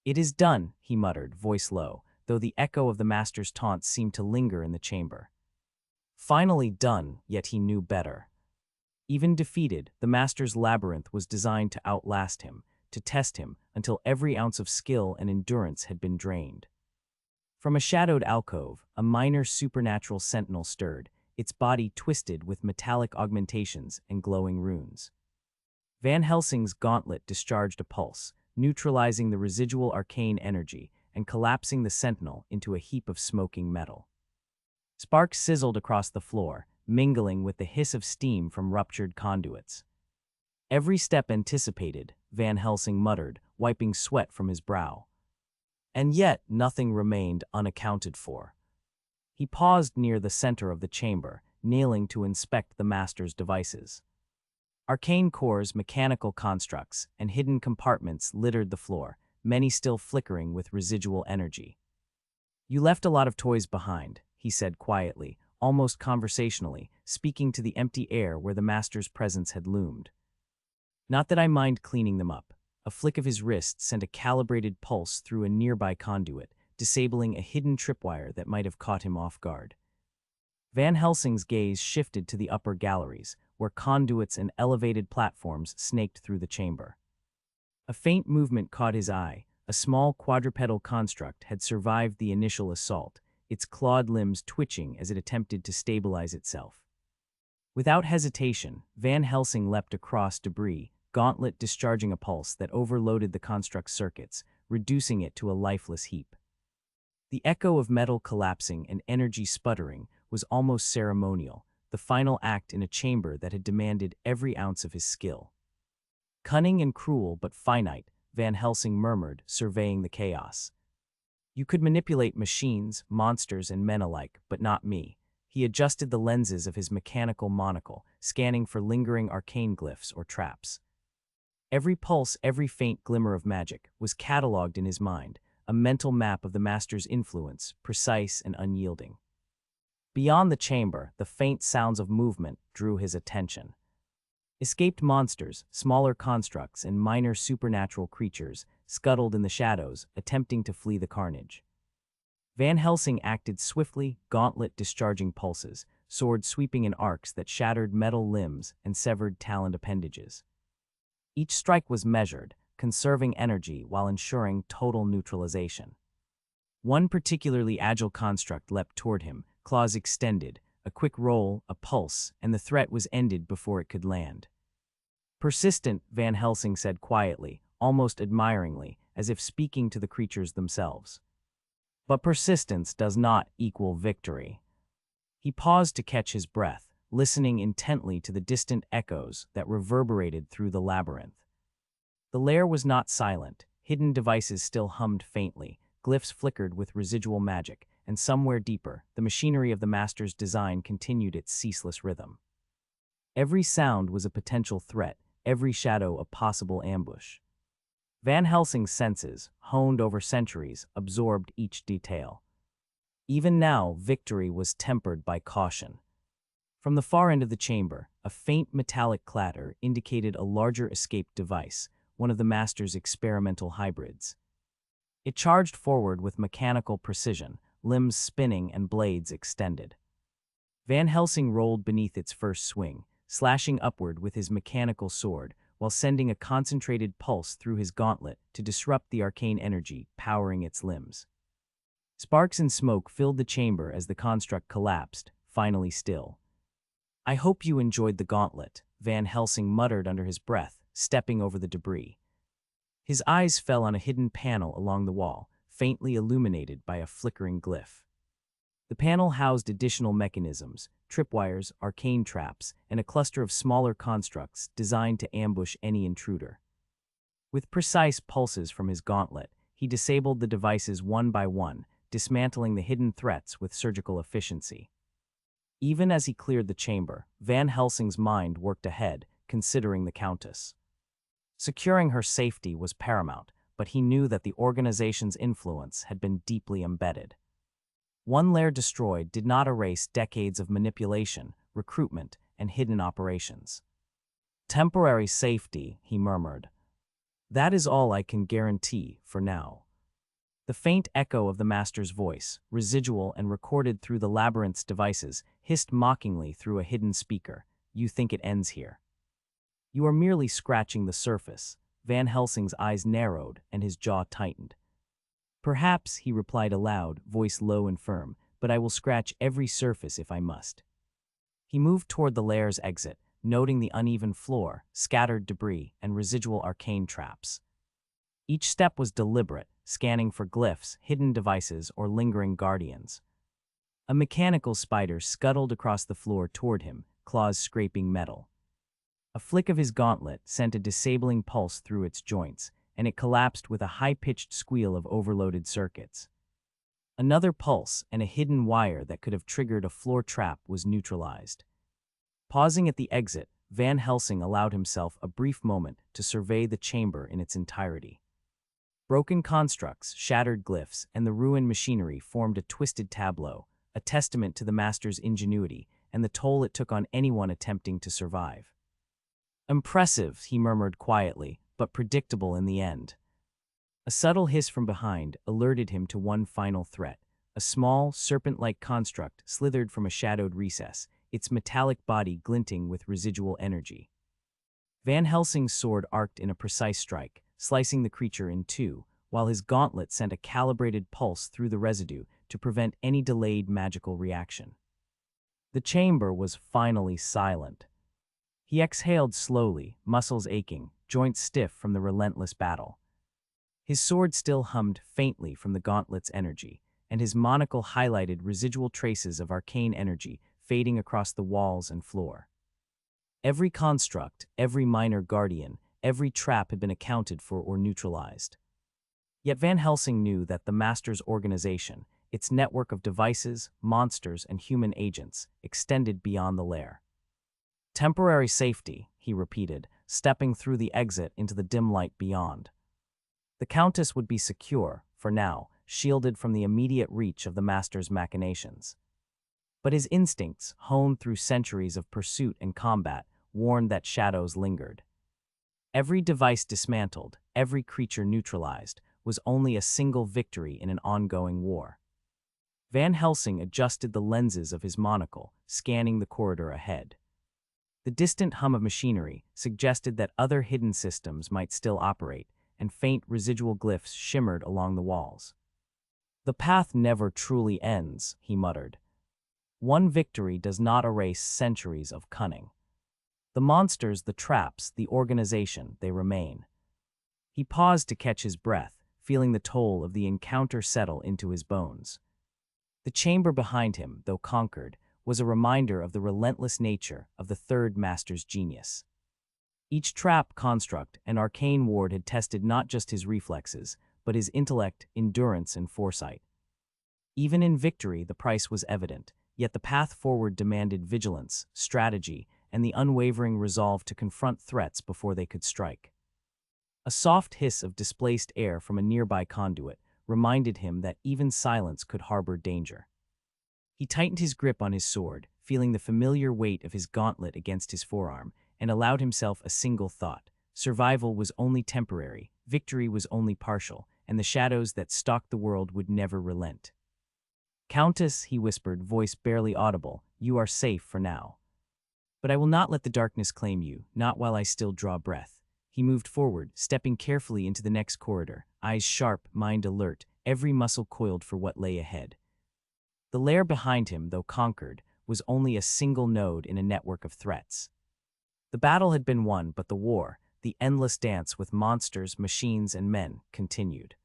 Speaker 2: "It is done," he muttered, voice low, though the echo of the master's taunts seemed to linger in the chamber. Finally done, yet he knew better. Even defeated, the master's labyrinth was designed to outlast him, to test him, until every ounce of skill and endurance had been drained. From a shadowed alcove, a minor supernatural sentinel stirred, its body twisted with metallic augmentations and glowing runes. Van Helsing's gauntlet discharged a pulse, neutralizing the residual arcane energy and collapsing the sentinel into a heap of smoking metal. Sparks sizzled across the floor, mingling with the hiss of steam from ruptured conduits. "Every step anticipated," Van Helsing muttered, wiping sweat from his brow. And yet nothing remained unaccounted for. He paused near the center of the chamber, kneeling to inspect the master's devices. Arcane cores, mechanical constructs, and hidden compartments littered the floor, many still flickering with residual energy. "You left a lot of toys behind," he said quietly, almost conversationally, speaking to the empty air where the master's presence had loomed. "Not that I mind cleaning them up." A flick of his wrist sent a calibrated pulse through a nearby conduit, disabling a hidden tripwire that might have caught him off guard. Van Helsing's gaze shifted to the upper galleries, where conduits and elevated platforms snaked through the chamber. A faint movement caught his eye. A small quadrupedal construct had survived the initial assault, its clawed limbs twitching as it attempted to stabilize itself. Without hesitation, Van Helsing leapt across debris, gauntlet discharging a pulse that overloaded the construct's circuits, reducing it to a lifeless heap. The echo of metal collapsing and energy sputtering was almost ceremonial, the final act in a chamber that had demanded every ounce of his skill. "Cunning and cruel but finite," Van Helsing murmured, surveying the chaos. "You could manipulate machines, monsters, and men alike, but not me." He adjusted the lenses of his mechanical monocle, scanning for lingering arcane glyphs or traps. Every pulse, every faint glimmer of magic, was catalogued in his mind, a mental map of the master's influence, precise and unyielding. Beyond the chamber, the faint sounds of movement drew his attention. Escaped monsters, smaller constructs, and minor supernatural creatures scuttled in the shadows, attempting to flee the carnage. Van Helsing acted swiftly, gauntlet discharging pulses, sword sweeping in arcs that shattered metal limbs and severed taloned appendages. Each strike was measured, conserving energy while ensuring total neutralization. One particularly agile construct leapt toward him, claws extended, a quick roll, a pulse, and the threat was ended before it could land. Persistent, Van Helsing said quietly, almost admiringly, as if speaking to the creatures themselves. But persistence does not equal victory. He paused to catch his breath, listening intently to the distant echoes that reverberated through the labyrinth. The lair was not silent. Hidden devices still hummed faintly, glyphs flickered with residual magic, and somewhere deeper, the machinery of the master's design continued its ceaseless rhythm. Every sound was a potential threat, every shadow a possible ambush. Van Helsing's senses, honed over centuries, absorbed each detail. Even now, victory was tempered by caution. From the far end of the chamber, a faint metallic clatter indicated a larger escape device, one of the master's experimental hybrids. It charged forward with mechanical precision, limbs spinning and blades extended. Van Helsing rolled beneath its first swing, slashing upward with his mechanical sword, while sending a concentrated pulse through his gauntlet to disrupt the arcane energy powering its limbs. Sparks and smoke filled the chamber as the construct collapsed, finally still. "I hope you enjoyed the gauntlet," Van Helsing muttered under his breath, stepping over the debris. His eyes fell on a hidden panel along the wall, faintly illuminated by a flickering glyph. The panel housed additional mechanisms, tripwires, arcane traps, and a cluster of smaller constructs designed to ambush any intruder. With precise pulses from his gauntlet, he disabled the devices one by one, dismantling the hidden threats with surgical efficiency. Even as he cleared the chamber, Van Helsing's mind worked ahead, considering the Countess. Securing her safety was paramount, but he knew that the organization's influence had been deeply embedded. One lair destroyed did not erase decades of manipulation, recruitment, and hidden operations. "Temporary safety," he murmured. "That is all I can guarantee for now." The faint echo of the master's voice, residual and recorded through the labyrinth's devices, hissed mockingly through a hidden speaker. "You think it ends here? You are merely scratching the surface." Van Helsing's eyes narrowed and his jaw tightened. "Perhaps," he replied aloud, voice low and firm, "but I will scratch every surface if I must." He moved toward the lair's exit, noting the uneven floor, scattered debris, and residual arcane traps. Each step was deliberate, scanning for glyphs, hidden devices, or lingering guardians. A mechanical spider scuttled across the floor toward him, claws scraping metal. A flick of his gauntlet sent a disabling pulse through its joints, and it collapsed with a high-pitched squeal of overloaded circuits. Another pulse, and a hidden wire that could have triggered a floor trap was neutralized. Pausing at the exit, Van Helsing allowed himself a brief moment to survey the chamber in its entirety. Broken constructs, shattered glyphs, and the ruined machinery formed a twisted tableau, a testament to the master's ingenuity and the toll it took on anyone attempting to survive. "Impressive," he murmured quietly, but predictable in the end. A subtle hiss from behind alerted him to one final threat. A small, serpent-like construct slithered from a shadowed recess, its metallic body glinting with residual energy. Van Helsing's sword arced in a precise strike, slicing the creature in two, while his gauntlet sent a calibrated pulse through the residue to prevent any delayed magical reaction. The chamber was finally silent. He exhaled slowly, muscles aching, joints stiff from the relentless battle. His sword still hummed faintly from the gauntlet's energy, and his monocle highlighted residual traces of arcane energy fading across the walls and floor. Every construct, every minor guardian, every trap had been accounted for or neutralized. Yet Van Helsing knew that the Master's organization, its network of devices, monsters, and human agents, extended beyond the lair. "Temporary safety," he repeated, stepping through the exit into the dim light beyond. The Countess would be secure, for now, shielded from the immediate reach of the Master's machinations. But his instincts, honed through centuries of pursuit and combat, warned that shadows lingered. Every device dismantled, every creature neutralized, was only a single victory in an ongoing war. Van Helsing adjusted the lenses of his monocle, scanning the corridor ahead. The distant hum of machinery suggested that other hidden systems might still operate, and faint residual glyphs shimmered along the walls. "The path never truly ends," he muttered. "One victory does not erase centuries of cunning. The monsters, the traps, the organization, they remain." He paused to catch his breath, feeling the toll of the encounter settle into his bones. The chamber behind him, though conquered, was a reminder of the relentless nature of the third master's genius. Each trap, construct, and arcane ward had tested not just his reflexes, but his intellect, endurance, and foresight. Even in victory, the price was evident, yet the path forward demanded vigilance, strategy, and the unwavering resolve to confront threats before they could strike. A soft hiss of displaced air from a nearby conduit reminded him that even silence could harbor danger. He tightened his grip on his sword, feeling the familiar weight of his gauntlet against his forearm, and allowed himself a single thought. Survival was only temporary, victory was only partial, and the shadows that stalked the world would never relent. "Countess," he whispered, voice barely audible, "you are safe for now. But I will not let the darkness claim you, not while I still draw breath." He moved forward, stepping carefully into the next corridor, eyes sharp, mind alert, every muscle coiled for what lay ahead. The lair behind him, though conquered, was only a single node in a network of threats. The battle had been won, but the war, the endless dance with monsters, machines, and men, continued.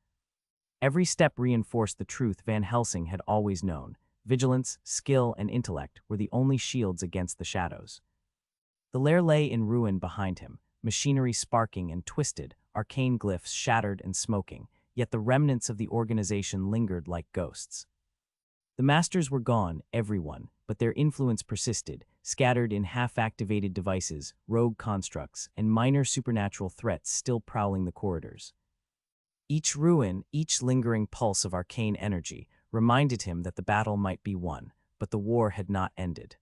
Speaker 2: Every step reinforced the truth Van Helsing had always known. Vigilance, skill, and intellect were the only shields against the shadows. The lair lay in ruin behind him, machinery sparking and twisted, arcane glyphs shattered and smoking, yet the remnants of the organization lingered like ghosts. The masters were gone, everyone, but their influence persisted, scattered in half-activated devices, rogue constructs, and minor supernatural threats still prowling the corridors. Each ruin, each lingering pulse of arcane energy, reminded him that the battle might be won, but the war had not ended.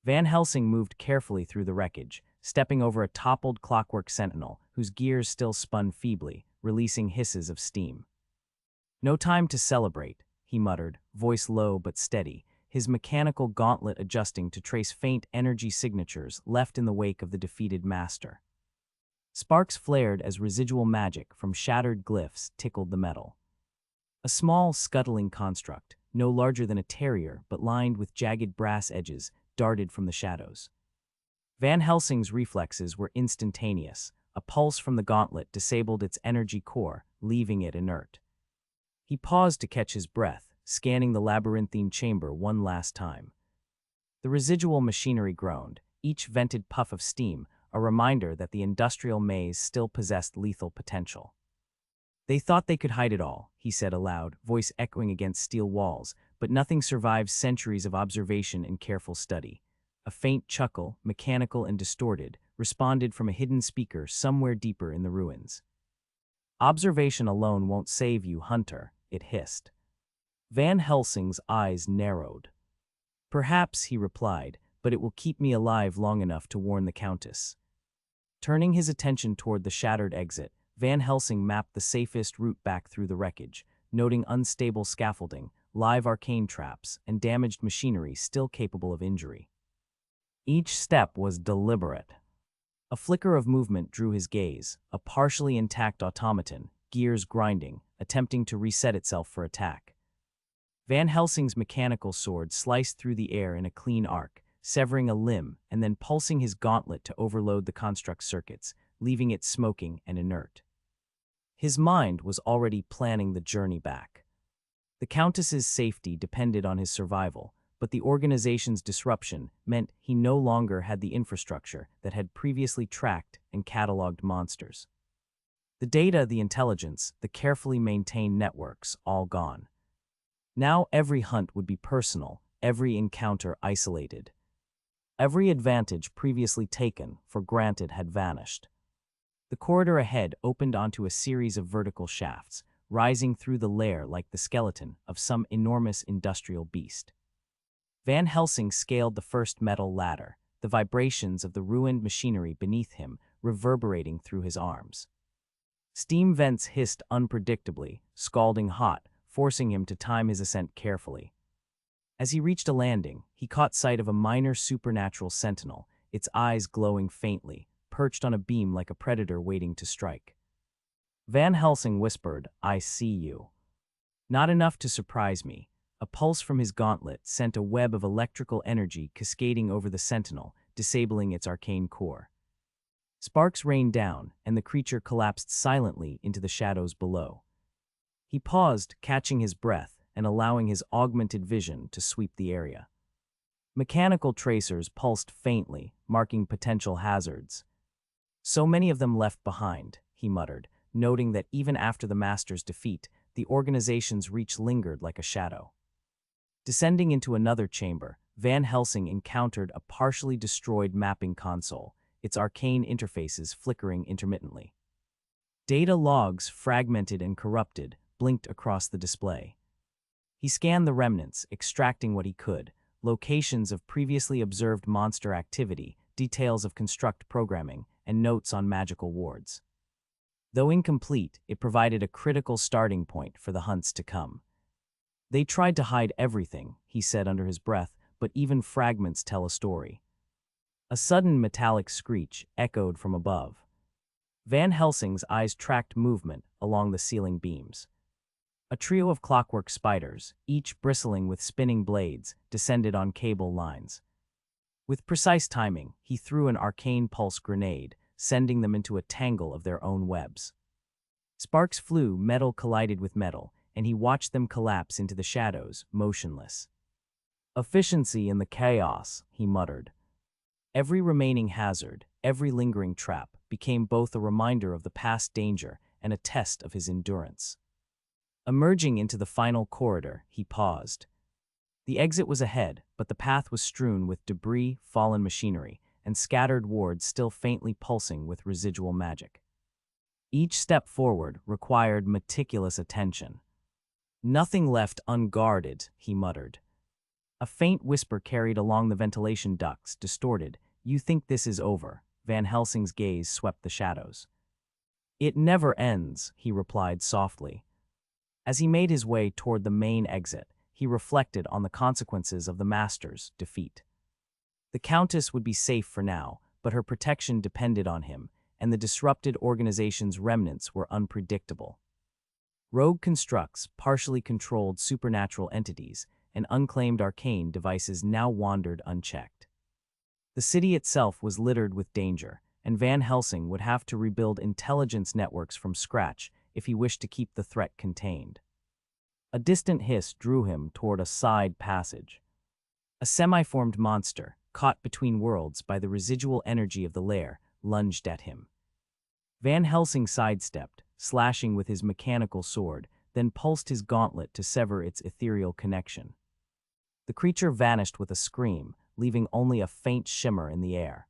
Speaker 2: Van Helsing moved carefully through the wreckage, stepping over a toppled clockwork sentinel whose gears still spun feebly, releasing hisses of steam. "No time to celebrate," he muttered, voice low but steady, his mechanical gauntlet adjusting to trace faint energy signatures left in the wake of the defeated master. Sparks flared as residual magic from shattered glyphs tickled the metal. A small, scuttling construct, no larger than a terrier but lined with jagged brass edges, darted from the shadows. Van Helsing's reflexes were instantaneous. A pulse from the gauntlet disabled its energy core, leaving it inert. He paused to catch his breath, scanning the labyrinthine chamber one last time. The residual machinery groaned, each vented puff of steam, a reminder that the industrial maze still possessed lethal potential. "They thought they could hide it all," he said aloud, voice echoing against steel walls, but nothing survives centuries of observation and careful study. A faint chuckle, mechanical and distorted, responded from a hidden speaker somewhere deeper in the ruins. "Observation alone won't save you, Hunter," it hissed. Van Helsing's eyes narrowed. "Perhaps," he replied, "but it will keep me alive long enough to warn the Countess." Turning his attention toward the shattered exit, Van Helsing mapped the safest route back through the wreckage, noting unstable scaffolding, live arcane traps, and damaged machinery still capable of injury. Each step was deliberate. A flicker of movement drew his gaze, a partially intact automaton, gears grinding, attempting to reset itself for attack. Van Helsing's mechanical sword sliced through the air in a clean arc, severing a limb and then pulsing his gauntlet to overload the construct's circuits, leaving it smoking and inert. His mind was already planning the journey back. The Countess's safety depended on his survival, but the organization's disruption meant he no longer had the infrastructure that had previously tracked and cataloged monsters. The data, the intelligence, the carefully maintained networks, all gone. Now every hunt would be personal, every encounter isolated. Every advantage previously taken for granted had vanished. The corridor ahead opened onto a series of vertical shafts, rising through the lair like the skeleton of some enormous industrial beast. Van Helsing scaled the first metal ladder, the vibrations of the ruined machinery beneath him reverberating through his arms. Steam vents hissed unpredictably, scalding hot, forcing him to time his ascent carefully. As he reached a landing, he caught sight of a minor supernatural sentinel, its eyes glowing faintly, perched on a beam like a predator waiting to strike. Van Helsing whispered, "I see you." Not enough to surprise me. A pulse from his gauntlet sent a web of electrical energy cascading over the sentinel, disabling its arcane core. Sparks rained down, and the creature collapsed silently into the shadows below. He paused, catching his breath and allowing his augmented vision to sweep the area. Mechanical tracers pulsed faintly, marking potential hazards. "So many of them left behind," he muttered, noting that even after the Master's defeat, the organization's reach lingered like a shadow. Descending into another chamber, Van Helsing encountered a partially destroyed mapping console, its arcane interfaces flickering intermittently. Data logs, fragmented and corrupted, blinked across the display. He scanned the remnants, extracting what he could: locations of previously observed monster activity, details of construct programming, and notes on magical wards. Though incomplete, it provided a critical starting point for the hunts to come. "They tried to hide everything," he said under his breath, "but even fragments tell a story." A sudden metallic screech echoed from above. Van Helsing's eyes tracked movement along the ceiling beams. A trio of clockwork spiders, each bristling with spinning blades, descended on cable lines. With precise timing, he threw an arcane pulse grenade, sending them into a tangle of their own webs. Sparks flew, metal collided with metal, and he watched them collapse into the shadows, motionless. "Efficiency in the chaos," he muttered. Every remaining hazard, every lingering trap, became both a reminder of the past danger and a test of his endurance. Emerging into the final corridor, he paused. The exit was ahead, but the path was strewn with debris, fallen machinery, and scattered wards still faintly pulsing with residual magic. Each step forward required meticulous attention. "Nothing left unguarded," he muttered. A faint whisper carried along the ventilation ducts, distorted. "You think this is over?" Van Helsing's gaze swept the shadows. "It never ends," he replied softly. As he made his way toward the main exit, he reflected on the consequences of the Master's defeat. The Countess would be safe for now, but her protection depended on him, and the disrupted organization's remnants were unpredictable. Rogue constructs, partially controlled supernatural entities, and unclaimed arcane devices now wandered unchecked. The city itself was littered with danger, and Van Helsing would have to rebuild intelligence networks from scratch if he wished to keep the threat contained. A distant hiss drew him toward a side passage. A semi-formed monster, caught between worlds by the residual energy of the lair, lunged at him. Van Helsing sidestepped, slashing with his mechanical sword, then pulsed his gauntlet to sever its ethereal connection. The creature vanished with a scream, leaving only a faint shimmer in the air.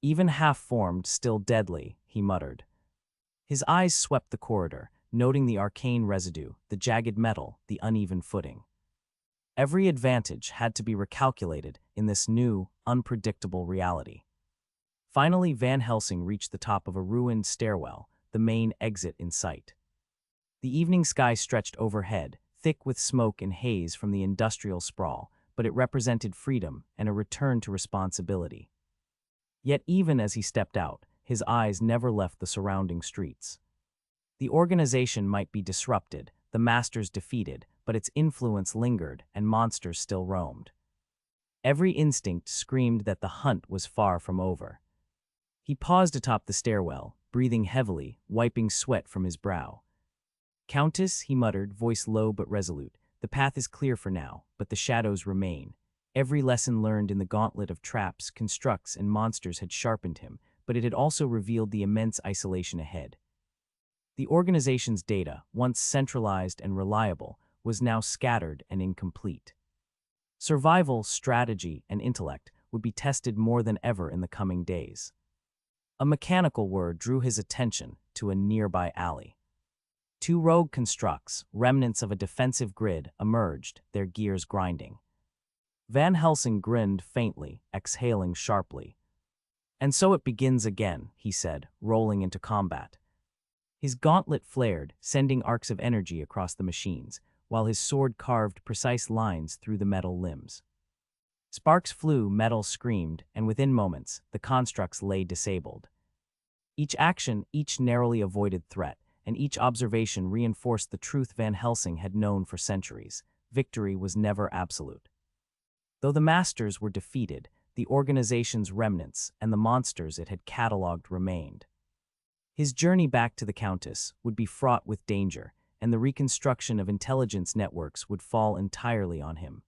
Speaker 2: "Even half-formed, still deadly," he muttered. His eyes swept the corridor, noting the arcane residue, the jagged metal, the uneven footing. Every advantage had to be recalculated in this new, unpredictable reality. Finally, Van Helsing reached the top of a ruined stairwell, the main exit in sight. The evening sky stretched overhead, thick with smoke and haze from the industrial sprawl, but it represented freedom and a return to responsibility. Yet even as he stepped out, his eyes never left the surrounding streets. The organization might be disrupted, the Masters defeated, but its influence lingered and monsters still roamed. Every instinct screamed that the hunt was far from over. He paused atop the stairwell, breathing heavily, wiping sweat from his brow. "Countess," he muttered, voice low but resolute, "the path is clear for now, but the shadows remain." Every lesson learned in the gauntlet of traps, constructs, and monsters had sharpened him, but it had also revealed the immense isolation ahead. The organization's data, once centralized and reliable, was now scattered and incomplete. Survival, strategy, and intellect would be tested more than ever in the coming days. A mechanical word drew his attention to a nearby alley. Two rogue constructs, remnants of a defensive grid, emerged, their gears grinding. Van Helsing grinned faintly, exhaling sharply. "And so it begins again," he said, rolling into combat. His gauntlet flared, sending arcs of energy across the machines, while his sword carved precise lines through the metal limbs. Sparks flew, metal screamed, and within moments, the constructs lay disabled. Each action, each narrowly avoided threat, and each observation reinforced the truth Van Helsing had known for centuries: victory was never absolute. Though the masters were defeated, the organization's remnants and the monsters it had catalogued remained. His journey back to the Countess would be fraught with danger, and the reconstruction of intelligence networks would fall entirely on him.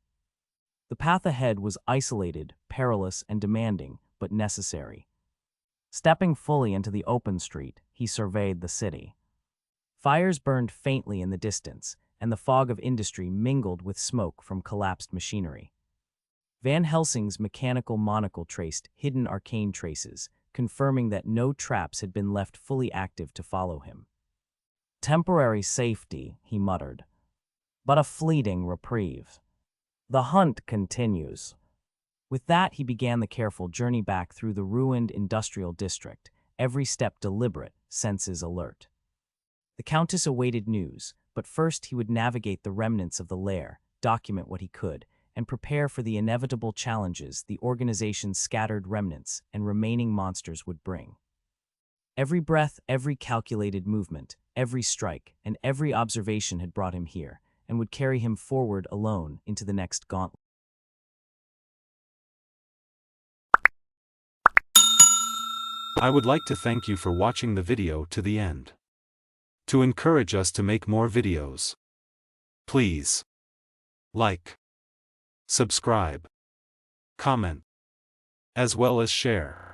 Speaker 2: The path ahead was isolated, perilous, and demanding, but necessary. Stepping fully into the open street, he surveyed the city. Fires burned faintly in the distance, and the fog of industry mingled with smoke from collapsed machinery. Van Helsing's mechanical monocle traced hidden arcane traces, confirming that no traps had been left fully active to follow him. "Temporary safety," he muttered, "but a fleeting reprieve. The hunt continues." With that, he began the careful journey back through the ruined industrial district, every step deliberate, senses alert. The Countess awaited news, but first he would navigate the remnants of the lair, document what he could, and prepare for the inevitable challenges the organization's scattered remnants and remaining monsters would bring. Every breath, every calculated movement, every strike, and every observation had brought him here, and would carry him forward alone into the next gauntlet.
Speaker 3: I would like to thank you for watching the video to the end. To encourage us to make more videos, please like, subscribe, comment, as well as share.